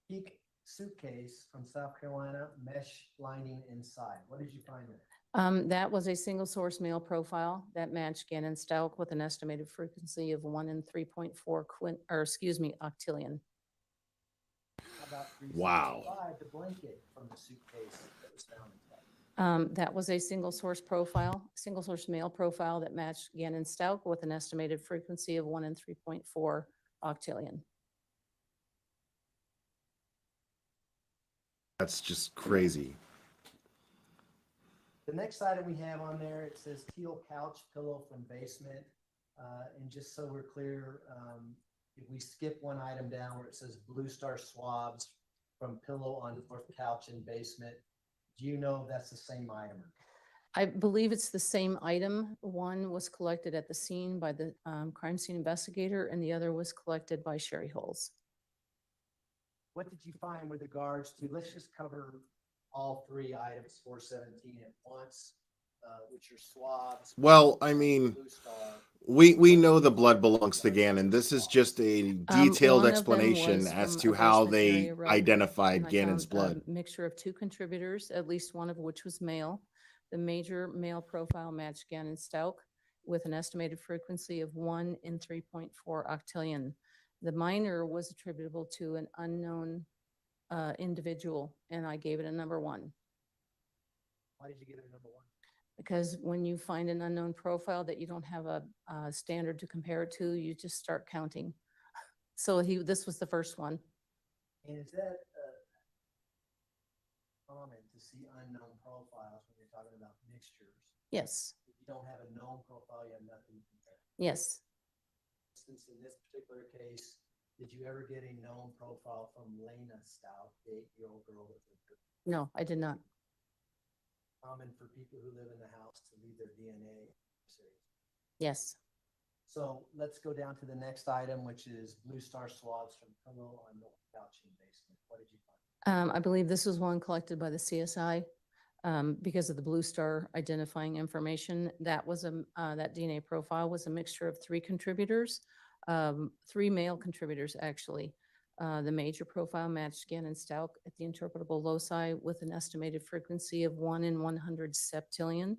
Peak suitcase from South Carolina, mesh lining inside. What did you find there? That was a single source male profile that matched Gannon Stout with an estimated frequency of 1 in 3.4 octillion. How about Wow. 365, the blanket from the suitcase that was found inside? That was a single source male profile that matched Gannon Stout with an estimated frequency of 1 in 3.4 octillion. That's just crazy. The next item we have on there, it says teal couch pillow from basement. And just so we're clear, if we skip one item down where it says Blue Star swabs from pillow on north couch in basement, do you know if that's the same item? I believe it's the same item. One was collected at the scene by the crime scene investigator and the other was collected by Sherry Holes. What did you find with regards to, let's just cover all three items, 417 at once, which are swabs. Well, I mean, Blue Star. we know the blood belongs to Gannon. This is just a detailed One of them explanation was as from to a how basement they area road, identified and I Gannon's found blood. a mixture of two contributors, at least one of which was male. The major male profile matched Gannon Stout with an estimated frequency of 1 in 3.4 octillion. The minor was attributable to an unknown individual, and I gave it a number 1. Why did you give it a number 1? Because when you find an unknown profile that you don't have a standard to compare it to, you just start counting. So this was the first one. And is that common to see unknown profiles when you're talking about mixtures? Yes, If you don't have a known profile, you have nothing to compare. yes. For instance, in this particular case, did you ever get a known profile from Lena Stout, the 8-year-old girl that lived with you? No, I did not. Common for people who live in the house to leave their DNA. Yes. So let's go down to the next item, which is Blue Star swabs from pillow on the couch in basement. What did you find? I believe this was one collected by the CSI because of the Blue Star identifying information. That was that DNA profile was a mixture of 3 contributors, 3 male contributors actually. The major profile matched Gannon Stout at the interpretable loci with an estimated frequency of 1 in 100 septillion,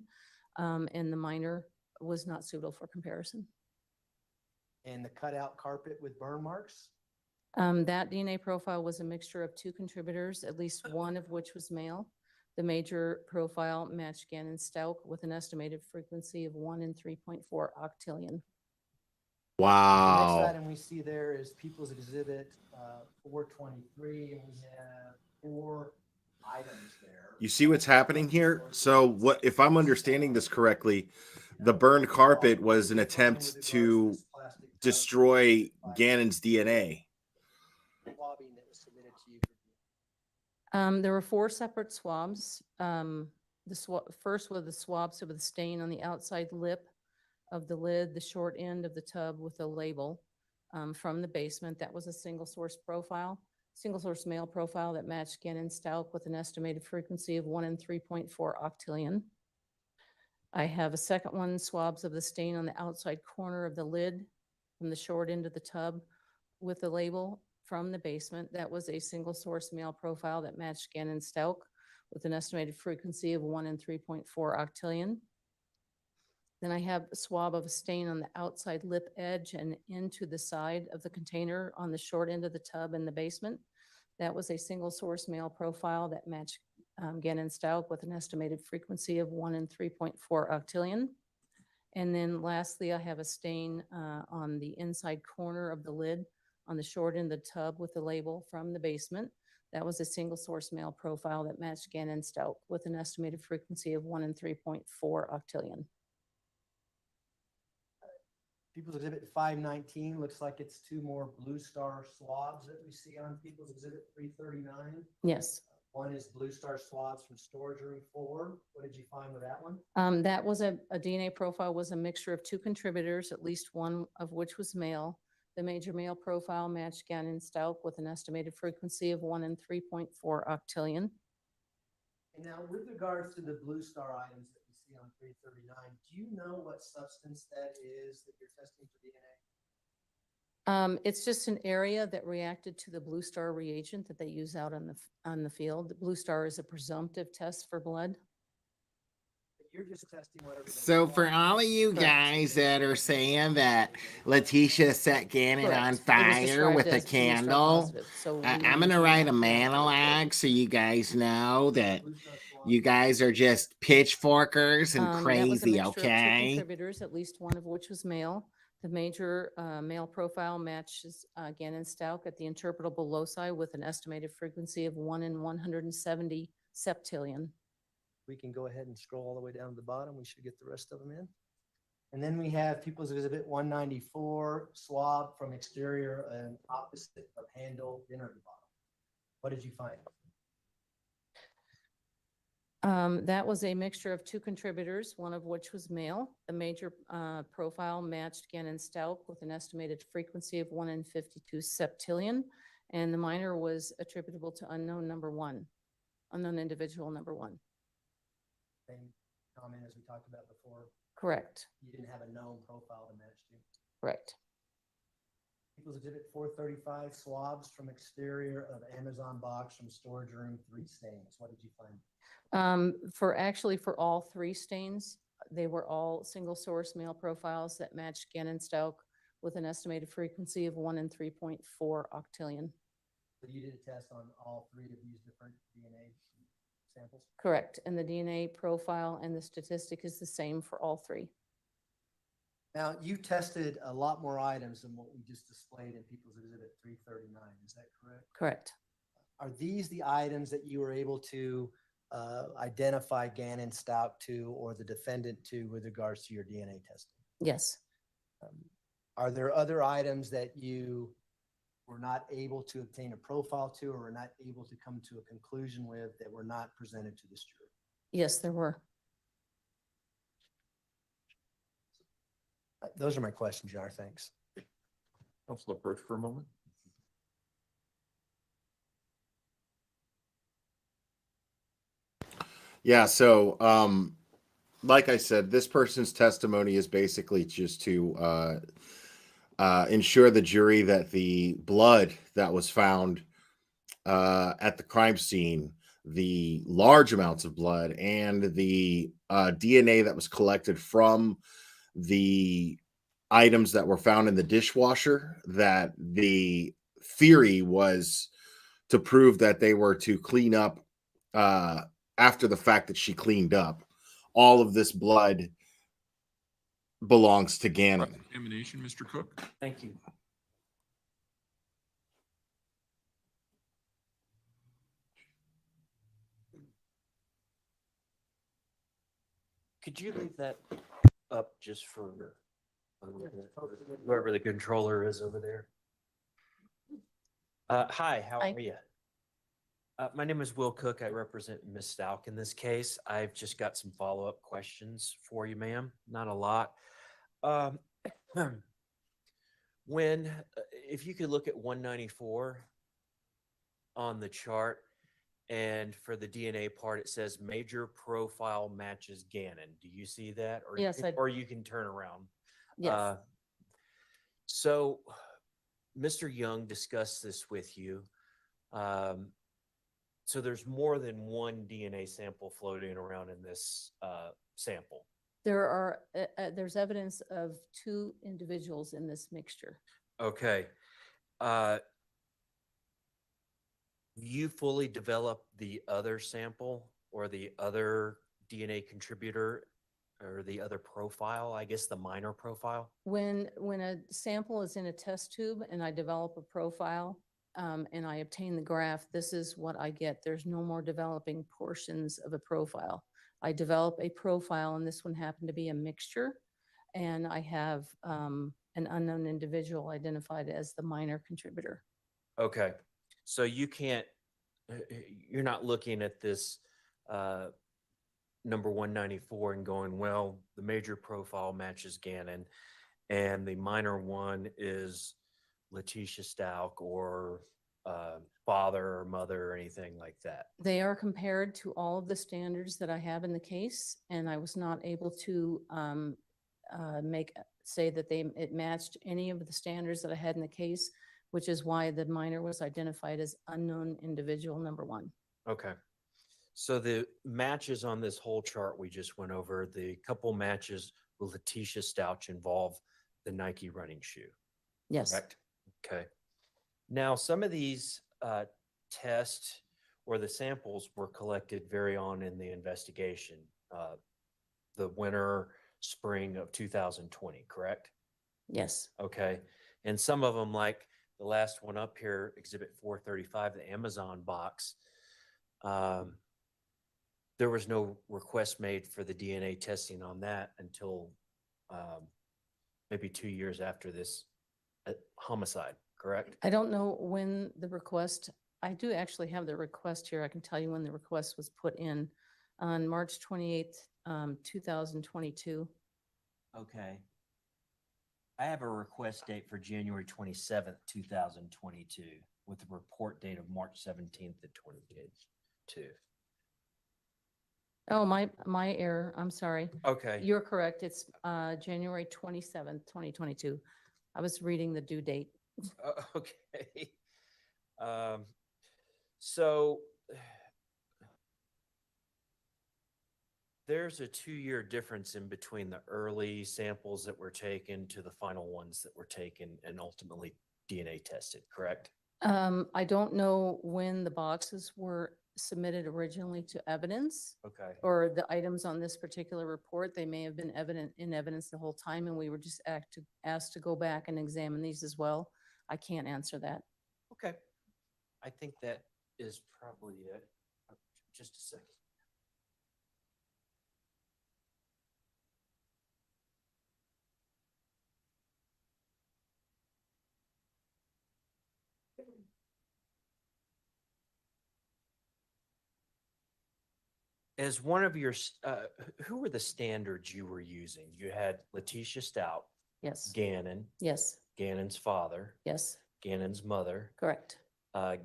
and the minor was not suitable for comparison. And the cutout carpet with burn marks? That DNA profile was a mixture of 2 contributors, at least one of which was male. The major profile matched Gannon Stout with an estimated frequency of 1 in 3.4 octillion. The Wow. next item we see there is People's Exhibit 423, and we have 4 items there. You see what's happening here? So what if I'm understanding this correctly, the burned carpet was an attempt to destroy Gannon's DNA. Swabbing that was submitted to you. There were 4 separate swabs. First was the swabs with the stain on the outside lip of the lid, the short end of the tub with a label from the basement. That was a single source male profile that matched Gannon Stalk with an estimated frequency of 1 in 3.4 octillion. I have a second one, swabs of the stain on the outside corner of the lid from the short end of the tub with the label from the basement. That was a single source male profile that matched Gannon Stalk with an estimated frequency of 1 in 3.4 octillion. Then I have a swab of a stain on the outside lip edge and into the side of the container on the short end of the tub in the basement. That was a single source male profile that matched Gannon Stalk with an estimated frequency of 1 in 3.4 octillion. And then lastly, I have a stain on the inside corner of the lid on the short end of the tub with the label from the basement. That was a single source male profile that matched Gannon Stalk with an estimated frequency of 1 in 3.4 octillion. People's Exhibit 519 looks like it's 2 more Blue Star swabs that we see on People's Exhibit 339. Yes. One is Blue Star swabs from storage room 4. What did you find with that one? That was a DNA profile was a mixture of 2 contributors, at least one of which was male. The major male profile matched Gannon Stalk with an estimated frequency of 1 in 3.4 octillion. And now with regards to the Blue Star items that we see on 339, do you know what substance that is that you're testing for DNA? It's just an area that reacted to the Blue Star reagent that they use out on the field. The Blue Star is a presumptive test for blood. But you're just testing whatever. So for all of you guys that are saying that Letitia set Gannon Correct. on It was fire described with a as Blue Star candle, positive, so we I'm use gonna the write a exact- monologue so you guys know that you guys are just pitchforkers and That was a crazy, mixture of 2 okay? contributors, at least one of which was male. The major male profile matches Gannon Stalk at the interpretable loci with an estimated frequency of 1 in 170 septillion. We can go ahead and scroll all the way down to the bottom. We should get the rest of them in. And then we have People's Exhibit 194, swab from exterior and opposite of handle inner bottom. What did you find? That was a mixture of 2 contributors, one of which was male. The major profile matched Gannon Stalk with an estimated frequency of 1 in 52 septillion, and the minor was attributable to unknown individual number 1. Same comment as we talked about before. Correct. You didn't have a known profile to match to. Correct. People's Exhibit 435, swabs from exterior of Amazon box from storage room 3 stains. What did you find? For all 3 stains, they were all single source male profiles that matched Gannon Stalk with an estimated frequency of 1 in 3.4 octillion. So you did a test on all 3 of these different DNA samples? Correct. And the DNA profile and the statistic is the same for all 3. Now, you tested a lot more items than what we just displayed in People's Exhibit 339. Is that correct? Correct. Are these the items that you were able to identify Gannon Stalk to or the defendant to with regards to your DNA testing? Yes. Are there other items that you were not able to obtain a profile to or were not able to come to a conclusion with that were not presented to this jury? Yes, there were. Those are my questions, Jar. Thanks. Council approach for a moment. Yeah, so like I said, this person's testimony is basically just to ensure the jury that the blood that was found at the crime scene, the large amounts of blood, and the DNA that was collected from the items that were found in the dishwasher, that the theory was to prove that they were to clean up after the fact that she cleaned up. All of this blood belongs to Gannon. Examination, Mr. Cook. Thank you. Could you leave that up just for whoever the controller is over there? Hi, how Hi. are you? My name is Will Cook. I represent Ms. Stalk in this case. I've just got some follow-up questions for you, ma'am. Not a lot. Um, if you could look at 194 on the chart, and for the DNA part, it says major profile matches Gannon. Do you see that? Or Yes, or you can turn around. Yes. So Mr. Young discussed this with you. So there's more than one DNA sample floating around in this sample. There's evidence of 2 individuals in this mixture. Okay. You fully developed the other sample or the other DNA contributor or the other profile, I guess the minor profile? When a sample is in a test tube and I develop a profile, and I obtain the graph, this is what I get. There's no more developing portions of a profile. I develop a profile, and this one happened to be a mixture, and I have an unknown individual identified as the minor contributor. Okay. So you can't, you're not looking at this number 194 and going, well, the major profile matches Gannon and the minor one is Letitia Stalk or father or mother or anything like that. They are compared to all of the standards that I have in the case, and I was not able to say that it matched any of the standards that I had in the case, which is why the minor was identified as unknown individual number 1. Okay. So the matches on this whole chart we just went over, the couple matches with Letitia Stouch involve the Nike running shoe. Yes. Correct? Okay. Now, some of these tests or the samples were collected very on in the investigation, the winter, spring of 2020, correct? Yes. Okay. And some of them, like the last one up here, Exhibit 435, the Amazon box, there was no request made for the DNA testing on that until maybe 2 years after this homicide, correct? I don't know when the request, I do actually have the request here. I can tell you when the request was put in on March 28th, 2022. Okay. I have a request date for January 27th, 2022, with a report date of March 17th to 22. Oh, my error. I'm sorry. Okay. You're correct. It's January 27th, 2022. I was reading the due date. Okay. So there's a 2-year difference in between the early samples that were taken to the final ones that were taken and ultimately DNA tested, correct? I don't know when the boxes were submitted originally to evidence. Okay. Or the items on this particular report. They may have been in evidence the whole time, and we were just asked to go back and examine these as well. I can't answer that. Okay. I think that is probably it. Just a second. As one of your, who were the standards you were using? You had Letitia Stout, Yes. Gannon, Yes. Gannon's father, Yes. Gannon's mother, Correct.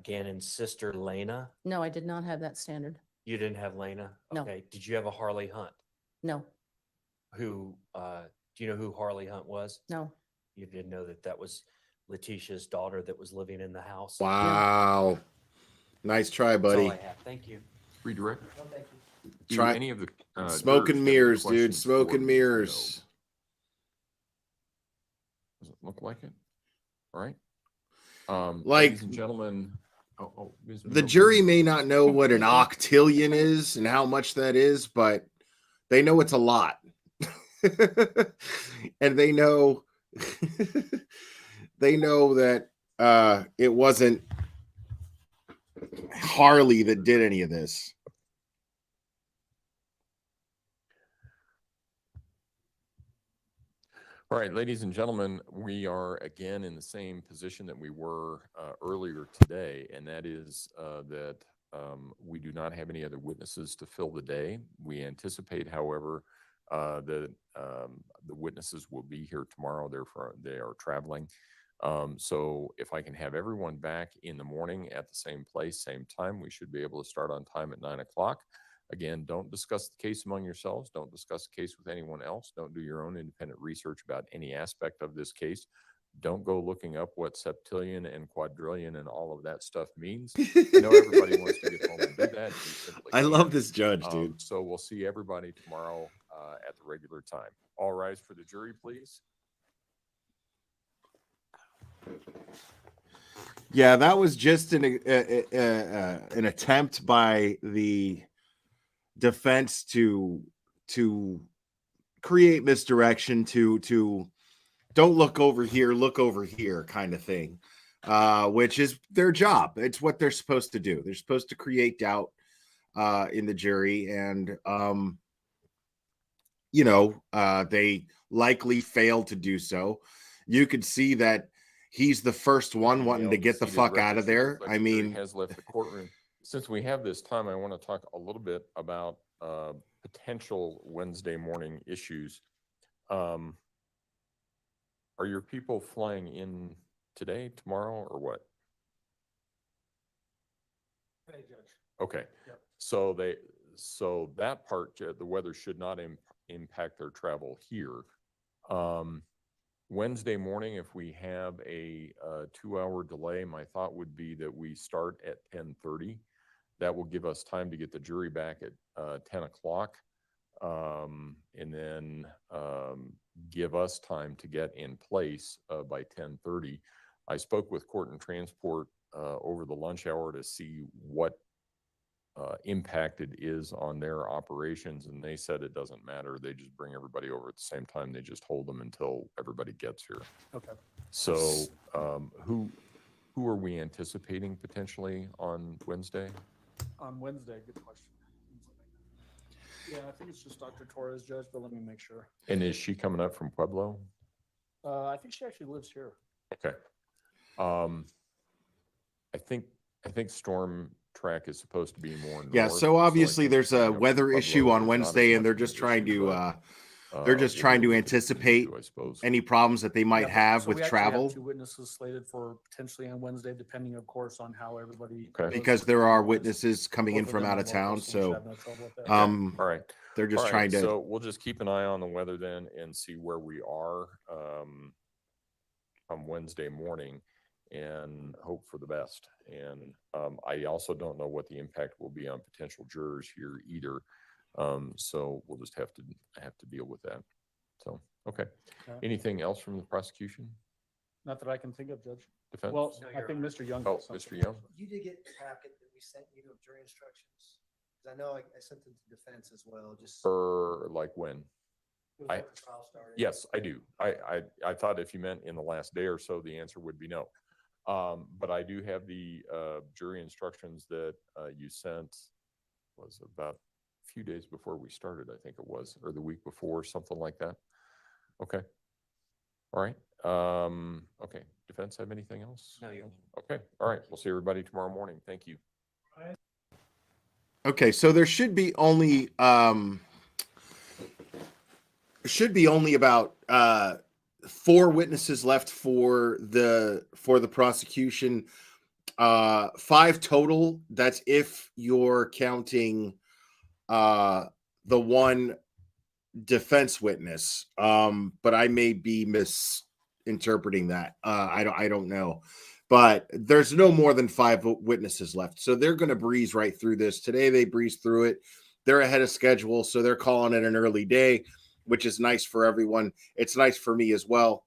Gannon's sister, Lena. No, I did not have that standard. You didn't have Lena? No. Okay. Did you have a Harley Hunt? No. Who, do you know who Harley Hunt was? No. You didn't know that that was Letitia's daughter that was living in the house? Wow. Nice try, That's all buddy. I have. Thank you. Redirect. No, thank you. Do Try any of the smoke jurors and have any mirrors, dude. questions Smoke for and Ms. mirrors. Does it look like it? All right. Like, ladies and gentlemen, Ms. The Minogue, jury please. may not know what an octillion is and how much that is, but they know it's a lot. And they know that it wasn't Harley that did any of this. All right, ladies and gentlemen, we are again in the same position that we were earlier today, and that is that we do not have any other witnesses to fill the day. We anticipate, however, that the witnesses will be here tomorrow. Therefore, they are traveling. So if I can have everyone back in the morning at the same place, same time, we should be able to start on time at 9 o'clock. Again, don't discuss the case among yourselves. Don't discuss the case with anyone else. Don't do your own independent research about any aspect of this case. Don't go looking up what septillion and quadrillion and all of that stuff means. I know everybody wants to get home and do that. You simply I love can't. this judge, dude. So we'll see everybody tomorrow at the regular time. All rise for the jury, please. Yeah, that was just an attempt by the defense to create misdirection, to don't look over here kind of thing, which is their job. It's what they're supposed to do. They're supposed to create doubt in the jury, and they likely failed to do so. You could see that he's the first one wanting to get the fuck out of there. I mean, has left the courtroom. Since we have this time, I want to talk a little bit about potential Wednesday morning issues. Are your people flying in today, tomorrow, or what? Hey, Judge. Okay. Yep. So that part, the weather should not impact their travel here. Wednesday morning, if we have a 2-hour delay, my thought would be that we start at 10:30. That will give us time to get the jury back at 10 o'clock, and then give us time to get in place by 10:30. I spoke with Court and Transport over the lunch hour to see what impact it is on their operations, and they said it doesn't matter. They just bring everybody over at the same time. They just hold them until everybody gets here. Okay. So who are we anticipating potentially on Wednesday? On Wednesday, good question. Yeah, I think it's just Dr. Torres, Judge, but let me make sure. And is she coming up from Pueblo? I think she actually lives here. Okay. I think Storm Track is supposed to be more north. yeah. So I obviously, think there's coming a up from weather Pueblo issue on is not as Wednesday, and much they're of an just trying issue, to but, they're just we'll trying be to able continue anticipate I suppose. any problems that they might Yeah, have so with we actually have travel, 2 witnesses slated for potentially on Wednesday, depending, of course, on how everybody. Okay. goes because with there are timelines. witnesses coming in Both of from them out are of town. local, we should So have no trouble with that. All right. they're just All right, trying to. So we'll just keep an eye on the weather then and see where we are on Wednesday morning and hope for the best. And I also don't know what the impact will be on potential jurors here either. So we'll just have to deal with that. So, okay. Okay. Anything else from the prosecution? Not that I can think of, Judge. Defense? Well, I think Mr. Young. Oh, has something. Mr. Young? You did get the packet that we sent you of jury instructions? 'Cause I know I sent them to defense as well, just. For like when? It was I- when the trial started. Yes, I do. I thought if you meant in the last day or so, the answer would be no. But I do have the jury instructions that you sent, was about a few days before we started, I think it was, or the week before, something like that. Okay. All right. Okay. Defense have anything else? No, you're. Okay. All right. We'll see everybody tomorrow morning. Thank you. Okay, so there should be only about 4 witnesses left for the prosecution. 5 total. That's if you're counting the one defense witness. But I may be misinterpreting that. I don't know. But there's no more than 5 witnesses left. So they're going to breeze right through this. Today they breezed through it. They're ahead of schedule, so they're calling it an early day, which is nice for everyone. It's nice for me as well,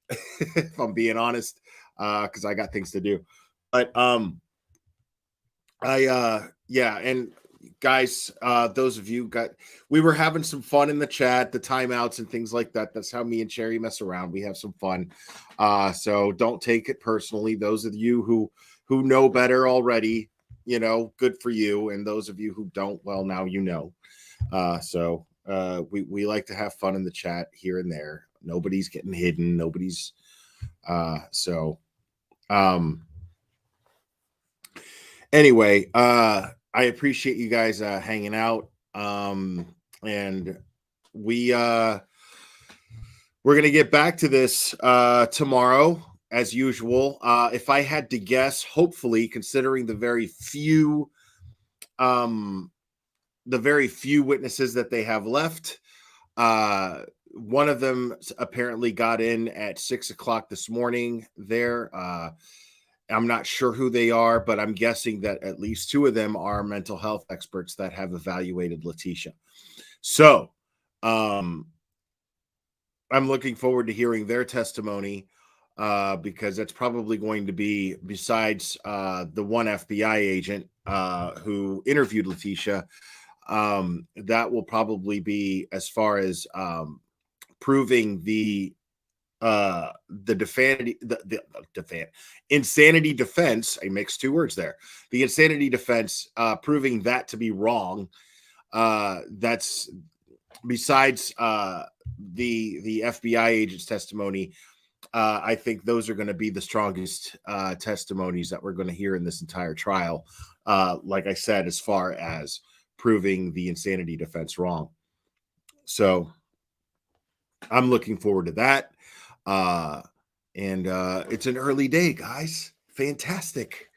if I'm being honest, because I got things to do. But yeah, and guys, those of you we were having some fun in the chat, the timeouts and things like that. That's how me and Cherry mess around. We have some fun. So don't take it personally. Those of you who know better already, good for you. And those of you who don't, well, now you know. So we like to have fun in the chat here and there. Nobody's getting hidden. Nobody's so anyway, I appreciate you guys hanging out. And we're gonna get back to this tomorrow as usual. If I had to guess, hopefully, considering the very few witnesses that they have left, one of them apparently got in at 6 o'clock this morning there. I'm not sure who they are, but I'm guessing that at least two of them are mental health experts that have evaluated Letitia. So I'm looking forward to hearing their testimony, because it's probably going to be, besides the one FBI agent who interviewed Letitia, that will probably be as far as proving the insanity defense. I mixed two words there. The insanity defense, proving that to be wrong. That's besides the FBI agent's testimony. I think those are going to be the strongest testimonies that we're going to hear in this entire trial. Like I said, as far as proving the insanity defense wrong. So I'm looking forward to that. And it's an early day, guys. Fantastic.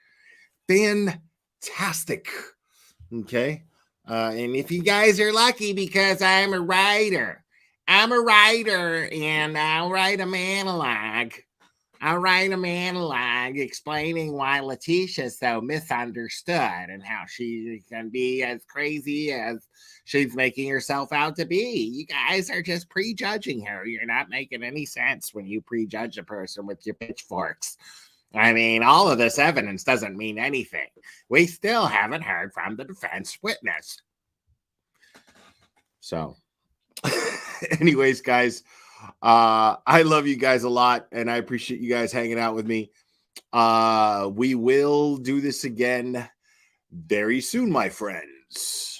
Okay. And if you guys are lucky, because I'm a writer and I'll write a monologue. I'll write a monologue explaining why Letitia's so misunderstood and how she can be as crazy as she's making herself out to be. You guys are just prejudging her. You're not making any sense when you prejudge a person with your pitchforks. I mean, all of this evidence doesn't mean anything. We still haven't heard from the defense witness. So, anyways, guys, I love you guys a lot, and I appreciate you guys hanging out with me. We will do this again very soon, my friends.